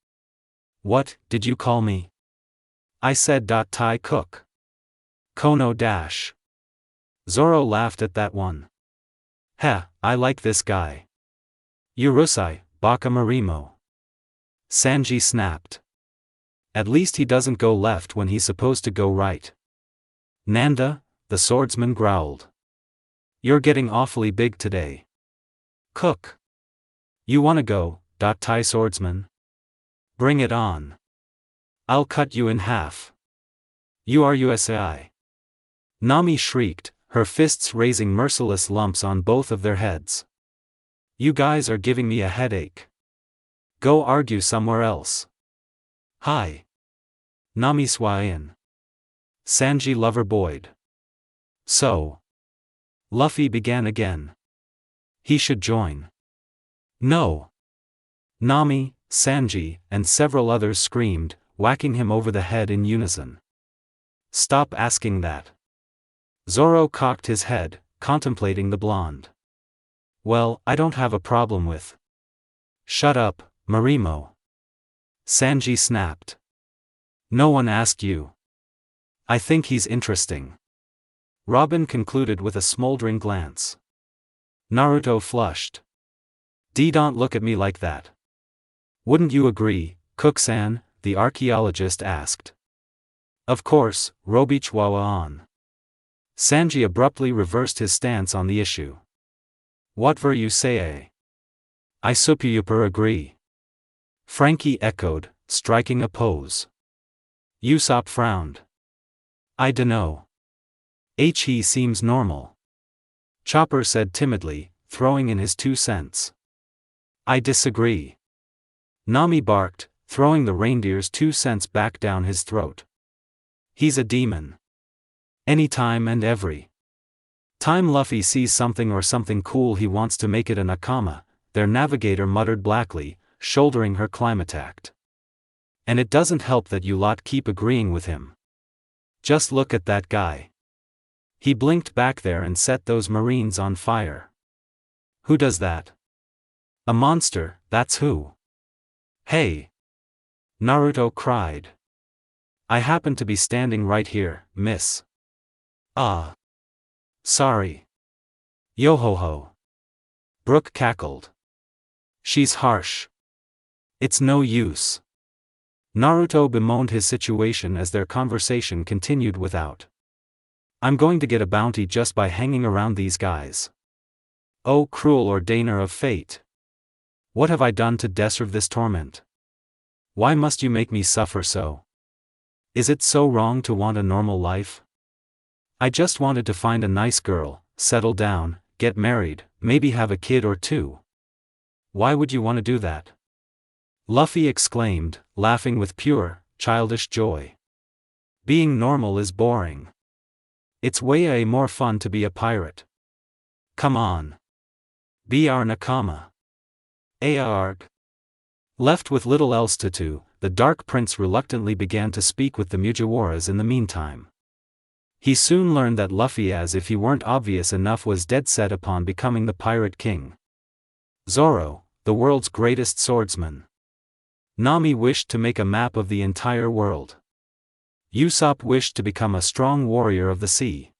[SPEAKER 1] What did you call me? I said Thai cook. Kono dash. Zoro laughed at that one. Heh, I like this guy. Urusai, Baka Marimo. Sanji snapped. At least he doesn't go left when he's supposed to go right. Nanda, the swordsman growled. You're getting awfully big today. Cook. You wanna go, Thai swordsman? Bring it on. I'll cut you in half. You are USAI. Nami shrieked, her fists raising merciless lumps on both of their heads. You guys are giving me a headache. Go argue somewhere else. Hi. Nami Swain. Sanji lover-boyed. So. Luffy began again. He should join. No. Nami, Sanji, and several others screamed, whacking him over the head in unison. Stop asking that. Zoro cocked his head, contemplating the blonde. Well, I don't have a problem with. Shut up, Marimo. Sanji snapped. No one asked you. I think he's interesting. Robin concluded with a smoldering glance. Naruto flushed. Don't look at me like that. Wouldn't you agree, Cook-san? The archaeologist asked. Of course, Robichwawa on. Sanji abruptly reversed his stance on the issue. What were you say? I super agree. Frankie echoed, striking a pose. Usopp frowned. I dunno. He seems normal. Chopper said timidly, throwing in his 2 cents. I disagree. Nami barked, throwing the reindeer's 2 cents back down his throat. He's a demon. Anytime and every time Luffy sees something or something cool, he wants to make it a nakama, their navigator muttered blackly, shouldering her climatact. And it doesn't help that you lot keep agreeing with him. Just look at that guy. He blinked back there and set those marines on fire. Who does that? A monster, that's who. Hey! Naruto cried. I happen to be standing right here, miss. Ah. Sorry. Yo-ho-ho. Brook cackled. She's harsh. It's no use. Naruto bemoaned his situation as their conversation continued without. I'm going to get a bounty just by hanging around these guys. Oh, cruel ordainer of fate. What have I done to deserve this torment? Why must you make me suffer so? Is it so wrong to want a normal life? I just wanted to find a nice girl, settle down, get married, maybe have a kid or 2. Why would you want to do that? Luffy exclaimed, laughing with pure, childish joy. Being normal is boring. It's way more fun to be a pirate. Come on. Be our nakama. Arg. Left with little else to do, the Dark Prince reluctantly began to speak with the Mugiwaras in the meantime. He soon learned that Luffy, as if he weren't obvious enough, was dead set upon becoming the Pirate King. Zoro, the world's greatest swordsman. Nami wished to make a map of the entire world. Usopp wished to become a strong warrior of the sea.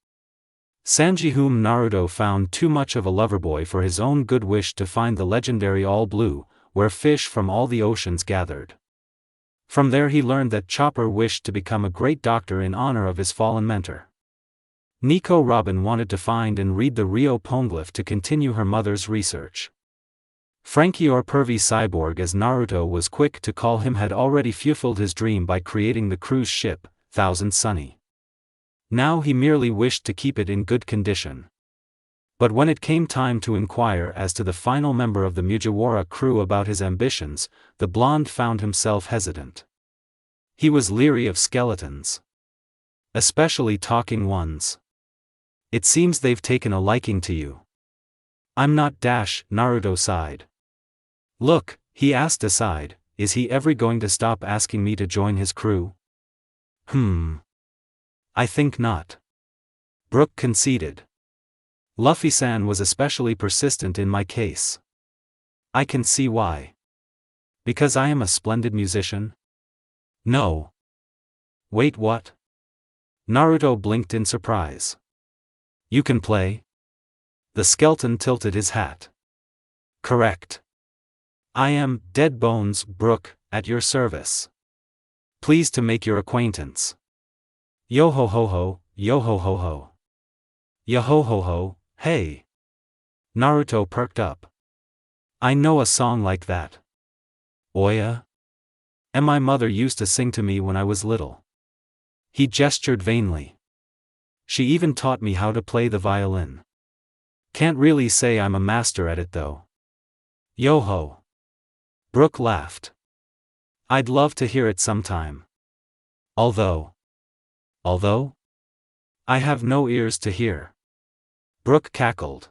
[SPEAKER 1] Sanji, whom Naruto found too much of a loverboy for his own good, wished to find the legendary All Blue, where fish from all the oceans gathered. From there he learned that Chopper wished to become a great doctor in honor of his fallen mentor. Nico Robin wanted to find and read the Rio Poneglyph to continue her mother's research. Frankie, or pervy cyborg as Naruto was quick to call him, had already fulfilled his dream by creating the cruise ship, Thousand Sunny. Now he merely wished to keep it in good condition. But when it came time to inquire as to the final member of the Mugiwara crew about his ambitions, the blonde found himself hesitant. He was leery of skeletons. Especially talking ones. It seems they've taken a liking to you. I'm not. Naruto sighed. Look, he asked aside, is he ever going to stop asking me to join his crew? I think not. Brook conceded. Luffy-san was especially persistent in my case. I can see why. Because I am a splendid musician? No. Wait, what? Naruto blinked in surprise. You can play? The skeleton tilted his hat. Correct. I am, Dead Bones, Brook, at your service. Pleased to make your acquaintance. Yo ho ho ho, yo ho ho ho. Yo ho ho ho, hey. Naruto perked up. I know a song like that. Oya? And my mother used to sing to me when I was little. He gestured vainly. She even taught me how to play the violin. Can't really say I'm a master at it though. Yo ho. Brook laughed. I'd love to hear it sometime. Although? I have no ears to hear. Brook cackled.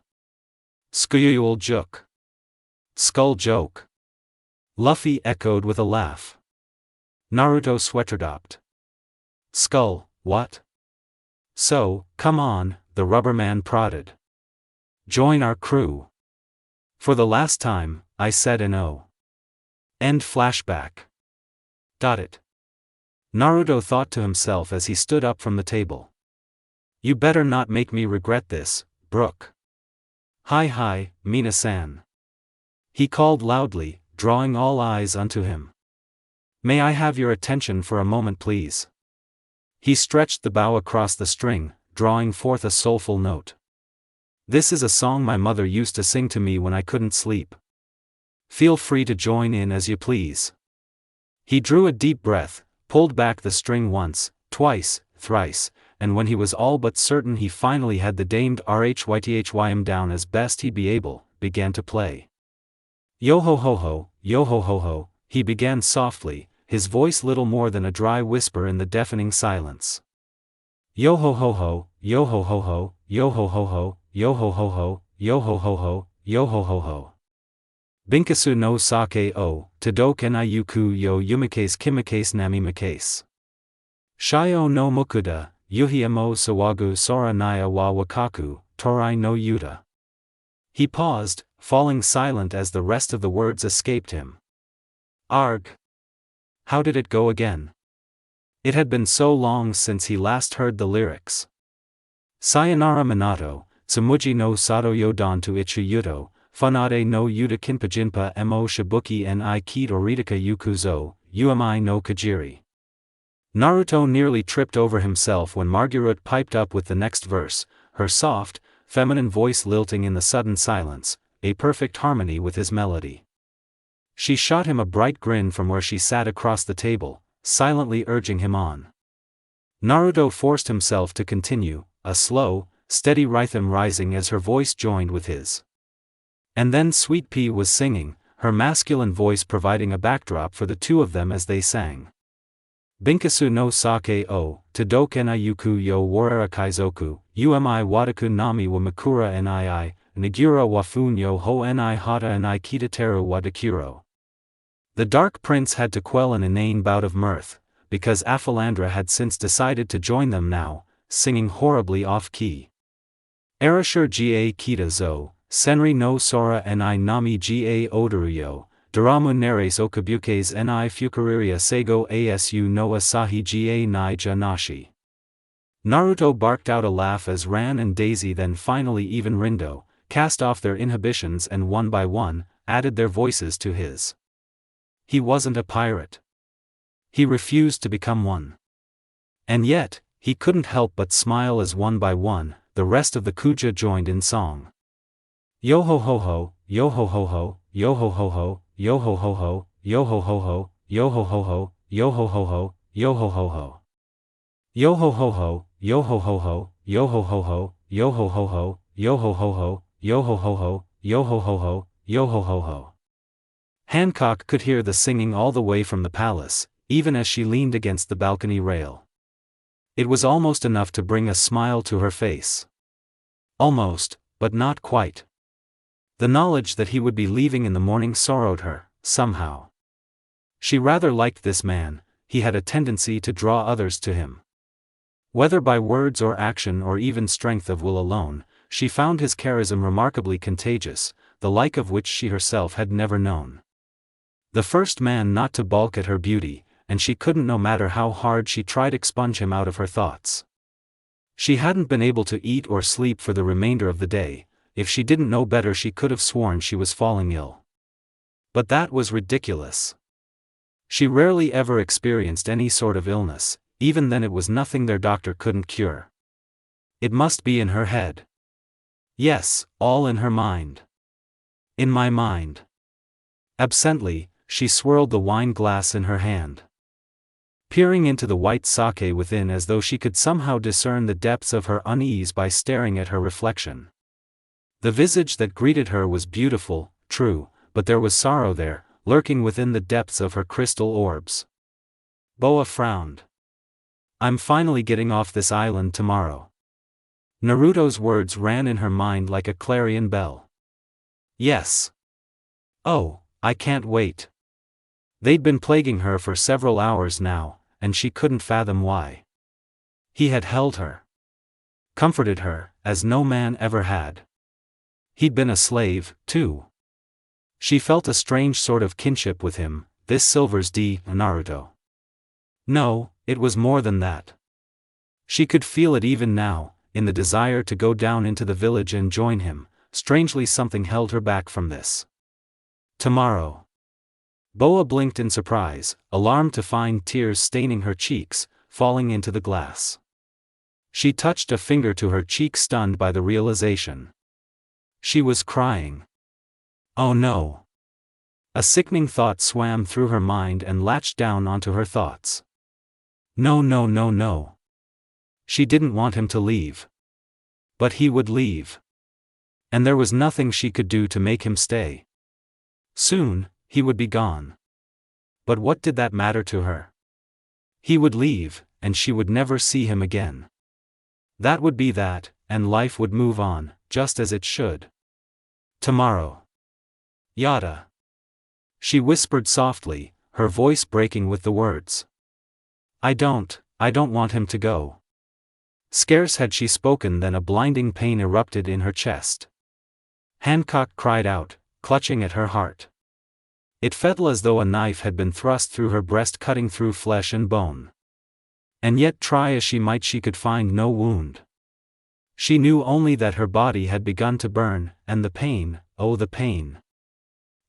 [SPEAKER 1] Skuyul juk. Skull joke. Luffy echoed with a laugh. Naruto sweaterdopped. Skull, what? So, come on, the rubberman prodded. Join our crew. For the last time, I said no. End flashback. It. Naruto thought to himself as he stood up from the table. You better not make me regret this, Brook. Hi, Mina-san. He called loudly, drawing all eyes unto him. May I have your attention for a moment, please? He stretched the bow across the string, drawing forth a soulful note. This is a song my mother used to sing to me when I couldn't sleep. Feel free to join in as you please. He drew a deep breath, pulled back the string once, twice, thrice, and when he was all but certain he finally had the damed rhythm down as best he'd be able, began to play. Yo ho ho ho, yo ho ho ho, he began softly, his voice little more than a dry whisper in the deafening silence. Yo ho ho ho, yo ho ho ho, yo ho ho ho, yo ho ho ho, yo ho ho ho, yo ho ho ho. Binkasu no sake o, Tadoken yuku yo yumikase kimikase nami mikase. Shio no mukuda, yuhiamo sawagu sora naya wa wakaku, torai no yuta. He paused, falling silent as the rest of the words escaped him. Arg. How did it go again? It had been so long since he last heard the lyrics. Sayonara Minato, Tsumuji no Sato Yodan to Ichi Yuto, Funade no Yuta Kinpajinpa mo Shibuki ni Kid Oritaka Yukuzo, Umi no Kajiri. Naruto nearly tripped over himself when Marguerite piped up with the next verse, her soft, feminine voice lilting in the sudden silence, a perfect harmony with his melody. She shot him a bright grin from where she sat across the table, silently urging him on. Naruto forced himself to continue, a slow, steady rhythm rising as her voice joined with his. And then Sweet Pea was singing, her masculine voice providing a backdrop for the two of them as they sang. Binkasu no sake o, Tadoken yuku yo warara kaizoku, umi wataku nami wa makura nii, nigura wa funyo ho ni hata ni kitateru wa dakiro. The Dark Prince had to quell an inane bout of mirth, because Aphalandra had since decided to join them now, singing horribly off-key. Arashur ga kita zo, senri no sora ni nami ga odoruyo, daramu neres okabukes ni fukariria sego asu no asahi ga ni janashi. Naruto barked out a laugh as Ran and Daisy, then finally even Rindo, cast off their inhibitions and one by one, added their voices to his. He wasn't a pirate. He refused to become one. And yet, he couldn't help but smile as one by one, the rest of the Kuja joined in song. Yo ho ho ho, yo ho ho ho, yo ho ho ho, yo ho ho ho, yo ho ho ho, yo ho ho ho, yo ho ho ho, yo ho ho ho. Yo ho ho ho, yo ho ho ho, yo ho ho ho, yo ho ho ho, yo ho ho ho, yo ho ho ho, yo ho ho ho, yo ho ho ho. Hancock could hear the singing all the way from the palace, even as she leaned against the balcony rail. It was almost enough to bring a smile to her face. Almost, but not quite. The knowledge that he would be leaving in the morning sorrowed her, somehow. She rather liked this man, he had a tendency to draw others to him. Whether by words or action or even strength of will alone, she found his charism remarkably contagious, the like of which she herself had never known. The first man not to balk at her beauty, and she couldn't, no matter how hard she tried, expunge him out of her thoughts. She hadn't been able to eat or sleep for the remainder of the day. If she didn't know better, she could have sworn she was falling ill. But that was ridiculous. She rarely ever experienced any sort of illness, even then it was nothing their doctor couldn't cure. It must be in her head. Yes, all in her mind. In my mind. Absently, she swirled the wine glass in her hand, peering into the white sake within as though she could somehow discern the depths of her unease by staring at her reflection. The visage that greeted her was beautiful, true, but there was sorrow there, lurking within the depths of her crystal orbs. Boa frowned. I'm finally getting off this island tomorrow. Naruto's words ran in her mind like a clarion bell. Yes. Oh, I can't wait. They'd been plaguing her for several hours now, and she couldn't fathom why. He had held her. Comforted her, as no man ever had. He'd been a slave, too. She felt a strange sort of kinship with him, this Silver's D. Naruto. No, it was more than that. She could feel it even now, in the desire to go down into the village and join him. Strangely, something held her back from this. Tomorrow. Boa blinked in surprise, alarmed to find tears staining her cheeks, falling into the glass. She touched a finger to her cheek, stunned by the realization. She was crying. Oh no. A sickening thought swam through her mind and latched down onto her thoughts. No no no no. She didn't want him to leave. But he would leave. And there was nothing she could do to make him stay. Soon, he would be gone. But what did that matter to her? He would leave, and she would never see him again. That would be that, and life would move on, just as it should. Tomorrow. Yada. She whispered softly, her voice breaking with the words. I don't want him to go. Scarce had she spoken than a blinding pain erupted in her chest. Hancock cried out, clutching at her heart. It felt as though a knife had been thrust through her breast, cutting through flesh and bone. And yet, try as she might, she could find no wound. She knew only that her body had begun to burn, and the pain, oh the pain.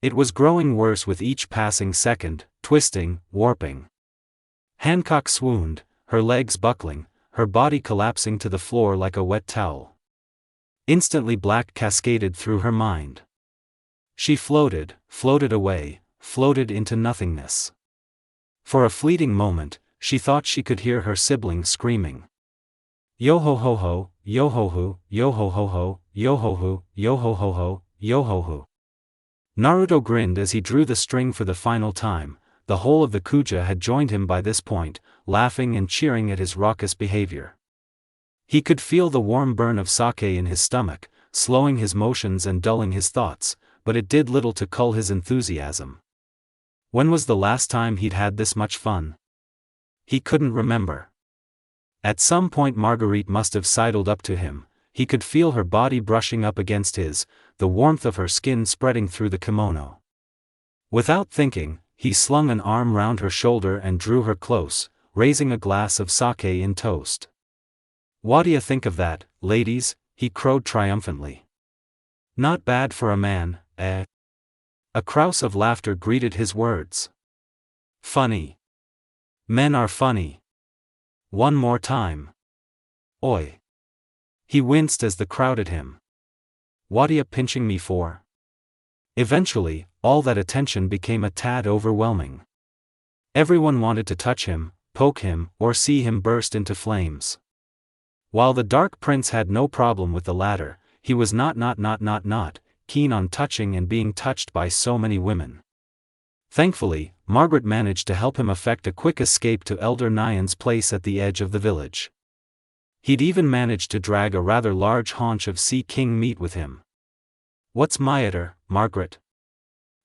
[SPEAKER 1] It was growing worse with each passing second, twisting, warping. Hancock swooned, her legs buckling, her body collapsing to the floor like a wet towel. Instantly black cascaded through her mind. She floated away, floated into nothingness. For a fleeting moment, she thought she could hear her sibling screaming. Yo ho ho ho, yo ho ho, yo ho ho ho, yo ho ho, yo ho ho ho, yo ho ho. Naruto grinned as he drew the string for the final time. The whole of the Kuja had joined him by this point, laughing and cheering at his raucous behavior. He could feel the warm burn of sake in his stomach, slowing his motions and dulling his thoughts, but it did little to cull his enthusiasm. When was the last time he'd had this much fun? He couldn't remember. At some point Marguerite must have sidled up to him. He could feel her body brushing up against his, the warmth of her skin spreading through the kimono. Without thinking, he slung an arm round her shoulder and drew her close, raising a glass of sake in toast. What do you think of that, ladies? He crowed triumphantly. Not bad for a man, eh? A chorus of laughter greeted his words. Funny. Men are funny. One more time. Oi. He winced as the crowd at him. What are you pinching me for? Eventually, all that attention became a tad overwhelming. Everyone wanted to touch him, poke him, or see him burst into flames. While the Dark Prince had no problem with the latter, he was not keen on touching and being touched by so many women. Thankfully, Margaret managed to help him effect a quick escape to Elder Nyan's place at the edge of the village. He'd even managed to drag a rather large haunch of sea king meat with him. What's matter, Margaret?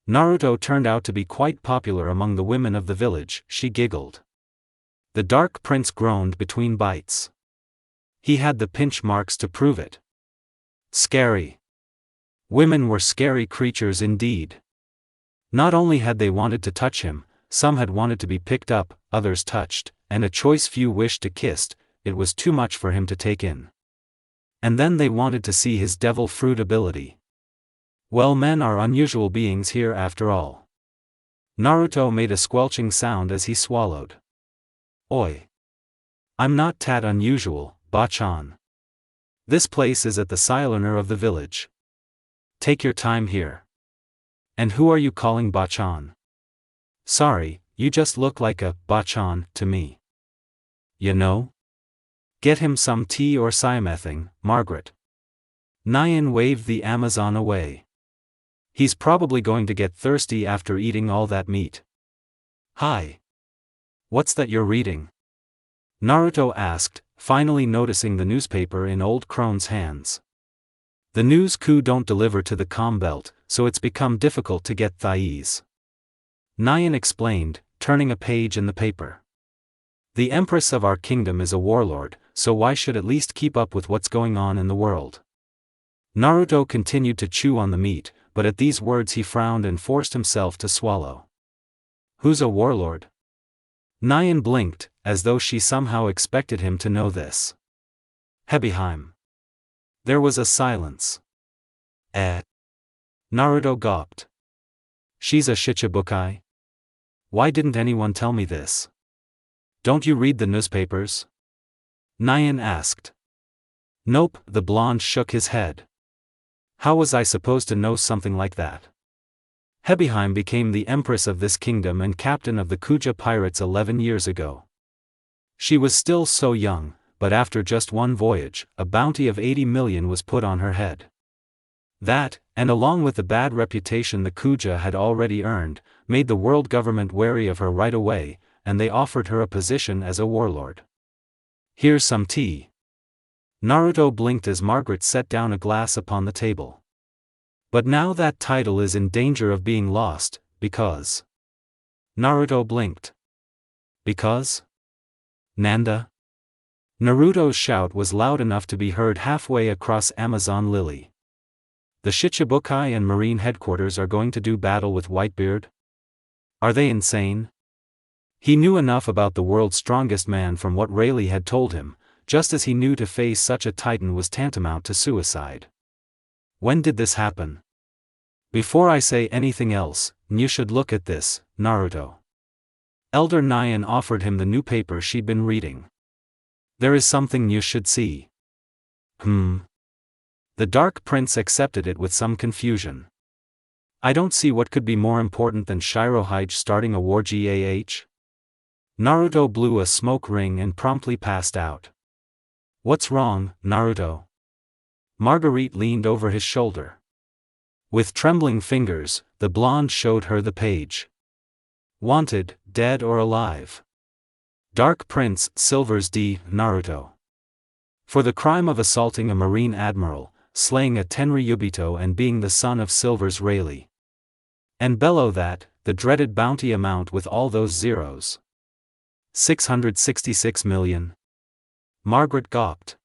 [SPEAKER 1] Naruto turned out to be quite popular among the women of the village, she giggled. The Dark Prince groaned between bites. He had the pinch marks to prove it. Scary. Women were scary creatures indeed. Not only had they wanted to touch him, some had wanted to be picked up, others touched, and a choice few wished to kiss. It was too much for him to take in. And then they wanted to see his devil fruit ability. Well, men are unusual beings here after all. Naruto made a squelching sound as he swallowed. Oi. I'm not that unusual, Bachan. This place is at the Silener of the village. Take your time here. And who are you calling Bachan? Sorry, you just look like a Bachan to me. You know? Get him some tea or something, Margaret. Nyan waved the Amazon away. He's probably going to get thirsty after eating all that meat. Hi. What's that you're reading? Naruto asked, finally noticing the newspaper in Old Crone's hands. The news coup don't deliver to the comm belt, so it's become difficult to get thais. Nyan explained, turning a page in the paper. The Empress of our kingdom is a warlord, so why should at least keep up with what's going on in the world? Naruto continued to chew on the meat, but at these words he frowned and forced himself to swallow. Who's a warlord? Nyan blinked, as though she somehow expected him to know this. Hebiheim. There was a silence. Naruto gawped. She's a Shichibukai? Why didn't anyone tell me this? Don't you read the newspapers? Nyan asked. Nope, the blonde shook his head. How was I supposed to know something like that? Hebiheim became the empress of this kingdom and captain of the Kuja pirates 11 years ago. She was still so young, but after just one voyage, a bounty of 80 million was put on her head. That, and along with the bad reputation the Kuja had already earned, made the world government wary of her right away, and they offered her a position as a warlord. Here's some tea. Naruto blinked as Margaret set down a glass upon the table. But now that title is in danger of being lost, because... Naruto blinked. Because? Nanda? Naruto's shout was loud enough to be heard halfway across Amazon Lily. The Shichibukai and Marine headquarters are going to do battle with Whitebeard? Are they insane? He knew enough about the world's strongest man from what Rayleigh had told him, just as he knew to face such a titan was tantamount to suicide. When did this happen? Before I say anything else, you should look at this, Naruto. Elder Nyan offered him the new paper she'd been reading. There is something you should see. The Dark Prince accepted it with some confusion. I don't see what could be more important than Shirohige starting a war. Gah? Naruto blew a smoke ring and promptly passed out. What's wrong, Naruto? Marguerite leaned over his shoulder. With trembling fingers, the blonde showed her the page. Wanted, dead or alive. Dark Prince, Silver's D. Naruto. For the crime of assaulting a marine admiral, slaying a Tenryubito and being the son of Silver's Rayleigh. And below that, the dreaded bounty amount with all those zeros. 666 million. Margaret gawped.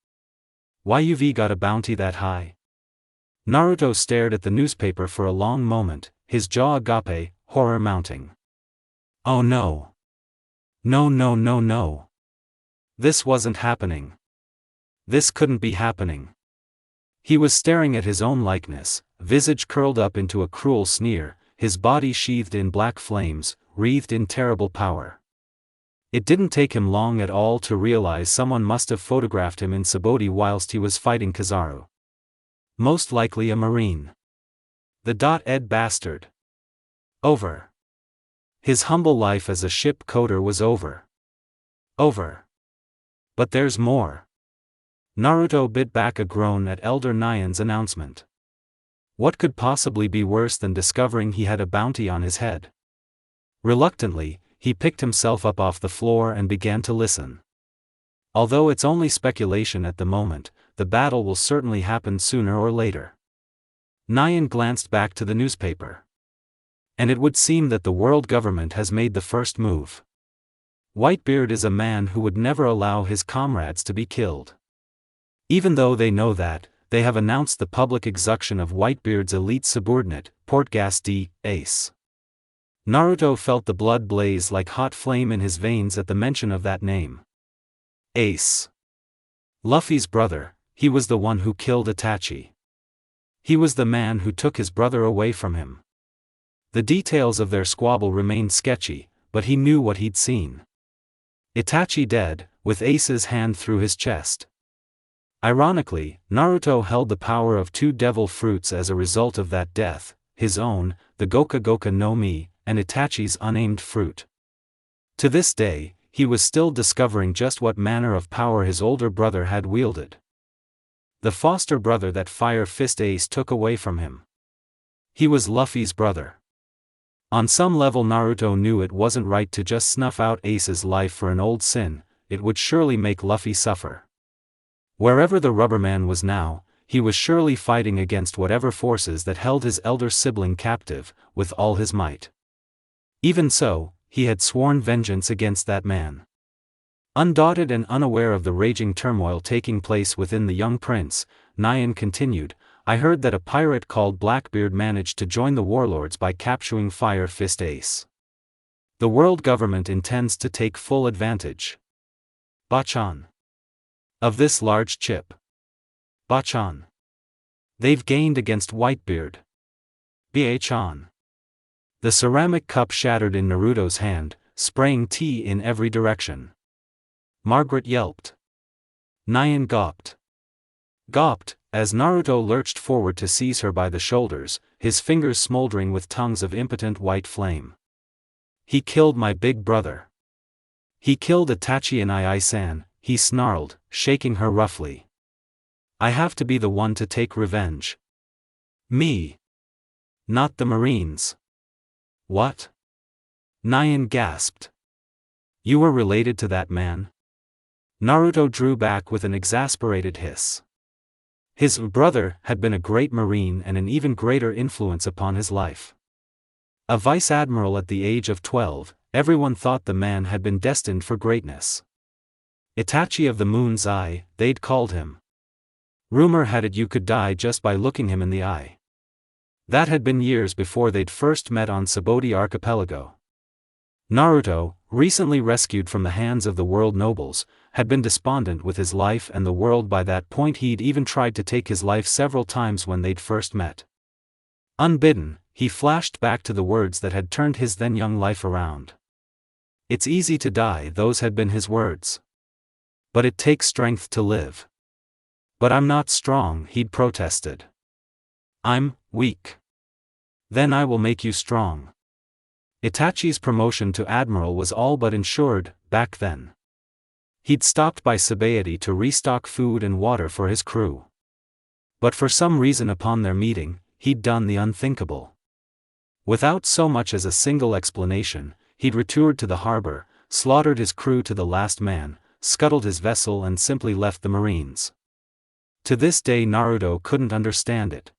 [SPEAKER 1] Why you've got a bounty that high? Naruto stared at the newspaper for a long moment, his jaw agape, horror mounting. Oh no. No. This wasn't happening. This couldn't be happening. He was staring at his own likeness, visage curled up into a cruel sneer, his body sheathed in black flames, wreathed in terrible power. It didn't take him long at all to realize someone must have photographed him in Subodhi whilst he was fighting Kizaru. Most likely a marine. The Ed bastard. Over. His humble life as a ship coder was over. Over. But there's more. Naruto bit back a groan at Elder Nyan's announcement. What could possibly be worse than discovering he had a bounty on his head? Reluctantly, he picked himself up off the floor and began to listen. Although it's only speculation at the moment, the battle will certainly happen sooner or later. Nyan glanced back to the newspaper. And it would seem that the world government has made the first move. Whitebeard is a man who would never allow his comrades to be killed. Even though they know that, they have announced the public execution of Whitebeard's elite subordinate, Portgas D. Ace. Naruto felt the blood blaze like hot flame in his veins at the mention of that name. Ace. Luffy's brother, he was the one who killed Itachi. He was the man who took his brother away from him. The details of their squabble remained sketchy, but he knew what he'd seen. Itachi dead, with Ace's hand through his chest. Ironically, Naruto held the power of 2 devil fruits as a result of that death, his own, the Goka no Mi, and Itachi's unnamed fruit. To this day, he was still discovering just what manner of power his older brother had wielded. The foster brother that Fire Fist Ace took away from him. He was Luffy's brother. On some level Naruto knew it wasn't right to just snuff out Ace's life for an old sin, it would surely make Luffy suffer. Wherever the Rubberman was now, he was surely fighting against whatever forces that held his elder sibling captive, with all his might. Even so, he had sworn vengeance against that man. Undaunted and unaware of the raging turmoil taking place within the young prince, Nyan continued, I heard that a pirate called Blackbeard managed to join the warlords by capturing Fire Fist Ace. The world government intends to take full advantage. Bachan. Of this large chip. Bachan. They've gained against Whitebeard. Bachan. The ceramic cup shattered in Naruto's hand, spraying tea in every direction. Margaret yelped. Nyan gawped. Gawped, as Naruto lurched forward to seize her by the shoulders, his fingers smoldering with tongues of impotent white flame. He killed my big brother. He killed Itachi and Ai-san, he snarled, shaking her roughly. I have to be the one to take revenge. Me. Not the Marines. What? Nyan gasped. You were related to that man? Naruto drew back with an exasperated hiss. His brother had been a great Marine and an even greater influence upon his life. A vice admiral at the age of 12, everyone thought the man had been destined for greatness. Itachi of the Moon's Eye, they'd called him. Rumor had it you could die just by looking him in the eye. That had been years before they'd first met on Subodhi Archipelago. Naruto, recently rescued from the hands of the world nobles, had been despondent with his life and the world. By that point he'd even tried to take his life several times when they'd first met. Unbidden, he flashed back to the words that had turned his then young life around. It's easy to die, those had been his words. But it takes strength to live. But I'm not strong, he'd protested. I'm weak. Then I will make you strong. Itachi's promotion to admiral was all but ensured, back then. He'd stopped by Sabaody to restock food and water for his crew. But for some reason upon their meeting, he'd done the unthinkable. Without so much as a single explanation, he'd returned to the harbor, slaughtered his crew to the last man, scuttled his vessel and simply left the Marines. To this day Naruto couldn't understand it.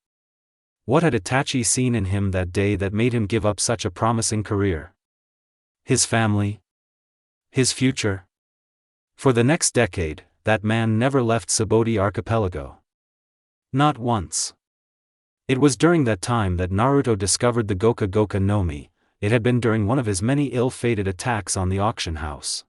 [SPEAKER 1] What had Itachi seen in him that day that made him give up such a promising career? His family? His future? For the next decade, that man never left Subodhi Archipelago. Not once. It was during that time that Naruto discovered the Goka no Mi. It had been during one of his many ill-fated attacks on the auction house.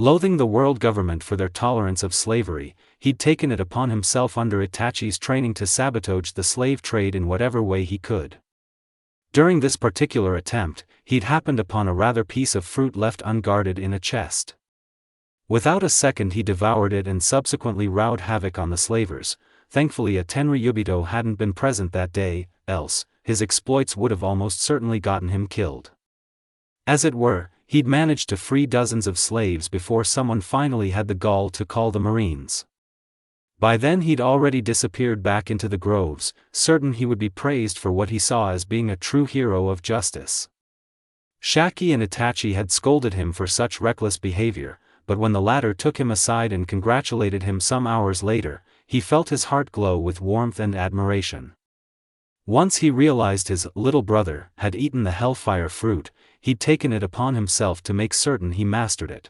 [SPEAKER 1] Loathing the world government for their tolerance of slavery, he'd taken it upon himself under Itachi's training to sabotage the slave trade in whatever way he could. During this particular attempt, he'd happened upon a rather piece of fruit left unguarded in a chest. Without a second he devoured it and subsequently wrought havoc on the slavers. Thankfully a Tenryubito hadn't been present that day, else, his exploits would have almost certainly gotten him killed. As it were, he'd managed to free dozens of slaves before someone finally had the gall to call the Marines. By then he'd already disappeared back into the groves, certain he would be praised for what he saw as being a true hero of justice. Shaki and Itachi had scolded him for such reckless behavior, but when the latter took him aside and congratulated him some hours later, he felt his heart glow with warmth and admiration. Once he realized his little brother had eaten the hellfire fruit, he'd taken it upon himself to make certain he mastered it.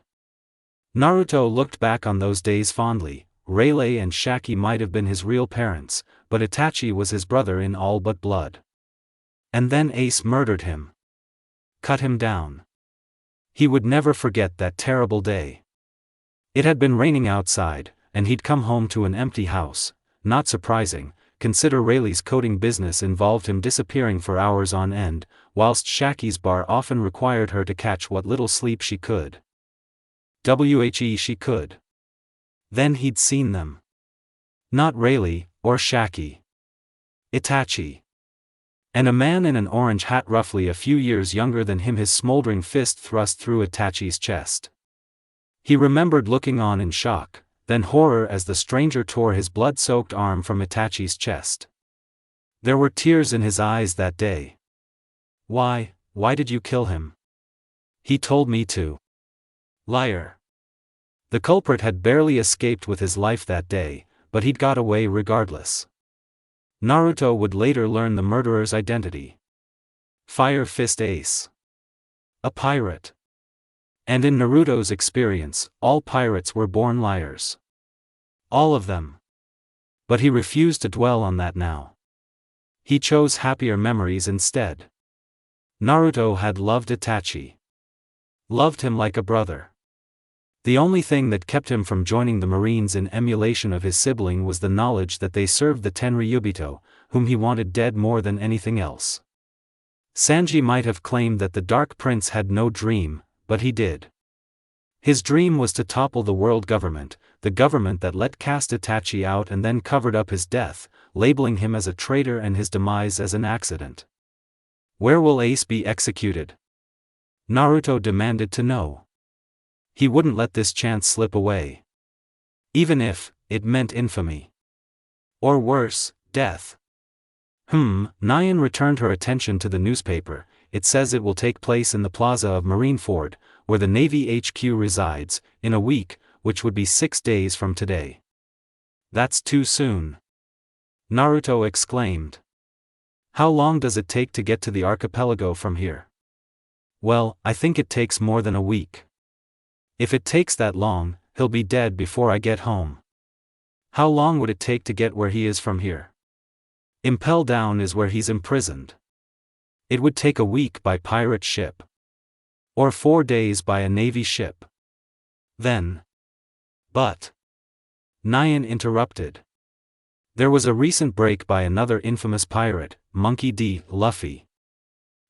[SPEAKER 1] Naruto looked back on those days fondly. Rayleigh and Shaki might have been his real parents, but Itachi was his brother in all but blood. And then Ace murdered him. Cut him down. He would never forget that terrible day. It had been raining outside, and he'd come home to an empty house. Not surprising, consider Rayleigh's coding business involved him disappearing for hours on end, whilst Shaki's bar often required her to catch what little sleep she could. She could. Then he'd seen them. Not Rayleigh, or Shaki. Itachi. And a man in an orange hat roughly a few years younger than him, his smoldering fist thrust through Itachi's chest. He remembered looking on in shock, then horror as the stranger tore his blood-soaked arm from Itachi's chest. There were tears in his eyes that day. Why did you kill him? He told me to. Liar. The culprit had barely escaped with his life that day, but he'd got away regardless. Naruto would later learn the murderer's identity. Fire Fist Ace. A pirate. And in Naruto's experience, all pirates were born liars. All of them. But he refused to dwell on that now. He chose happier memories instead. Naruto had loved Itachi. Loved him like a brother. The only thing that kept him from joining the Marines in emulation of his sibling was the knowledge that they served the Tenryubito, whom he wanted dead more than anything else. Sanji might have claimed that the Dark Prince had no dream, but he did. His dream was to topple the world government, the government that let cast Itachi out and then covered up his death, labeling him as a traitor and his demise as an accident. Where will Ace be executed? Naruto demanded to know. He wouldn't let this chance slip away. Even if it meant infamy. Or worse, death. Nyan returned her attention to the newspaper. It says it will take place in the plaza of Marineford, where the Navy HQ resides, in a week, which would be 6 days from today. That's too soon. Naruto exclaimed. How long does it take to get to the archipelago from here? Well, I think it takes more than a week. If it takes that long, he'll be dead before I get home. How long would it take to get where he is from here? Impel Down is where he's imprisoned. It would take a week by pirate ship. Or 4 days by a Navy ship. Then. But. Nyan interrupted. There was a recent break by another infamous pirate, Monkey D. Luffy.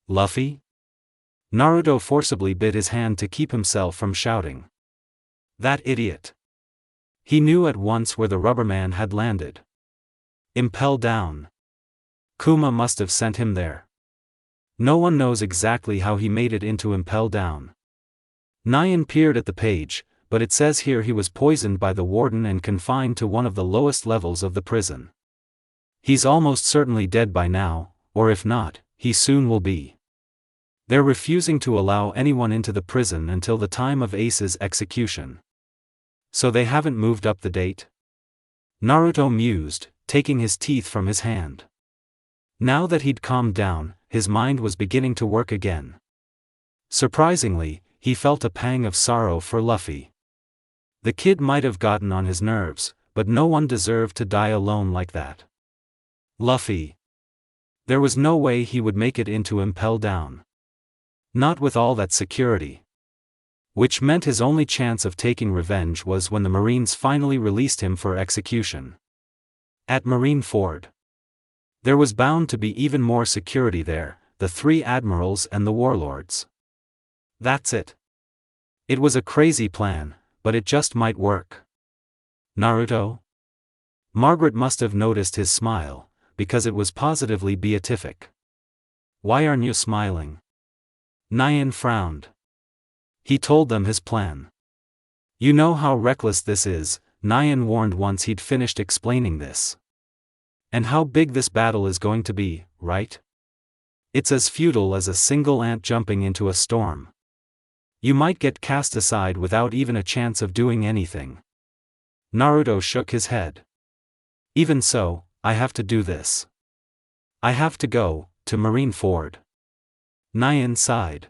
[SPEAKER 1] Luffy? Naruto forcibly bit his hand to keep himself from shouting. That idiot. He knew at once where the rubberman had landed. Impel Down. Kuma must have sent him there. No one knows exactly how he made it into Impel Down. Nyan peered at the page, but it says here he was poisoned by the warden and confined to one of the lowest levels of the prison. He's almost certainly dead by now, or if not, he soon will be. They're refusing to allow anyone into the prison until the time of Ace's execution. So they haven't moved up the date? Naruto mused, taking his teeth from his hand. Now that he'd calmed down, his mind was beginning to work again. Surprisingly, he felt a pang of sorrow for Luffy. The kid might have gotten on his nerves, but no one deserved to die alone like that. Luffy. There was no way he would make it into Impel Down. Not with all that security. Which meant his only chance of taking revenge was when the Marines finally released him for execution. At Marine Ford. There was bound to be even more security there, the 3 admirals and the warlords. That's it. It was a crazy plan, but it just might work. Naruto? Margaret must have noticed his smile, because it was positively beatific. Why aren't you smiling? Nyan frowned. He told them his plan. You know how reckless this is, Nyan warned once he'd finished explaining this. And how big this battle is going to be, right? It's as futile as a single ant jumping into a storm. You might get cast aside without even a chance of doing anything. Naruto shook his head. Even so, I have to do this. I have to go to Marine Ford. Nyan sighed.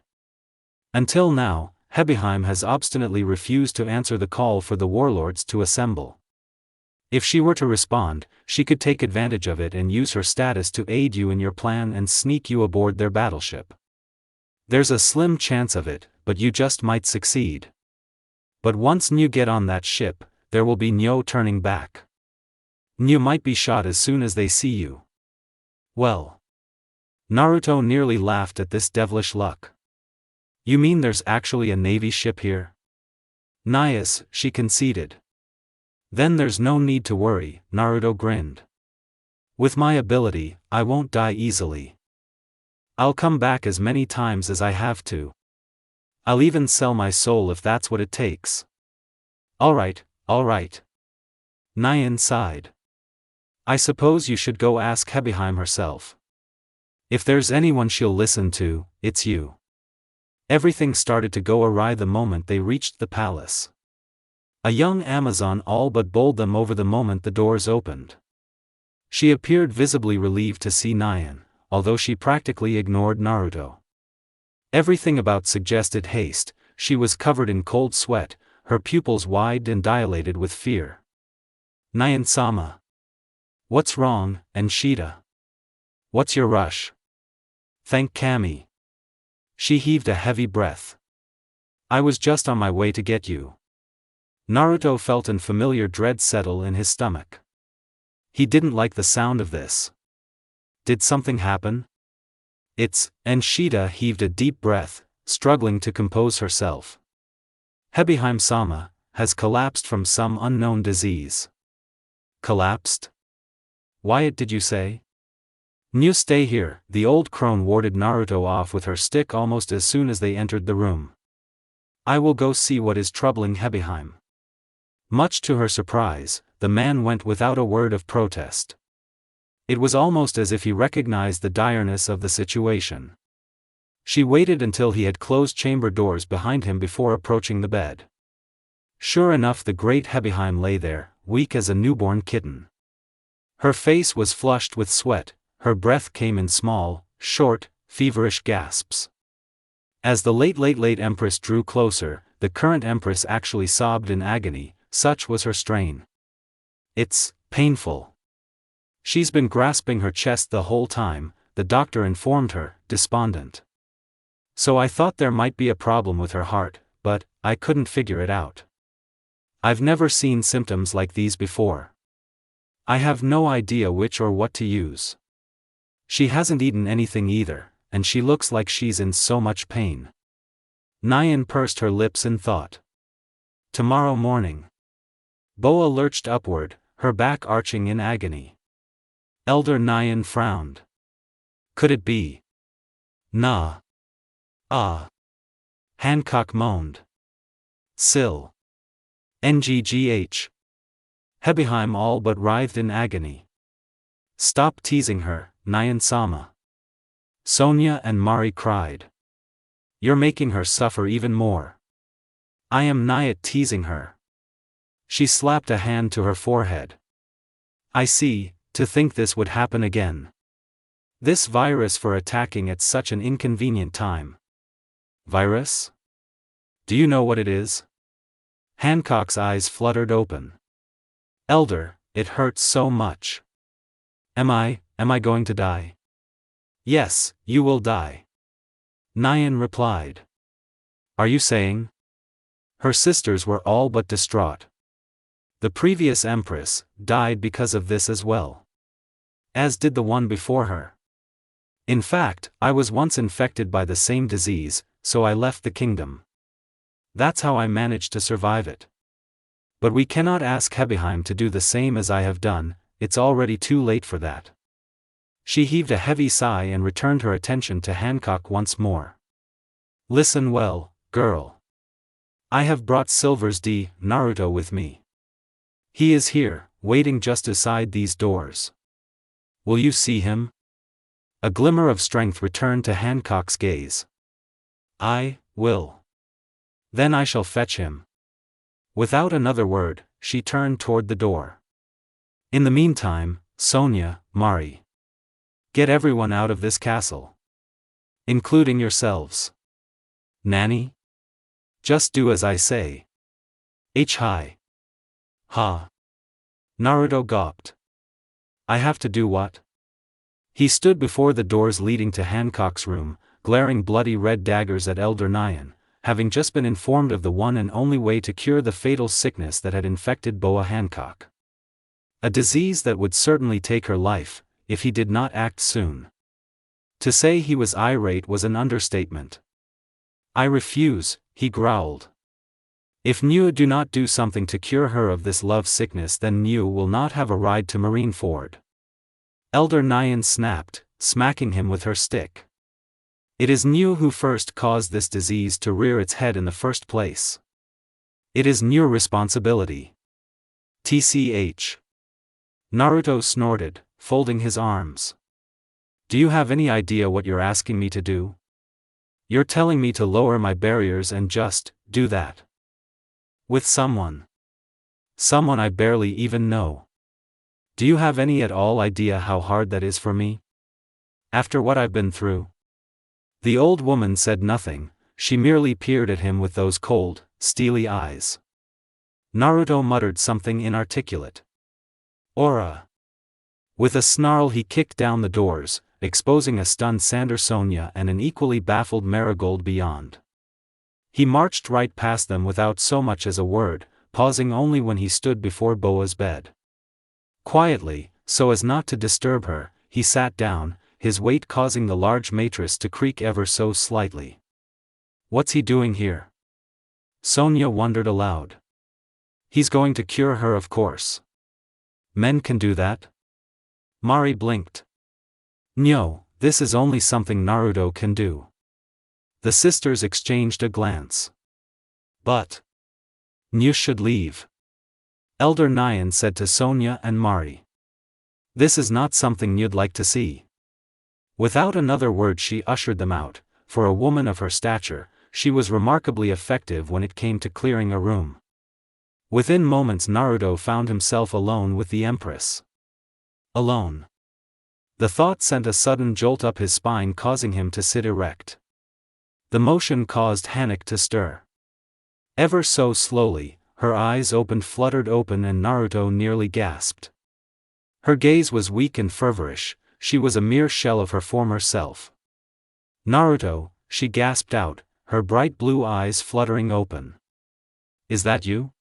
[SPEAKER 1] Until now, Hebeheim has obstinately refused to answer the call for the warlords to assemble. If she were to respond, she could take advantage of it and use her status to aid you in your plan and sneak you aboard their battleship. There's a slim chance of it, but you just might succeed. But once you get on that ship, there will be no turning back. You might be shot as soon as they see you. Well. Naruto nearly laughed at this devilish luck. You mean there's actually a Navy ship here? Nias, she conceded. Then there's no need to worry, Naruto grinned. With my ability, I won't die easily. I'll come back as many times as I have to. I'll even sell my soul if that's what it takes. Alright. Nyan sighed. I suppose you should go ask Hebeheim herself. If there's anyone she'll listen to, it's you. Everything started to go awry the moment they reached the palace. A young Amazon all but bowled them over the moment the doors opened. She appeared visibly relieved to see Nyan, although she practically ignored Naruto. Everything about suggested haste. She was covered in cold sweat, her pupils wide and dilated with fear. Nyan-sama. What's wrong, and Shida? What's your rush? Thank Camie. She heaved a heavy breath. I was just on my way to get you. Naruto felt an familiar dread settle in his stomach. He didn't like the sound of this. Did something happen? And Shida heaved a deep breath, struggling to compose herself. Hebeheim-sama has collapsed from some unknown disease. Collapsed? Wyatt, did you say? You stay here, the old crone warded Naruto off with her stick almost as soon as they entered the room. I will go see what is troubling Hebeheim. Much to her surprise, the man went without a word of protest. It was almost as if he recognized the direness of the situation. She waited until he had closed chamber doors behind him before approaching the bed. Sure enough, the great Hebeheim lay there, weak as a newborn kitten. Her face was flushed with sweat. Her breath came in small, short, feverish gasps. As the late Empress drew closer, the current Empress actually sobbed in agony, such was her strain. It's painful. She's been grasping her chest the whole time, the doctor informed her, despondent. So I thought there might be a problem with her heart, but I couldn't figure it out. I've never seen symptoms like these before. I have no idea which or what to use. She hasn't eaten anything either, and she looks like she's in so much pain. Nyan pursed her lips in thought. Tomorrow morning. Boa lurched upward, her back arching in agony. Elder Nyan frowned. Could it be? Nah. Ah. Hancock moaned. Sill. Nggh. Hebeheim all but writhed in agony. Stop teasing her, Nyan-sama. Sonia and Mari cried. You're making her suffer even more. I am Nayat teasing her. She slapped a hand to her forehead. I see, to think this would happen again. This virus for attacking at such an inconvenient time. Virus? Do you know what it is? Hancock's eyes fluttered open. Elder, it hurts so much. Am I going to die? Yes, you will die. Nyan replied. Are you saying? Her sisters were all but distraught. The previous empress died because of this as well. As did the one before her. In fact, I was once infected by the same disease, so I left the kingdom. That's how I managed to survive it. But we cannot ask Hebeheim to do the same as I have done, it's already too late for that. She heaved a heavy sigh and returned her attention to Hancock once more. Listen well, girl. I have brought Silver's D. Naruto with me. He is here, waiting just inside these doors. Will you see him? A glimmer of strength returned to Hancock's gaze. I will. Then I shall fetch him. Without another word, she turned toward the door. In the meantime, Sonia, Mari. Get everyone out of this castle. Including yourselves. Nanny? Just do as I say. Hi. Ha. Naruto gawped. I have to do what? He stood before the doors leading to Hancock's room, glaring bloody red daggers at Elder Nyan, having just been informed of the one and only way to cure the fatal sickness that had infected Boa Hancock. A disease that would certainly take her life, if he did not act soon. To say he was irate was an understatement. I refuse, he growled. If Niu do not do something to cure her of this love sickness, then Niu will not have a ride to Marineford. Elder Nyan snapped, smacking him with her stick. It is Niu who first caused this disease to rear its head in the first place. It is Niu's responsibility. TCH. Naruto snorted, folding his arms. Do you have any idea what you're asking me to do? You're telling me to lower my barriers and just do that. With someone. Someone I barely even know. Do you have any at all idea how hard that is for me? After what I've been through? The old woman said nothing, she merely peered at him with those cold, steely eyes. Naruto muttered something inarticulate. Aura. With a snarl he kicked down the doors, exposing a stunned Sander Sonia and an equally baffled Marigold beyond. He marched right past them without so much as a word, pausing only when he stood before Boa's bed. Quietly, so as not to disturb her, he sat down, his weight causing the large mattress to creak ever so slightly. What's he doing here? Sonia wondered aloud. He's going to cure her, of course. Men can do that? Mari blinked. No, this is only something Naruto can do. The sisters exchanged a glance. But Niu should leave. Elder Nyan said to Sonia and Mari. This is not something you'd like to see. Without another word she ushered them out. For a woman of her stature, she was remarkably effective when it came to clearing a room. Within moments Naruto found himself alone with the Empress. Alone. The thought sent a sudden jolt up his spine, causing him to sit erect. The motion caused Hancock to stir. Ever so slowly, her eyes fluttered open and Naruto nearly gasped. Her gaze was weak and feverish, she was a mere shell of her former self. Naruto, she gasped out, her bright blue eyes fluttering open. Is that you?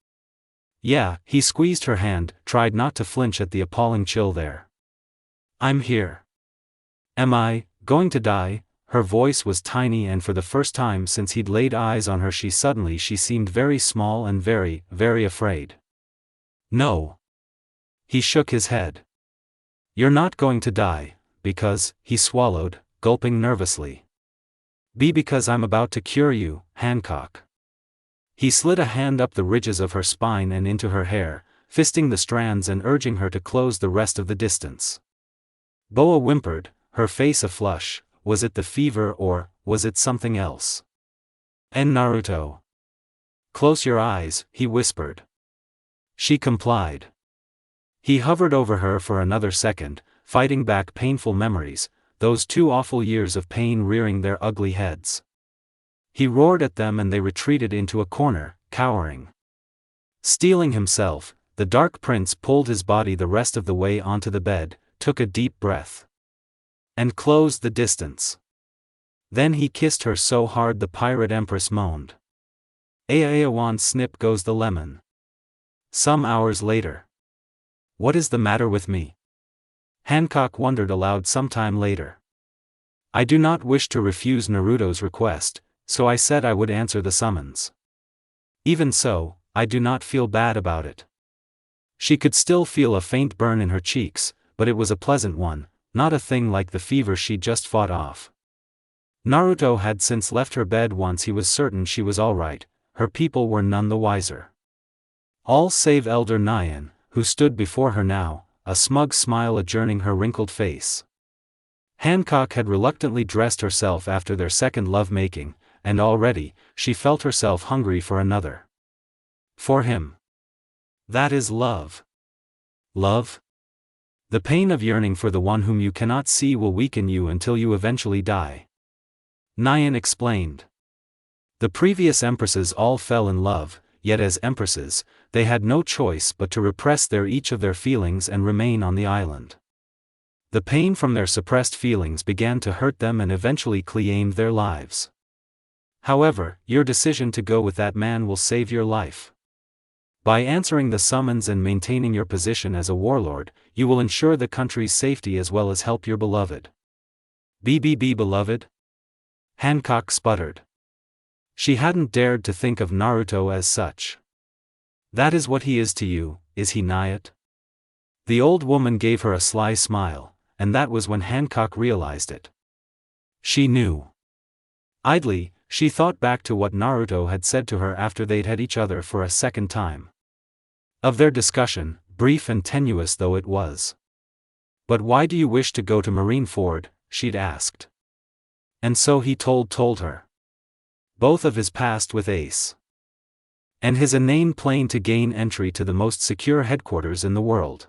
[SPEAKER 1] Yeah, he squeezed her hand, tried not to flinch at the appalling chill there. I'm here. Am I going to die? Her voice was tiny, and for the first time since he'd laid eyes on her she seemed very small and very, very afraid. No. He shook his head. You're not going to die, because, he swallowed, gulping nervously. Because I'm about to cure you, Hancock. He slid a hand up the ridges of her spine and into her hair, fisting the strands and urging her to close the rest of the distance. Boa whimpered, her face aflush. Was it the fever or was it something else? And Naruto. Close your eyes, he whispered. She complied. He hovered over her for another second, fighting back painful memories, those 2 awful years of pain rearing their ugly heads. He roared at them and they retreated into a corner, cowering. Steeling himself, the Dark Prince pulled his body the rest of the way onto the bed, took a deep breath. And closed the distance. Then he kissed her so hard the pirate empress moaned. Aawan snip goes the lemon. Some hours later. What is the matter with me? Hancock wondered aloud sometime later. I do not wish to refuse Naruto's request, so I said I would answer the summons. Even so, I do not feel bad about it. She could still feel a faint burn in her cheeks, but it was a pleasant one, not a thing like the fever she'd just fought off. Naruto had since left her bed once he was certain she was alright, her people were none the wiser. All save Elder Nyan, who stood before her now, a smug smile adorning her wrinkled face. Hancock had reluctantly dressed herself after their second love-making, and already, she felt herself hungry for another. For him. That is love. Love? The pain of yearning for the one whom you cannot see will weaken you until you eventually die. Nyan explained. The previous empresses all fell in love, yet as empresses, they had no choice but to repress each of their feelings and remain on the island. The pain from their suppressed feelings began to hurt them and eventually claimed their lives. However, your decision to go with that man will save your life. By answering the summons and maintaining your position as a warlord, you will ensure the country's safety as well as help your beloved. BBB beloved? Hancock sputtered. She hadn't dared to think of Naruto as such. That is what he is to you, is he not? The old woman gave her a sly smile, and that was when Hancock realized it. She knew. Idly, she thought back to what Naruto had said to her after they'd had each other for a second time. Of their discussion, brief and tenuous though it was. But why do you wish to go to Marineford? She'd asked. And so he told her. Both of his past with Ace. And his inane plan to gain entry to the most secure headquarters in the world.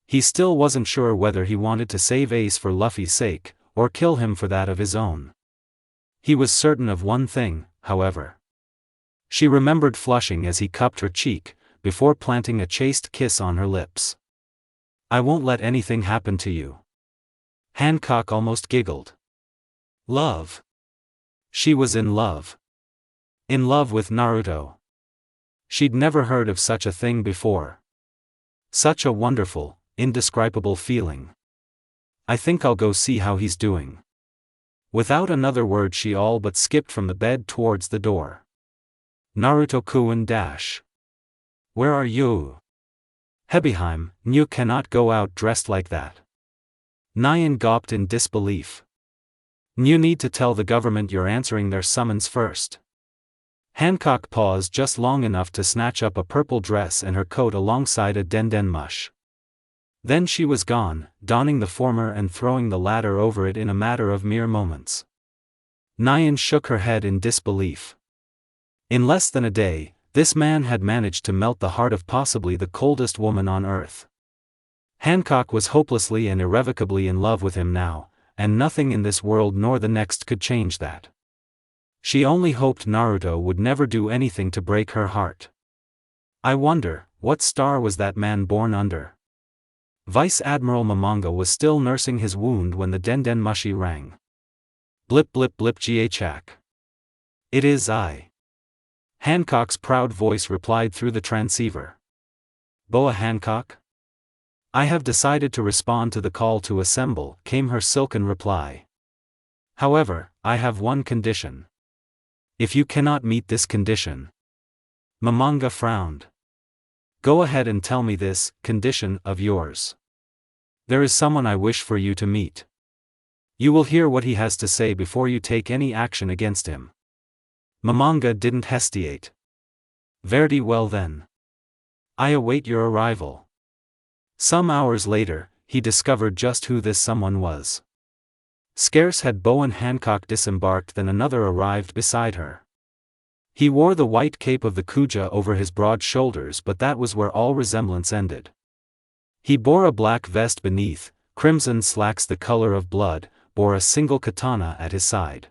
[SPEAKER 1] He still wasn't sure whether he wanted to save Ace for Luffy's sake, or kill him for that of his own. He was certain of one thing, however. She remembered flushing as he cupped her cheek, before planting a chaste kiss on her lips. I won't let anything happen to you. Hancock almost giggled. Love. She was in love. In love with Naruto. She'd never heard of such a thing before. Such a wonderful, indescribable feeling. I think I'll go see how he's doing. Without another word she all but skipped from the bed towards the door. Naruto-kun dash. Where are you? Hebeheim, you cannot go out dressed like that. Nyan gawped in disbelief. You need to tell the government you're answering their summons first. Hancock paused just long enough to snatch up a purple dress and her coat alongside a denden mush. Then she was gone, donning the former and throwing the latter over it in a matter of mere moments. Nyan shook her head in disbelief. In less than a day, this man had managed to melt the heart of possibly the coldest woman on earth. Hancock was hopelessly and irrevocably in love with him now, and nothing in this world nor the next could change that. She only hoped Naruto would never do anything to break her heart. I wonder, what star was that man born under? Vice Admiral Momonga was still nursing his wound when the denden mushi rang. Blip blip blip gachak. It is I. Hancock's proud voice replied through the transceiver. Boa Hancock? I have decided to respond to the call to assemble, came her silken reply. However, I have one condition. If you cannot meet this condition. Momonga frowned. Go ahead and tell me this condition of yours. There is someone I wish for you to meet. You will hear what he has to say before you take any action against him. Momonga didn't hesitate. Very well then. I await your arrival. Some hours later, he discovered just who this someone was. Scarce had Bowen Hancock disembarked than another arrived beside her. He wore the white cape of the Kuja over his broad shoulders, but that was where all resemblance ended. He bore a black vest beneath, crimson slacks the color of blood, bore a single katana at his side.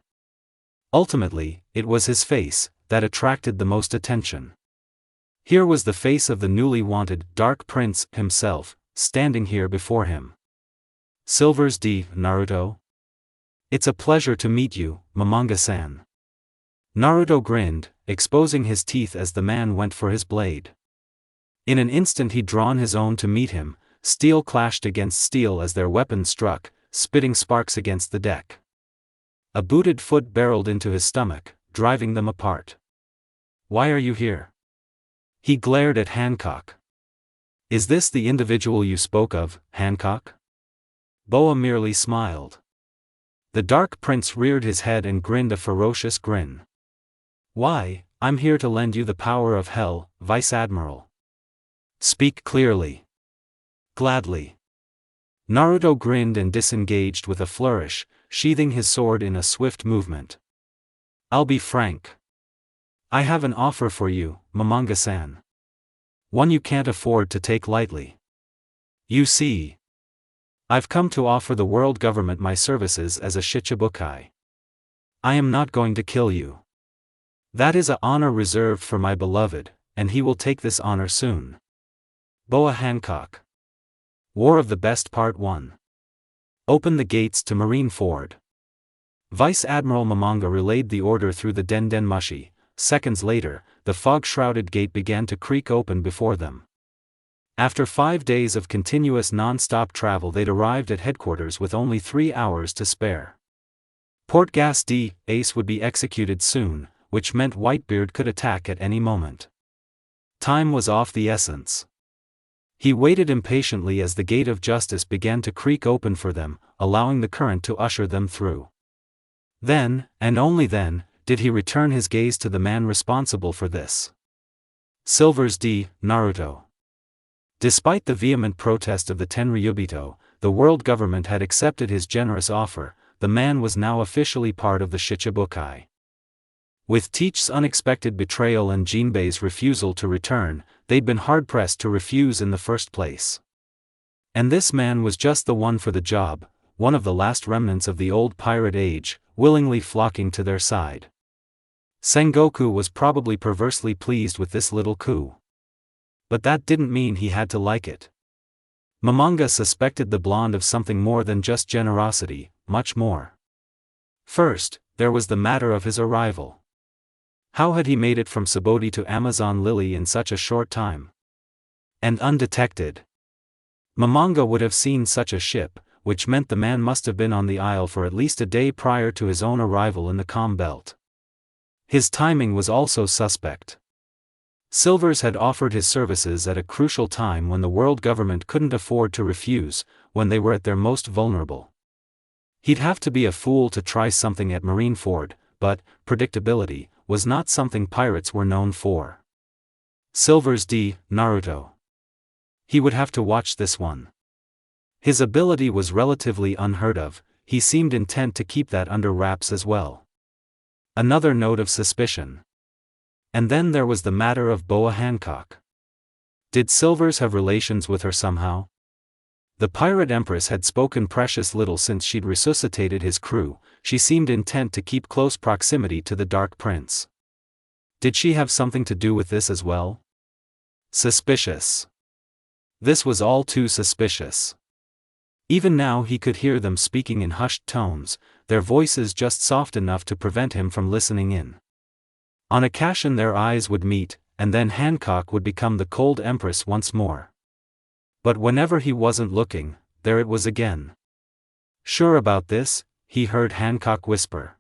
[SPEAKER 1] Ultimately, it was his face that attracted the most attention. Here was the face of the newly wanted Dark Prince himself, standing here before him. Silvers D. Naruto? It's a pleasure to meet you, Momonga-san. Naruto grinned, exposing his teeth as the man went for his blade. In an instant he'd drawn his own to meet him. Steel clashed against steel as their weapons struck, spitting sparks against the deck. A booted foot barreled into his stomach, driving them apart. "Why are you here?" He glared at Hancock. "Is this the individual you spoke of, Hancock?" Boa merely smiled. The Dark Prince reared his head and grinned a ferocious grin. "Why, I'm here to lend you the power of hell, Vice Admiral." "Speak clearly." "Gladly." Naruto grinned and disengaged with a flourish, sheathing his sword in a swift movement. "I'll be frank. I have an offer for you, Momonga-san. One you can't afford to take lightly. You see, I've come to offer the world government my services as a Shichibukai. I am not going to kill you. That is an honor reserved for my beloved, and he will take this honor soon." Boa Hancock. War of the Best Part 1. Open the gates to Marineford. Vice Admiral Momonga relayed the order through the Den Mushi. Seconds later, the fog-shrouded gate began to creak open before them. After 5 days of continuous non-stop travel they'd arrived at headquarters with only 3 hours to spare. Port Gas D. Ace would be executed soon, which meant Whitebeard could attack at any moment. Time was of the essence. He waited impatiently as the gate of justice began to creak open for them, allowing the current to usher them through. Then, and only then, did he return his gaze to the man responsible for this. Silvers D. Naruto. Despite the vehement protest of the Tenryubito, the world government had accepted his generous offer. The man was now officially part of the Shichibukai. With Teach's unexpected betrayal and Jinbei's refusal to return, they'd been hard-pressed to refuse in the first place. And this man was just the one for the job, one of the last remnants of the old pirate age, willingly flocking to their side. Sengoku was probably perversely pleased with this little coup. But that didn't mean he had to like it. Momonga suspected the blonde of something more than just generosity, much more. First, there was the matter of his arrival. How had he made it from Subodi to Amazon Lily in such a short time? And undetected. Momonga would have seen such a ship, which meant the man must have been on the isle for at least a day prior to his own arrival in the calm belt. His timing was also suspect. Silvers had offered his services at a crucial time when the world government couldn't afford to refuse, when they were at their most vulnerable. He'd have to be a fool to try something at Marineford, but predictability was not something pirates were known for. Silvers D. Naruto. He would have to watch this one. His ability was relatively unheard of. He seemed intent to keep that under wraps as well. Another note of suspicion. And then there was the matter of Boa Hancock. Did Silvers have relations with her somehow? The pirate empress had spoken precious little since she'd resuscitated his crew. She seemed intent to keep close proximity to the Dark Prince. Did she have something to do with this as well? Suspicious. This was all too suspicious. Even now he could hear them speaking in hushed tones, their voices just soft enough to prevent him from listening in. On occasion their eyes would meet, and then Hancock would become the cold empress once more. But whenever he wasn't looking, there it was again. "Sure about this?" he heard Hancock whisper.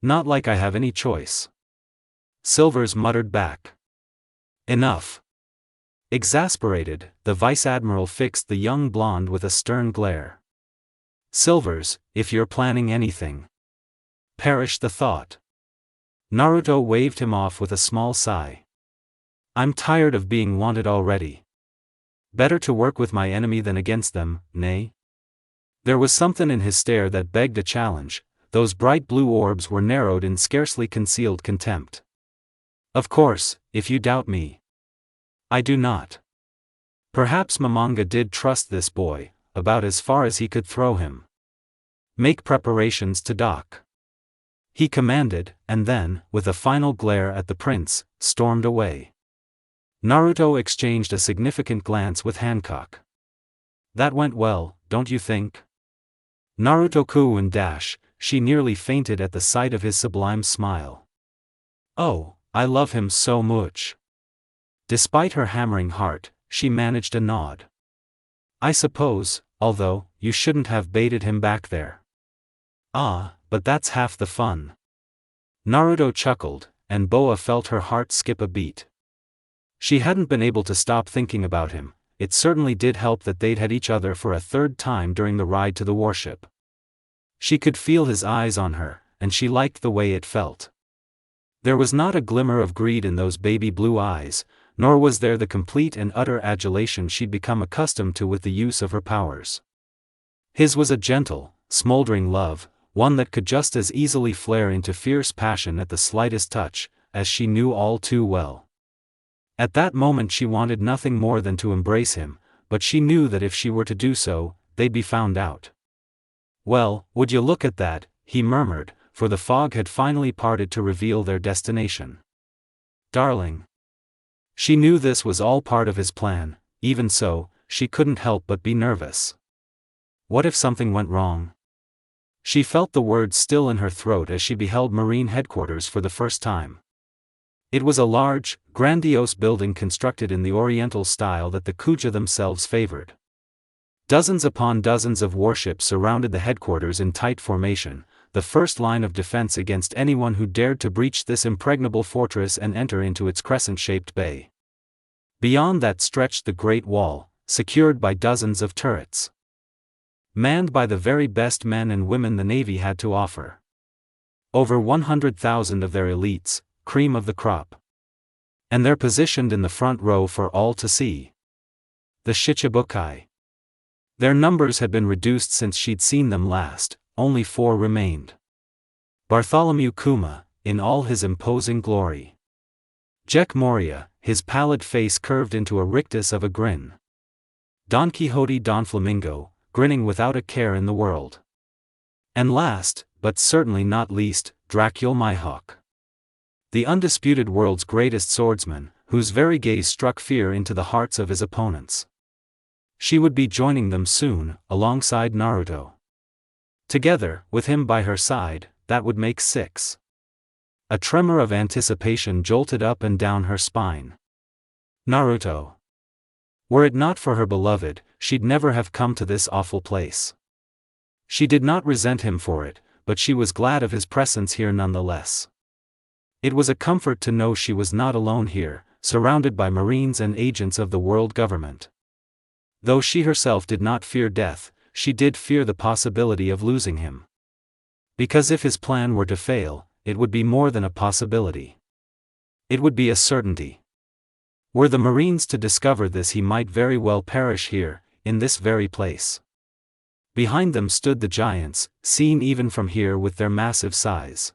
[SPEAKER 1] "Not like I have any choice." Silvers muttered back. "Enough." Exasperated, the vice admiral fixed the young blonde with a stern glare. "Silvers, if you're planning anything." Perish the thought. Naruto waved him off with a small sigh. "I'm tired of being wanted already. Better to work with my enemy than against them, nay?" There was something in his stare that begged a challenge. Those bright blue orbs were narrowed in scarcely concealed contempt. "Of course, if you doubt me." "I do not." Perhaps Momonga did trust this boy, about as far as he could throw him. "Make preparations to dock," he commanded, and then, with a final glare at the prince, stormed away. Naruto exchanged a significant glance with Hancock. "That went well, don't you think?" Naruto cooed and she nearly fainted at the sight of his sublime smile. Oh, I love him so much. Despite her hammering heart, she managed a nod. I suppose, although, you shouldn't have baited him back there. Ah, but that's half the fun. Naruto chuckled, and Boa felt her heart skip a beat. She hadn't been able to stop thinking about him. It certainly did help that they'd had each other for a third time during the ride to the warship. She could feel his eyes on her, and she liked the way it felt. There was not a glimmer of greed in those baby blue eyes, nor was there the complete and utter adulation she'd become accustomed to with the use of her powers. His was a gentle, smoldering love, one that could just as easily flare into fierce passion at the slightest touch, as she knew all too well. At that moment she wanted nothing more than to embrace him, but she knew that if she were to do so, they'd be found out. Well, would you look at that, he murmured, for the fog had finally parted to reveal their destination. Darling. She knew this was all part of his plan. Even so, she couldn't help but be nervous. What if something went wrong? She felt the words still in her throat as she beheld Marine headquarters for the first time. It was a large, grandiose building constructed in the Oriental style that the Kuja themselves favored. Dozens upon dozens of warships surrounded the headquarters in tight formation, the first line of defense against anyone who dared to breach this impregnable fortress and enter into its crescent-shaped bay. Beyond that stretched the Great Wall, secured by dozens of turrets. Manned by the very best men and women the Navy had to offer. Over 100,000 of their elites, cream of the crop. And they're positioned in the front row for all to see. The Shichibukai. Their numbers had been reduced since she'd seen them last, only 4 remained. Bartholomew Kuma, in all his imposing glory. Jack Moria, his pallid face curved into a rictus of a grin. Don Quixote Don Flamingo, grinning without a care in the world. And last, but certainly not least, Dracul Mihawk. The undisputed world's greatest swordsman, whose very gaze struck fear into the hearts of his opponents. She would be joining them soon, alongside Naruto. Together, with him by her side, that would make 6. A tremor of anticipation jolted up and down her spine. Naruto. Were it not for her beloved, she'd never have come to this awful place. She did not resent him for it, but she was glad of his presence here nonetheless. It was a comfort to know she was not alone here, surrounded by Marines and agents of the world government. Though she herself did not fear death, she did fear the possibility of losing him. Because if his plan were to fail, it would be more than a possibility. It would be a certainty. Were the Marines to discover this, he might very well perish here, in this very place. Behind them stood the giants, seen even from here with their massive size.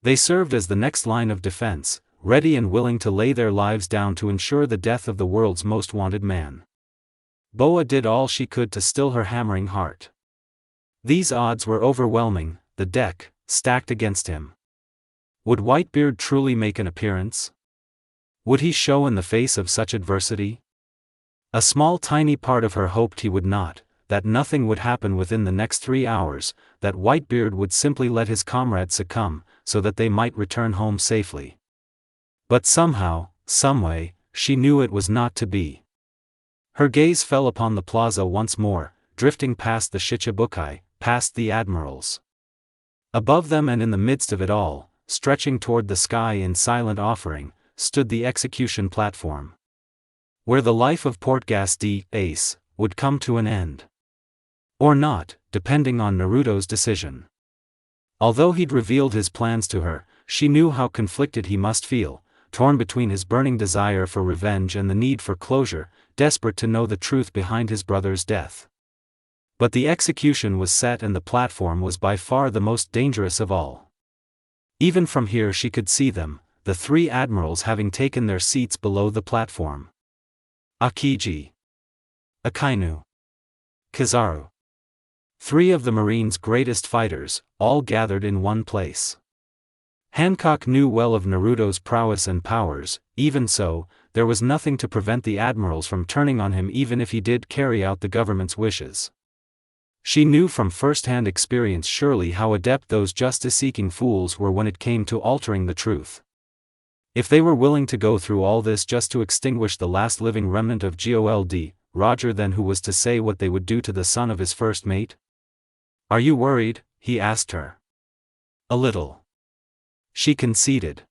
[SPEAKER 1] They served as the next line of defense, ready and willing to lay their lives down to ensure the death of the world's most wanted man. Boa did all she could to still her hammering heart. These odds were overwhelming, the deck, stacked against him. Would Whitebeard truly make an appearance? Would he show in the face of such adversity? A small tiny part of her hoped he would not, that nothing would happen within the next 3 hours, that Whitebeard would simply let his comrade succumb, so that they might return home safely. But somehow, someway, she knew it was not to be. Her gaze fell upon the plaza once more, drifting past the Shichibukai, past the admirals. Above them and in the midst of it all, stretching toward the sky in silent offering, stood the execution platform. Where the life of Portgas d'Ace would come to an end. Or not, depending on Naruto's decision. Although he'd revealed his plans to her, she knew how conflicted he must feel, torn between his burning desire for revenge and the need for closure, desperate to know the truth behind his brother's death. But the execution was set and the platform was by far the most dangerous of all. Even from here she could see them, the 3 admirals having taken their seats below the platform. Akiji. Akainu. Kizaru. 3 of the Marines' greatest fighters, all gathered in one place. Hancock knew well of Naruto's prowess and powers. Even so, there was nothing to prevent the admirals from turning on him even if he did carry out the government's wishes. She knew from first-hand experience surely how adept those justice-seeking fools were when it came to altering the truth. If they were willing to go through all this just to extinguish the last living remnant of Gold, Roger, then who was to say what they would do to the son of his first mate? Are you worried? He asked her. A little. She conceded.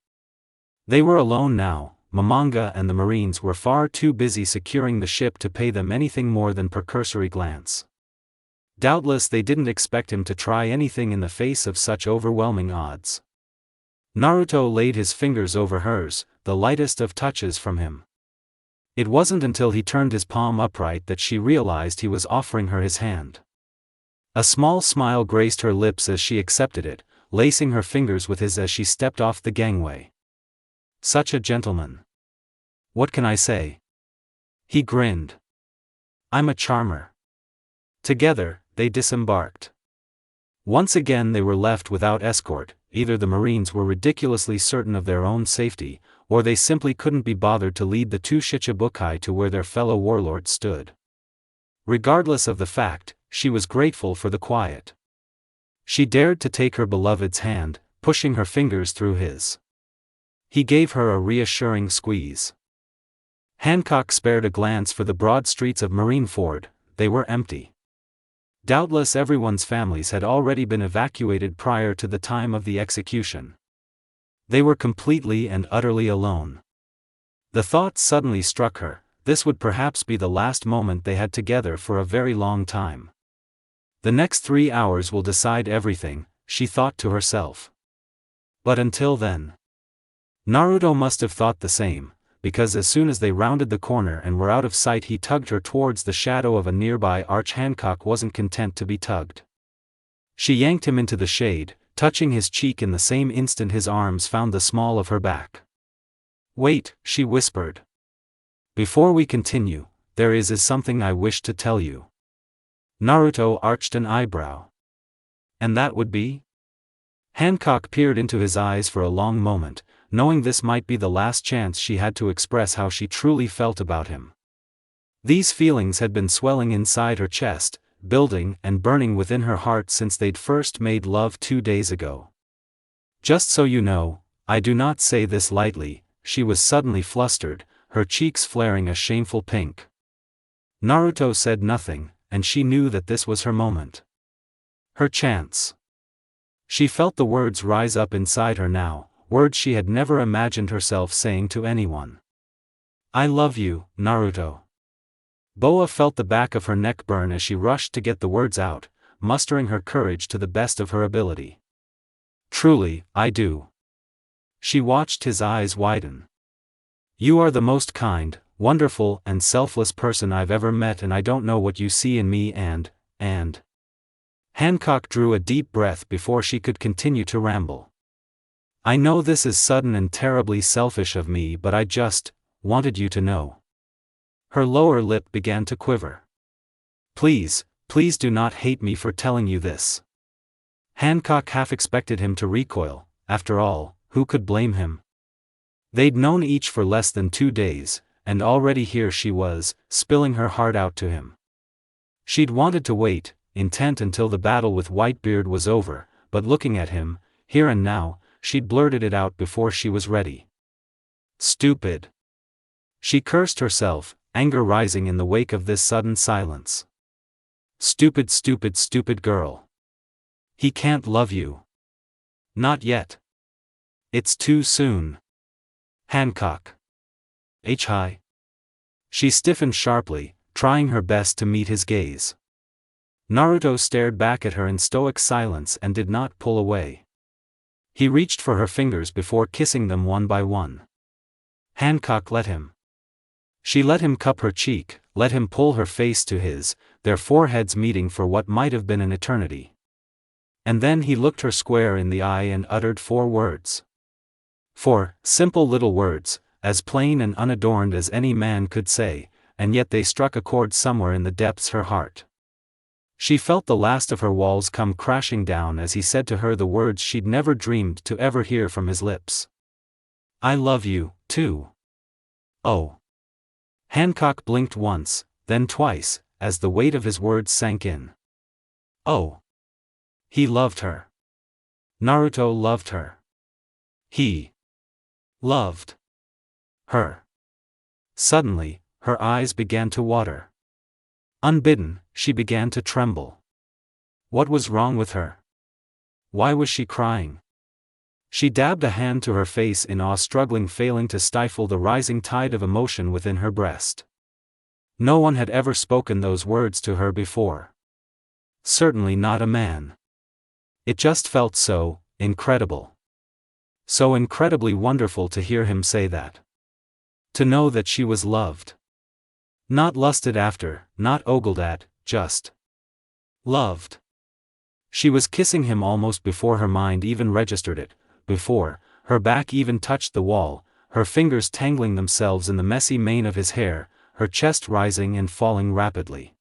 [SPEAKER 1] They were alone now. Momonga and the Marines were far too busy securing the ship to pay them anything more than per cursory glance. Doubtless they didn't expect him to try anything in the face of such overwhelming odds. Naruto laid his fingers over hers, the lightest of touches from him. It wasn't until he turned his palm upright that she realized he was offering her his hand. A small smile graced her lips as she accepted it, lacing her fingers with his as she stepped off the gangway. Such a gentleman. What can I say? He grinned. I'm a charmer. Together, they disembarked. Once again they were left without escort. Either the Marines were ridiculously certain of their own safety, or they simply couldn't be bothered to lead the two Shichibukai to where their fellow warlords stood. Regardless of the fact, she was grateful for the quiet. She dared to take her beloved's hand, pushing her fingers through his. He gave her a reassuring squeeze. Hancock spared a glance for the broad streets of Marineford. They were empty. Doubtless everyone's families had already been evacuated prior to the time of the execution. They were completely and utterly alone. The thought suddenly struck her, this would perhaps be the last moment they had together for a very long time. The next 3 hours will decide everything, she thought to herself. But until then. Naruto must have thought the same, because as soon as they rounded the corner and were out of sight he tugged her towards the shadow of a nearby arch. Hancock wasn't content to be tugged. She yanked him into the shade, touching his cheek in the same instant his arms found the small of her back. Wait, she whispered. Before we continue, there is something I wish to tell you. Naruto arched an eyebrow. And that would be? Hancock peered into his eyes for a long moment, knowing this might be the last chance she had to express how she truly felt about him. These feelings had been swelling inside her chest, building and burning within her heart since they'd first made love 2 days ago. Just so you know, I do not say this lightly. She was suddenly flustered, her cheeks flaring a shameful pink. Naruto said nothing, and she knew that this was her moment. Her chance. She felt the words rise up inside her now, words she had never imagined herself saying to anyone. I love you, Naruto. Boa felt the back of her neck burn as she rushed to get the words out, mustering her courage to the best of her ability. Truly, I do. She watched his eyes widen. You are the most kind, wonderful and selfless person I've ever met, and I don't know what you see in me and. Hancock drew a deep breath before she could continue to ramble. I know this is sudden and terribly selfish of me, but I just wanted you to know. Her lower lip began to quiver. Please, please do not hate me for telling you this. Hancock half expected him to recoil. After all, who could blame him? They'd known each for less than 2 days, and already here she was, spilling her heart out to him. She'd wanted to wait, intent until the battle with Whitebeard was over, but looking at him, here and now, she'd blurted it out before she was ready. Stupid. She cursed herself, anger rising in the wake of this sudden silence. Stupid, stupid, stupid girl. He can't love you. Not yet. It's too soon. Hancock. Hi. She stiffened sharply, trying her best to meet his gaze. Naruto stared back at her in stoic silence and did not pull away. He reached for her fingers before kissing them one by one. Hancock let him. She let him cup her cheek, let him pull her face to his, their foreheads meeting for what might have been an eternity. And then he looked her square in the eye and uttered 4 words. 4 simple little words, as plain and unadorned as any man could say, and yet they struck a chord somewhere in the depths of her heart. She felt the last of her walls come crashing down as he said to her the words she'd never dreamed to ever hear from his lips. I love you, too. Oh. Hancock blinked once, then twice, as the weight of his words sank in. Oh. He loved her. Naruto loved her. He Loved her. Suddenly, her eyes began to water. Unbidden, she began to tremble. What was wrong with her? Why was she crying? She dabbed a hand to her face in awe, failing to stifle the rising tide of emotion within her breast. No one had ever spoken those words to her before. Certainly not a man. It just felt so incredible. So incredibly wonderful to hear him say that. To know that she was loved. Not lusted after, not ogled at, just loved. She was kissing him almost before her mind even registered it, before her back even touched the wall, her fingers tangling themselves in the messy mane of his hair, her chest rising and falling rapidly.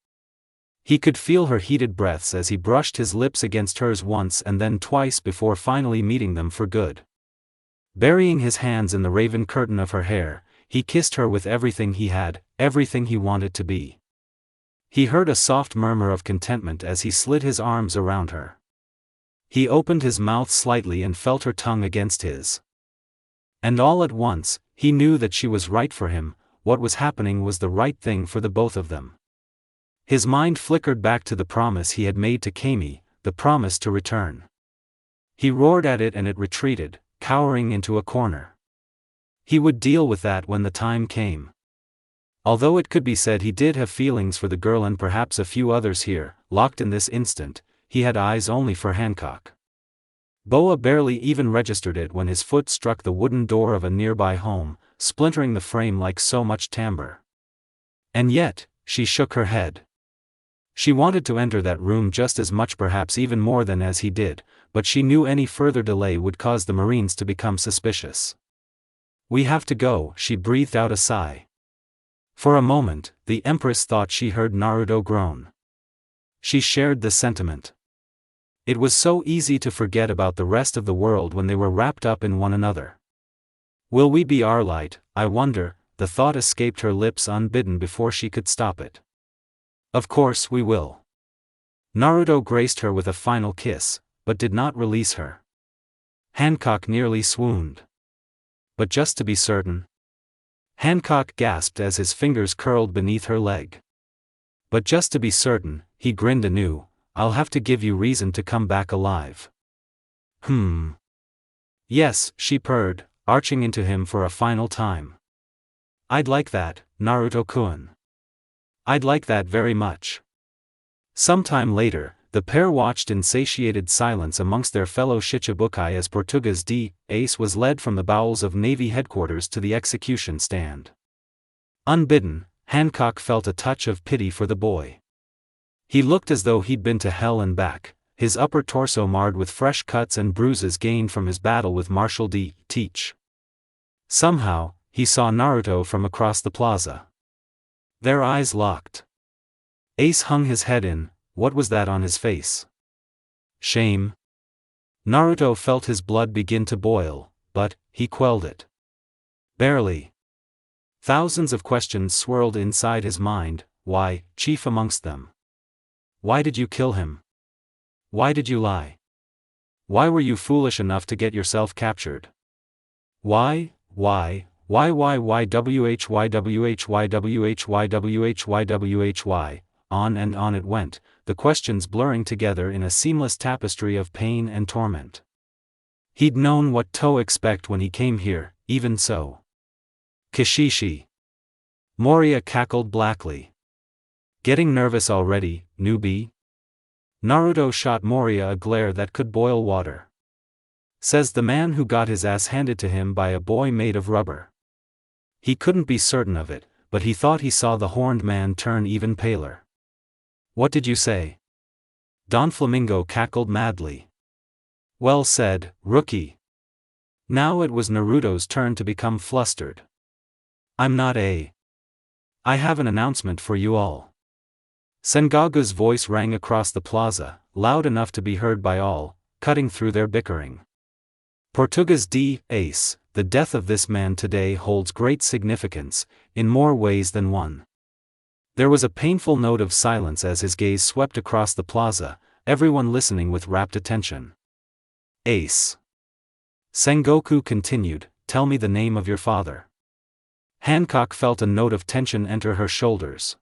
[SPEAKER 1] He could feel her heated breaths as he brushed his lips against hers once and then twice before finally meeting them for good. Burying his hands in the raven curtain of her hair, he kissed her with everything he had, everything he wanted to be. He heard a soft murmur of contentment as he slid his arms around her. He opened his mouth slightly and felt her tongue against his. And all at once, he knew that she was right for him, what was happening was the right thing for the both of them. His mind flickered back to the promise he had made to Camie, the promise to return. He roared at it and it retreated, cowering into a corner. He would deal with that when the time came. Although it could be said he did have feelings for the girl and perhaps a few others here, locked in this instant, he had eyes only for Hancock. Boa barely even registered it when his foot struck the wooden door of a nearby home, splintering the frame like so much timber. And yet, she shook her head. She wanted to enter that room just as much, perhaps even more than as he did, but she knew any further delay would cause the Marines to become suspicious. "We have to go," she breathed out a sigh. For a moment, the Empress thought she heard Naruto groan. She shared the sentiment. It was so easy to forget about the rest of the world when they were wrapped up in one another. "Will we be our light, I wonder?" The thought escaped her lips unbidden before she could stop it. "Of course we will." Naruto graced her with a final kiss, but did not release her. Hancock nearly swooned. "But just to be certain?" Hancock gasped as his fingers curled beneath her leg. "But just to be certain," he grinned anew, "I'll have to give you reason to come back alive." Yes, she purred, arching into him for a final time. "I'd like that, Naruto-kun. I'd like that very much." Sometime later, the pair watched in satiated silence amongst their fellow Shichibukai as Portuguese Ace was led from the bowels of Navy headquarters to the execution stand. Unbidden, Hancock felt a touch of pity for the boy. He looked as though he'd been to hell and back, his upper torso marred with fresh cuts and bruises gained from his battle with Marshal Teach. Somehow, he saw Naruto from across the plaza. Their eyes locked. Ace hung his head in. What was that on his face? Shame? Naruto felt his blood begin to boil, but he quelled it. Barely. Thousands of questions swirled inside his mind, why, chief amongst them. Why did you kill him? Why did you lie? Why were you foolish enough to get yourself captured? Why, on and on it went, the questions blurring together in a seamless tapestry of pain and torment. He'd known what to expect when he came here, even so. Kishishi. Moria cackled blackly. Getting nervous already, newbie? Naruto shot Moria a glare that could boil water. Says the man who got his ass handed to him by a boy made of rubber. He couldn't be certain of it, but he thought he saw the horned man turn even paler. What did you say? Don Flamingo cackled madly. Well said, rookie. Now it was Naruto's turn to become flustered. I have an announcement for you all. Sengoku's voice rang across the plaza, loud enough to be heard by all, cutting through their bickering. Portuguese Ace, the death of this man today holds great significance, in more ways than one. There was a painful note of silence as his gaze swept across the plaza, everyone listening with rapt attention. Ace. Sengoku continued, tell me the name of your father. Hancock felt a note of tension enter her shoulders.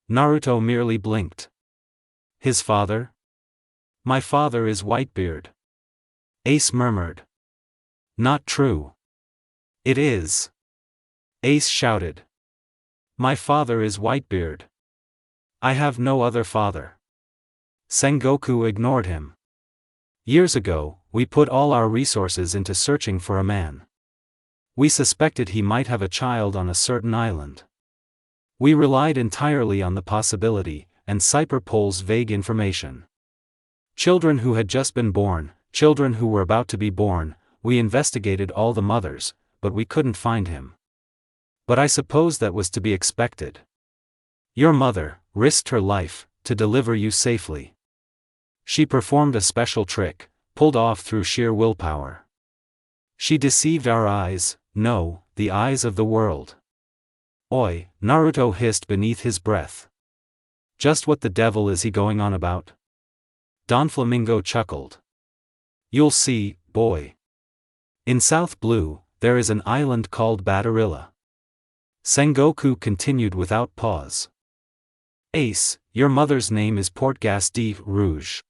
[SPEAKER 1] Naruto merely blinked. His father? My father is Whitebeard. Ace murmured. Not true. It is. Ace shouted. My father is Whitebeard. I have no other father. Sengoku ignored him. Years ago, we put all our resources into searching for a man. We suspected he might have a child on a certain island. We relied entirely on the possibility, and Cyberpole's vague information. Children who had just been born, children who were about to be born, we investigated all the mothers, but we couldn't find him. But I suppose that was to be expected. Your mother risked her life to deliver you safely. She performed a special trick, pulled off through sheer willpower. She deceived our eyes, no, the eyes of the world. Oi, Naruto hissed beneath his breath. Just what the devil is he going on about? Don Flamingo chuckled. You'll see, boy. In South Blue, there is an island called Batarilla. Sengoku continued without pause. Ace, your mother's name is Portgas de Rouge.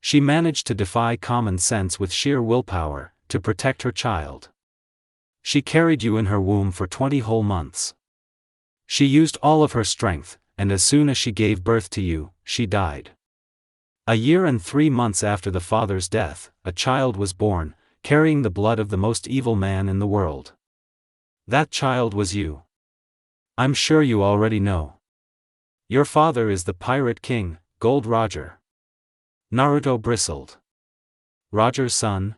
[SPEAKER 1] She managed to defy common sense with sheer willpower, to protect her child. She carried you in her womb for 20 whole months. She used all of her strength, and as soon as she gave birth to you, she died. A year and 3 months after the father's death, a child was born, carrying the blood of the most evil man in the world. That child was you. I'm sure you already know. Your father is the Pirate King, Gold Roger. Naruto bristled. Roger's son?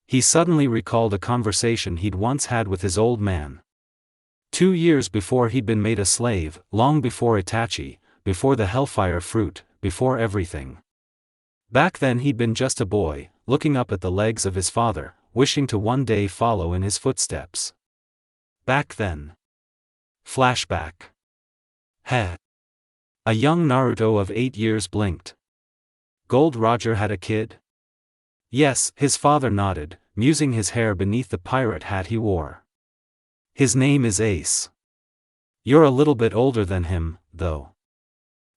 [SPEAKER 1] He suddenly recalled a conversation he'd once had with his old man. 2 years before he'd been made a slave, long before Itachi, before the Hellfire Fruit, before everything. Back then he'd been just a boy, looking up at the legs of his father, wishing to one day follow in his footsteps. Back then. Flashback. Heh. A young Naruto of 8 years blinked. Gold Roger had a kid? Yes, his father nodded, musing his hair beneath the pirate hat he wore. His name is Ace. You're a little bit older than him, though.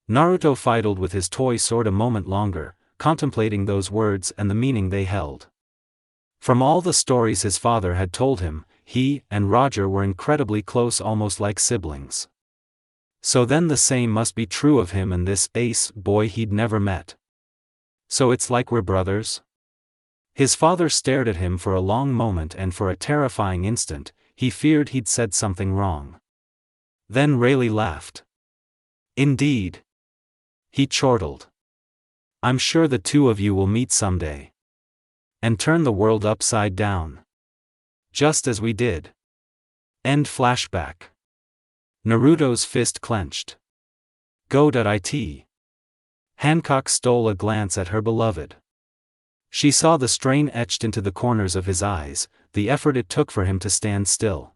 [SPEAKER 1] Naruto fiddled with his toy sword a moment longer, contemplating those words and the meaning they held. From all the stories his father had told him, he and Roger were incredibly close, almost like siblings. So then the same must be true of him and this Ace boy he'd never met. So it's like we're brothers? His father stared at him for a long moment, and for a terrifying instant, he feared he'd said something wrong. Then Rayleigh laughed. Indeed. He chortled. I'm sure the two of you will meet someday. And turn the world upside down. Just as we did. End flashback. Naruto's fist clenched. Go.it. Hancock stole a glance at her beloved. She saw the strain etched into the corners of his eyes, the effort it took for him to stand still.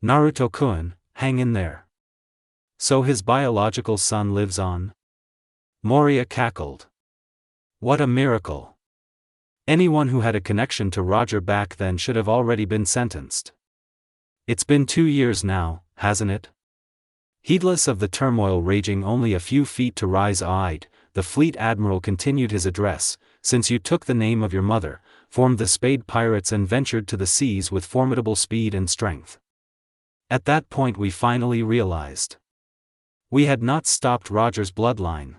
[SPEAKER 1] Naruto-kun, hang in there. So his biological son lives on? Moria cackled. What a miracle. Anyone who had a connection to Roger back then should have already been sentenced. It's been 2 years now, hasn't it? Heedless of the turmoil raging only a few feet to Rise-eyed, the fleet admiral continued his address. Since you took the name of your mother, formed the Spade Pirates and ventured to the seas with formidable speed and strength. At that point we finally realized. We had not stopped Roger's bloodline.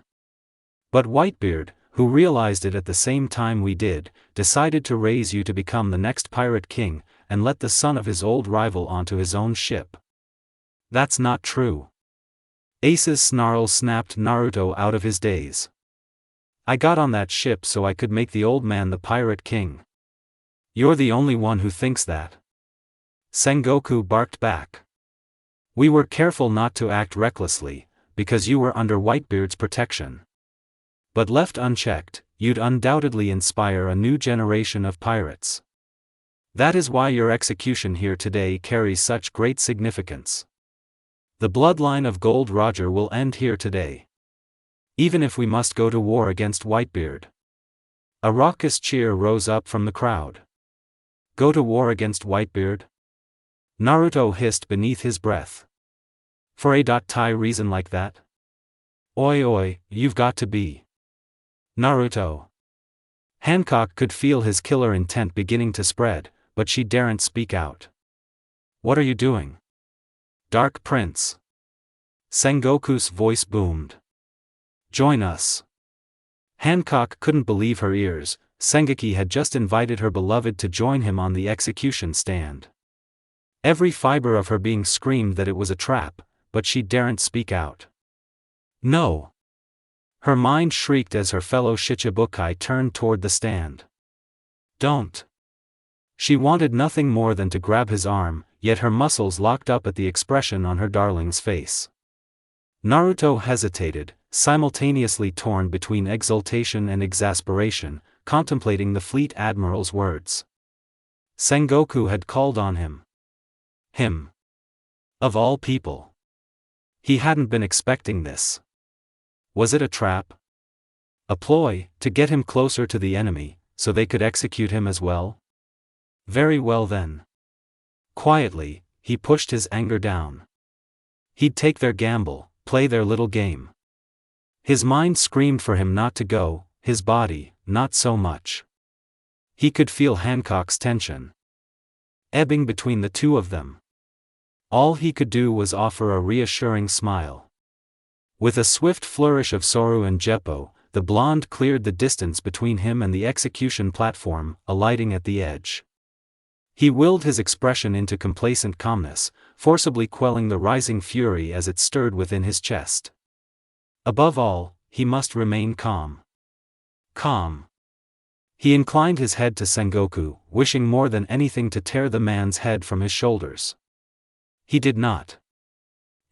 [SPEAKER 1] But Whitebeard, who realized it at the same time we did, decided to raise you to become the next Pirate King, and let the son of his old rival onto his own ship. That's not true. Ace's snarl snapped Naruto out of his daze. I got on that ship so I could make the old man the Pirate King. You're the only one who thinks that. Sengoku barked back. We were careful not to act recklessly, because you were under Whitebeard's protection. But left unchecked, you'd undoubtedly inspire a new generation of pirates. That is why your execution here today carries such great significance. The bloodline of Gold Roger will end here today. Even if we must go to war against Whitebeard. A raucous cheer rose up from the crowd. Go to war against Whitebeard? Naruto hissed beneath his breath. For a tie reason like that? Oi, you've got to be. Naruto. Hancock could feel his killer intent beginning to spread, but she daren't speak out. What are you doing? Dark Prince. Sengoku's voice boomed. Join us. Hancock couldn't believe her ears. Sengoku had just invited her beloved to join him on the execution stand. Every fiber of her being screamed that it was a trap, but she daren't speak out. No. Her mind shrieked as her fellow Shichibukai turned toward the stand. Don't. She wanted nothing more than to grab his arm, yet her muscles locked up at the expression on her darling's face. Naruto hesitated, simultaneously torn between exultation and exasperation, contemplating the fleet admiral's words. Sengoku had called on him. Him. Of all people. He hadn't been expecting this. Was it a trap? A ploy, to get him closer to the enemy, so they could execute him as well? Very well then. Quietly, he pushed his anger down. He'd take their gamble, play their little game. His mind screamed for him not to go, his body, not so much. He could feel Hancock's tension ebbing between the two of them. All he could do was offer a reassuring smile. With a swift flourish of Soru and Jeppo, the blonde cleared the distance between him and the execution platform, alighting at the edge. He willed his expression into complacent calmness, forcibly quelling the rising fury as it stirred within his chest. Above all, he must remain calm. Calm. He inclined his head to Sengoku, wishing more than anything to tear the man's head from his shoulders. He did not.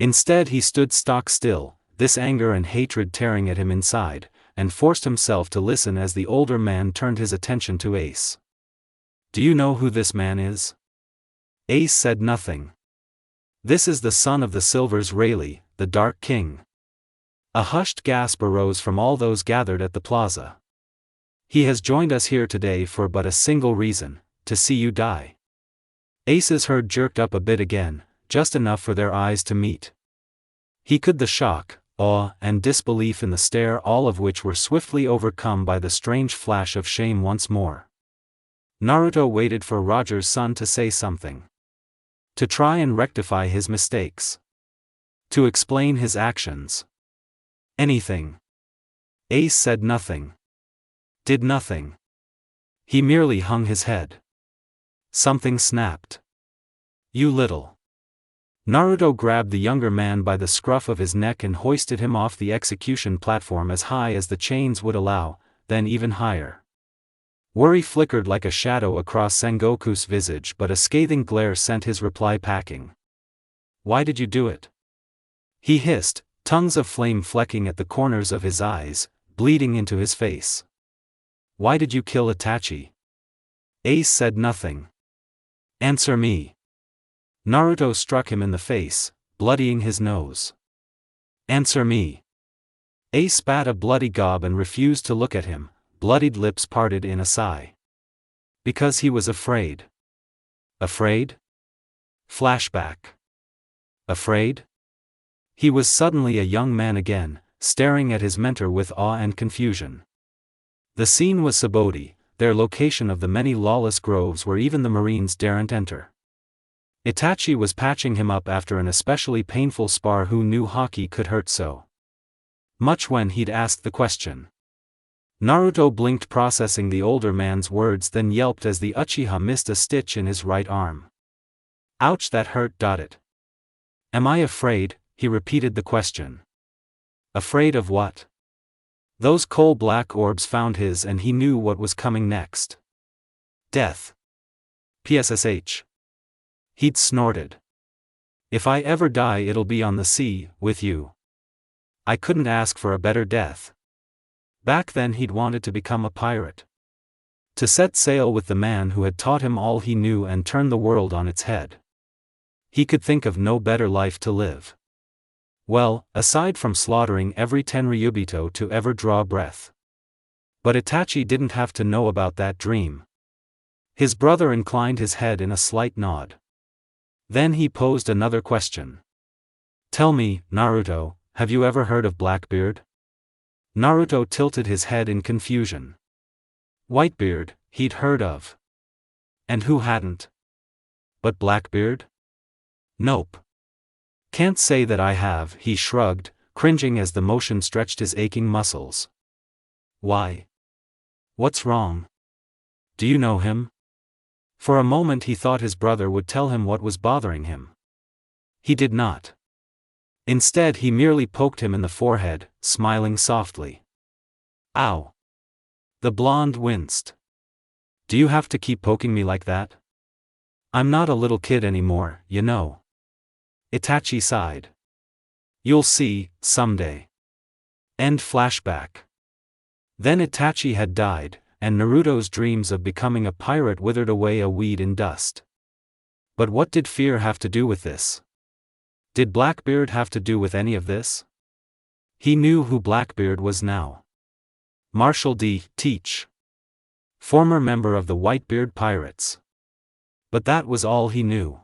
[SPEAKER 1] Instead he stood stock still, this anger and hatred tearing at him inside, and forced himself to listen as the older man turned his attention to Ace. Do you know who this man is? Ace said nothing. This is the son of the Silvers Rayleigh, the Dark King. A hushed gasp arose from all those gathered at the plaza. He has joined us here today for but a single reason, to see you die. Ace's head jerked up a bit again, just enough for their eyes to meet. He could the shock, awe, and disbelief in the stare, all of which were swiftly overcome by the strange flash of shame once more. Naruto waited for Roger's son to say something. To try and rectify his mistakes. To explain his actions. Anything. Ace said nothing. Did nothing. He merely hung his head. Something snapped. You little. Naruto grabbed the younger man by the scruff of his neck and hoisted him off the execution platform as high as the chains would allow, then even higher. Worry flickered like a shadow across Sengoku's visage, but a scathing glare sent his reply packing. Why did you do it? He hissed, tongues of flame flecking at the corners of his eyes, bleeding into his face. Why did you kill Itachi? Ace said nothing. Answer me. Naruto struck him in the face, bloodying his nose. Answer me. Ace spat a bloody gob and refused to look at him, bloodied lips parted in a sigh. Because he was afraid. Afraid? Flashback. Afraid? He was suddenly a young man again, staring at his mentor with awe and confusion. The scene was Subodhi, their location of the many lawless groves where even the Marines daren't enter. Itachi was patching him up after an especially painful spar. Who knew hockey could hurt so much when he'd asked the question? Naruto blinked, processing the older man's words, then yelped as the Uchiha missed a stitch in his right arm. Ouch, that hurt. It. Am I afraid? He repeated the question. Afraid of what? Those coal-black orbs found his, and he knew what was coming next. Death. PSSH. He'd snorted. If I ever die, it'll be on the sea, with you. I couldn't ask for a better death. Back then he'd wanted to become a pirate. To set sail with the man who had taught him all he knew and turn the world on its head. He could think of no better life to live. Well, aside from slaughtering every Tenryubito to ever draw breath. But Itachi didn't have to know about that dream. His brother inclined his head in a slight nod. Then he posed another question. Tell me, Naruto, have you ever heard of Blackbeard? Naruto tilted his head in confusion. Whitebeard, he'd heard of. And who hadn't? But Blackbeard? Nope. Can't say that I have, he shrugged, cringing as the motion stretched his aching muscles. Why? What's wrong? Do you know him? For a moment he thought his brother would tell him what was bothering him. He did not. Instead he merely poked him in the forehead, smiling softly. Ow! The blonde winced. Do you have to keep poking me like that? I'm not a little kid anymore, you know. Itachi sighed. You'll see, someday. End flashback. Then Itachi had died, and Naruto's dreams of becoming a pirate withered away a weed in dust. But what did fear have to do with this? Did Blackbeard have to do with any of this? He knew who Blackbeard was now. Marshal D. Teach. Former member of the Whitebeard Pirates. But that was all he knew.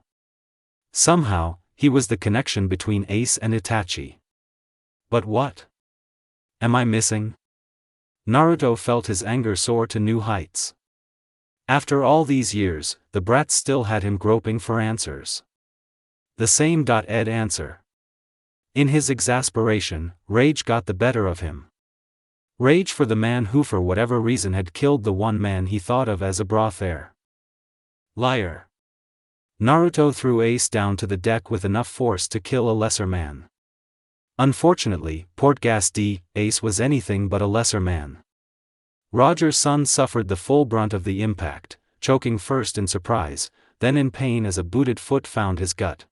[SPEAKER 1] Somehow, he was the connection between Ace and Itachi. But what? Am I missing? Naruto felt his anger soar to new heights. After all these years, the brat still had him groping for answers. The same ed answer. In his exasperation, rage got the better of him. Rage for the man who for whatever reason had killed the one man he thought of as a heir. Liar. Naruto threw Ace down to the deck with enough force to kill a lesser man. Unfortunately, Portgas D. Ace was anything but a lesser man. Roger's son suffered the full brunt of the impact, choking first in surprise, then in pain as a booted foot found his gut.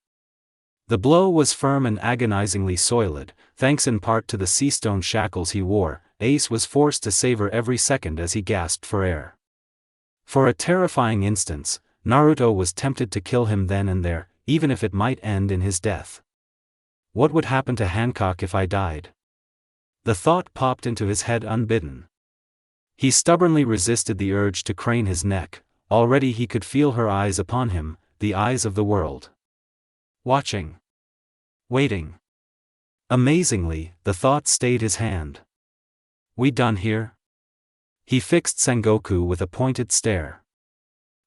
[SPEAKER 1] The blow was firm and agonizingly soiled, thanks in part to the seastone shackles he wore. Ace was forced to savor every second as he gasped for air. For a terrifying instant, Naruto was tempted to kill him then and there, even if it might end in his death. What would happen to Hancock if I died? The thought popped into his head unbidden. He stubbornly resisted the urge to crane his neck. Already he could feel her eyes upon him, the eyes of the world. Watching. Waiting. Amazingly, the thought stayed his hand. We done here? He fixed Sengoku with a pointed stare.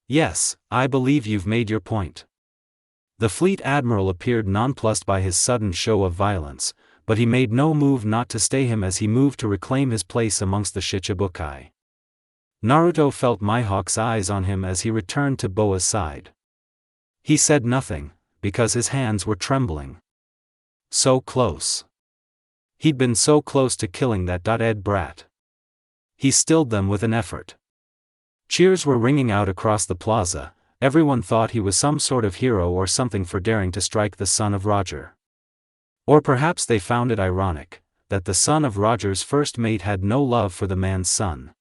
[SPEAKER 1] Yes, I believe you've made your point. The fleet admiral appeared nonplussed by his sudden show of violence, but he made no move not to stay him as he moved to reclaim his place amongst the Shichibukai. Naruto felt Mihawk's eyes on him as he returned to Boa's side. He said nothing, because his hands were trembling. So close. He'd been so close to killing that ed brat. He stilled them with an effort. Cheers were ringing out across the plaza. Everyone thought he was some sort of hero or something for daring to strike the son of Roger. Or perhaps they found it ironic that the son of Roger's first mate had no love for the man's son.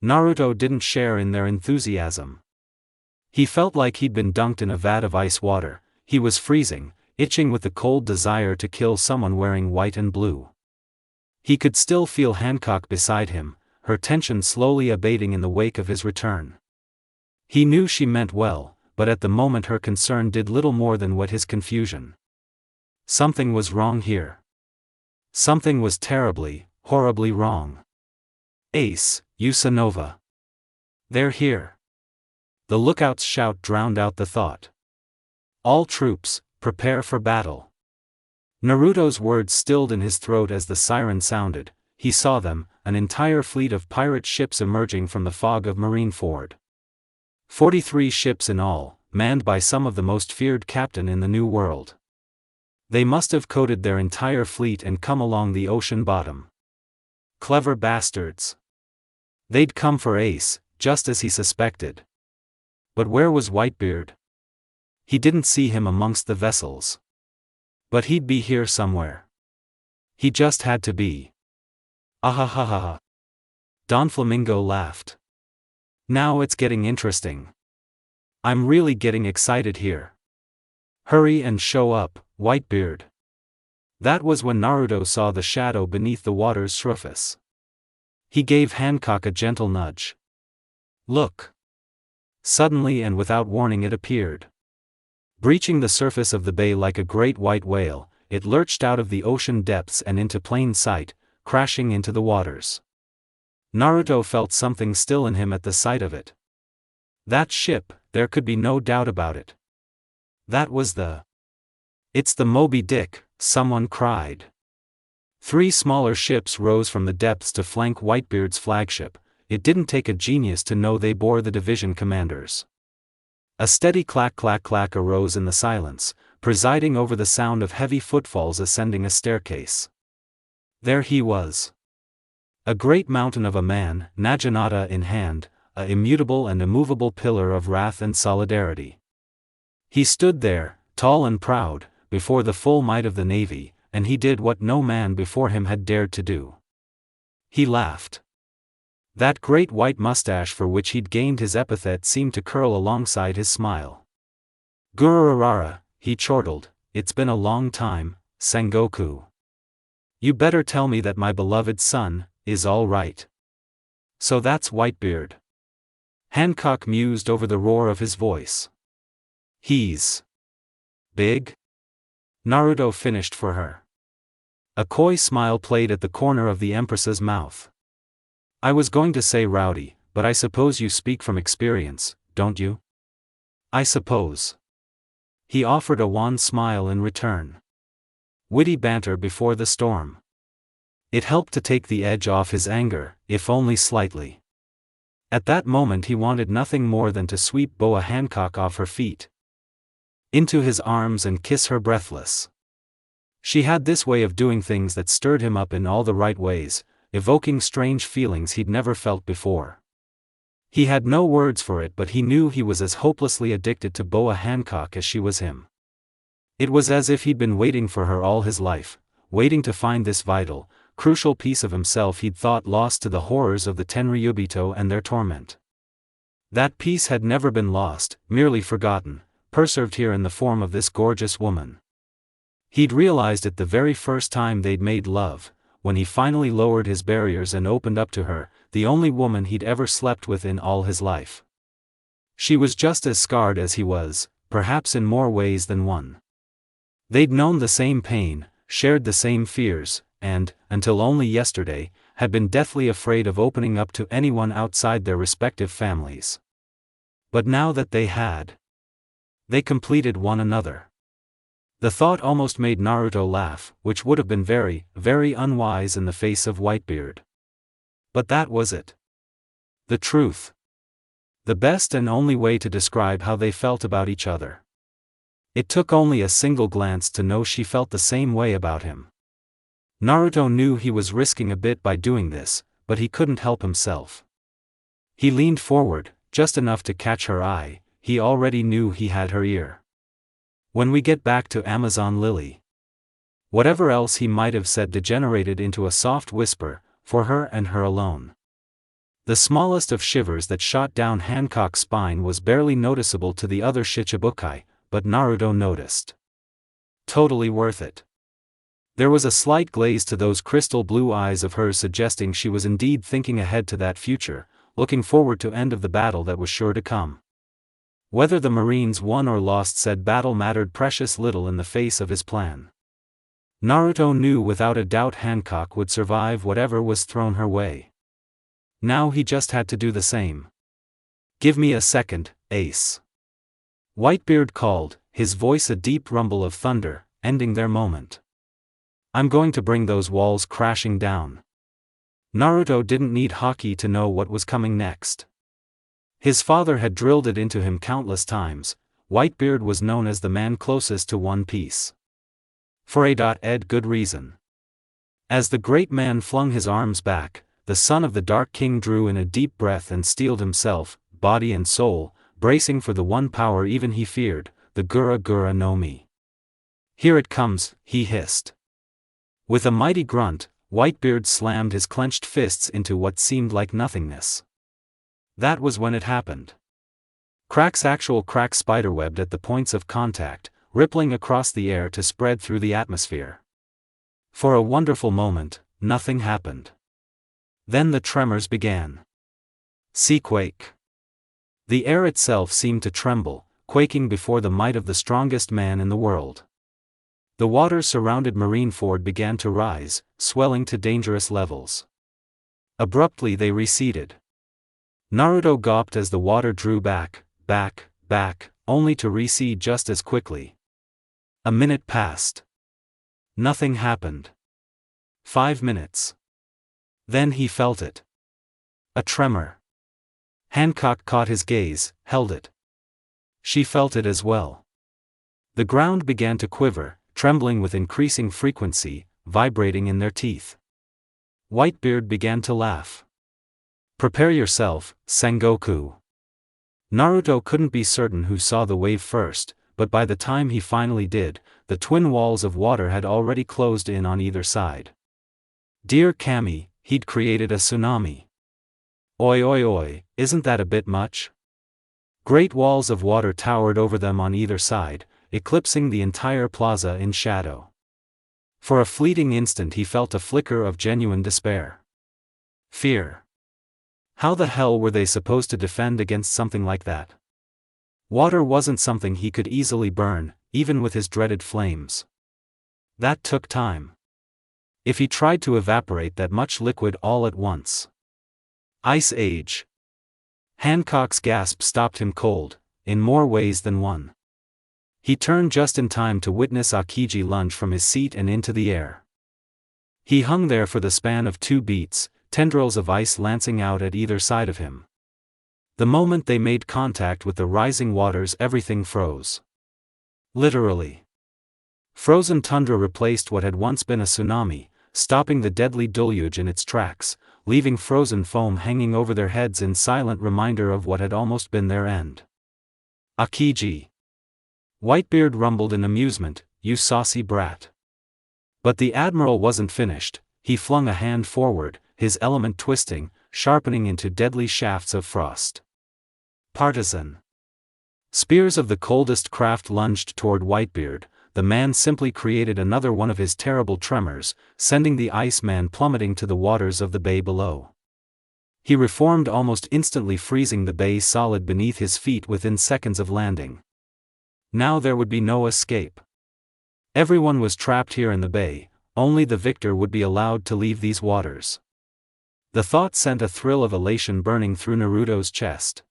[SPEAKER 1] Naruto didn't share in their enthusiasm. He felt like he'd been dunked in a vat of ice water. He was freezing, itching with the cold desire to kill someone wearing white and blue. He could still feel Hancock beside him, her tension slowly abating in the wake of his return. He knew she meant well, but at the moment her concern did little more than whet his confusion. Something was wrong here. Something was terribly, horribly wrong. Ace, Usanova. They're here. The lookout's shout drowned out the thought. All troops, prepare for battle. Naruto's words stilled in his throat as the siren sounded. He saw them, an entire fleet of pirate ships emerging from the fog of Marineford. 43 ships in all, manned by some of the most feared captain in the New World. They must have coated their entire fleet and come along the ocean bottom. Clever bastards. They'd come for Ace, just as he suspected. But where was Whitebeard? He didn't see him amongst the vessels. But he'd be here somewhere. He just had to be. Ahahaha. Don Flamingo laughed. Now it's getting interesting. I'm really getting excited here. Hurry and show up, Whitebeard. That was when Naruto saw the shadow beneath the water's surface. He gave Hancock a gentle nudge. Look. Suddenly and without warning it appeared. Breaching the surface of the bay like a great white whale, it lurched out of the ocean depths and into plain sight, crashing into the waters. Naruto felt something still in him at the sight of it. That ship, there could be no doubt about it. That was the... It's the Moby Dick, someone cried. 3 smaller ships rose from the depths to flank Whitebeard's flagship. It didn't take a genius to know they bore the division commanders. A steady clack-clack-clack arose in the silence, presiding over the sound of heavy footfalls ascending a staircase. There he was. A great mountain of a man, naginata in hand, a immutable and immovable pillar of wrath and solidarity. He stood there, tall and proud, before the full might of the navy, and he did what no man before him had dared to do. He laughed. That great white mustache for which he'd gained his epithet seemed to curl alongside his smile. "Gururara," he chortled, "it's been a long time, Sengoku. You better tell me that my beloved son is all right." "So that's Whitebeard." Hancock mused over the roar of his voice. "He's big?" Naruto finished for her. A coy smile played at the corner of the Empress's mouth. "I was going to say rowdy, but I suppose you speak from experience, don't you?" "I suppose." He offered a wan smile in return. Witty banter before the storm. It helped to take the edge off his anger, if only slightly. At that moment he wanted nothing more than to sweep Boa Hancock off her feet into his arms and kiss her breathless. She had this way of doing things that stirred him up in all the right ways, evoking strange feelings he'd never felt before. He had no words for it, but he knew he was as hopelessly addicted to Boa Hancock as she was him. It was as if he'd been waiting for her all his life, waiting to find this vital, crucial piece of himself he'd thought lost to the horrors of the Tenryubito and their torment. That piece had never been lost, merely forgotten, preserved here in the form of this gorgeous woman. He'd realized it the very first time they'd made love, when he finally lowered his barriers and opened up to her, the only woman he'd ever slept with in all his life. She was just as scarred as he was, perhaps in more ways than one. They'd known the same pain, shared the same fears, and, until only yesterday, had been deathly afraid of opening up to anyone outside their respective families. But now that they had, they completed one another. The thought almost made Naruto laugh, which would have been very, very unwise in the face of Whitebeard. But that was it. The truth. The best and only way to describe how they felt about each other. It took only a single glance to know she felt the same way about him. Naruto knew he was risking a bit by doing this, but he couldn't help himself. He leaned forward, just enough to catch her eye. He already knew he had her ear. "When we get back to Amazon Lily." Whatever else he might have said degenerated into a soft whisper, for her and her alone. The smallest of shivers that shot down Hancock's spine was barely noticeable to the other Shichibukai, but Naruto noticed. Totally worth it. There was a slight glaze to those crystal blue eyes of hers, suggesting she was indeed thinking ahead to that future, looking forward to end of the battle that was sure to come. Whether the Marines won or lost said battle mattered precious little in the face of his plan. Naruto knew without a doubt Hancock would survive whatever was thrown her way. Now he just had to do the same. "Give me a second, Ace." Whitebeard called, his voice a deep rumble of thunder, ending their moment. "I'm going to bring those walls crashing down." Naruto didn't need Haki to know what was coming next. His father had drilled it into him countless times. Whitebeard was known as the man closest to One Piece. For a good reason. As the great man flung his arms back, the son of the Dark King drew in a deep breath and steeled himself, body and soul, bracing for the one power even he feared, the Gura Gura no Mi. "Here it comes," he hissed. With a mighty grunt, Whitebeard slammed his clenched fists into what seemed like nothingness. That was when it happened. Actual cracks spiderwebbed at the points of contact, rippling across the air to spread through the atmosphere. For a wonderful moment, nothing happened. Then the tremors began. Seaquake. The air itself seemed to tremble, quaking before the might of the strongest man in the world. The waters surrounding Marineford began to rise, swelling to dangerous levels. Abruptly they receded. Naruto gawped as the water drew back, only to recede just as quickly. A minute passed. Nothing happened. 5 minutes. Then he felt it. A tremor. Hancock caught his gaze, held it. She felt it as well. The ground began to quiver, trembling with increasing frequency, vibrating in their teeth. Whitebeard began to laugh. Prepare yourself, Sengoku. Naruto couldn't be certain who saw the wave first, but by the time he finally did, the twin walls of water had already closed in on either side. Dear Camie, he'd created a tsunami. Oi, isn't that a bit much? Great walls of water towered over them on either side, eclipsing the entire plaza in shadow. For a fleeting instant he felt a flicker of genuine despair. Fear. How the hell were they supposed to defend against something like that? Water wasn't something he could easily burn, even with his dreaded flames. That took time. If he tried to evaporate that much liquid all at once. Ice Age. Hancock's gasp stopped him cold, in more ways than one. He turned just in time to witness Aokiji lunge from his seat and into the air. He hung there for the span of 2 beats, tendrils of ice lancing out at either side of him. The moment they made contact with the rising waters, everything froze. Literally. Frozen tundra replaced what had once been a tsunami, stopping the deadly deluge in its tracks, leaving frozen foam hanging over their heads in silent reminder of what had almost been their end. Aokiji. Whitebeard rumbled in amusement, you saucy brat. But the admiral wasn't finished. He flung a hand forward, his element twisting, sharpening into deadly shafts of frost. Partisan. Spears of the coldest craft lunged toward Whitebeard. The man simply created another one of his terrible tremors, sending the Iceman plummeting to the waters of the bay below. He reformed almost instantly, freezing the bay solid beneath his feet within seconds of landing. Now there would be no escape. Everyone was trapped here in the bay, only the victor would be allowed to leave these waters. The thought sent a thrill of elation burning through Naruto's chest.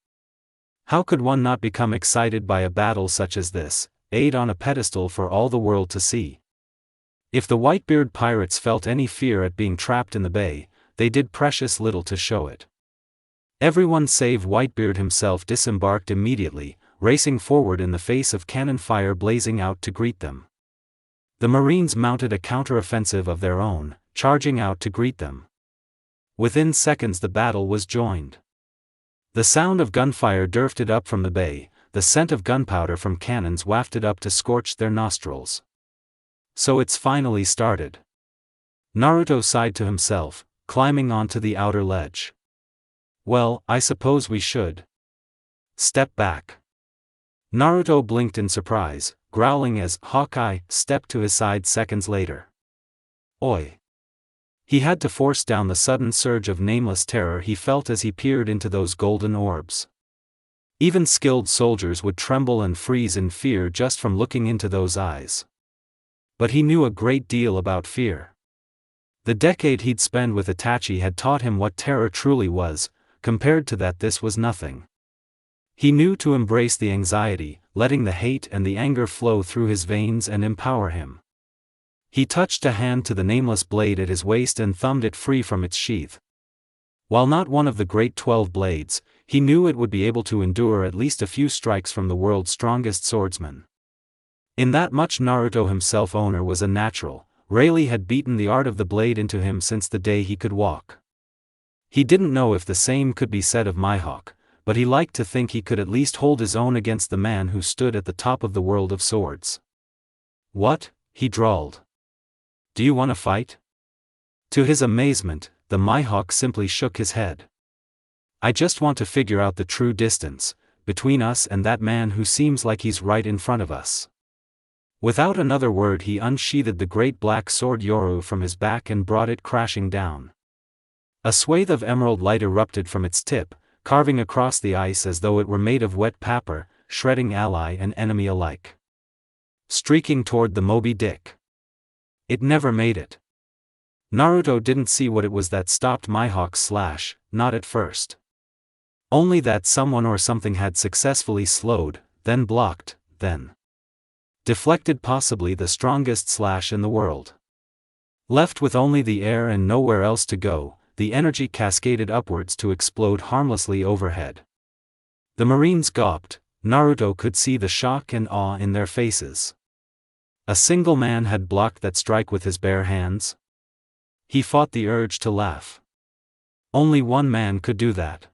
[SPEAKER 1] How could one not become excited by a battle such as this, laid on a pedestal for all the world to see? If the Whitebeard pirates felt any fear at being trapped in the bay, they did precious little to show it. Everyone save Whitebeard himself disembarked immediately, racing forward in the face of cannon fire blazing out to greet them. The Marines mounted a counteroffensive of their own, charging out to greet them. Within seconds the battle was joined. The sound of gunfire drifted up from the bay, the scent of gunpowder from cannons wafted up to scorch their nostrils. So it's finally started. Naruto sighed to himself, climbing onto the outer ledge. Well, I suppose we should step back. Naruto blinked in surprise, growling as Hawkeye stepped to his side seconds later. Oi! He had to force down the sudden surge of nameless terror he felt as he peered into those golden orbs. Even skilled soldiers would tremble and freeze in fear just from looking into those eyes. But he knew a great deal about fear. The decade he'd spent with Itachi had taught him what terror truly was. Compared to that, this was nothing. He knew to embrace the anxiety, letting the hate and the anger flow through his veins and empower him. He touched a hand to the nameless blade at his waist and thumbed it free from its sheath. While not one of the great 12 blades, he knew it would be able to endure at least a few strikes from the world's strongest swordsman. In that much Naruto himself owner was a natural. Rayleigh had beaten the art of the blade into him since the day he could walk. He didn't know if the same could be said of Mihawk, but he liked to think he could at least hold his own against the man who stood at the top of the world of swords. What? He drawled. Do you want to fight? To his amazement, the Mihawk simply shook his head. I just want to figure out the true distance between us and that man who seems like he's right in front of us. Without another word he unsheathed the great black sword Yoru from his back and brought it crashing down. A swathe of emerald light erupted from its tip, carving across the ice as though it were made of wet paper, shredding ally and enemy alike. Streaking toward the Moby Dick. It never made it. Naruto didn't see what it was that stopped Mihawk's slash, not at first. Only that someone or something had successfully slowed, then blocked, then deflected possibly the strongest slash in the world. Left with only the air and nowhere else to go, the energy cascaded upwards to explode harmlessly overhead. The Marines gawped. Naruto could see the shock and awe in their faces. A single man had blocked that strike with his bare hands? He fought the urge to laugh. Only one man could do that.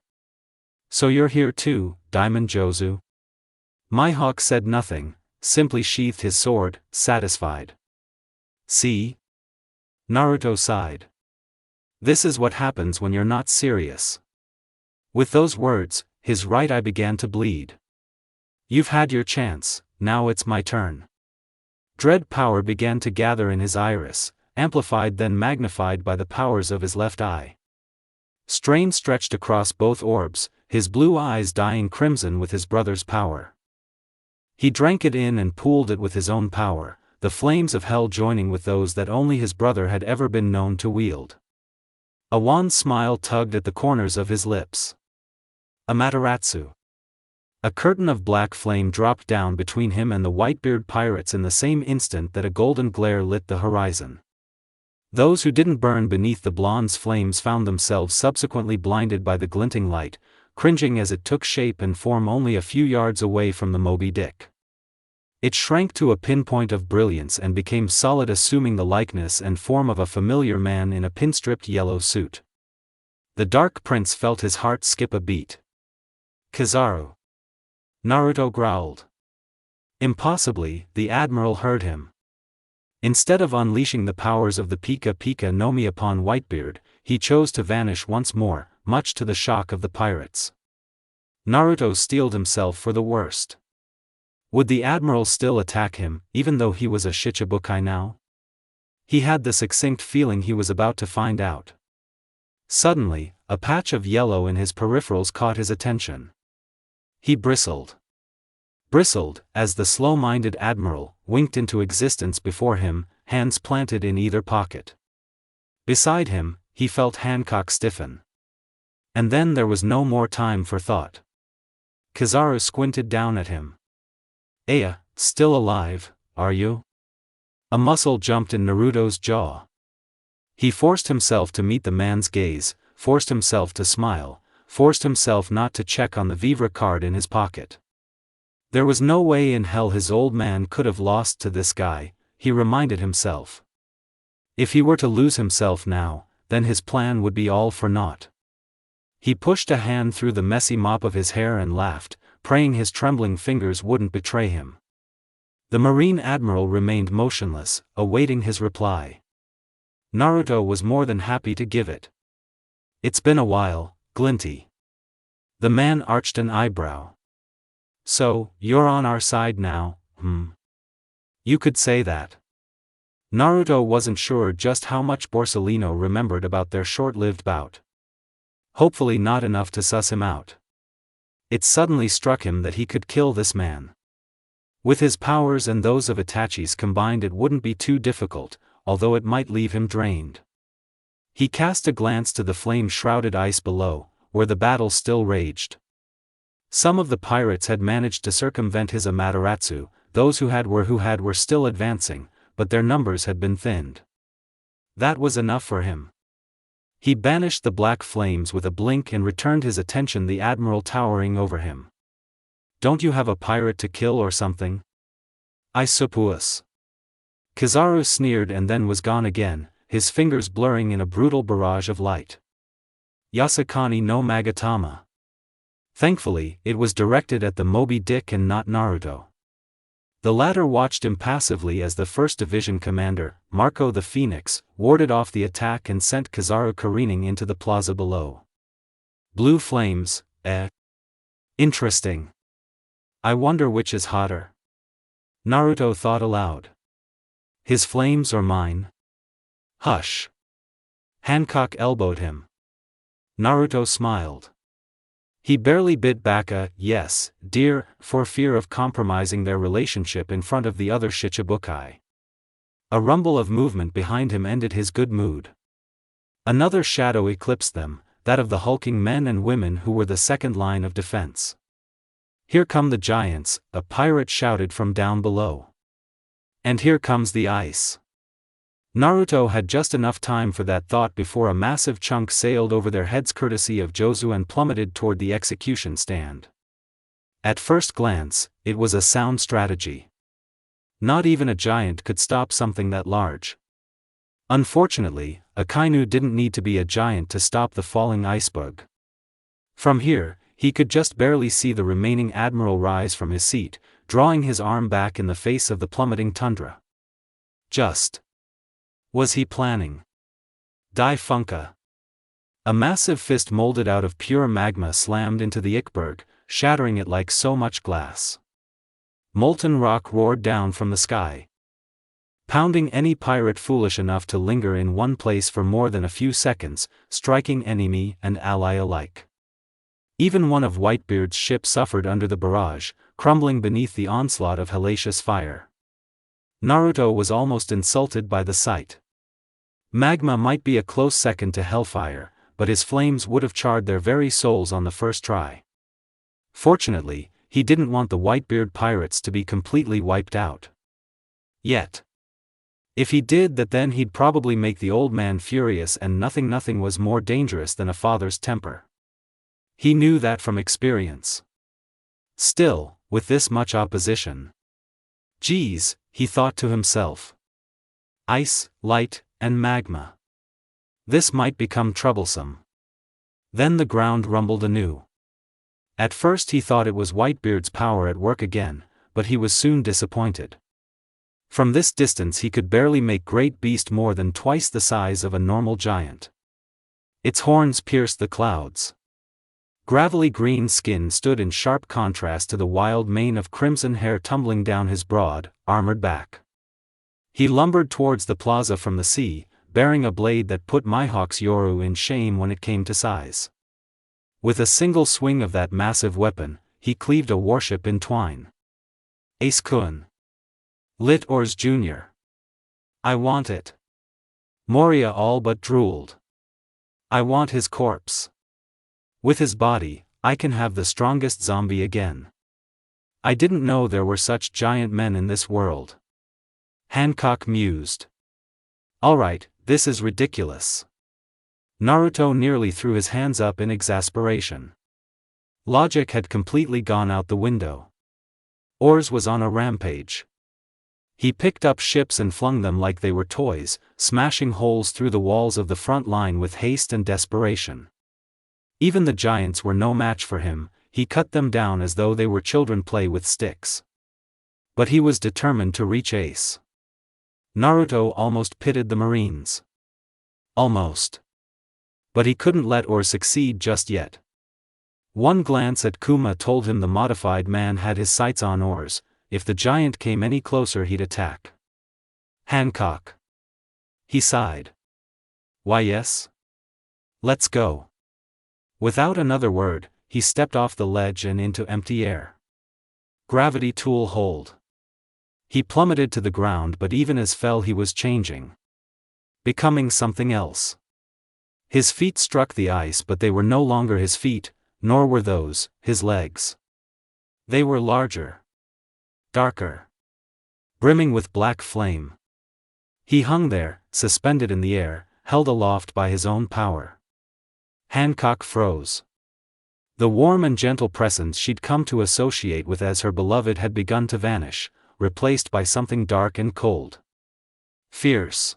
[SPEAKER 1] So you're here too, Diamond Jozu? Mihawk said nothing, simply sheathed his sword, satisfied. See? Naruto sighed. This is what happens when you're not serious. With those words, his right eye began to bleed. You've had your chance, now it's my turn. Dread power began to gather in his iris, amplified then magnified by the powers of his left eye. Strain stretched across both orbs, his blue eyes dyeing crimson with his brother's power. He drank it in and pooled it with his own power, the flames of hell joining with those that only his brother had ever been known to wield. A wan smile tugged at the corners of his lips. Amaterasu. A curtain of black flame dropped down between him and the Whitebeard pirates in the same instant that a golden glare lit the horizon. Those who didn't burn beneath the blonde's flames found themselves subsequently blinded by the glinting light, cringing as it took shape and form only a few yards away from the Moby Dick. It shrank to a pinpoint of brilliance and became solid, assuming the likeness and form of a familiar man in a pinstriped yellow suit. The Dark Prince felt his heart skip a beat. Kizaru. Naruto growled. Impossibly, the Admiral heard him. Instead of unleashing the powers of the Pika Pika no Mi upon Whitebeard, he chose to vanish once more, much to the shock of the pirates. Naruto steeled himself for the worst. Would the Admiral still attack him, even though he was a Shichibukai now? He had the succinct feeling he was about to find out. Suddenly, a patch of yellow in his peripherals caught his attention. He bristled, as the slow-minded Admiral winked into existence before him, hands planted in either pocket. Beside him, he felt Hancock stiffen. And then there was no more time for thought. Kizaru squinted down at him. Aya, still alive, are you? A muscle jumped in Naruto's jaw. He forced himself to meet the man's gaze, forced himself to smile, forced himself not to check on the Vivre card in his pocket. There was no way in hell his old man could have lost to this guy, he reminded himself. If he were to lose himself now, then his plan would be all for naught. He pushed a hand through the messy mop of his hair and laughed, praying his trembling fingers wouldn't betray him. The Marine Admiral remained motionless, awaiting his reply. Naruto was more than happy to give it. It's been a while, Glinty. The man arched an eyebrow. So, you're on our side now, You could say that. Naruto wasn't sure just how much Borsellino remembered about their short-lived bout. Hopefully not enough to suss him out. It suddenly struck him that he could kill this man. With his powers and those of Itachi's combined, it wouldn't be too difficult, although it might leave him drained. He cast a glance to the flame-shrouded ice below, where the battle still raged. Some of the pirates had managed to circumvent his Amaterasu, those who had were still advancing, but their numbers had been thinned. That was enough for him. He banished the black flames with a blink and returned his attention the Admiral towering over him. Don't you have a pirate to kill or something? I suppose. Kizaru sneered and then was gone again, his fingers blurring in a brutal barrage of light. Yasukani no Magatama. Thankfully, it was directed at the Moby Dick and not Naruto. The latter watched impassively as the 1st Division commander, Marco the Phoenix, warded off the attack and sent Kizaru careening into the plaza below. Blue flames, Interesting. I wonder which is hotter. Naruto thought aloud. His flames or mine? Hush. Hancock elbowed him. Naruto smiled. He barely bit back a "yes, dear," for fear of compromising their relationship in front of the other Shichibukai. A rumble of movement behind him ended his good mood. Another shadow eclipsed them, that of the hulking men and women who were the second line of defense. "Here come the giants," a pirate shouted from down below. "And here comes the ice." Naruto had just enough time for that thought before a massive chunk sailed over their heads courtesy of Jozu and plummeted toward the execution stand. At first glance, it was a sound strategy. Not even a giant could stop something that large. Unfortunately, a kainu didn't need to be a giant to stop the falling iceberg. From here, he could just barely see the remaining admiral rise from his seat, drawing his arm back in the face of the plummeting tundra. Was he planning? Die Funka. A massive fist molded out of pure magma slammed into the iceberg, shattering it like so much glass. Molten rock roared down from the sky, pounding any pirate foolish enough to linger in one place for more than a few seconds, striking enemy and ally alike. Even one of Whitebeard's ships suffered under the barrage, crumbling beneath the onslaught of hellacious fire. Naruto was almost insulted by the sight. Magma might be a close second to hellfire, but his flames would have charred their very souls on the first try. Fortunately, he didn't want the Whitebeard pirates to be completely wiped out. Yet, if he did that, then he'd probably make the old man furious, and nothing was more dangerous than a father's temper. He knew that from experience. Still, with this much opposition. Geez, he thought to himself. Ice, light, and magma. This might become troublesome. Then the ground rumbled anew. At first he thought it was Whitebeard's power at work again, but he was soon disappointed. From this distance he could barely make great beast more than twice the size of a normal giant. Its horns pierced the clouds. Gravelly green skin stood in sharp contrast to the wild mane of crimson hair tumbling down his broad, armored back. He lumbered towards the plaza from the sea, bearing a blade that put Mihawk's Yoru in shame when it came to size. With a single swing of that massive weapon, he cleaved a warship in twine. Ace-kun. Lit Ors Jr. I want it. Moria all but drooled. I want his corpse. With his body, I can have the strongest zombie again. I didn't know there were such giant men in this world. Hancock mused. Alright, this is ridiculous. Naruto nearly threw his hands up in exasperation. Logic had completely gone out the window. Ors was on a rampage. He picked up ships and flung them like they were toys, smashing holes through the walls of the front line with haste and desperation. Even the giants were no match for him, he cut them down as though they were children play with sticks. But he was determined to reach Ace. Naruto almost pitted the Marines. Almost. But he couldn't let Ors succeed just yet. One glance at Kuma told him the modified man had his sights on Ors. If the giant came any closer he'd attack. Hancock. He sighed. Why yes. Let's go. Without another word, he stepped off the ledge and into empty air. Gravity tool hold. He plummeted to the ground, but even as fell he was changing. Becoming something else. His feet struck the ice, but they were no longer his feet, nor were those his legs. They were larger. Darker. Brimming with black flame. He hung there, suspended in the air, held aloft by his own power. Hancock froze. The warm and gentle presence she'd come to associate with as her beloved had begun to vanish, replaced by something dark and cold. Fierce.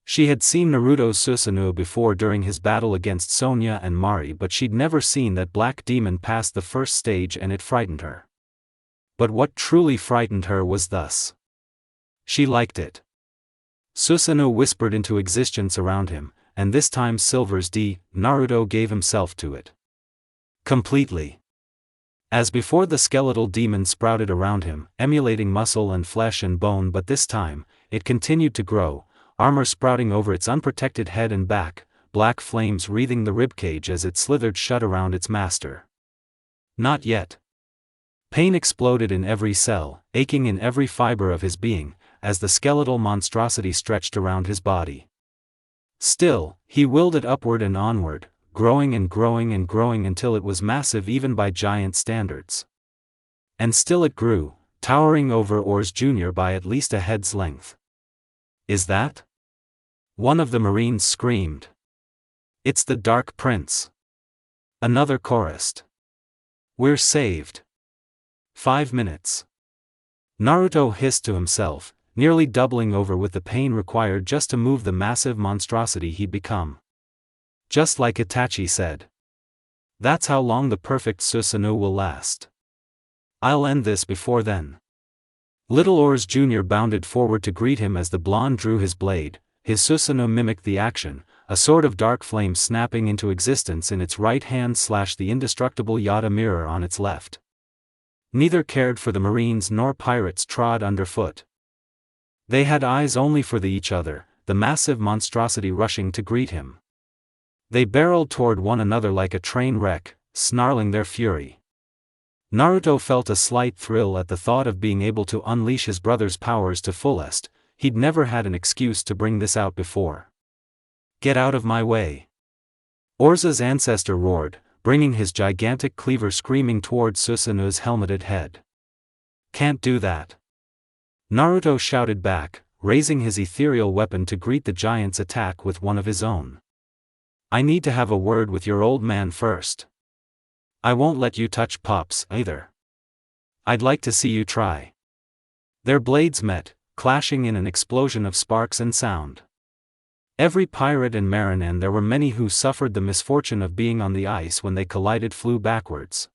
[SPEAKER 1] She had seen Naruto's Susanoo before during his battle against Sonya and Mari, but she'd never seen that black demon past the first stage, and it frightened her. But what truly frightened her was thus. She liked it. Susanoo whispered into existence around him, and this time Silver's Naruto gave himself to it. Completely. As before, the skeletal demon sprouted around him, emulating muscle and flesh and bone, but this time, it continued to grow, armor sprouting over its unprotected head and back, black flames wreathing the ribcage as it slithered shut around its master. Not yet. Pain exploded in every cell, aching in every fiber of his being, as the skeletal monstrosity stretched around his body. Still, he willed it upward and onward, growing and growing and growing until it was massive even by giant standards. And still it grew, towering over Ors Jr. by at least a head's length. Is that? One of the Marines screamed. It's the Dark Prince. Another chorused. We're saved. 5 minutes. Naruto hissed to himself, nearly doubling over with the pain required just to move the massive monstrosity he'd become. Just like Itachi said. That's how long the perfect Susanoo will last. I'll end this before then. Little Ors Jr. bounded forward to greet him as the blonde drew his blade. His Susanoo mimicked the action, a sword of dark flame snapping into existence in its right hand / the indestructible Yata mirror on its left. Neither cared for the Marines nor pirates trod underfoot. They had eyes only for each other, the massive monstrosity rushing to greet him. They barreled toward one another like a train wreck, snarling their fury. Naruto felt a slight thrill at the thought of being able to unleash his brother's powers to fullest. He'd never had an excuse to bring this out before. Get out of my way! Orza's ancestor roared, bringing his gigantic cleaver screaming toward Susanoo's helmeted head. Can't do that! Naruto shouted back, raising his ethereal weapon to greet the giant's attack with one of his own. I need to have a word with your old man first. I won't let you touch Pops either. I'd like to see you try. Their blades met, clashing in an explosion of sparks and sound. Every pirate and marine, and there were many who suffered the misfortune of being on the ice when they collided, flew backwards.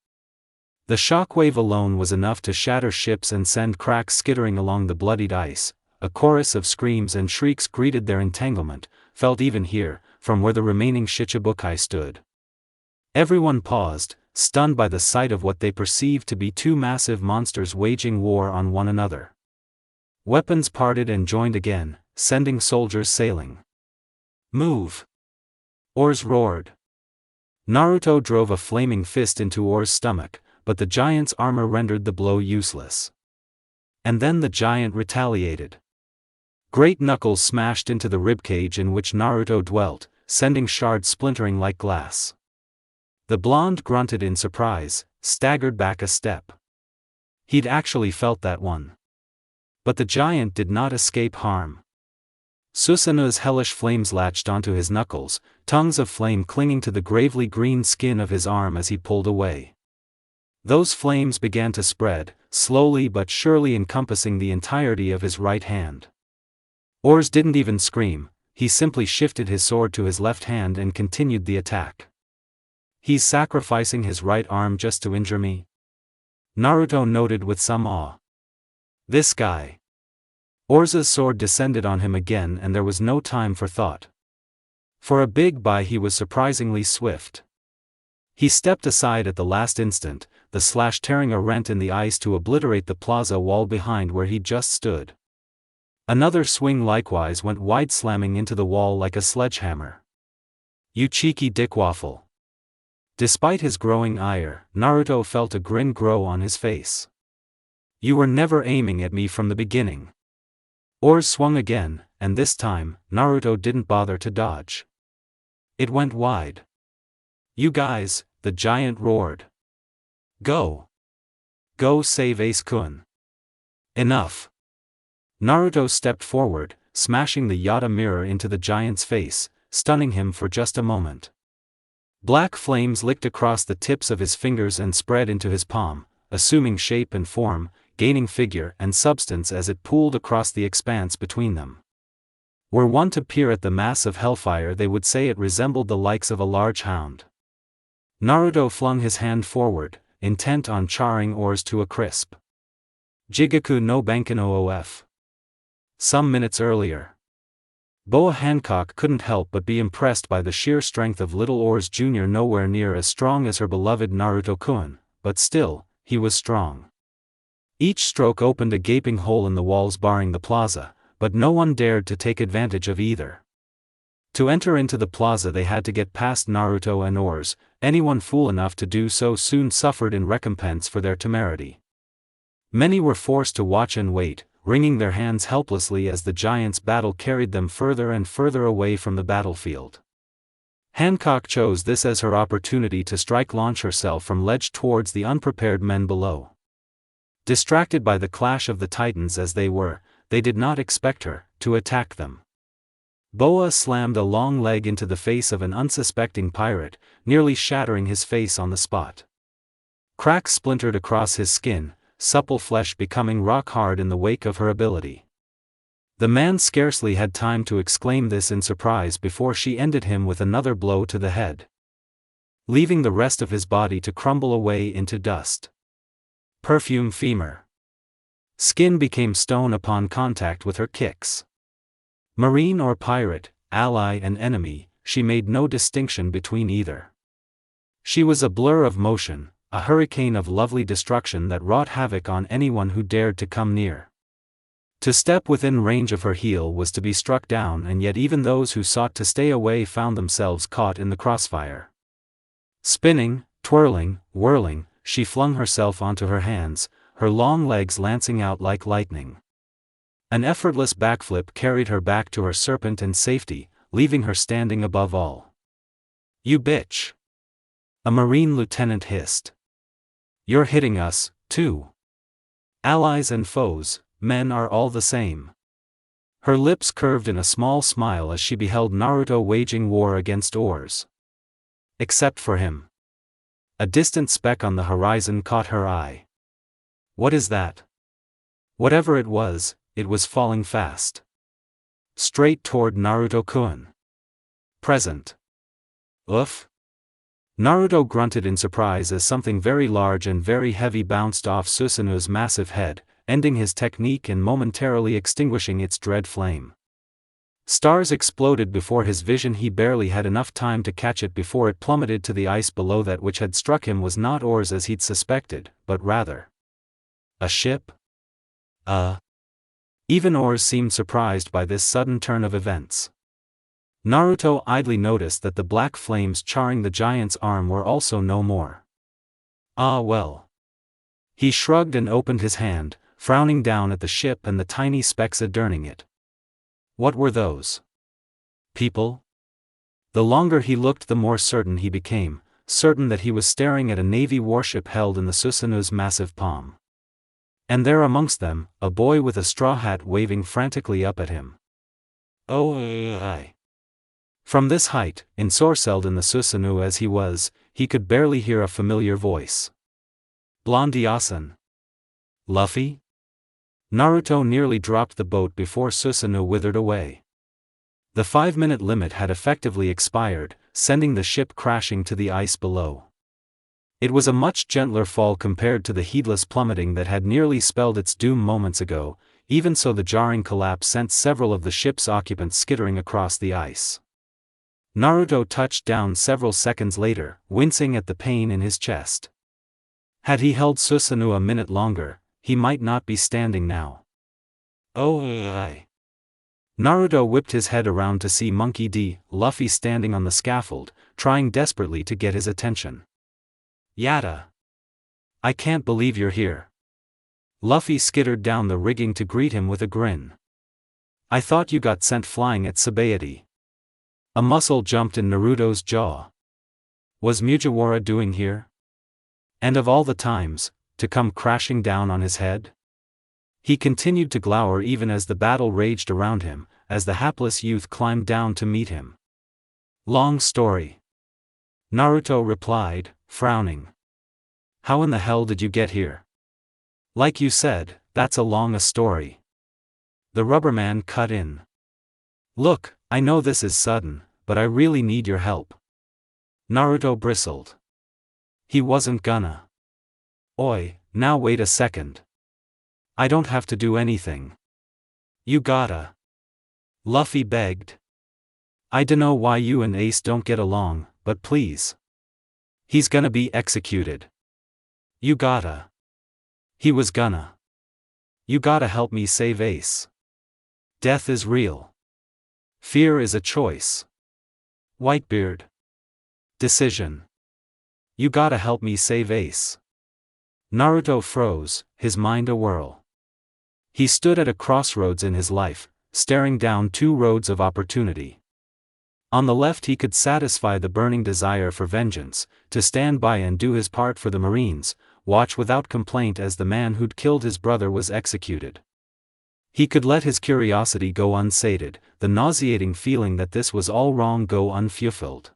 [SPEAKER 1] The shockwave alone was enough to shatter ships and send cracks skittering along the bloodied ice. A chorus of screams and shrieks greeted their entanglement, felt even here, from where the remaining Shichibukai stood. Everyone paused, stunned by the sight of what they perceived to be two massive monsters waging war on one another. Weapons parted and joined again, sending soldiers sailing. Move! Ors roared. Naruto drove a flaming fist into Ors' stomach, but the giant's armor rendered the blow useless. And then the giant retaliated. Great knuckles smashed into the ribcage in which Naruto dwelt, sending shards splintering like glass. The blonde grunted in surprise, staggered back a step. He'd actually felt that one. But the giant did not escape harm. Susanoo's hellish flames latched onto his knuckles, tongues of flame clinging to the gravely green skin of his arm as he pulled away. Those flames began to spread, slowly but surely encompassing the entirety of his right hand. Ors didn't even scream, he simply shifted his sword to his left hand and continued the attack. He's sacrificing his right arm just to injure me? Naruto noted with some awe. This guy. Orza's sword descended on him again, and there was no time for thought. For a big guy he was surprisingly swift. He stepped aside at the last instant, the slash tearing a rent in the ice to obliterate the plaza wall behind where he just stood. Another swing likewise went wide, slamming into the wall like a sledgehammer. You cheeky dickwaffle. Despite his growing ire, Naruto felt a grin grow on his face. You were never aiming at me from the beginning. Ors swung again, and this time, Naruto didn't bother to dodge. It went wide. You guys, the giant roared. Go! Go save Ace-kun. Enough! Naruto stepped forward, smashing the Yata mirror into the giant's face, stunning him for just a moment. Black flames licked across the tips of his fingers and spread into his palm, assuming shape and form, gaining figure and substance as it pooled across the expanse between them. Were one to peer at the mass of hellfire, they would say it resembled the likes of a large hound. Naruto flung his hand forward, intent on charring Ors to a crisp. Jigaku no Banken OOF. Some minutes earlier. Boa Hancock couldn't help but be impressed by the sheer strength of little Ors Jr. Nowhere near as strong as her beloved Naruto-kun, but still, he was strong. Each stroke opened a gaping hole in the walls barring the plaza, but no one dared to take advantage of either. To enter into the plaza they had to get past Naruto and oars. Anyone fool enough to do so soon suffered in recompense for their temerity. Many were forced to watch and wait, wringing their hands helplessly as the giant's battle carried them further and further away from the battlefield. Hancock chose this as her opportunity to launch herself from ledge towards the unprepared men below. Distracted by the clash of the titans as they were, they did not expect her to attack them. Boa slammed a long leg into the face of an unsuspecting pirate, nearly shattering his face on the spot. Cracks splintered across his skin, supple flesh becoming rock hard in the wake of her ability. The man scarcely had time to exclaim this in surprise before she ended him with another blow to the head, leaving the rest of his body to crumble away into dust. Perfume femur. Skin became stone upon contact with her kicks. Marine or pirate, ally and enemy, she made no distinction between either. She was a blur of motion, a hurricane of lovely destruction that wrought havoc on anyone who dared to come near. To step within range of her heel was to be struck down, and yet even those who sought to stay away found themselves caught in the crossfire. Spinning, twirling, whirling, she flung herself onto her hands, her long legs lancing out like lightning. An effortless backflip carried her back to her serpent and safety, leaving her standing above all. "You bitch!" a Marine lieutenant hissed. "You're hitting us, too. Allies and foes, men are all the same." Her lips curved in a small smile as she beheld Naruto waging war against oars. Except for him. A distant speck on the horizon caught her eye. What is that? Whatever it was falling fast. Straight toward Naruto-kun. Present. Oof. Naruto grunted in surprise as something very large and very heavy bounced off Susanu's massive head, ending his technique and momentarily extinguishing its dread flame. Stars exploded before his vision. He barely had enough time to catch it before it plummeted to the ice below. That which had struck him was not oars as he'd suspected, but rather a ship? Even oars seemed surprised by this sudden turn of events. Naruto idly noticed that the black flames charring the giant's arm were also no more. Ah well. He shrugged and opened his hand, frowning down at the ship and the tiny specks adorning it. What were those? People? The longer he looked the more certain he became, certain that he was staring at a navy warship held in the Susanu's massive palm. And there amongst them, a boy with a straw hat waving frantically up at him. Oh, From this height, ensorcelled in the Susanu as he was, he could barely hear a familiar voice. Blondie-san. Luffy? Naruto nearly dropped the boat before Susanu withered away. The 5-minute limit had effectively expired, sending the ship crashing to the ice below. It was a much gentler fall compared to the heedless plummeting that had nearly spelled its doom moments ago. Even so, the jarring collapse sent several of the ship's occupants skittering across the ice. Naruto touched down several seconds later, wincing at the pain in his chest. Had he held Susanoo a minute longer, he might not be standing now. Naruto whipped his head around to see Monkey D. Luffy standing on the scaffold, trying desperately to get his attention. Yada! I can't believe you're here. Luffy skittered down the rigging to greet him with a grin. I thought you got sent flying at Sabaody. A muscle jumped in Naruto's jaw. Was Mugiwara doing here? And of all the times, to come crashing down on his head? He continued to glower even as the battle raged around him, as the hapless youth climbed down to meet him. Long story. Naruto replied, frowning. How in the hell did you get here? Like you said, that's a long story. The rubberman cut in. Look, I know this is sudden, but I really need your help. Naruto bristled. He wasn't gonna. Oi, now wait a second. I don't have to do anything. You gotta. Luffy begged. I dunno why you and Ace don't get along, but please. He's gonna be executed. You gotta. He was gonna. You gotta help me save Ace. Death is real. Fear is a choice. Whitebeard. Decision. You gotta help me save Ace. Naruto froze, his mind awhirl. He stood at a crossroads in his life, staring down two roads of opportunity. On the left he could satisfy the burning desire for vengeance, to stand by and do his part for the Marines, watch without complaint as the man who'd killed his brother was executed. He could let his curiosity go unsated, the nauseating feeling that this was all wrong go unfulfilled.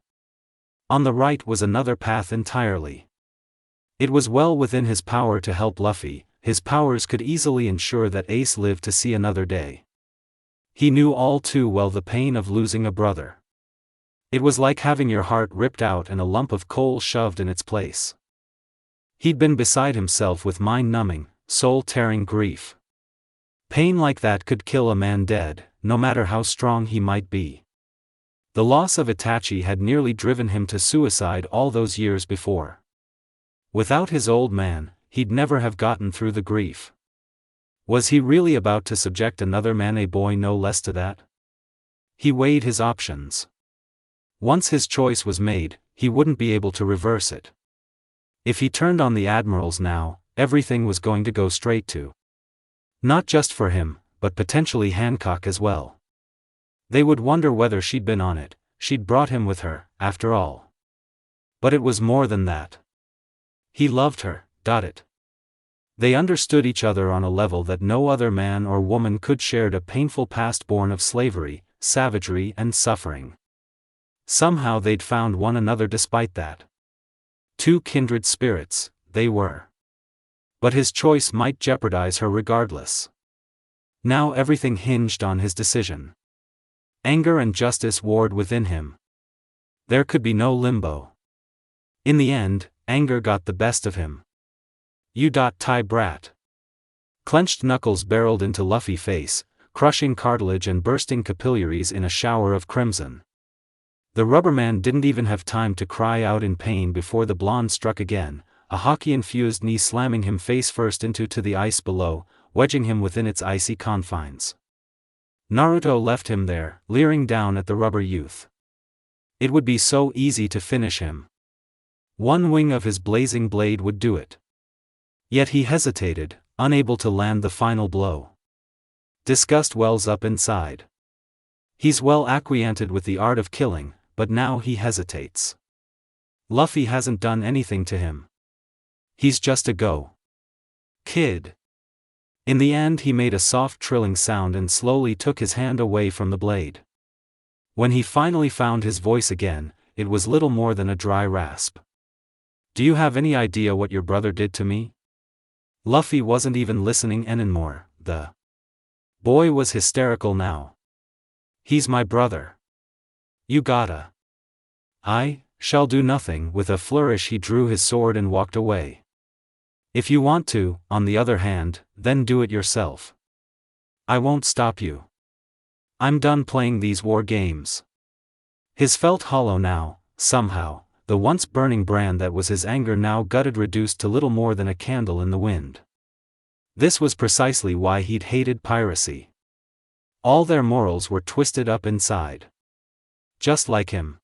[SPEAKER 1] On the right was another path entirely. It was well within his power to help Luffy, his powers could easily ensure that Ace lived to see another day. He knew all too well the pain of losing a brother. It was like having your heart ripped out and a lump of coal shoved in its place. He'd been beside himself with mind-numbing, soul-tearing grief. Pain like that could kill a man dead, no matter how strong he might be. The loss of Itachi had nearly driven him to suicide all those years before. Without his old man, he'd never have gotten through the grief. Was he really about to subject another man, a boy no less, to that? He weighed his options. Once his choice was made, he wouldn't be able to reverse it. If he turned on the admirals now, everything was going to go straight to. Not just for him, but potentially Hancock as well. They would wonder whether she'd been on it, she'd brought him with her, after all. But it was more than that. He loved her, it. They understood each other on a level that no other man or woman could, shared a painful past born of slavery, savagery and suffering. Somehow they'd found one another despite that. Two kindred spirits, they were. But his choice might jeopardize her regardless. Now everything hinged on his decision. Anger and justice warred within him. There could be no limbo. In the end, anger got the best of him. You tie brat. Clenched knuckles barreled into Luffy's face, crushing cartilage and bursting capillaries in a shower of crimson. The rubberman didn't even have time to cry out in pain before the blonde struck again, a hockey-infused knee slamming him face first into the ice below, wedging him within its icy confines. Naruto left him there, leering down at the rubber youth. It would be so easy to finish him. One wing of his blazing blade would do it. Yet he hesitated, unable to land the final blow. Disgust wells up inside. He's well acquainted with the art of killing, but now he hesitates. Luffy hasn't done anything to him. He's just a kid. In the end he made a soft trilling sound and slowly took his hand away from the blade. When he finally found his voice again, it was little more than a dry rasp. Do you have any idea what your brother did to me? Luffy wasn't even listening anymore, the boy was hysterical now. He's my brother. You gotta. I shall do nothing. With a flourish he drew his sword and walked away. If you want to, on the other hand, then do it yourself. I won't stop you. I'm done playing these war games. His felt hollow now, somehow, the once burning brand that was his anger now gutted, reduced to little more than a candle in the wind. This was precisely why he'd hated piracy. All their morals were twisted up inside. Just like him.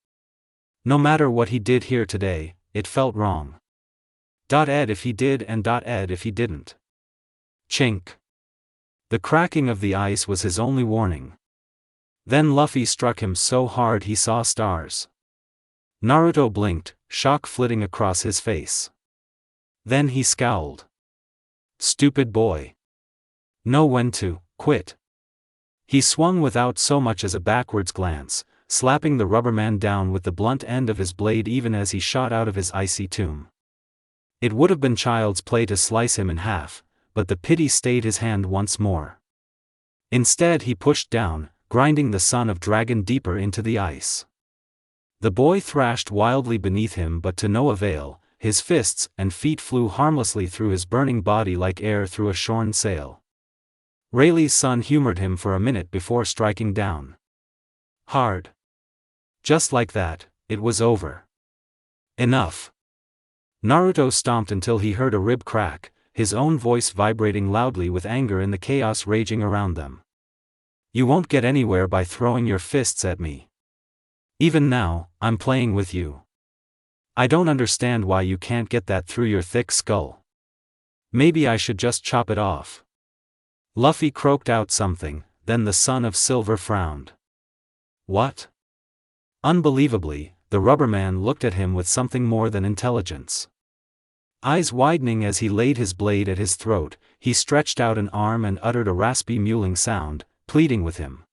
[SPEAKER 1] No matter what he did here today, it felt wrong. Ed if he did and ed if he didn't. Chink. The cracking of the ice was his only warning. Then Luffy struck him so hard he saw stars. Naruto blinked, shock flitting across his face. Then he scowled. Stupid boy. Know when to quit. He swung without so much as a backwards glance, slapping the rubberman down with the blunt end of his blade even as he shot out of his icy tomb. It would have been child's play to slice him in half, but the pity stayed his hand once more. Instead he pushed down, grinding the son of dragon deeper into the ice. The boy thrashed wildly beneath him, but to no avail. His fists and feet flew harmlessly through his burning body like air through a shorn sail. Rayleigh's son humored him for a minute before striking down hard. Just like that, it was over. Enough. Naruto stomped until he heard a rib crack, his own voice vibrating loudly with anger in the chaos raging around them. You won't get anywhere by throwing your fists at me. Even now, I'm playing with you. I don't understand why you can't get that through your thick skull. Maybe I should just chop it off. Luffy croaked out something, then the son of Silver frowned. What? Unbelievably, the rubberman looked at him with something more than intelligence. Eyes widening as he laid his blade at his throat, he stretched out an arm and uttered a raspy mewling sound, pleading with him.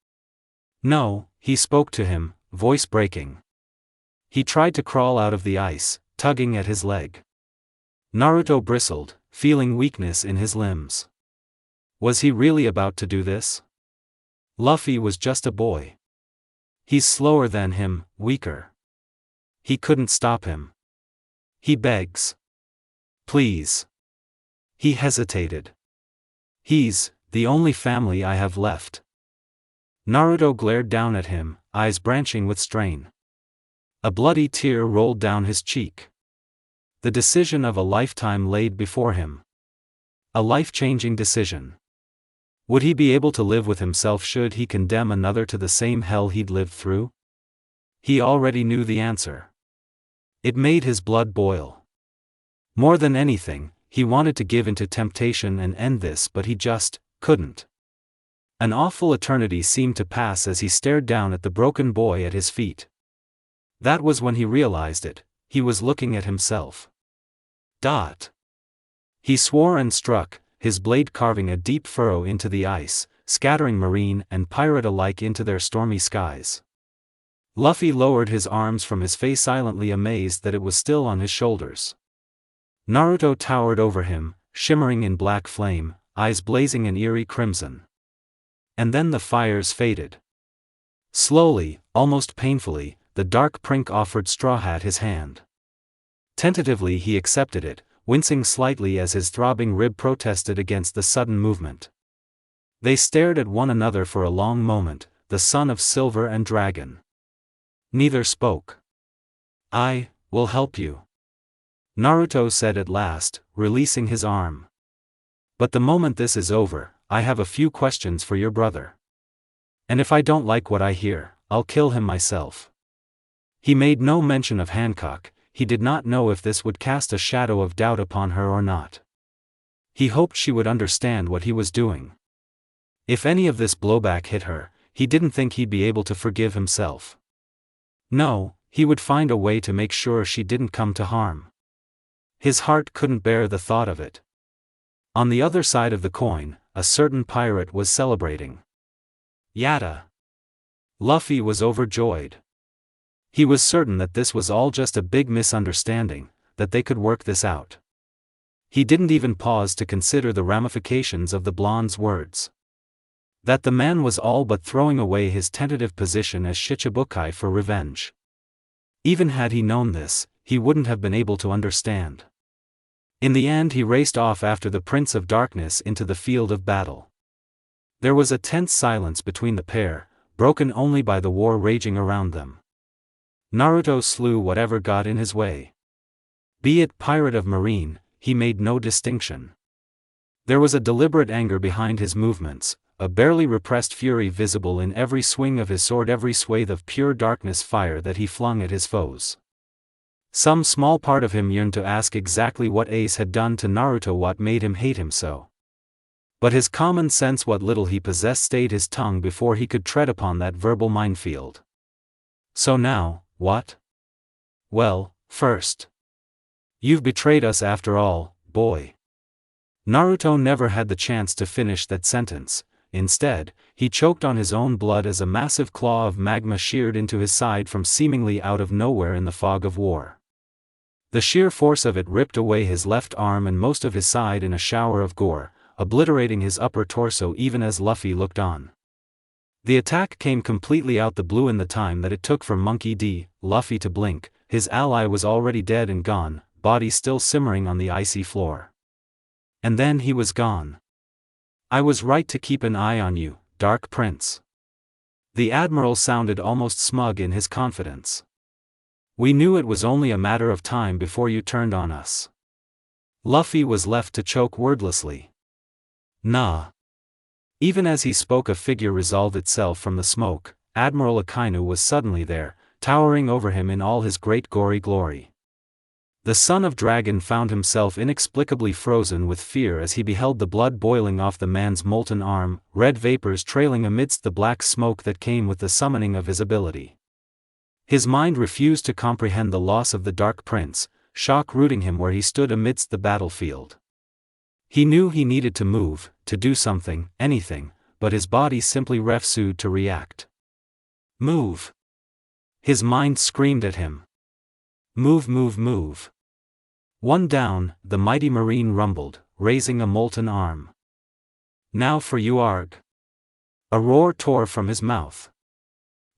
[SPEAKER 1] No, he spoke to him, voice breaking. He tried to crawl out of the ice, tugging at his leg. Naruto bristled, feeling weakness in his limbs. Was he really about to do this? Luffy was just a boy. He's slower than him, weaker. He couldn't stop him. He begs. Please. He hesitated. He's the only family I have left. Naruto glared down at him, eyes branching with strain. A bloody tear rolled down his cheek. The decision of a lifetime laid before him. A life-changing decision. Would he be able to live with himself should he condemn another to the same hell he'd lived through? He already knew the answer. It made his blood boil. More than anything, he wanted to give into temptation and end this, but he just couldn't. An awful eternity seemed to pass as he stared down at the broken boy at his feet. That was when he realized it, he was looking at himself. He swore and struck, his blade carving a deep furrow into the ice, scattering marine and pirate alike into their stormy skies. Luffy lowered his arms from his face, silently amazed that it was still on his shoulders. Naruto towered over him, shimmering in black flame, eyes blazing an eerie crimson. And then the fires faded. Slowly, almost painfully, the dark prince offered Straw Hat his hand. Tentatively he accepted it, wincing slightly as his throbbing rib protested against the sudden movement. They stared at one another for a long moment, the son of Silver and Dragon. Neither spoke. I will help you, Naruto said at last, releasing his arm. But the moment this is over, I have a few questions for your brother. And if I don't like what I hear, I'll kill him myself. He made no mention of Hancock. He did not know if this would cast a shadow of doubt upon her or not. He hoped she would understand what he was doing. If any of this blowback hit her, he didn't think he'd be able to forgive himself. No, he would find a way to make sure she didn't come to harm. His heart couldn't bear the thought of it. On the other side of the coin, a certain pirate was celebrating. Yada! Luffy was overjoyed. He was certain that this was all just a big misunderstanding, that they could work this out. He didn't even pause to consider the ramifications of the blonde's words. That the man was all but throwing away his tentative position as Shichibukai for revenge. Even had he known this, he wouldn't have been able to understand. In the end he raced off after the Prince of Darkness into the field of battle. There was a tense silence between the pair, broken only by the war raging around them. Naruto slew whatever got in his way. Be it pirate of marine, he made no distinction. There was a deliberate anger behind his movements, a barely repressed fury visible in every swing of his sword, every swathe of pure darkness fire that he flung at his foes. Some small part of him yearned to ask exactly what Ace had done to Naruto, what made him hate him so. But his common sense, what little he possessed, stayed his tongue before he could tread upon that verbal minefield. So now, what? Well, first. You've betrayed us after all, boy. Naruto never had the chance to finish that sentence. Instead, he choked on his own blood as a massive claw of magma sheared into his side from seemingly out of nowhere in the fog of war. The sheer force of it ripped away his left arm and most of his side in a shower of gore, obliterating his upper torso even as Luffy looked on. The attack came completely out the blue. In the time that it took for Monkey D. Luffy to blink, his ally was already dead and gone, body still simmering on the icy floor. And then he was gone. I was right to keep an eye on you, Dark Prince. The Admiral sounded almost smug in his confidence. We knew it was only a matter of time before you turned on us. Luffy was left to choke wordlessly. Nah. Even as he spoke, a figure resolved itself from the smoke. Admiral Akainu was suddenly there, towering over him in all his great gory glory. The son of dragon found himself inexplicably frozen with fear as he beheld the blood boiling off the man's molten arm, red vapors trailing amidst the black smoke that came with the summoning of his ability. His mind refused to comprehend the loss of the Dark Prince, shock rooting him where he stood amidst the battlefield. He knew he needed to move, to do something, anything, but his body simply refused to react. Move! His mind screamed at him. Move, move, move. One down, the mighty marine rumbled, raising a molten arm. Now for you, Arg! A roar tore from his mouth.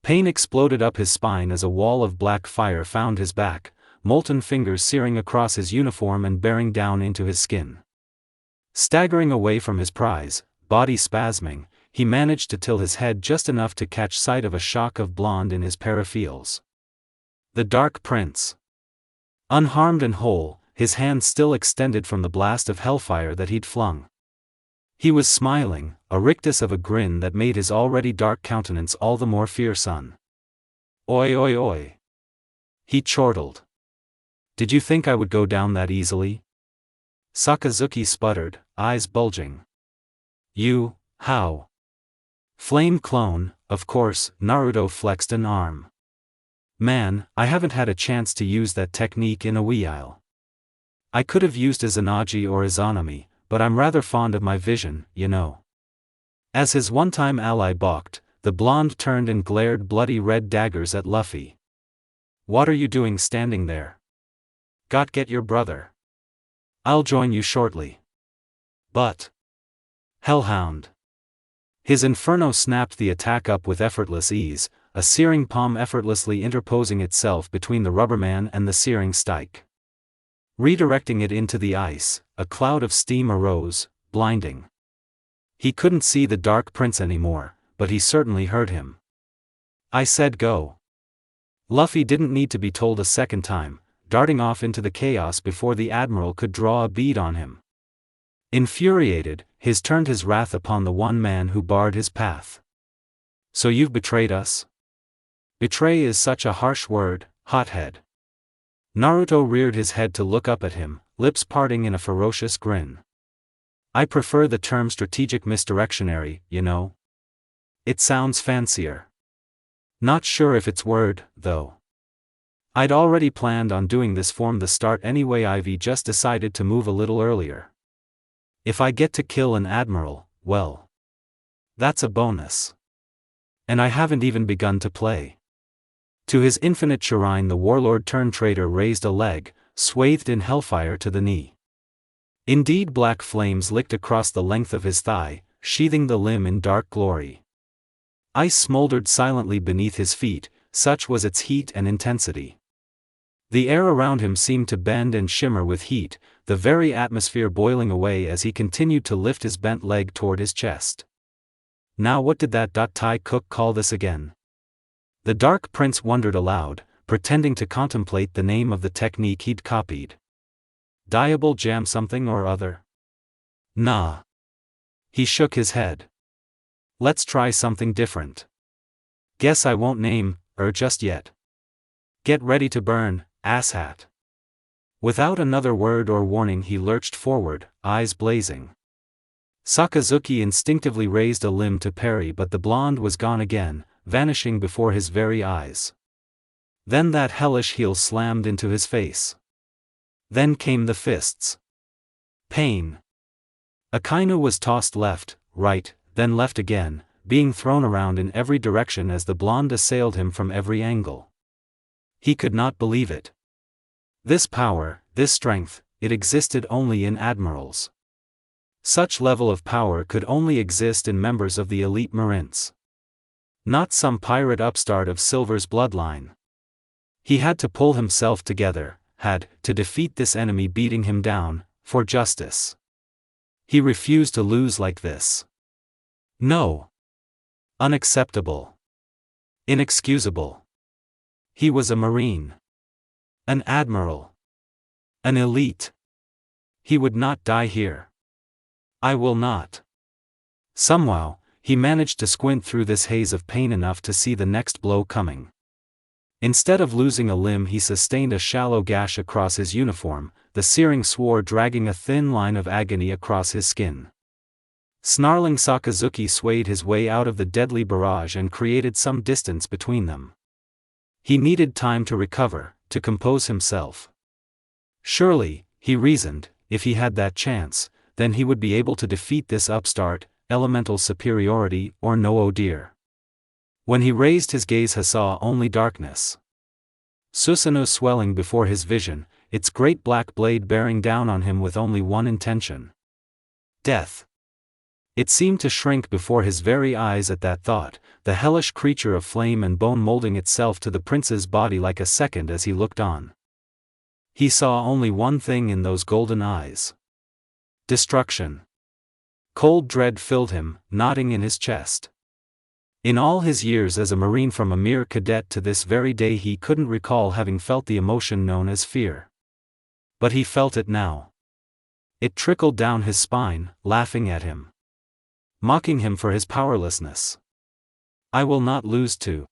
[SPEAKER 1] Pain exploded up his spine as a wall of black fire found his back, molten fingers searing across his uniform and bearing down into his skin. Staggering away from his prize, body spasming, he managed to tilt his head just enough to catch sight of a shock of blonde in his peripherals. The Dark Prince. Unharmed and whole, his hand still extended from the blast of hellfire that he'd flung. He was smiling, a rictus of a grin that made his already dark countenance all the more fearsome. Oi oi oi! He chortled. Did you think I would go down that easily? Sakazuki sputtered, eyes bulging. You, how? Flame clone, of course. Naruto flexed an arm. Man, I haven't had a chance to use that technique in a while. I could have used Izanagi or Izanami, but I'm rather fond of my vision, you know. As his one-time ally balked, the blonde turned and glared bloody red daggers at Luffy. What are you doing standing there? Get your brother. I'll join you shortly. But... Hellhound. His inferno snapped the attack up with effortless ease, a searing palm effortlessly interposing itself between the rubberman and the searing stike. Redirecting it into the ice, a cloud of steam arose, blinding. He couldn't see the Dark Prince anymore, but he certainly heard him. I said go. Luffy didn't need to be told a second time, darting off into the chaos before the Admiral could draw a bead on him. Infuriated, he turned his wrath upon the one man who barred his path. So you've betrayed us? Betray is such a harsh word, hothead. Naruto reared his head to look up at him, lips parting in a ferocious grin. I prefer the term strategic misdirectionary, you know. It sounds fancier. Not sure if it's word, though. I'd already planned on doing this from the start anyway. I've just decided to move a little earlier. If I get to kill an admiral, well, that's a bonus. And I haven't even begun to play. To his infinite chagrin, the warlord turned traitor raised a leg, swathed in hellfire to the knee. Indeed, black flames licked across the length of his thigh, sheathing the limb in dark glory. Ice smoldered silently beneath his feet, such was its heat and intensity. The air around him seemed to bend and shimmer with heat, the very atmosphere boiling away as he continued to lift his bent leg toward his chest. Now what did that Thai cook call this again? The Dark Prince wondered aloud, pretending to contemplate the name of the technique he'd copied. Diable jam something or other? Nah. He shook his head. Let's try something different. Guess I won't name her just yet. Get ready to burn, asshat. Without another word or warning, he lurched forward, eyes blazing. Sakazuki instinctively raised a limb to parry, but the blonde was gone again, vanishing before his very eyes. Then that hellish heel slammed into his face. Then came the fists. Pain. Akainu was tossed left, right, then left again, being thrown around in every direction as the blonde assailed him from every angle. He could not believe it. This power, this strength, it existed only in admirals. Such level of power could only exist in members of the elite Marines. Not some pirate upstart of Silver's bloodline. He had to pull himself together, had to defeat this enemy beating him down, for justice. He refused to lose like this. No. Unacceptable. Inexcusable. He was a Marine. An admiral. An elite. He would not die here. I will not. Somehow, he managed to squint through this haze of pain enough to see the next blow coming. Instead of losing a limb, he sustained a shallow gash across his uniform, the searing sword dragging a thin line of agony across his skin. Snarling, Sakazuki swayed his way out of the deadly barrage and created some distance between them. He needed time to recover, to compose himself. Surely, he reasoned, if he had that chance, then he would be able to defeat this upstart, elemental superiority or no, oh dear. When he raised his gaze, he saw only darkness. Susanoo swelling before his vision, its great black blade bearing down on him with only one intention: death. It seemed to shrink before his very eyes at that thought, the hellish creature of flame and bone molding itself to the prince's body like a second as he looked on. He saw only one thing in those golden eyes: destruction. Cold dread filled him, knotting in his chest. In all his years as a Marine, from a mere cadet to this very day, he couldn't recall having felt the emotion known as fear. But he felt it now. It trickled down his spine, laughing at him, mocking him for his powerlessness. "I will not lose to."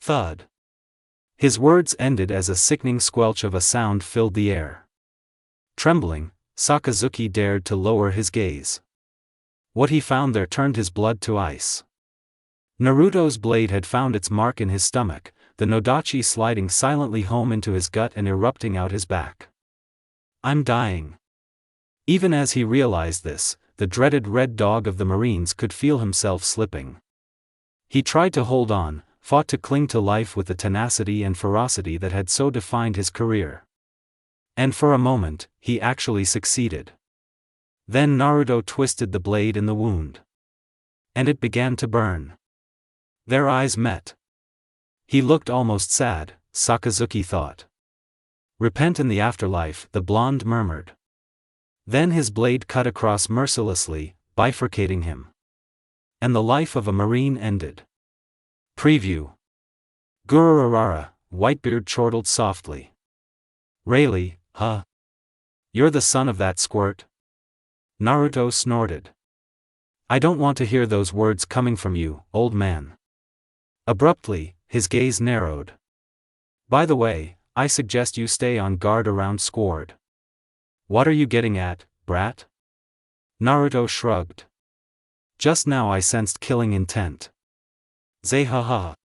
[SPEAKER 1] Thud. His words ended as a sickening squelch of a sound filled the air. Trembling, Sakazuki dared to lower his gaze. What he found there turned his blood to ice. Naruto's blade had found its mark in his stomach, the Nodachi sliding silently home into his gut and erupting out his back. "I'm dying." Even as he realized this, the dreaded red dog of the Marines could feel himself slipping. He tried to hold on, fought to cling to life with the tenacity and ferocity that had so defined his career. And for a moment, he actually succeeded. Then Naruto twisted the blade in the wound. And it began to burn. Their eyes met. He looked almost sad, Sakazuki thought. "Repent in the afterlife," the blonde murmured. Then his blade cut across mercilessly, bifurcating him. And the life of a Marine ended. Preview. Gururarara, Whitebeard chortled softly. "Rayleigh, huh? You're the son of that squirt?" Naruto snorted. "I don't want to hear those words coming from you, old man." Abruptly, his gaze narrowed. "By the way, I suggest you stay on guard around Squard." "What are you getting at, brat?" Naruto shrugged. "Just now I sensed killing intent." "Zehaha."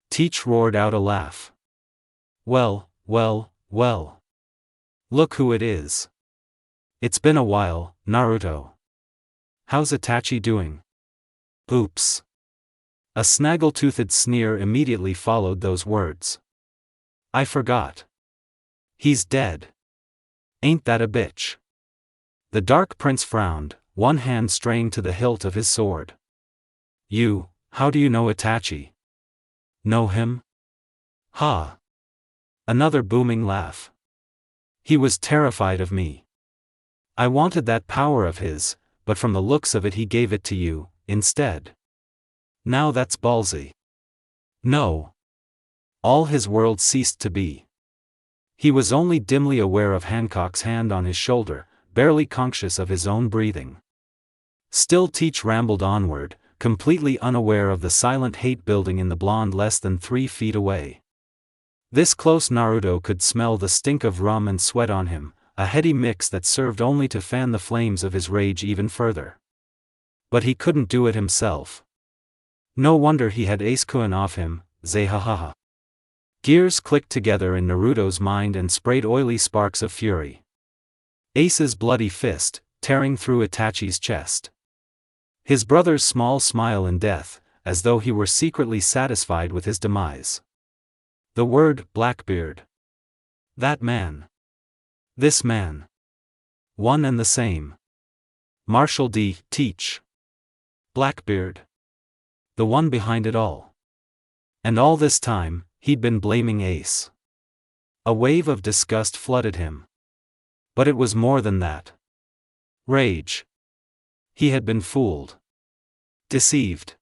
[SPEAKER 1] Teach roared out a laugh. Well. Look who it is." "It's been a while, Naruto." "How's Itachi doing?" "Oops." A snaggle-toothed sneer immediately followed those words. "I forgot. He's dead. Ain't that a bitch?" The Dark Prince frowned, one hand straying to the hilt of his sword. How do you know Itachi?" "Know him?" "Ha." Another booming laugh. "He was terrified of me. I wanted that power of his, but from the looks of it he gave it to you, instead. Now that's ballsy." "No." All his world ceased to be. He was only dimly aware of Hancock's hand on his shoulder, barely conscious of his own breathing. Still Teach rambled onward, completely unaware of the silent hate building in the blonde less than 3 feet away. This close, Naruto could smell the stink of rum and sweat on him, a heady mix that served only to fan the flames of his rage even further. But he couldn't do it himself. No wonder he had Ace-kun off him, Zehahaha. Gears clicked together in Naruto's mind and sprayed oily sparks of fury. Ace's bloody fist, tearing through Itachi's chest. His brother's small smile in death, as though he were secretly satisfied with his demise. The word Blackbeard. That man. This man. One and the same. Marshall D. Teach. Blackbeard. The one behind it all. And all this time, he'd been blaming Ace. A wave of disgust flooded him. But it was more than that. Rage. He had been fooled. Deceived.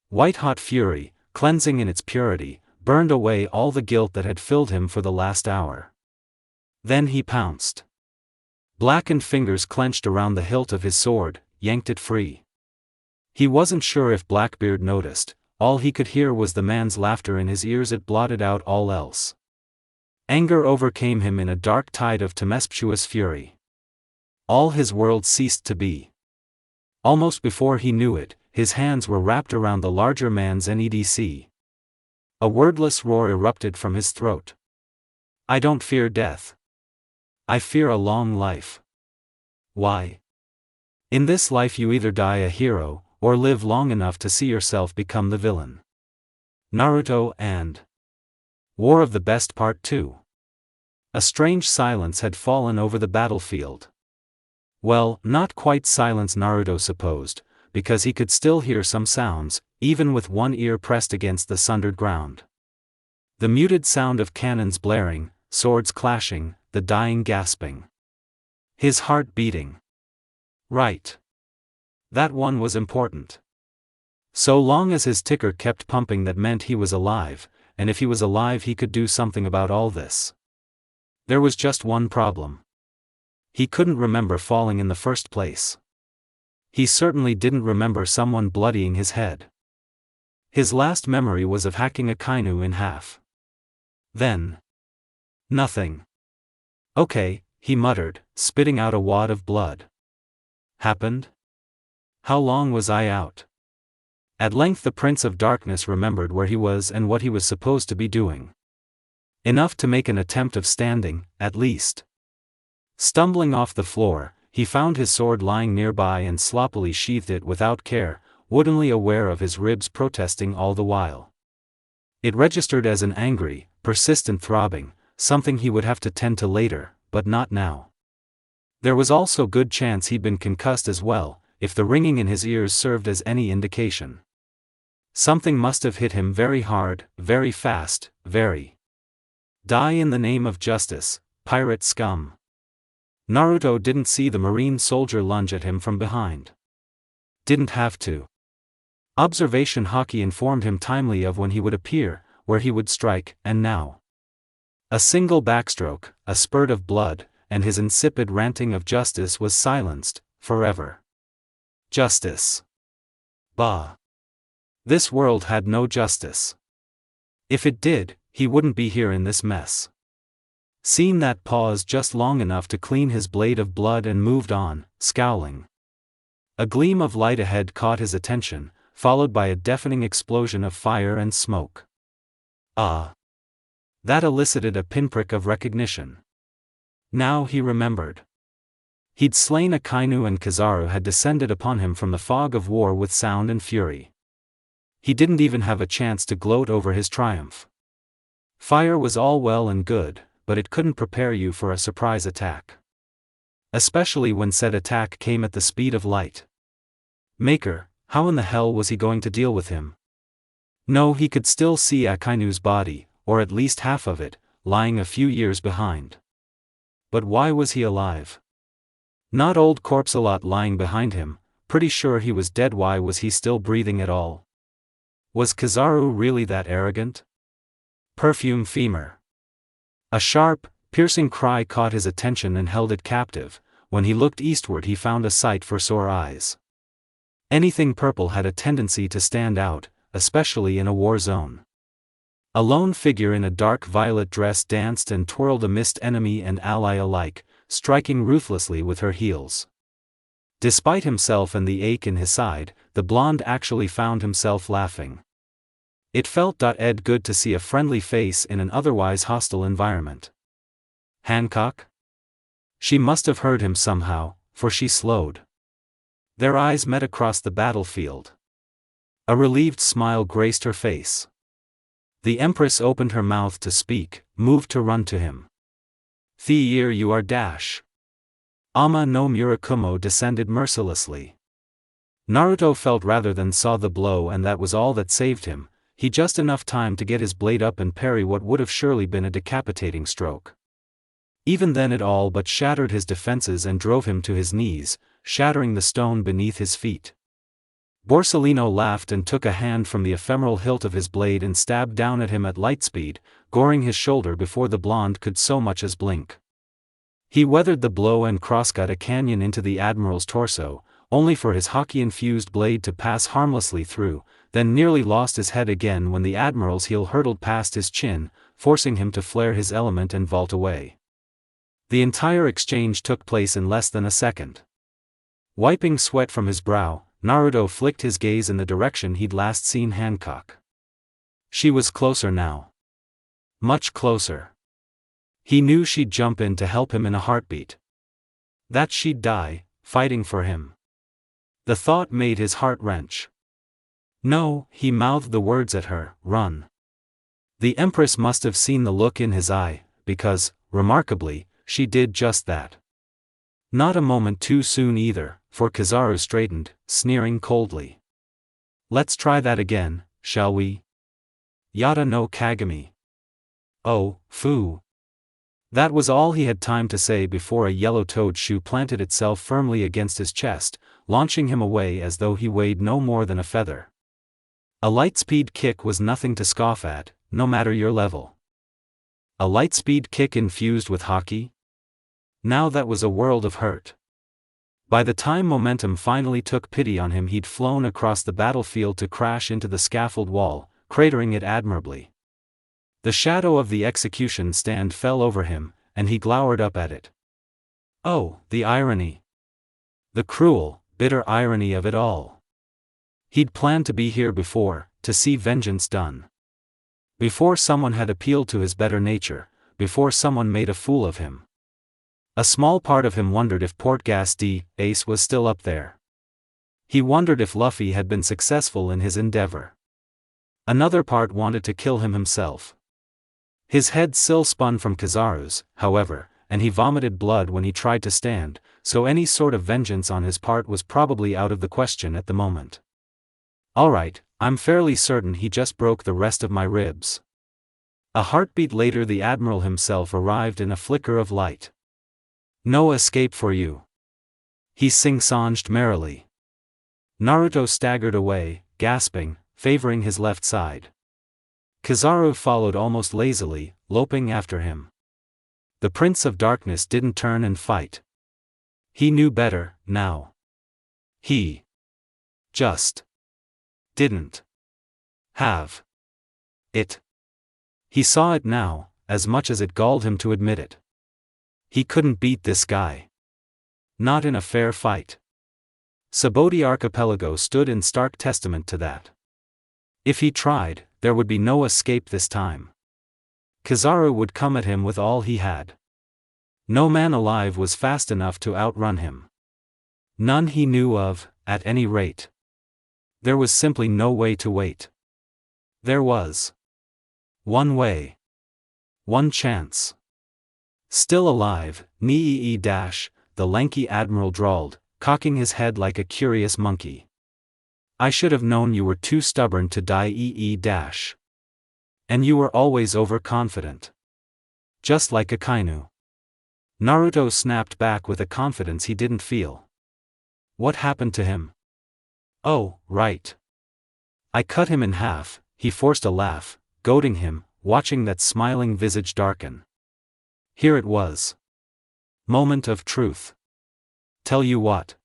[SPEAKER 1] White-hot fury, cleansing in its purity, burned away all the guilt that had filled him for the last hour. Then he pounced. Blackened fingers clenched around the hilt of his sword, yanked it free. He wasn't sure if Blackbeard noticed, all he could hear was the man's laughter in his ears. It blotted out all else. Anger overcame him in a dark tide of tempestuous fury. All his world ceased to be. Almost before he knew it, his hands were wrapped around the larger man's neck. A wordless roar erupted from his throat. I don't fear death. I fear a long life. Why? In this life you either die a hero, or live long enough to see yourself become the villain. Naruto and War of the Best Part 2. A strange silence had fallen over the battlefield. Well, not quite silence, Naruto supposed, because he could still hear some sounds, even with one ear pressed against the sundered ground. The muted sound of cannons blaring, swords clashing, the dying gasping. His heart beating. Right. That one was important. So long as his ticker kept pumping, that meant he was alive, and if he was alive he could do something about all this. There was just one problem. He couldn't remember falling in the first place. He certainly didn't remember someone bloodying his head. His last memory was of hacking a kainu in half. Then. Nothing. Okay, he muttered, spitting out a wad of blood. Happened? How long was I out? At length the Prince of Darkness remembered where he was and what he was supposed to be doing. Enough to make an attempt of standing, at least. Stumbling off the floor, he found his sword lying nearby and sloppily sheathed it without care, woodenly aware of his ribs protesting all the while. It registered as an angry, persistent throbbing, something he would have to tend to later, but not now. There was also good chance he'd been concussed as well, if the ringing in his ears served as any indication. Something must have hit him very hard, very fast, very. Die in the name of justice, pirate scum. Naruto didn't see the marine soldier lunge at him from behind. Didn't have to. Observation Haki informed him timely of when he would appear, where he would strike, and now. A single backstroke, a spurt of blood, and his insipid ranting of justice was silenced, forever. Justice. Bah. This world had no justice. If it did, he wouldn't be here in this mess. Seen that pause just long enough to clean his blade of blood and moved on, scowling. A gleam of light ahead caught his attention, followed by a deafening explosion of fire and smoke. Ah! That elicited a pinprick of recognition. Now he remembered. He'd slain a kainu and Kizaru had descended upon him from the fog of war with sound and fury. He didn't even have a chance to gloat over his triumph. Fire was all well and good, but it couldn't prepare you for a surprise attack. Especially when said attack came at the speed of light. Maker, how in the hell was he going to deal with him? No, he could still see Akainu's body, or at least half of it, lying a few years behind. But why was he alive? Not old corpse-a-lot lying behind him, pretty sure he was dead. Why was he still breathing at all? Was Kizaru really that arrogant? Perfume femur. A sharp, piercing cry caught his attention and held it captive. When he looked eastward he found a sight for sore eyes. Anything purple had a tendency to stand out, especially in a war zone. A lone figure in a dark violet dress danced and twirled amidst enemy and ally alike, striking ruthlessly with her heels. Despite himself and the ache in his side, the blonde actually found himself laughing. It felt good to see a friendly face in an otherwise hostile environment. Hancock? She must have heard him somehow, for she slowed. Their eyes met across the battlefield. A relieved smile graced her face. The Empress opened her mouth to speak, moved to run to him. Heir, you are dash. Ama no Murakumo descended mercilessly. Naruto felt rather than saw the blow, and that was all that saved him. He just enough time to get his blade up and parry what would have surely been a decapitating stroke. Even then it all but shattered his defenses and drove him to his knees, shattering the stone beneath his feet. Borsellino laughed and took a hand from the ephemeral hilt of his blade and stabbed down at him at light speed, goring his shoulder before the blonde could so much as blink. He weathered the blow and crosscut a canyon into the admiral's torso, only for his hockey-infused blade to pass harmlessly through, then nearly lost his head again when the admiral's heel hurtled past his chin, forcing him to flare his element and vault away. The entire exchange took place in less than a second. Wiping sweat from his brow, Naruto flicked his gaze in the direction he'd last seen Hancock. She was closer now. Much closer. He knew she'd jump in to help him in a heartbeat. That she'd die, fighting for him. The thought made his heart wrench. No, he mouthed the words at her, run. The Empress must have seen the look in his eye, because, remarkably, she did just that. Not a moment too soon either, for Kizaru straightened, sneering coldly. Let's try that again, shall we? Yada no Kagami. Oh, phoo. That was all he had time to say before a yellow-toed shoe planted itself firmly against his chest, launching him away as though he weighed no more than a feather. A light-speed kick was nothing to scoff at, no matter your level. A light-speed kick infused with hockey? Now that was a world of hurt. By the time momentum finally took pity on him, he'd flown across the battlefield to crash into the scaffold wall, cratering it admirably. The shadow of the execution stand fell over him, and he glowered up at it. Oh, the irony. The cruel, bitter irony of it all. He'd planned to be here before, to see vengeance done. Before someone had appealed to his better nature, before someone made a fool of him. A small part of him wondered if Portgas D. Ace was still up there. He wondered if Luffy had been successful in his endeavor. Another part wanted to kill him himself. His head still spun from Kizaru's, however, and he vomited blood when he tried to stand, so any sort of vengeance on his part was probably out of the question at the moment. Alright, I'm fairly certain he just broke the rest of my ribs. A heartbeat later the Admiral himself arrived in a flicker of light. No escape for you. He sing-songed merrily. Naruto staggered away, gasping, favoring his left side. Kizaru followed almost lazily, loping after him. The Prince of Darkness didn't turn and fight. He knew better, now. He just didn't have it. He saw it now, as much as it galled him to admit it. He couldn't beat this guy. Not in a fair fight. Subodhi Archipelago stood in stark testament to that. If he tried, there would be no escape this time. Kizaru would come at him with all he had. No man alive was fast enough to outrun him. None he knew of, at any rate. There was simply no way to wait. There was one way. One chance. Still alive, Nii-dash, the lanky admiral drawled, cocking his head like a curious monkey. I should have known you were too stubborn to die Ee-dash. And you were always overconfident. Just like a Kainu. Naruto snapped back with a confidence he didn't feel. What happened to him? Oh, right. I cut him in half. He forced a laugh, goading him, watching that smiling visage darken. Here it was. Moment of truth. Tell you what.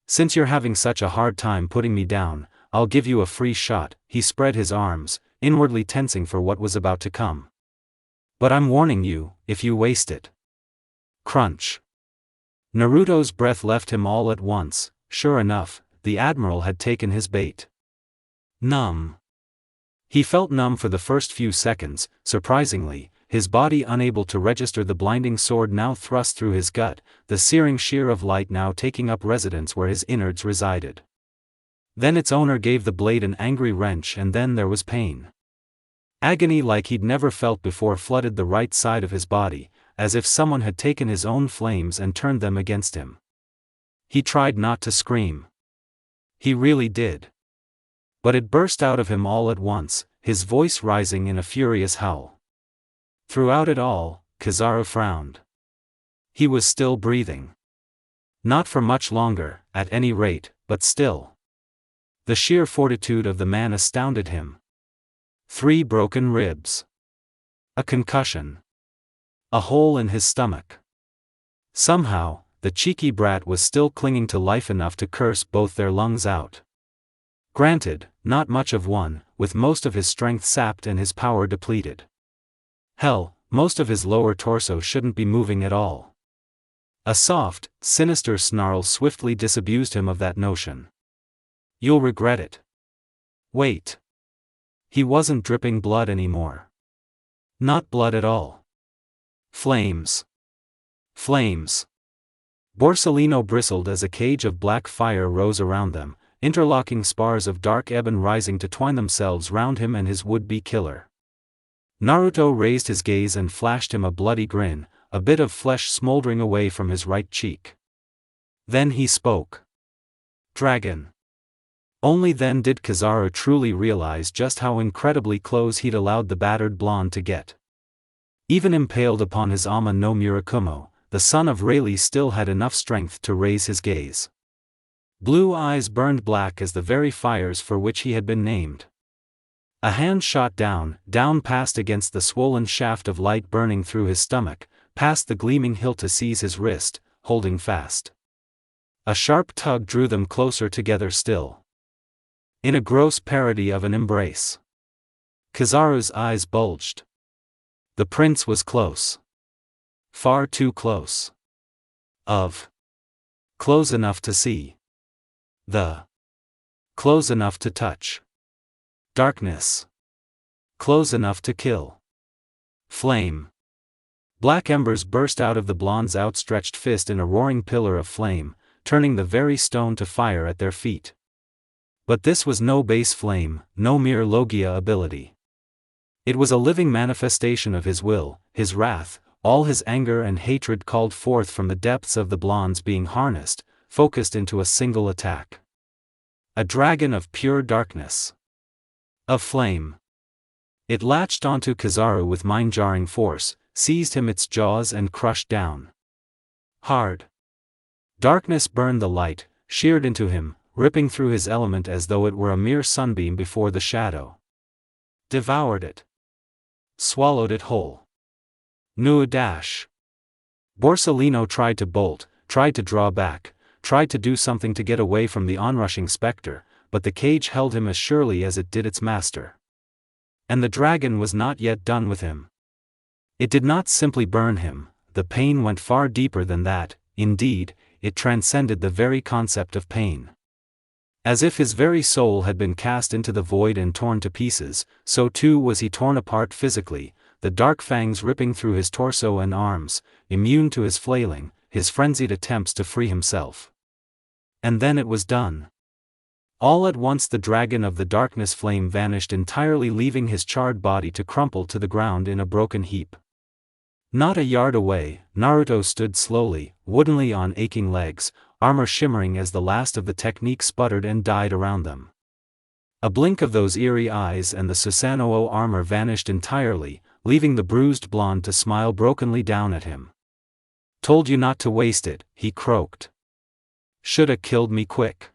[SPEAKER 1] Since you're having such a hard time putting me down, I'll give you a free shot. He spread his arms, inwardly tensing for what was about to come. But I'm warning you, if you waste it. Crunch. Naruto's breath left him all at once. Sure enough, the Admiral had taken his bait. Numb. He felt numb for the first few seconds, surprisingly, his body unable to register the blinding sword now thrust through his gut, the searing shear of light now taking up residence where his innards resided. Then its owner gave the blade an angry wrench, and then there was pain. Agony like he'd never felt before flooded the right side of his body, as if someone had taken his own flames and turned them against him. He tried not to scream. He really did. But it burst out of him all at once, his voice rising in a furious howl. Throughout it all, Kizaru frowned. He was still breathing. Not for much longer, at any rate, but still. The sheer fortitude of the man astounded him. 3 broken ribs. A concussion. A hole in his stomach. Somehow, the cheeky brat was still clinging to life enough to curse both their lungs out. Granted, not much of one, with most of his strength sapped and his power depleted. Hell, most of his lower torso shouldn't be moving at all. A soft, sinister snarl swiftly disabused him of that notion. You'll regret it. Wait. He wasn't dripping blood anymore. Not blood at all. Flames. Flames. Borsellino bristled as a cage of black fire rose around them, interlocking spars of dark ebon rising to twine themselves round him and his would-be killer. Naruto raised his gaze and flashed him a bloody grin, a bit of flesh smoldering away from his right cheek. Then he spoke. Dragon. Only then did Kizaru truly realize just how incredibly close he'd allowed the battered blonde to get. Even impaled upon his Ama no Murakumo, the son of Rayleigh still had enough strength to raise his gaze. Blue eyes burned black as the very fires for which he had been named. A hand shot down past against the swollen shaft of light burning through his stomach, past the gleaming hilt to seize his wrist, holding fast. A sharp tug drew them closer together still. In a gross parody of an embrace. Kizaru's eyes bulged. The prince was close. Far too close. Close enough to see. Close enough to touch. Darkness. Close enough to kill. Flame. Black embers burst out of the blonde's outstretched fist in a roaring pillar of flame, turning the very stone to fire at their feet. But this was no base flame, no mere Logia ability. It was a living manifestation of his will, his wrath, all his anger and hatred called forth from the depths of the blonde's being harnessed, focused into a single attack. A dragon of pure darkness. Of flame. It latched onto Kizaru with mind-jarring force, seized him its jaws and crushed down. Hard. Darkness burned the light, sheared into him, ripping through his element as though it were a mere sunbeam before the shadow. Devoured it. Swallowed it whole. New dash. Borsellino tried to bolt, tried to draw back, tried to do something to get away from the onrushing specter, but the cage held him as surely as it did its master. And the dragon was not yet done with him. It did not simply burn him, the pain went far deeper than that, indeed, it transcended the very concept of pain. As if his very soul had been cast into the void and torn to pieces, so too was he torn apart physically, the dark fangs ripping through his torso and arms, immune to his flailing, his frenzied attempts to free himself. And then it was done. All at once the dragon of the darkness flame vanished entirely, leaving his charred body to crumple to the ground in a broken heap. Not a yard away, Naruto stood slowly, woodenly on aching legs, armor shimmering as the last of the technique sputtered and died around them. A blink of those eerie eyes and the Susanoo armor vanished entirely, leaving the bruised blonde to smile brokenly down at him. Told you not to waste it, he croaked. Shoulda killed me quick.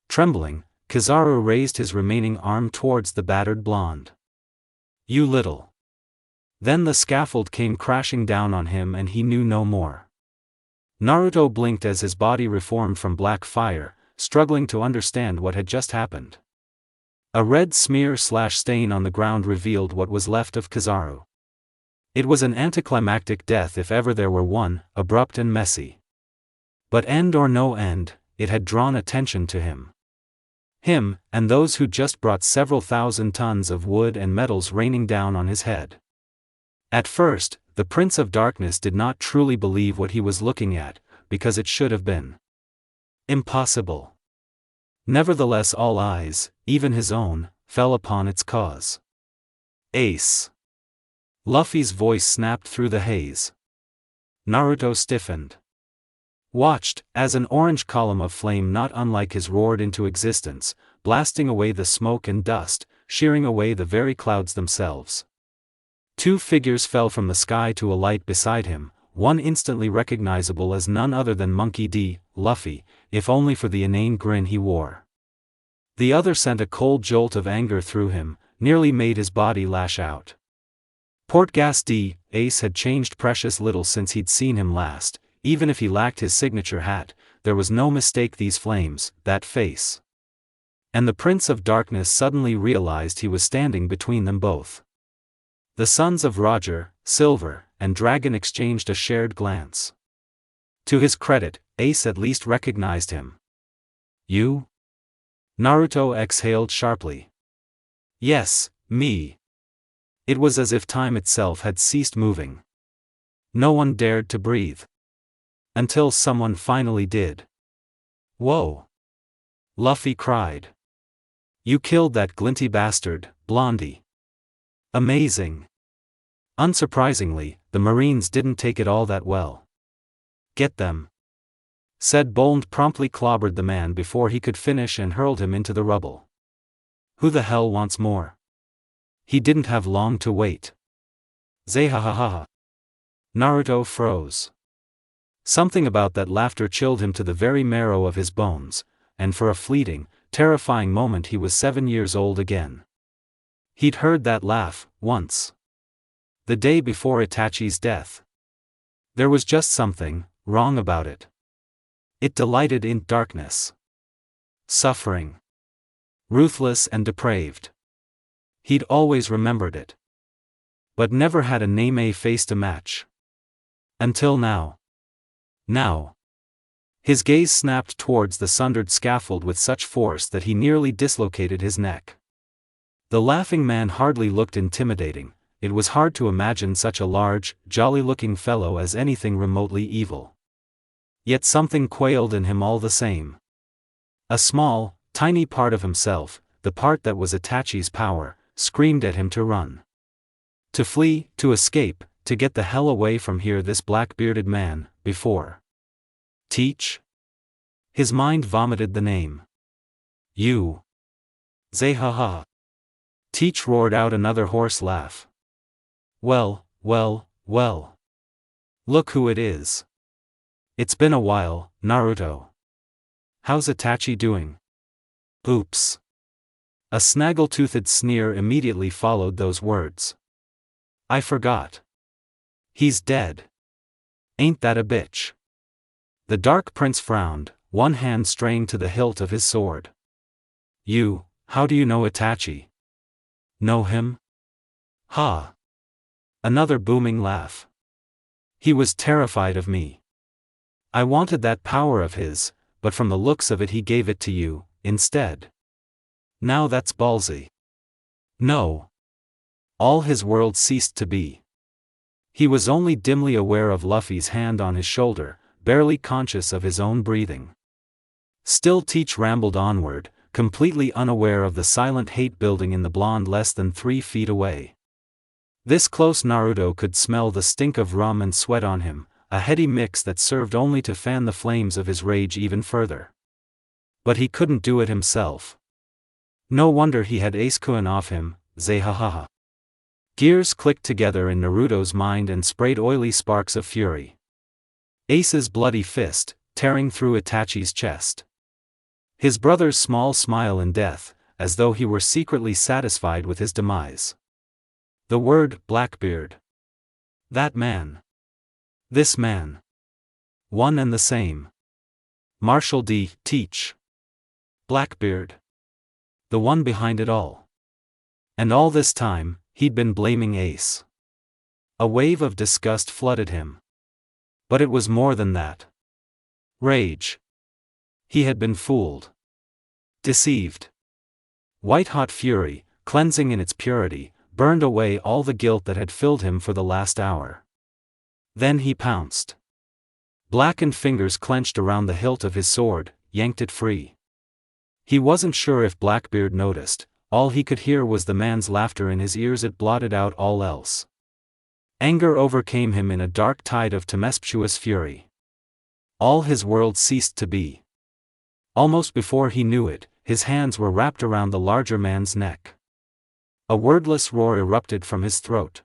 [SPEAKER 1] Trembling, Kizaru raised his remaining arm towards the battered blonde. You little. Then the scaffold came crashing down on him and he knew no more. Naruto blinked as his body reformed from black fire, struggling to understand what had just happened. A red smear/stain on the ground revealed what was left of Kizaru. It was an anticlimactic death if ever there were one, abrupt and messy. But end or no end, it had drawn attention to him. Him, and those who just brought several thousand tons of wood and metals raining down on his head. At first, the Prince of Darkness did not truly believe what he was looking at, because it should have been impossible. Nevertheless all eyes, even his own, fell upon its cause. Ace. Luffy's voice snapped through the haze. Naruto stiffened. Watched, as an orange column of flame not unlike his roared into existence, blasting away the smoke and dust, shearing away the very clouds themselves. Two figures fell from the sky to a light beside him, one instantly recognizable as none other than Monkey D. Luffy, if only for the inane grin he wore. The other sent a cold jolt of anger through him, nearly made his body lash out. Portgas D. Ace had changed precious little since he'd seen him last. Even if he lacked his signature hat, there was no mistake these flames, that face. And the Prince of Darkness suddenly realized he was standing between them both. The sons of Roger, Silver, and Dragon exchanged a shared glance. To his credit, Ace at least recognized him. You? Naruto exhaled sharply. Yes, me. It was as if time itself had ceased moving. No one dared to breathe. Until someone finally did. Whoa! Luffy cried. You killed that glinty bastard, Blondie. Amazing. Unsurprisingly, the Marines didn't take it all that well. Get them. Said Bond promptly clobbered the man before he could finish and hurled him into the rubble. Who the hell wants more? He didn't have long to wait. Zehahaha. Naruto froze. Something about that laughter chilled him to the very marrow of his bones, and for a fleeting, terrifying moment he was 7 years old again. He'd heard that laugh, once. The day before Itachi's death. There was just something wrong about it. It delighted in darkness. Suffering. Ruthless and depraved. He'd always remembered it. But never had a name face to match. Until now. Now. His gaze snapped towards the sundered scaffold with such force that he nearly dislocated his neck. The laughing man hardly looked intimidating. It was hard to imagine such a large, jolly-looking fellow as anything remotely evil. Yet something quailed in him all the same. A small, tiny part of himself, the part that was Itachi's power, screamed at him to run. To flee, to escape, to get the hell away from here, this black-bearded man, before. Teach? His mind vomited the name. You. Zehaha. Teach roared out another hoarse laugh. Well, well, well. Look who it is. It's been a while, Naruto. How's Itachi doing? Oops. A snaggle-toothed sneer immediately followed those words. I forgot. He's dead. Ain't that a bitch? The Dark Prince frowned, one hand straying to the hilt of his sword. How do you know Itachi? Know him? Ha! Another booming laugh. He was terrified of me. I wanted that power of his, but from the looks of it he gave it to you, instead. Now that's ballsy. No. All his world ceased to be. He was only dimly aware of Luffy's hand on his shoulder, barely conscious of his own breathing. Still Teach rambled onward, completely unaware of the silent hate building in the blonde less than 3 feet away. This close Naruto could smell the stink of rum and sweat on him, a heady mix that served only to fan the flames of his rage even further. But he couldn't do it himself. No wonder he had Ace-kun off him, Zehahaha. Gears clicked together in Naruto's mind and sprayed oily sparks of fury. Ace's bloody fist, tearing through Itachi's chest. His brother's small smile in death, as though he were secretly satisfied with his demise. The word Blackbeard. That man. This man. One and the same. Marshal D. Teach. Blackbeard. The one behind it all. And all this time, he'd been blaming Ace. A wave of disgust flooded him. But it was more than that. Rage. He had been fooled. Deceived. White-hot fury, cleansing in its purity, burned away all the guilt that had filled him for the last hour. Then he pounced. Blackened fingers clenched around the hilt of his sword, yanked it free. He wasn't sure if Blackbeard noticed. All he could hear was the man's laughter in his ears. It blotted out all else. Anger overcame him in a dark tide of tempestuous fury. All his world ceased to be. Almost before he knew it, his hands were wrapped around the larger man's neck. A wordless roar erupted from his throat.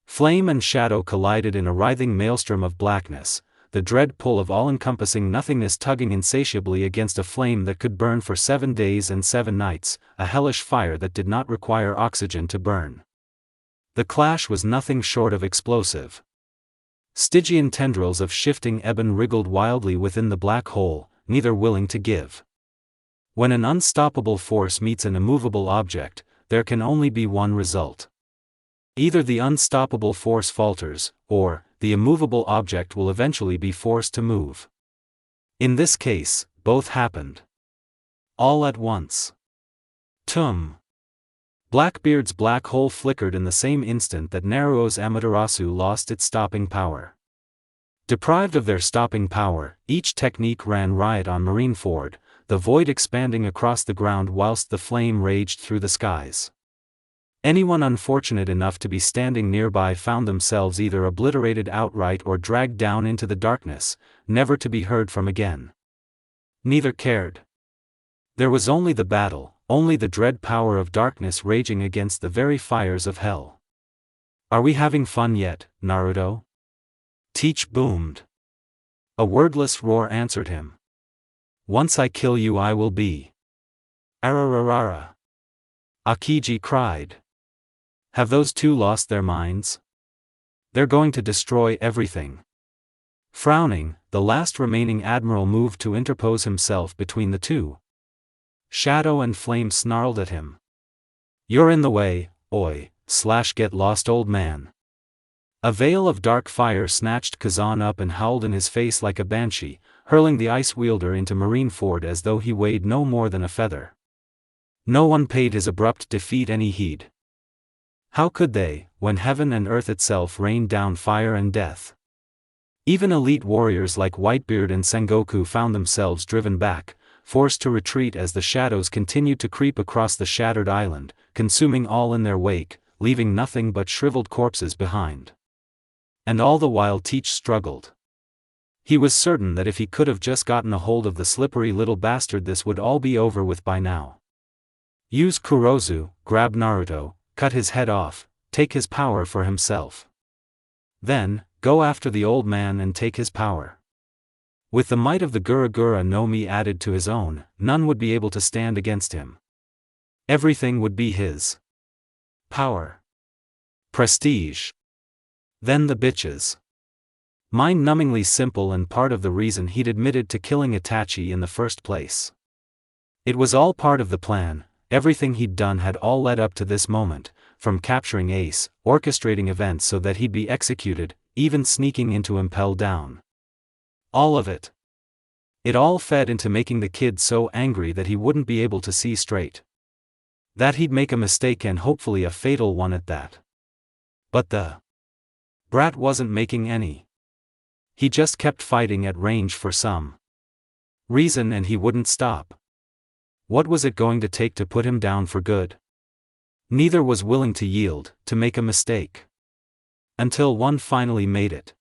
[SPEAKER 1] Flame and shadow collided in a writhing maelstrom of blackness, the dread pull of all-encompassing nothingness tugging insatiably against a flame that could burn for 7 days and 7 nights, a hellish fire that did not require oxygen to burn. The clash was nothing short of explosive. Stygian tendrils of shifting ebon wriggled wildly within the black hole, neither willing to give. When an unstoppable force meets an immovable object, there can only be one result. Either the unstoppable force falters, or the immovable object will eventually be forced to move. In this case, both happened. All at once. Tum! Blackbeard's black hole flickered in the same instant that Naruto's Amaterasu lost its stopping power. Deprived of their stopping power, each technique ran riot on Marineford, the void expanding across the ground whilst the flame raged through the skies. Anyone unfortunate enough to be standing nearby found themselves either obliterated outright or dragged down into the darkness, never to be heard from again. Neither cared. There was only the battle, only the dread power of darkness raging against the very fires of hell. "Are we having fun yet, Naruto?" Teach boomed. A wordless roar answered him. "Once I kill you I will be." "Arararara!" Akiji cried. "Have those two lost their minds? They're going to destroy everything." Frowning, the last remaining admiral moved to interpose himself between the two. Shadow and Flame snarled at him. "You're in the way, oi, get lost old man." A veil of dark fire snatched Kazan up and howled in his face like a banshee, hurling the ice wielder into Marineford as though he weighed no more than a feather. No one paid his abrupt defeat any heed. How could they, when heaven and earth itself rained down fire and death? Even elite warriors like Whitebeard and Sengoku found themselves driven back, forced to retreat as the shadows continued to creep across the shattered island, consuming all in their wake, leaving nothing but shriveled corpses behind. And all the while Teach struggled. He was certain that if he could have just gotten a hold of the slippery little bastard this would all be over with by now. Use Kurozu, grab Naruto, cut his head off, take his power for himself. Then, go after the old man and take his power. With the might of the Guragura no Mi added to his own, none would be able to stand against him. Everything would be his. Power. Prestige. Then the bitches. Mind-numbingly simple and part of the reason he'd admitted to killing Itachi in the first place. It was all part of the plan, everything he'd done had all led up to this moment, from capturing Ace, orchestrating events so that he'd be executed, even sneaking into Impel Down. All of it. It all fed into making the kid so angry that he wouldn't be able to see straight. That he'd make a mistake and hopefully a fatal one at that. But the brat wasn't making any. He just kept fighting at range for some reason and he wouldn't stop. What was it going to take to put him down for good? Neither was willing to yield, to make a mistake. Until one finally made it.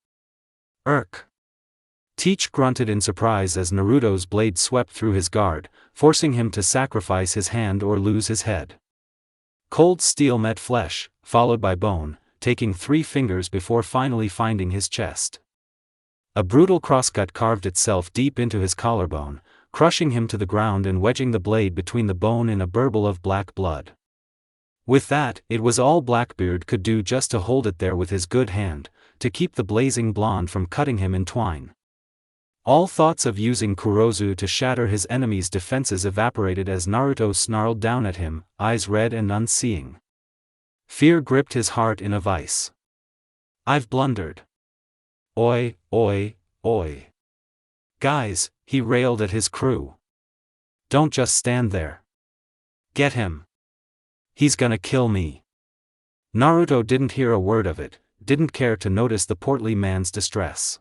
[SPEAKER 1] Irk. Teach grunted in surprise as Naruto's blade swept through his guard, forcing him to sacrifice his hand or lose his head. Cold steel met flesh, followed by bone, taking 3 fingers before finally finding his chest. A brutal crosscut carved itself deep into his collarbone, crushing him to the ground and wedging the blade between the bone in a burble of black blood. With that, it was all Blackbeard could do just to hold it there with his good hand, to keep the blazing blonde from cutting him in twine. All thoughts of using Kurozu to shatter his enemy's defenses evaporated as Naruto snarled down at him, eyes red and unseeing. Fear gripped his heart in a vice. "I've blundered. Oi, oi, oi. Guys," he railed at his crew. "Don't just stand there. Get him. He's gonna kill me." Naruto didn't hear a word of it, didn't care to notice the portly man's distress.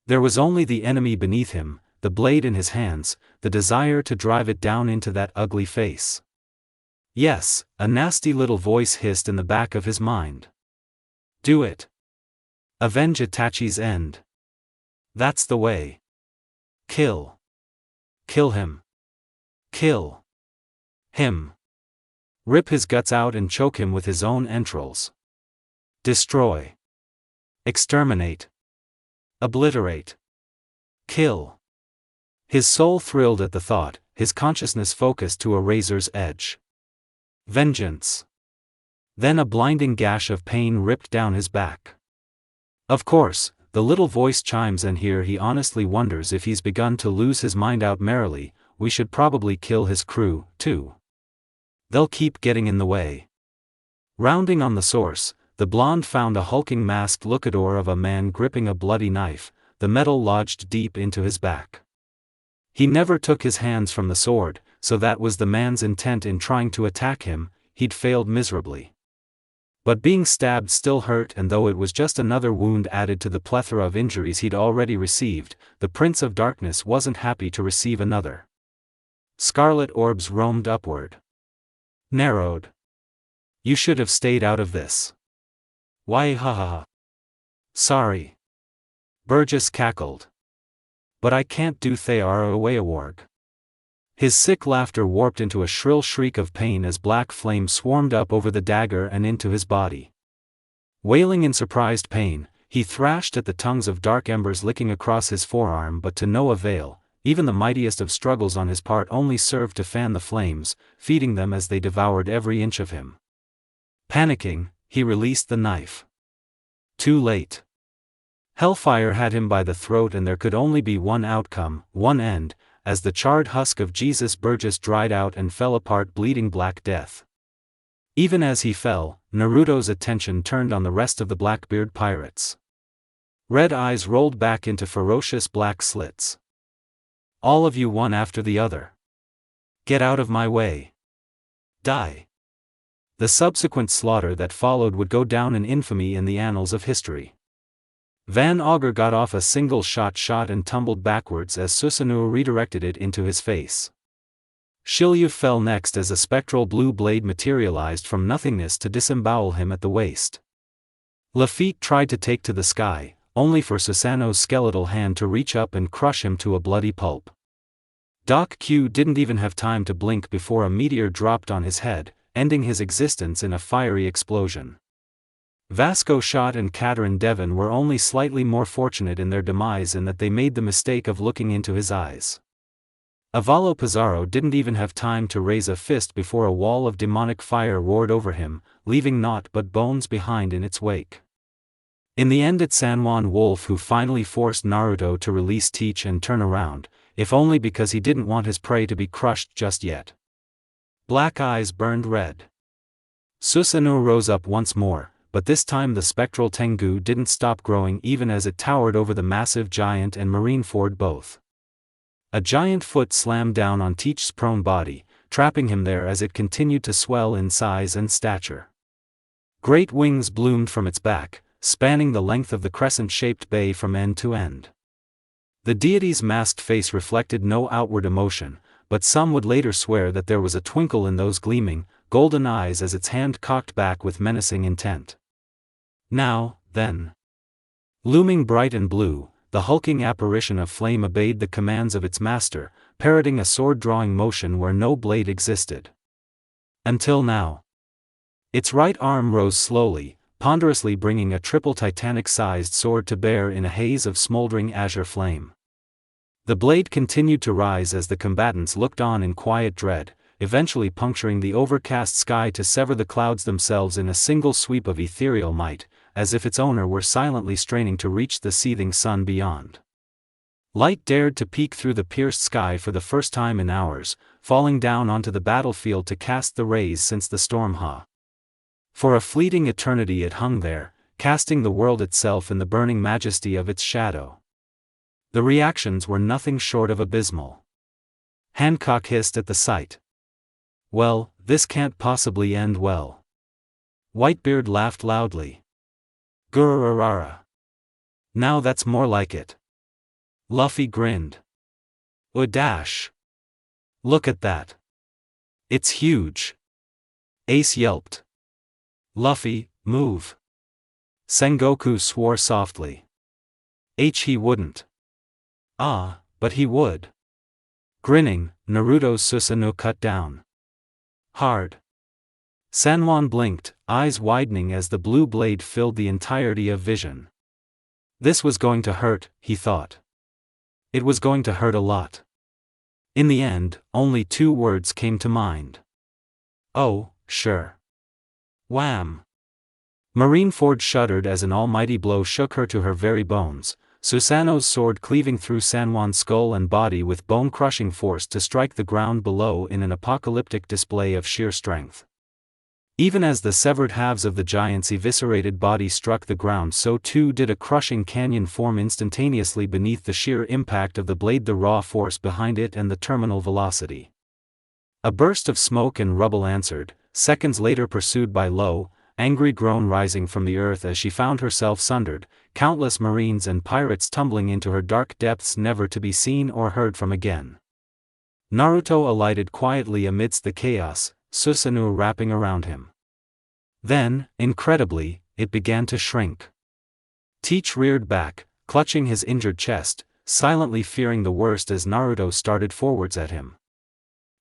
[SPEAKER 1] There was only the enemy beneath him, the blade in his hands, the desire to drive it down into that ugly face. Yes, a nasty little voice hissed in the back of his mind. Do it. Avenge Itachi's end. That's the way. Kill. Kill him. Kill him. Rip his guts out and choke him with his own entrails. Destroy. Exterminate. Obliterate. Kill. His soul thrilled at the thought, his consciousness focused to a razor's edge. Vengeance. Then a blinding gash of pain ripped down his back. Of course, the little voice chimes and here he honestly wonders if he's begun to lose his mind out merrily, we should probably kill his crew, too. They'll keep getting in the way. Rounding on the source, the blonde found a hulking masked lookador of a man gripping a bloody knife, the metal lodged deep into his back. He never took his hands from the sword, so that was the man's intent in trying to attack him. He'd failed miserably. But being stabbed still hurt, and though it was just another wound added to the plethora of injuries he'd already received, the Prince of Darkness wasn't happy to receive another. Scarlet orbs roamed upward. Narrowed. You should have stayed out of this. Why ha. Sorry. Burgess cackled. But I can't do Thayara away a warg. His sick laughter warped into a shrill shriek of pain as black flame swarmed up over the dagger and into his body. Wailing in surprised pain, he thrashed at the tongues of dark embers licking across his forearm, but to no avail. Even the mightiest of struggles on his part only served to fan the flames, feeding them as they devoured every inch of him. Panicking, he released the knife. Too late. Hellfire had him by the throat, and there could only be one outcome, one end, as the charred husk of Jesus Burgess dried out and fell apart bleeding black death. Even as he fell, Naruto's attention turned on the rest of the Blackbeard pirates. Red eyes rolled back into ferocious black slits. All of you, one after the other. Get out of my way. Die. The subsequent slaughter that followed would go down in infamy in the annals of history. Van Augur got off a single shot and tumbled backwards as Susanoo redirected it into his face. Shiryu fell next as a spectral blue blade materialized from nothingness to disembowel him at the waist. Lafitte tried to take to the sky, only for Susanoo's skeletal hand to reach up and crush him to a bloody pulp. Doc Q didn't even have time to blink before a meteor dropped on his head, ending his existence in a fiery explosion. Vasco Shot and Catherine Devon were only slightly more fortunate in their demise in that they made the mistake of looking into his eyes. Avalo Pizarro didn't even have time to raise a fist before a wall of demonic fire roared over him, leaving naught but bones behind in its wake. In the end, it's San Juan Wolf who finally forced Naruto to release Teach and turn around, if only because he didn't want his prey to be crushed just yet. Black eyes burned red. Susanoo rose up once more, but this time the spectral Tengu didn't stop growing even as it towered over the massive giant and Marineford both. A giant foot slammed down on Teach's prone body, trapping him there as it continued to swell in size and stature. Great wings bloomed from its back, spanning the length of the crescent-shaped bay from end to end. The deity's masked face reflected no outward emotion, but some would later swear that there was a twinkle in those gleaming, golden eyes as its hand cocked back with menacing intent. Now, then. Looming bright and blue, the hulking apparition of flame obeyed the commands of its master, parroting a sword-drawing motion where no blade existed. Until now. Its right arm rose slowly, ponderously bringing a triple Titanic-sized sword to bear in a haze of smoldering azure flame. The blade continued to rise as the combatants looked on in quiet dread, eventually puncturing the overcast sky to sever the clouds themselves in a single sweep of ethereal might, as if its owner were silently straining to reach the seething sun beyond. Light dared to peek through the pierced sky for the first time in hours, falling down onto the battlefield to cast the rays since the storm. For a fleeting eternity it hung there, casting the world itself in the burning majesty of its shadow. The reactions were nothing short of abysmal. Hancock hissed at the sight. Well, this can't possibly end well. Whitebeard laughed loudly. Gururara. Now that's more like it. Luffy grinned. Dash. Look at that. It's huge. Ace yelped. Luffy, move. Sengoku swore softly. He wouldn't. Ah, but he would. Grinning, Naruto's Susanoo cut down. Hard. Sanwan blinked, eyes widening as the blue blade filled the entirety of vision. This was going to hurt, he thought. It was going to hurt a lot. In the end, only two words came to mind. Oh, sure. Wham! Marineford shuddered as an almighty blow shook her to her very bones, Susanoo's sword cleaving through Sanwan's skull and body with bone-crushing force to strike the ground below in an apocalyptic display of sheer strength. Even as the severed halves of the giant's eviscerated body struck the ground, so too did a crushing canyon form instantaneously beneath the sheer impact of the blade, the raw force behind it and the terminal velocity. A burst of smoke and rubble answered, seconds later pursued by low, angry groan rising from the earth as she found herself sundered, countless marines and pirates tumbling into her dark depths never to be seen or heard from again. Naruto alighted quietly amidst the chaos, Susanoo wrapping around him. Then, incredibly, it began to shrink. Teach reared back, clutching his injured chest, silently fearing the worst as Naruto started forwards at him.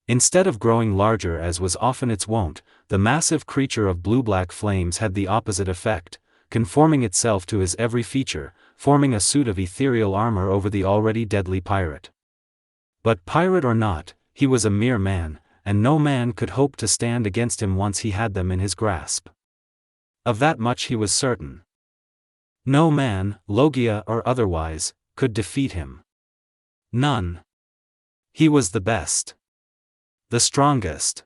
[SPEAKER 1] Instead of growing larger as was often its wont, the massive creature of blue-black flames had the opposite effect, conforming itself to his every feature, forming a suit of ethereal armor over the already deadly pirate. But pirate or not, he was a mere man, and no man could hope to stand against him once he had them in his grasp. Of that much he was certain. No man, Logia or otherwise, could defeat him. None. He was the best. The strongest.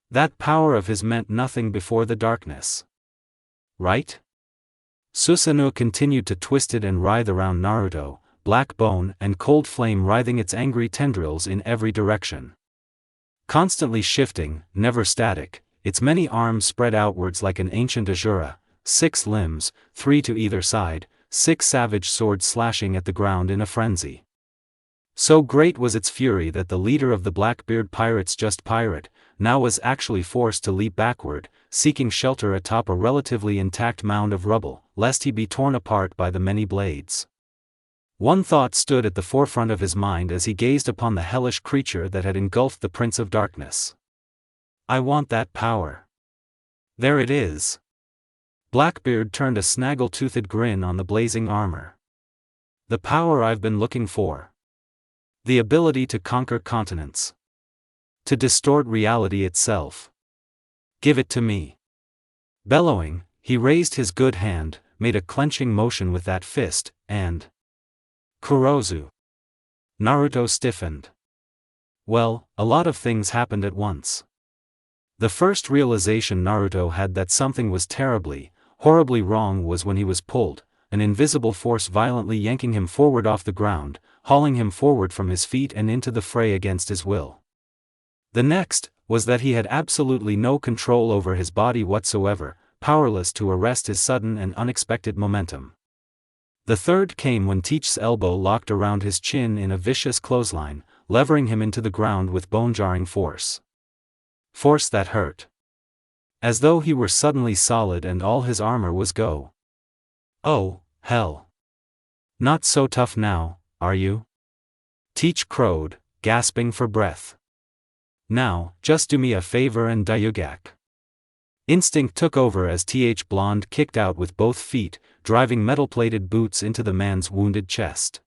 [SPEAKER 1] That power of his meant nothing before the darkness. Right? Susanoo continued to twist it and writhe around Naruto, black bone and cold flame writhing its angry tendrils in every direction. Constantly shifting, never static, its many arms spread outwards like an ancient Asura, 6 limbs, 3 to either side, 6 savage swords slashing at the ground in a frenzy. So great was its fury that the leader of the Blackbeard pirates, just pirate, now was actually forced to leap backward, seeking shelter atop a relatively intact mound of rubble, lest he be torn apart by the many blades. One thought stood at the forefront of his mind as he gazed upon the hellish creature that had engulfed the Prince of Darkness. I want that power. There it is. Blackbeard turned a snaggle-toothed grin on the blazing armor. The power I've been looking for. The ability to conquer continents. To distort reality itself. Give it to me. Bellowing, he raised his good hand, made a clenching motion with that fist, and... Kurozu. Naruto stiffened. Well, a lot of things happened at once. The first realization Naruto had that something was terribly, horribly wrong was when he was pulled, an invisible force violently yanking him forward off the ground, hauling him forward from his feet and into the fray against his will. The next was that he had absolutely no control over his body whatsoever, powerless to arrest his sudden and unexpected momentum. The third came when Teach's elbow locked around his chin in a vicious clothesline, levering him into the ground with bone-jarring force. Force that hurt. As though he were suddenly solid and all his armor was go. Oh, hell. Not so tough now, are you? Teach crowed, gasping for breath. Now, just do me a favor and Dayugak. Instinct took over as Th Blonde kicked out with both feet, driving metal-plated boots into the man's wounded chest.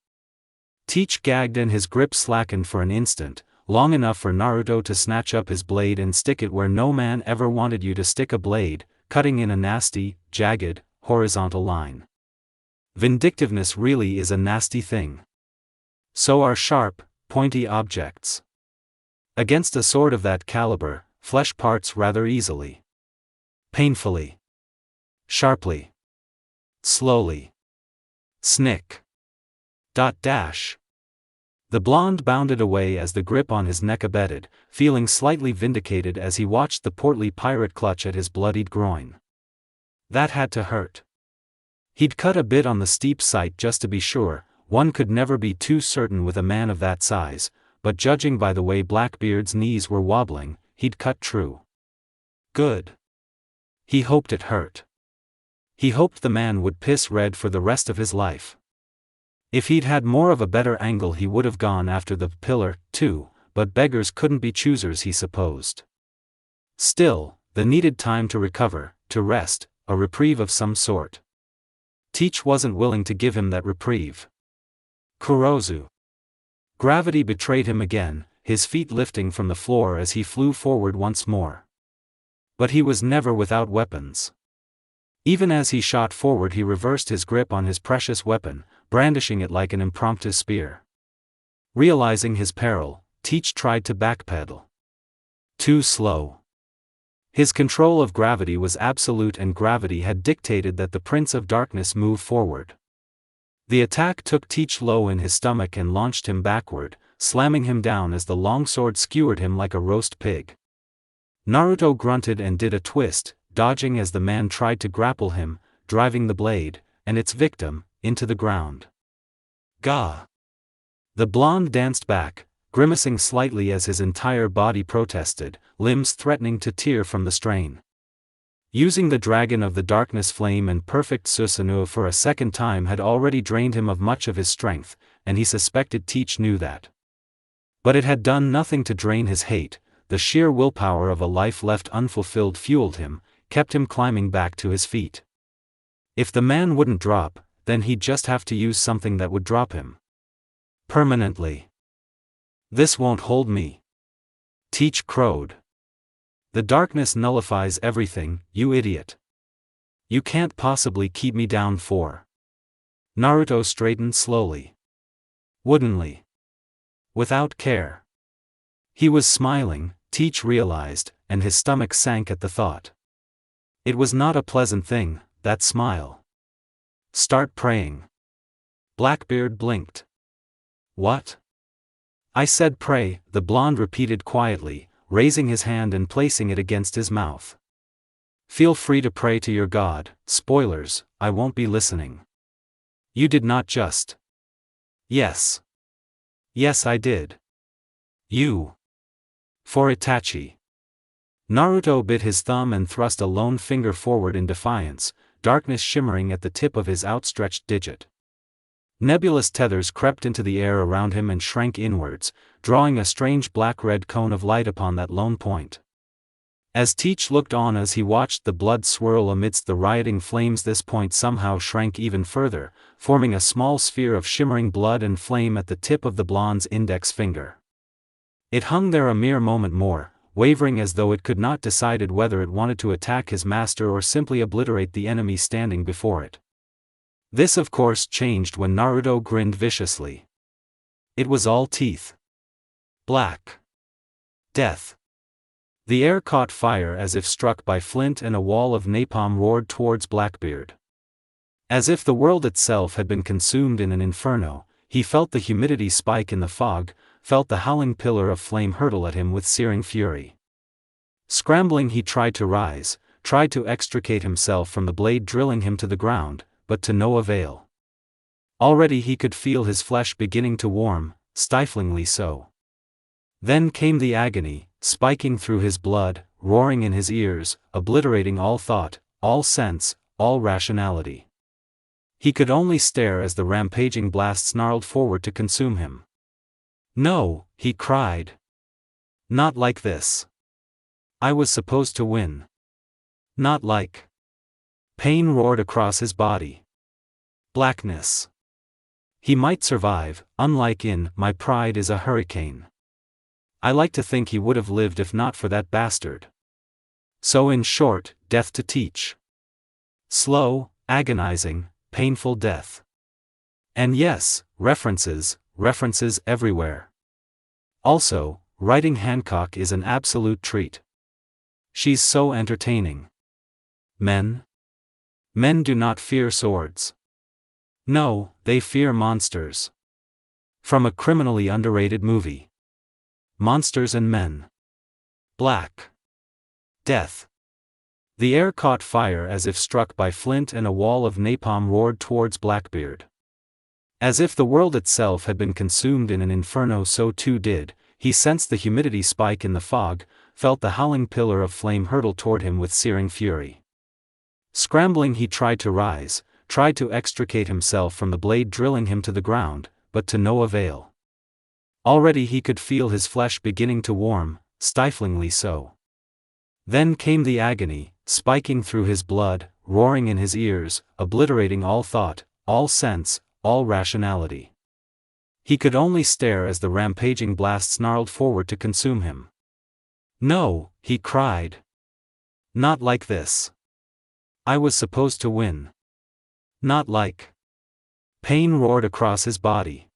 [SPEAKER 1] Teach gagged and his grip slackened for an instant, long enough for Naruto to snatch up his blade and stick it where no man ever wanted you to stick a blade, cutting in a nasty, jagged, horizontal line. Vindictiveness really is a nasty thing. So are sharp, pointy objects. Against a sword of that caliber, flesh parts rather easily. Painfully. Sharply. Slowly. Snick. Dash. The blonde bounded away as the grip on his neck abated, feeling slightly vindicated as he watched the portly pirate clutch at his bloodied groin. That had to hurt. He'd cut a bit on the steep side just to be sure, one could never be too certain with a man of that size, but judging by the way Blackbeard's knees were wobbling, he'd cut true. Good. He hoped it hurt. He hoped the man would piss red for the rest of his life. If he'd had more of a better angle he would have gone after the pillar, too, but beggars couldn't be choosers, he supposed. Still, the needed time to recover, to rest, a reprieve of some sort. Teach wasn't willing to give him that reprieve. Kurozu. Gravity betrayed him again, his feet lifting from the floor as he flew forward once more. But he was never without weapons. Even as he shot forward he reversed his grip on his precious weapon, brandishing it like an impromptu spear. Realizing his peril, Teach tried to backpedal. Too slow. His control of gravity was absolute, and gravity had dictated that the Prince of Darkness move forward. The attack took Teach low in his stomach and launched him backward, slamming him down as the longsword skewered him like a roast pig. Naruto grunted and did a twist, dodging as the man tried to grapple him, driving the blade, and its victim, into the ground. Gah! The blonde danced back, grimacing slightly as his entire body protested, limbs threatening to tear from the strain. Using the Dragon of the Darkness Flame and Perfect Susanoo for a second time had already drained him of much of his strength, and he suspected Teach knew that. But it had done nothing to drain his hate. The sheer willpower of a life left unfulfilled fueled him, kept him climbing back to his feet. If the man wouldn't drop, then he'd just have to use something that would drop him permanently. This won't hold me, Teach crowed. The darkness nullifies everything, you idiot. You can't possibly keep me down for. Naruto straightened slowly. Woodenly. Without care. He was smiling, Teach realized, and his stomach sank at the thought. It was not a pleasant thing, that smile. Start praying. Blackbeard blinked. What? I said pray, the blonde repeated quietly, raising his hand and placing it against his mouth. Feel free to pray to your god. Spoilers, I won't be listening. You did not just. Yes. Yes, I did. You. For Itachi. Naruto bit his thumb and thrust a lone finger forward in defiance, darkness shimmering at the tip of his outstretched digit. Nebulous tethers crept into the air around him and shrank inwards, drawing a strange black-red cone of light upon that lone point. As Teach looked on as he watched the blood swirl amidst the rioting flames, this point somehow shrank even further, forming a small sphere of shimmering blood and flame at the tip of the blonde's index finger. It hung there a mere moment more, wavering as though it could not decide whether it wanted to attack his master or simply obliterate the enemy standing before it. This of course changed when Naruto grinned viciously. It was all teeth. Black. Death. The air caught fire as if struck by flint, and a wall of napalm roared towards Blackbeard. As if the world itself had been consumed in an inferno, he felt the humidity spike in the fog, felt the howling pillar of flame hurtle at him with searing fury. Scrambling, he tried to rise, tried to extricate himself from the blade drilling him to the ground, but to no avail. Already he could feel his flesh beginning to warm, stiflingly so. Then came the agony, spiking through his blood, roaring in his ears, obliterating all thought, all sense, all rationality. He could only stare as the rampaging blast snarled forward to consume him. No, he cried. Not like this. I was supposed to win. Not like. Pain roared across his body. Blackness. He might survive, unlike in My Pride is a Hurricane. I like to think he would have lived if not for that bastard. So in short, death to Teach. Slow, agonizing, painful death. And yes, references everywhere. Also, writing Hancock is an absolute treat. She's so entertaining. Men do not fear swords. No, they fear monsters. From a criminally underrated movie. Monsters and Men. Black. Death. The air caught fire as if struck by flint, and a wall of napalm roared towards Blackbeard. As if the world itself had been consumed in an inferno, so too did. He sensed the humidity spike in the fog, felt the howling pillar of flame hurtle toward him with searing fury. Scrambling, he tried to rise, tried to extricate himself from the blade drilling him to the ground, but to no avail. Already he could feel his flesh beginning to warm, stiflingly so. Then came the agony, spiking through his blood, roaring in his ears, obliterating all thought, all sense, all rationality. He could only stare as the rampaging blast snarled forward to consume him. No, he cried. Not like this. I was supposed to win. Not like. Pain roared across his body.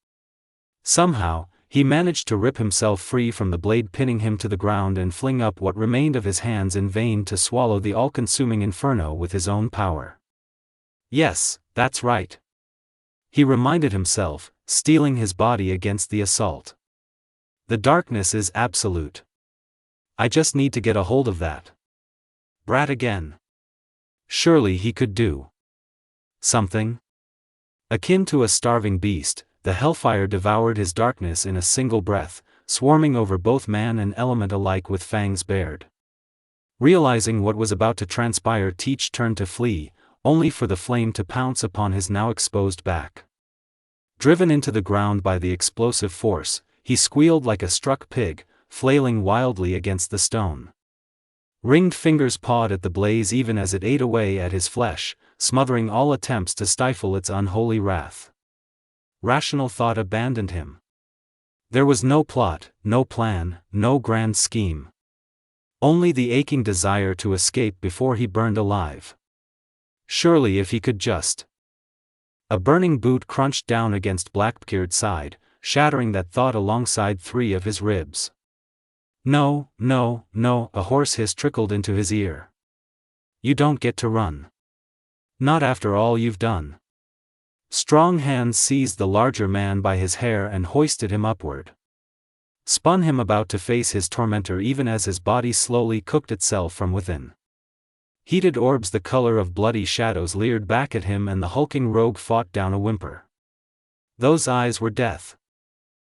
[SPEAKER 1] Somehow, he managed to rip himself free from the blade, pinning him to the ground and fling up what remained of his hands in vain to swallow the all-consuming inferno with his own power. Yes, that's right, he reminded himself, steeling his body against the assault. The darkness is absolute. I just need to get a hold of that brat again. Surely he could do something. Akin to a starving beast, the hellfire devoured his darkness in a single breath, swarming over both man and element alike with fangs bared. Realizing what was about to transpire, Teach turned to flee, only for the flame to pounce upon his now exposed back. Driven into the ground by the explosive force, he squealed like a struck pig, flailing wildly against the stone. Ringed fingers pawed at the blaze even as it ate away at his flesh, smothering all attempts to stifle its unholy wrath. Rational thought abandoned him. There was no plot, no plan, no grand scheme. Only the aching desire to escape before he burned alive. Surely if he could just... A burning boot crunched down against Blackbeard's side, shattering that thought alongside 3 of his ribs. No, no, no, a hoarse hiss trickled into his ear. You don't get to run. Not after all you've done. Strong hands seized the larger man by his hair and hoisted him upward. Spun him about to face his tormentor even as his body slowly cooked itself from within. Heated orbs the color of bloody shadows leered back at him and the hulking rogue fought down a whimper. Those eyes were death.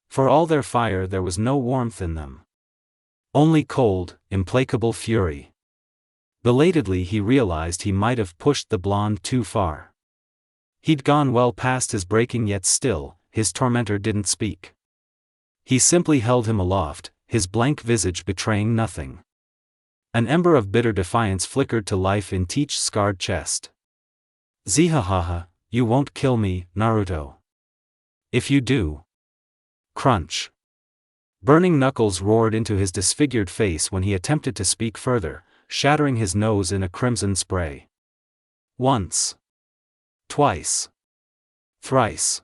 [SPEAKER 1] For all their fire there was no warmth in them. Only cold, implacable fury. Belatedly he realized he might have pushed the blonde too far. He'd gone well past his breaking, yet still, his tormentor didn't speak. He simply held him aloft, his blank visage betraying nothing. An ember of bitter defiance flickered to life in Teach's scarred chest. Zihahaha, you won't kill me, Naruto. If you do. Crunch. Burning knuckles roared into his disfigured face when he attempted to speak further, shattering his nose in a crimson spray. Once. Twice. Thrice.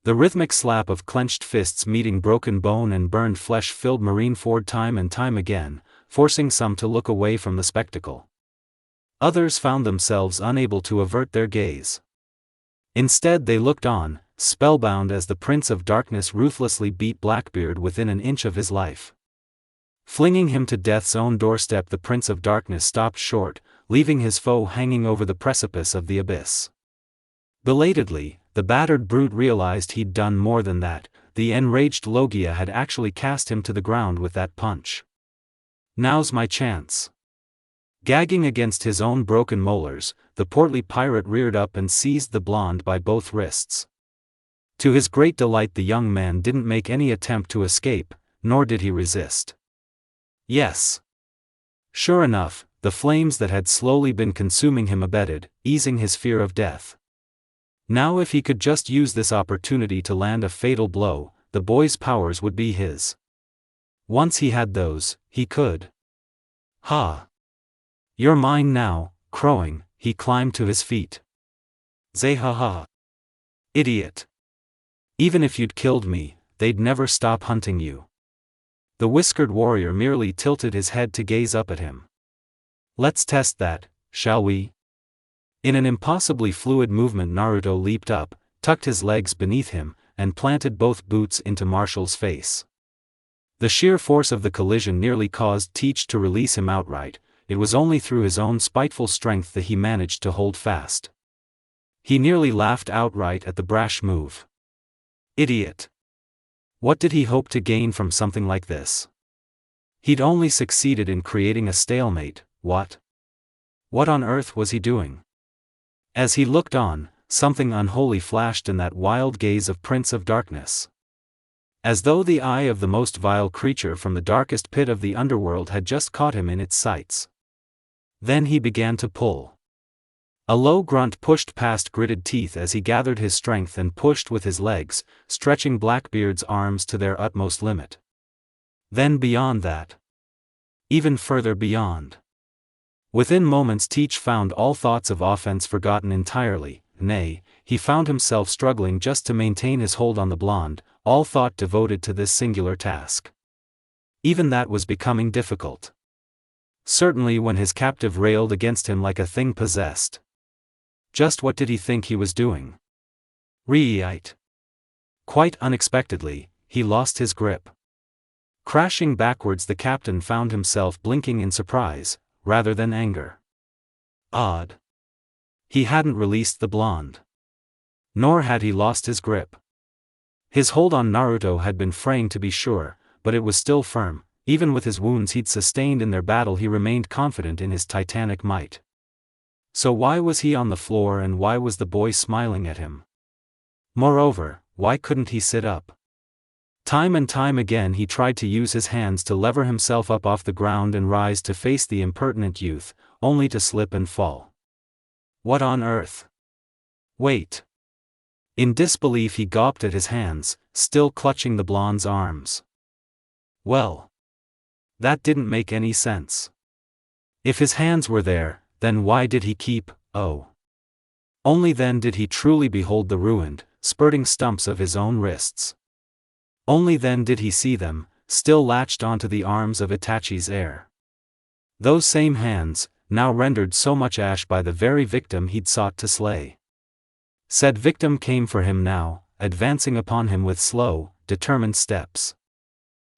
[SPEAKER 1] The rhythmic slap of clenched fists meeting broken bone and burned flesh filled Marineford time and time again, forcing some to look away from the spectacle. Others found themselves unable to avert their gaze. Instead they looked on, spellbound as the Prince of Darkness ruthlessly beat Blackbeard within an inch of his life. Flinging him to death's own doorstep, the Prince of Darkness stopped short, leaving his foe hanging over the precipice of the abyss. Belatedly, the battered brute realized he'd done more than that. The enraged Logia had actually cast him to the ground with that punch. Now's my chance. Gagging against his own broken molars, the portly pirate reared up and seized the blonde by both wrists. To his great delight, the young man didn't make any attempt to escape, nor did he resist. Yes. Sure enough, the flames that had slowly been consuming him abated, easing his fear of death. Now if he could just use this opportunity to land a fatal blow, the boy's powers would be his. Once he had those, he could. Ha! You're mine now, crowing, he climbed to his feet. Zehaha! Idiot! Even if you'd killed me, they'd never stop hunting you. The whiskered warrior merely tilted his head to gaze up at him. Let's test that, shall we? In an impossibly fluid movement, Naruto leaped up, tucked his legs beneath him, and planted both boots into Marshall's face. The sheer force of the collision nearly caused Teach to release him outright. It was only through his own spiteful strength that he managed to hold fast. He nearly laughed outright at the brash move. Idiot! What did he hope to gain from something like this? He'd only succeeded in creating a stalemate. What? What on earth was he doing? As he looked on, something unholy flashed in that wild gaze of Prince of Darkness. As though the eye of the most vile creature from the darkest pit of the underworld had just caught him in its sights. Then he began to pull. A low grunt pushed past gritted teeth as he gathered his strength and pushed with his legs, stretching Blackbeard's arms to their utmost limit. Then beyond that. Even further beyond. Within moments Teach found all thoughts of offense forgotten entirely, nay, he found himself struggling just to maintain his hold on the blonde, all thought devoted to this singular task. Even that was becoming difficult. Certainly when his captive railed against him like a thing possessed. Just what did he think he was doing? Right. Quite unexpectedly, he lost his grip. Crashing backwards, the captain found himself blinking in surprise, rather than anger. Odd. He hadn't released the blonde. Nor had he lost his grip. His hold on Naruto had been fraying to be sure, but it was still firm. Even with his wounds he'd sustained in their battle, he remained confident in his titanic might. So why was he on the floor, and why was the boy smiling at him? Moreover, why couldn't he sit up? Time and time again he tried to use his hands to lever himself up off the ground and rise to face the impertinent youth, only to slip and fall. What on earth? Wait. In disbelief he gawped at his hands, still clutching the blonde's arms. Well, that didn't make any sense. If his hands were there, then why did he keep, oh. Only then did he truly behold the ruined, spurting stumps of his own wrists. Only then did he see them, still latched onto the arms of Itachi's heir. Those same hands, now rendered so much ash by the very victim he'd sought to slay. Said victim came for him now, advancing upon him with slow, determined steps.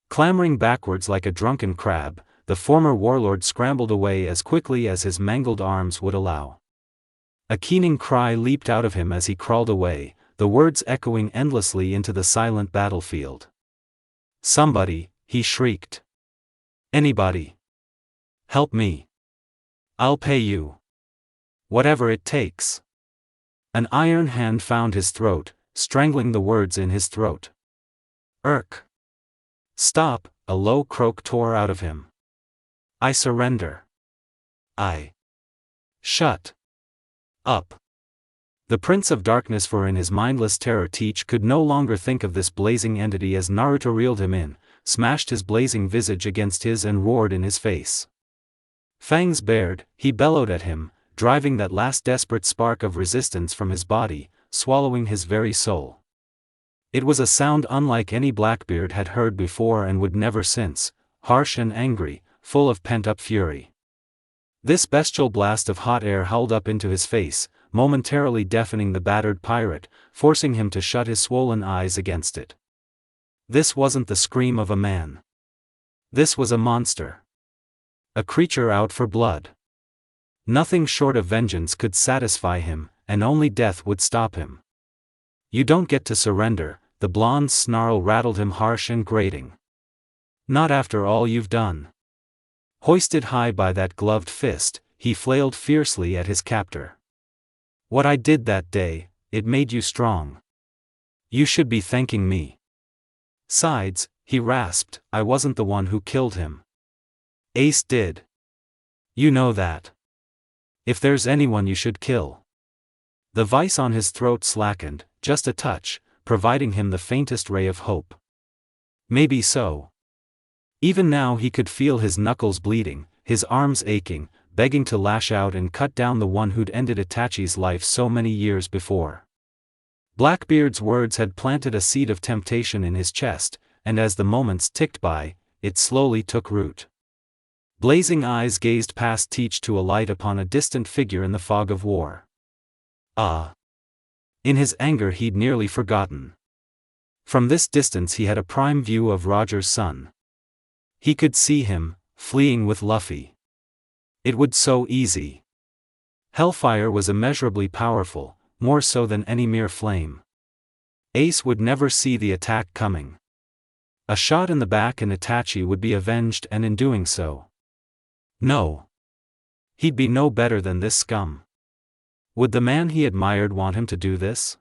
[SPEAKER 1] Clambering backwards like a drunken crab, the former warlord scrambled away as quickly as his mangled arms would allow. A keening cry leaped out of him as he crawled away, the words echoing endlessly into the silent battlefield. Somebody, he shrieked. Anybody. Help me. I'll pay you. Whatever it takes. An iron hand found his throat, strangling the words in his throat. Irk. Stop, a low croak tore out of him. I surrender. Shut up. The Prince of Darkness, for in his mindless terror Teach could no longer think of this blazing entity as Naruto reeled him in, smashed his blazing visage against his and roared in his face. Fangs bared, he bellowed at him, driving that last desperate spark of resistance from his body, swallowing his very soul. It was a sound unlike any Blackbeard had heard before and would never since, harsh and angry, full of pent-up fury. This bestial blast of hot air howled up into his face, momentarily deafening the battered pirate, forcing him to shut his swollen eyes against it. This wasn't the scream of a man. This was a monster. A creature out for blood. Nothing short of vengeance could satisfy him, and only death would stop him. You don't get to surrender, the blonde's snarl rattled him harsh and grating. Not after all you've done. Hoisted high by that gloved fist, he flailed fiercely at his captor. What I did that day, it made you strong. You should be thanking me. Sides, he rasped, I wasn't the one who killed him. Ace did. You know that. If there's anyone you should kill. The vice on his throat slackened, just a touch, providing him the faintest ray of hope. Maybe so. Even now he could feel his knuckles bleeding, his arms aching, begging to lash out and cut down the one who'd ended Itachi's life so many years before. Blackbeard's words had planted a seed of temptation in his chest, and as the moments ticked by, it slowly took root. Blazing eyes gazed past Teach to alight upon a distant figure in the fog of war. In his anger he'd nearly forgotten. From this distance he had a prime view of Roger's son. He could see him, fleeing with Luffy. It would so easy. Hellfire was immeasurably powerful, more so than any mere flame. Ace would never see the attack coming. A shot in the back and Itachi would be avenged, and in doing so. No. He'd be no better than this scum. Would the man he admired want him to do this?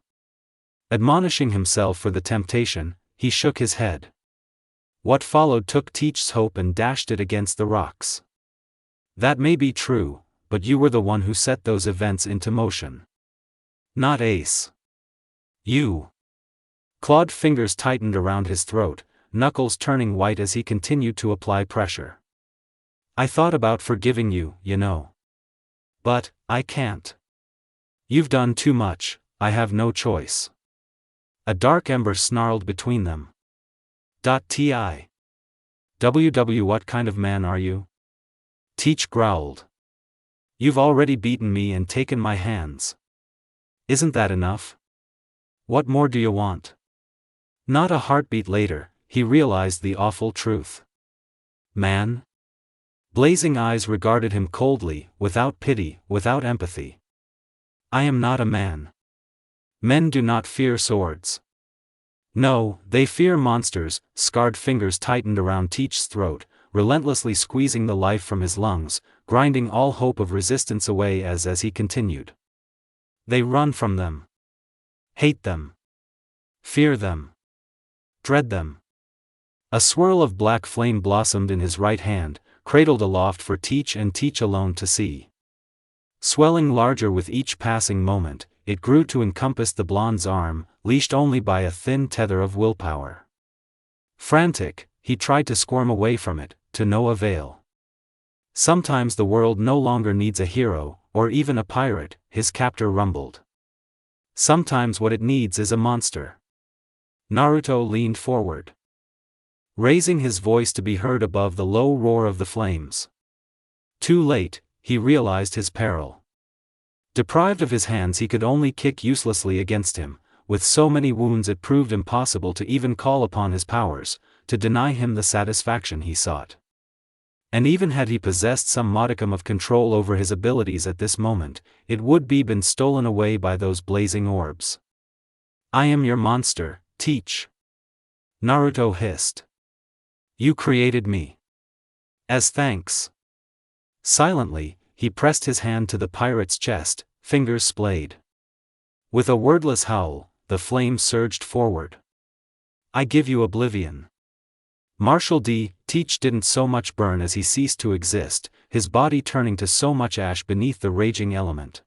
[SPEAKER 1] Admonishing himself for the temptation, he shook his head. What followed took Teach's hope and dashed it against the rocks. That may be true, but you were the one who set those events into motion. Not Ace. You. Clawed fingers tightened around his throat, knuckles turning white as he continued to apply pressure. I thought about forgiving you, you know. But, I can't. You've done too much, I have no choice. A dark ember snarled between them. "T.I. What kind of man are you?" Teach growled. "You've already beaten me and taken my hands. Isn't that enough? What more do you want?" Not a heartbeat later, he realized the awful truth. Man? Blazing eyes regarded him coldly, without pity, without empathy. "I am not a man. Men do not fear swords. No, they fear monsters." Scarred fingers tightened around Teach's throat, relentlessly squeezing the life from his lungs, grinding all hope of resistance away as he continued. "They run from them. Hate them. Fear them. Dread them." A swirl of black flame blossomed in his right hand, cradled aloft for Teach and Teach alone to see. Swelling larger with each passing moment, it grew to encompass the blonde's arm, leashed only by a thin tether of willpower. Frantic, he tried to squirm away from it, to no avail. "Sometimes the world no longer needs a hero, or even a pirate," his captor rumbled. "Sometimes what it needs is a monster." Naruto leaned forward, raising his voice to be heard above the low roar of the flames. Too late, he realized his peril. Deprived of his hands, he could only kick uselessly against him. With so many wounds it proved impossible to even call upon his powers, to deny him the satisfaction he sought. And even had he possessed some modicum of control over his abilities at this moment, it would be been stolen away by those blazing orbs. "I am your monster, Teach," Naruto hissed. "You created me. As thanks." Silently, he pressed his hand to the pirate's chest, fingers splayed. With a wordless howl, the flame surged forward. "I give you oblivion." Marshal D. Teach didn't so much burn as he ceased to exist, his body turning to so much ash beneath the raging element.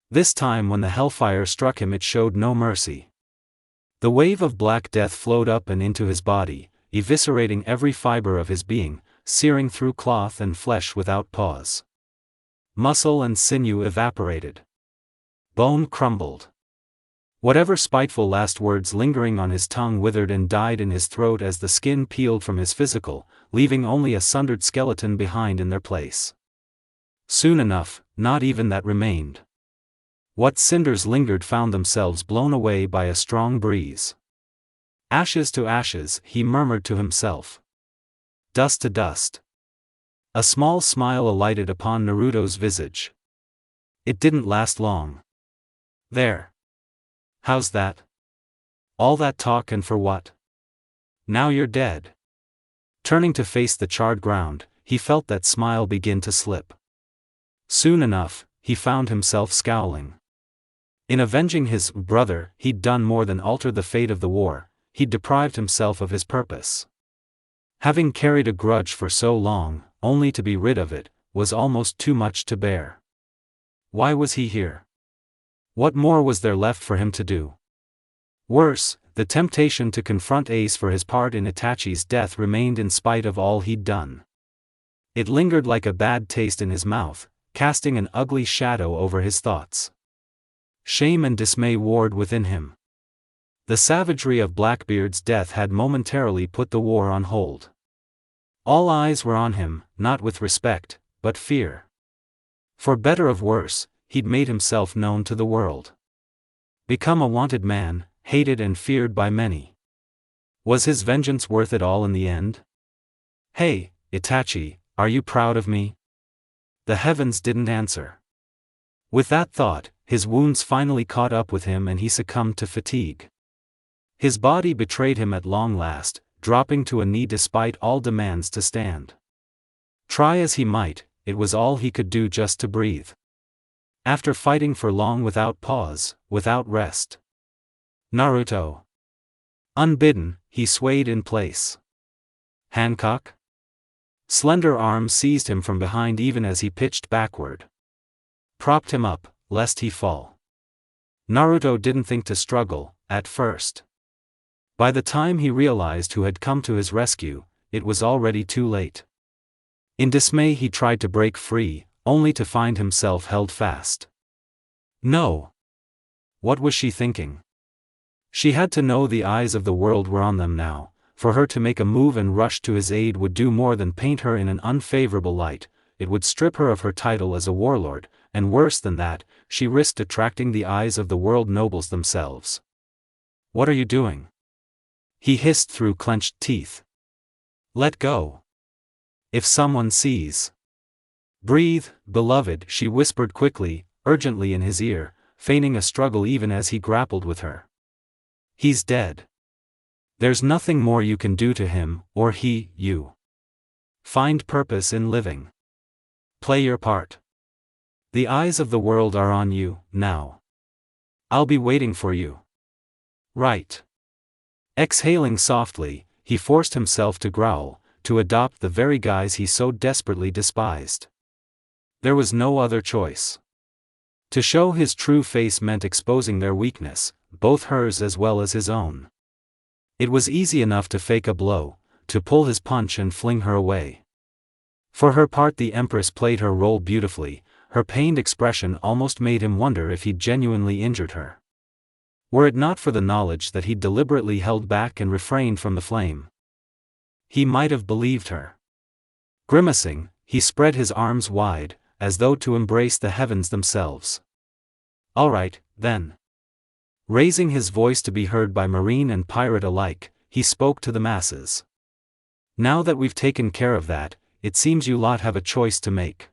[SPEAKER 1] This time when the hellfire struck him, it showed no mercy. The wave of black death flowed up and into his body, eviscerating every fiber of his being, searing through cloth and flesh without pause. Muscle and sinew evaporated. Bone crumbled. Whatever spiteful last words lingering on his tongue withered and died in his throat as the skin peeled from his physical, leaving only a sundered skeleton behind in their place. Soon enough, not even that remained. What cinders lingered found themselves blown away by a strong breeze. "Ashes to ashes," he murmured to himself. "Dust to dust." A small smile alighted upon Naruto's visage. It didn't last long. "There. How's that? All that talk and for what? Now you're dead." Turning to face the charred ground, he felt that smile begin to slip. Soon enough, he found himself scowling. In avenging his brother, he'd done more than alter the fate of the war, he'd deprived himself of his purpose. Having carried a grudge for so long, only to be rid of it, was almost too much to bear. Why was he here? What more was there left for him to do? Worse, the temptation to confront Ace for his part in Itachi's death remained in spite of all he'd done. It lingered like a bad taste in his mouth, casting an ugly shadow over his thoughts. Shame and dismay warred within him. The savagery of Blackbeard's death had momentarily put the war on hold. All eyes were on him, not with respect, but fear. For better or worse, he'd made himself known to the world. Become a wanted man, hated and feared by many. Was his vengeance worth it all in the end? "Hey, Itachi, are you proud of me?" The heavens didn't answer. With that thought, his wounds finally caught up with him and he succumbed to fatigue. His body betrayed him at long last, dropping to a knee despite all demands to stand. Try as he might, it was all he could do just to breathe. After fighting for long without pause, without rest. Naruto. Unbidden, he swayed in place. Hancock? Slender arms seized him from behind even as he pitched backward. Propped him up, lest he fall. Naruto didn't think to struggle, at first. By the time he realized who had come to his rescue, it was already too late. In dismay he tried to break free, only to find himself held fast. No. What was she thinking? She had to know the eyes of the world were on them now. For her to make a move and rush to his aid would do more than paint her in an unfavorable light. It would strip her of her title as a warlord, and worse than that, she risked attracting the eyes of the world nobles themselves. What are you doing? He hissed through clenched teeth. Let go. If someone sees. Breathe, beloved, she whispered quickly, urgently in his ear, feigning a struggle even as he grappled with her. He's dead. There's nothing more you can do to him, or he, you. Find purpose in living. Play your part. The eyes of the world are on you, now. I'll be waiting for you. Right. Exhaling softly, he forced himself to growl, to adopt the very guise he so desperately despised. There was no other choice. To show his true face meant exposing their weakness, both hers as well as his own. It was easy enough to fake a blow, to pull his punch and fling her away. For her part, the Empress played her role beautifully. Her pained expression almost made him wonder if he'd genuinely injured her. Were it not for the knowledge that he'd deliberately held back and refrained from the flame, he might have believed her. Grimacing, he spread his arms wide, as though to embrace the heavens themselves. All right, then. Raising his voice to be heard by marine and pirate alike, he spoke to the masses. Now that we've taken care of that, it seems you lot have a choice to make.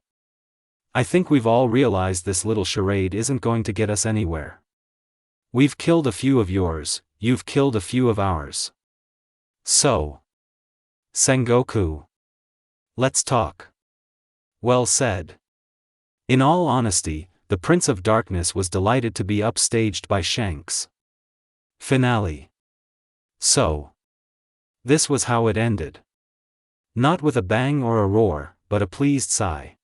[SPEAKER 1] I think we've all realized this little charade isn't going to get us anywhere. We've killed a few of yours, you've killed a few of ours. So. Sengoku. Let's talk. Well said. In all honesty, the Prince of Darkness was delighted to be upstaged by Shanks. Finale. So. This was how it ended. Not with a bang or a roar, but a pleased sigh.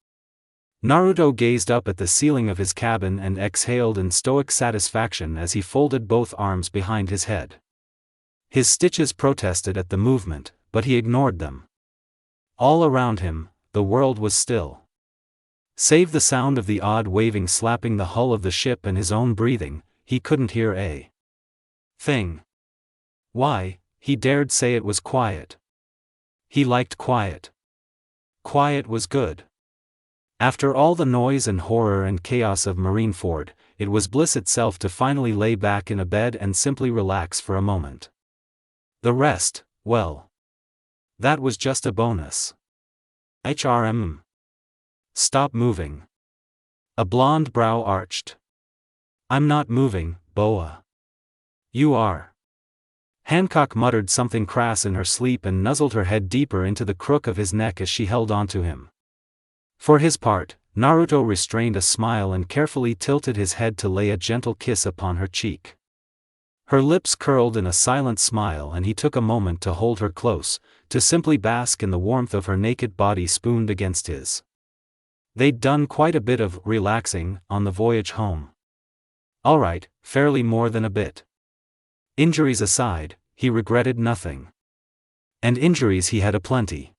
[SPEAKER 1] Naruto gazed up at the ceiling of his cabin and exhaled in stoic satisfaction as he folded both arms behind his head. His stitches protested at the movement, but he ignored them. All around him, the world was still. Save the sound of the odd waving slapping the hull of the ship and his own breathing, he couldn't hear a thing. Why, he dared say it was quiet. He liked quiet. Quiet was good. After all the noise and horror and chaos of Marineford, it was bliss itself to finally lay back in a bed and simply relax for a moment. The rest, well, that was just a bonus. HRM. Stop moving. A blonde brow arched. I'm not moving, Boa. You are. Hancock muttered something crass in her sleep and nuzzled her head deeper into the crook of his neck as she held onto him. For his part, Naruto restrained a smile and carefully tilted his head to lay a gentle kiss upon her cheek. Her lips curled in a silent smile and he took a moment to hold her close, to simply bask in the warmth of her naked body spooned against his. They'd done quite a bit of relaxing on the voyage home. All right, fairly more than a bit. Injuries aside, he regretted nothing. And injuries he had aplenty.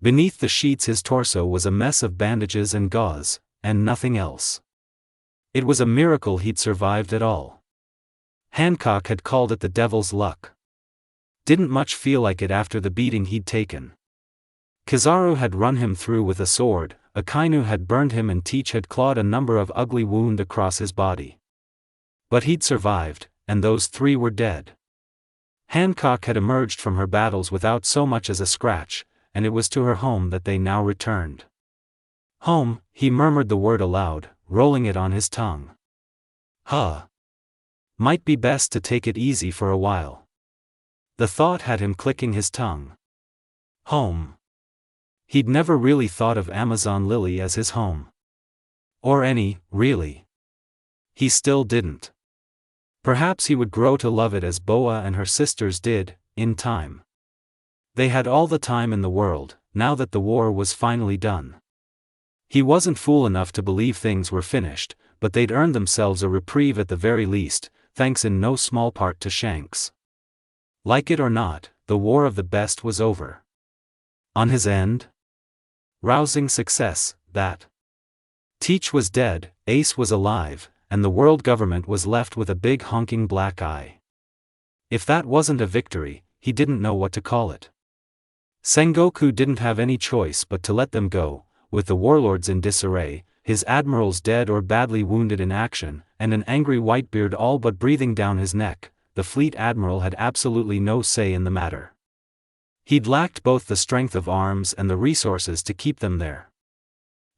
[SPEAKER 1] Beneath the sheets his torso was a mess of bandages and gauze, and nothing else. It was a miracle he'd survived at all. Hancock had called it the devil's luck. Didn't much feel like it after the beating he'd taken. Kizaru had run him through with a sword, Akainu had burned him and Teach had clawed a number of ugly wounds across his body. But he'd survived, and those three were dead. Hancock had emerged from her battles without so much as a scratch, and it was to her home that they now returned. Home, he murmured the word aloud, rolling it on his tongue. Huh. Might be best to take it easy for a while. The thought had him clicking his tongue. Home. He'd never really thought of Amazon Lily as his home. Or any, really. He still didn't. Perhaps he would grow to love it as Boa and her sisters did, in time. They had all the time in the world, now that the war was finally done. He wasn't fool enough to believe things were finished, but they'd earned themselves a reprieve at the very least, thanks in no small part to Shanks. Like it or not, the war of the best was over. On his end? Rousing success, that. Teach was dead, Ace was alive, and the world government was left with a big honking black eye. If that wasn't a victory, he didn't know what to call it. Sengoku didn't have any choice but to let them go, with the warlords in disarray, his admirals dead or badly wounded in action, and an angry Whitebeard all but breathing down his neck. The fleet admiral had absolutely no say in the matter. He'd lacked both the strength of arms and the resources to keep them there.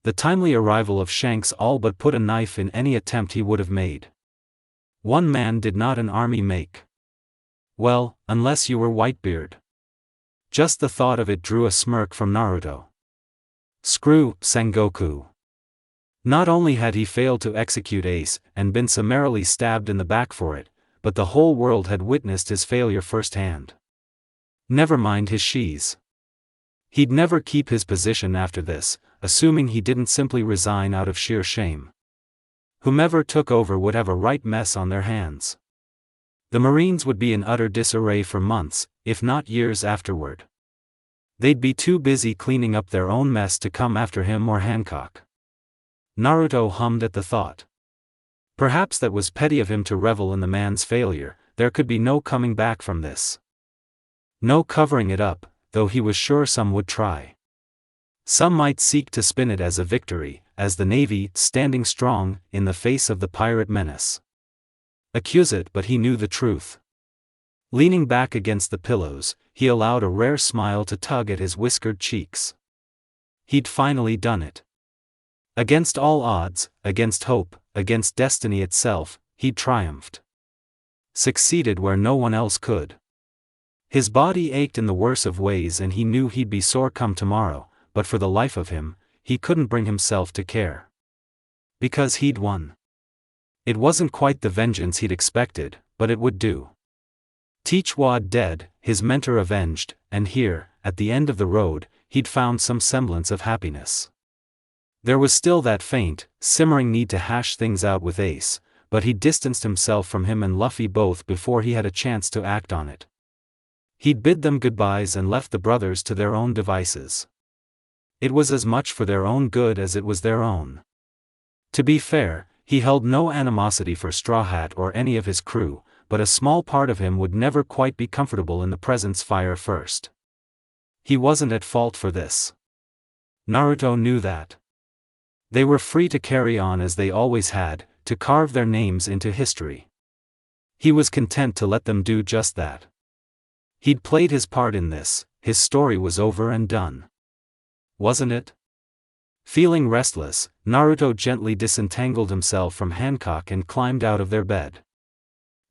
[SPEAKER 1] The timely arrival of Shanks all but put a knife in any attempt he would have made. One man did not an army make. Well, unless you were Whitebeard. Just the thought of it drew a smirk from Naruto. Screw Sengoku. Not only had he failed to execute Ace and been summarily stabbed in the back for it, but the whole world had witnessed his failure firsthand. Never mind his shees. He'd never keep his position after this, assuming he didn't simply resign out of sheer shame. Whomever took over would have a right mess on their hands. The Marines would be in utter disarray for months, if not years afterward. They'd be too busy cleaning up their own mess to come after him or Hancock. Naruto hummed at the thought. Perhaps that was petty of him to revel in the man's failure. There could be no coming back from this. No covering it up, though he was sure some would try. Some might seek to spin it as a victory, as the Navy, standing strong, in the face of the pirate menace. Accuse it, but he knew the truth. Leaning back against the pillows, he allowed a rare smile to tug at his whiskered cheeks. He'd finally done it. Against all odds, against hope, against destiny itself, he'd triumphed. Succeeded where no one else could. His body ached in the worst of ways and he knew he'd be sore come tomorrow, but for the life of him, he couldn't bring himself to care. Because he'd won. It wasn't quite the vengeance he'd expected, but it would do. Teach Wad dead, his mentor avenged, and here, at the end of the road, he'd found some semblance of happiness. There was still that faint, simmering need to hash things out with Ace, but he distanced himself from him and Luffy both before he had a chance to act on it. He'd bid them goodbyes and left the brothers to their own devices. It was as much for their own good as it was their own. To be fair, he held no animosity for Straw Hat or any of his crew, but a small part of him would never quite be comfortable in the presence fire first. He wasn't at fault for this. Naruto knew that. They were free to carry on as they always had, to carve their names into history. He was content to let them do just that. He'd played his part in this, his story was over and done. Wasn't it? Feeling restless, Naruto gently disentangled himself from Hancock and climbed out of their bed.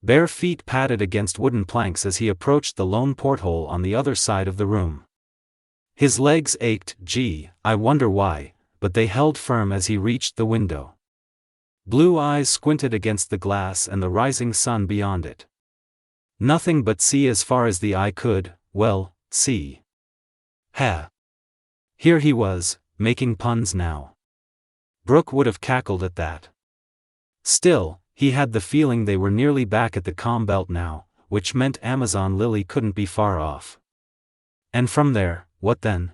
[SPEAKER 1] Bare feet padded against wooden planks as he approached the lone porthole on the other side of the room. His legs ached, gee, I wonder why, but they held firm as he reached the window. Blue eyes squinted against the glass and the rising sun beyond it. Nothing but sea as far as the eye could, well, see. Ha! Here he was, making puns now. Brooke would have cackled at that. Still, he had the feeling they were nearly back at the calm belt now, which meant Amazon Lily couldn't be far off. And from there, what then?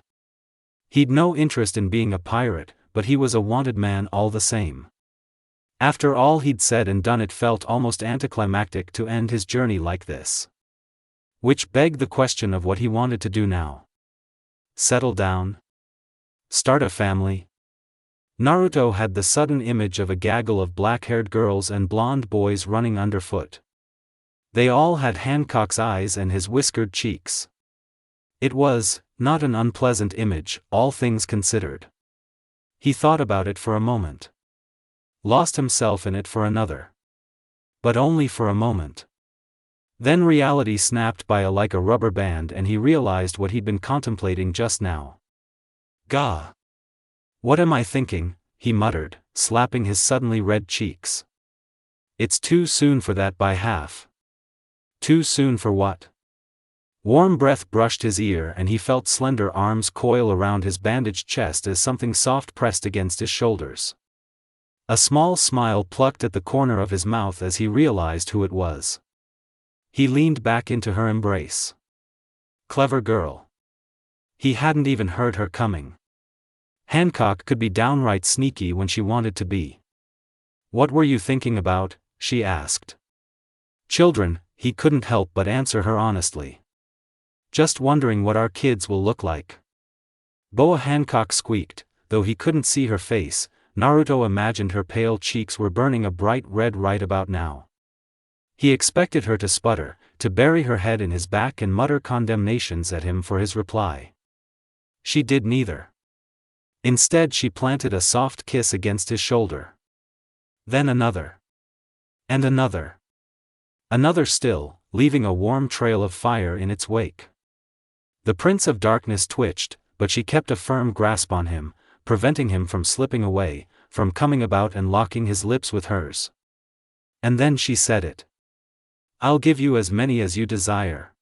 [SPEAKER 1] He'd no interest in being a pirate, but he was a wanted man all the same. After all he'd said and done, it felt almost anticlimactic to end his journey like this. Which begged the question of what he wanted to do now. Settle down? Start a family? Naruto had the sudden image of a gaggle of black-haired girls and blonde boys running underfoot. They all had Hancock's eyes and his whiskered cheeks. It was not an unpleasant image, all things considered. He thought about it for a moment. Lost himself in it for another. But only for a moment. Then reality snapped by like a rubber band and he realized what he'd been contemplating just now. Gah! What am I thinking? He muttered, slapping his suddenly red cheeks. It's too soon for that by half. Too soon for what? Warm breath brushed his ear and he felt slender arms coil around his bandaged chest as something soft pressed against his shoulders. A small smile plucked at the corner of his mouth as he realized who it was. He leaned back into her embrace. Clever girl. He hadn't even heard her coming. Hancock could be downright sneaky when she wanted to be. "What were you thinking about?" she asked. "Children," he couldn't help but answer her honestly. "Just wondering what our kids will look like." Boa Hancock squeaked, though he couldn't see her face. Naruto imagined her pale cheeks were burning a bright red right about now. He expected her to sputter, to bury her head in his back and mutter condemnations at him for his reply. She did neither. Instead, she planted a soft kiss against his shoulder. Then another. And another. Another still, leaving a warm trail of fire in its wake. The Prince of Darkness twitched, but she kept a firm grasp on him, preventing him from slipping away, from coming about and locking his lips with hers. And then she said it. "I'll give you as many as you desire."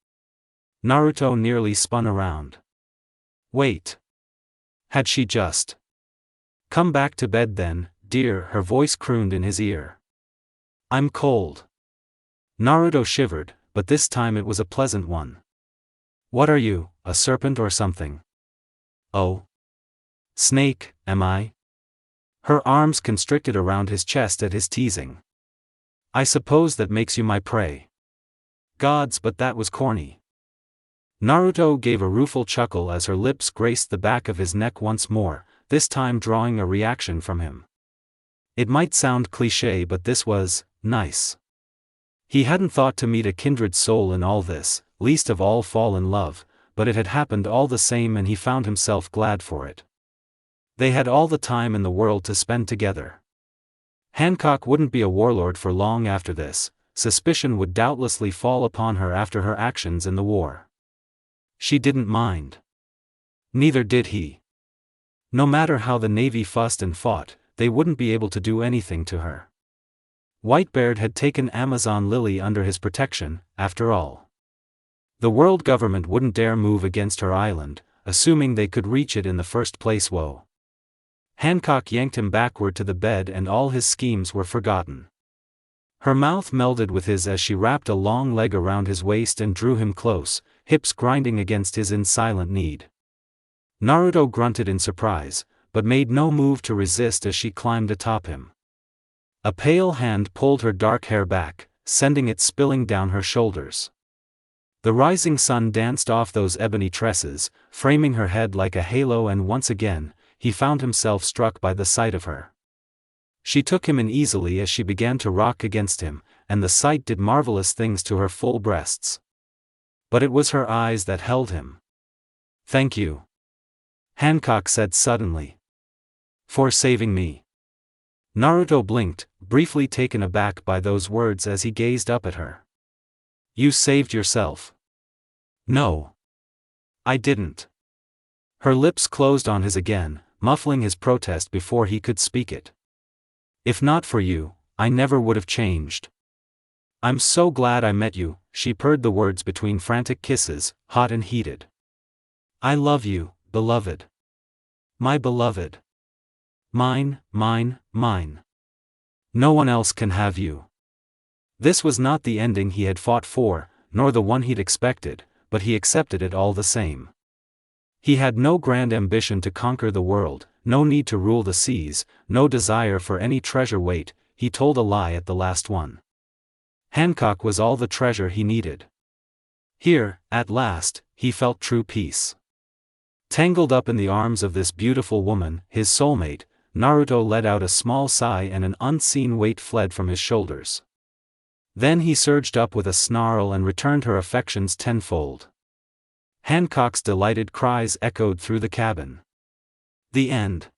[SPEAKER 1] Naruto nearly spun around. Wait. Had she just come back to bed then, dear? Her voice crooned in his ear. "I'm cold." Naruto shivered, but this time it was a pleasant one. "What are you, a serpent or something?" "Oh. Snake, am I?" Her arms constricted around his chest at his teasing. "I suppose that makes you my prey." Gods, but that was corny. Naruto gave a rueful chuckle as her lips graced the back of his neck once more, this time drawing a reaction from him. It might sound cliché, but this was nice. He hadn't thought to meet a kindred soul in all this, least of all fall in love, but it had happened all the same and he found himself glad for it. They had all the time in the world to spend together. Hancock wouldn't be a warlord for long after this. Suspicion would doubtlessly fall upon her after her actions in the war. She didn't mind. Neither did he. No matter how the Navy fussed and fought, they wouldn't be able to do anything to her. Whitebeard had taken Amazon Lily under his protection, after all. The world government wouldn't dare move against her island, assuming they could reach it in the first place. Whoa. Hancock yanked him backward to the bed and all his schemes were forgotten. Her mouth melded with his as she wrapped a long leg around his waist and drew him close, hips grinding against his in silent need. Naruto grunted in surprise, but made no move to resist as she climbed atop him. A pale hand pulled her dark hair back, sending it spilling down her shoulders. The rising sun danced off those ebony tresses, framing her head like a halo, and once again, he found himself struck by the sight of her. She took him in easily as she began to rock against him, and the sight did marvelous things to her full breasts. But it was her eyes that held him. "Thank you," Hancock said suddenly. "For saving me." Naruto blinked, briefly taken aback by those words as he gazed up at her. "You saved yourself." "No. I didn't." Her lips closed on his again, muffling his protest before he could speak it. "If not for you, I never would have changed. I'm so glad I met you," she purred the words between frantic kisses, hot and heated. "I love you, beloved. My beloved. Mine, mine, mine. No one else can have you." This was not the ending he had fought for, nor the one he'd expected, but he accepted it all the same. He had no grand ambition to conquer the world, no need to rule the seas, no desire for any treasure. Wait, he told a lie at the last one. Hancock was all the treasure he needed. Here, at last, he felt true peace. Tangled up in the arms of this beautiful woman, his soulmate, Naruto let out a small sigh and an unseen weight fled from his shoulders. Then he surged up with a snarl and returned her affections tenfold. Hancock's delighted cries echoed through the cabin. The end.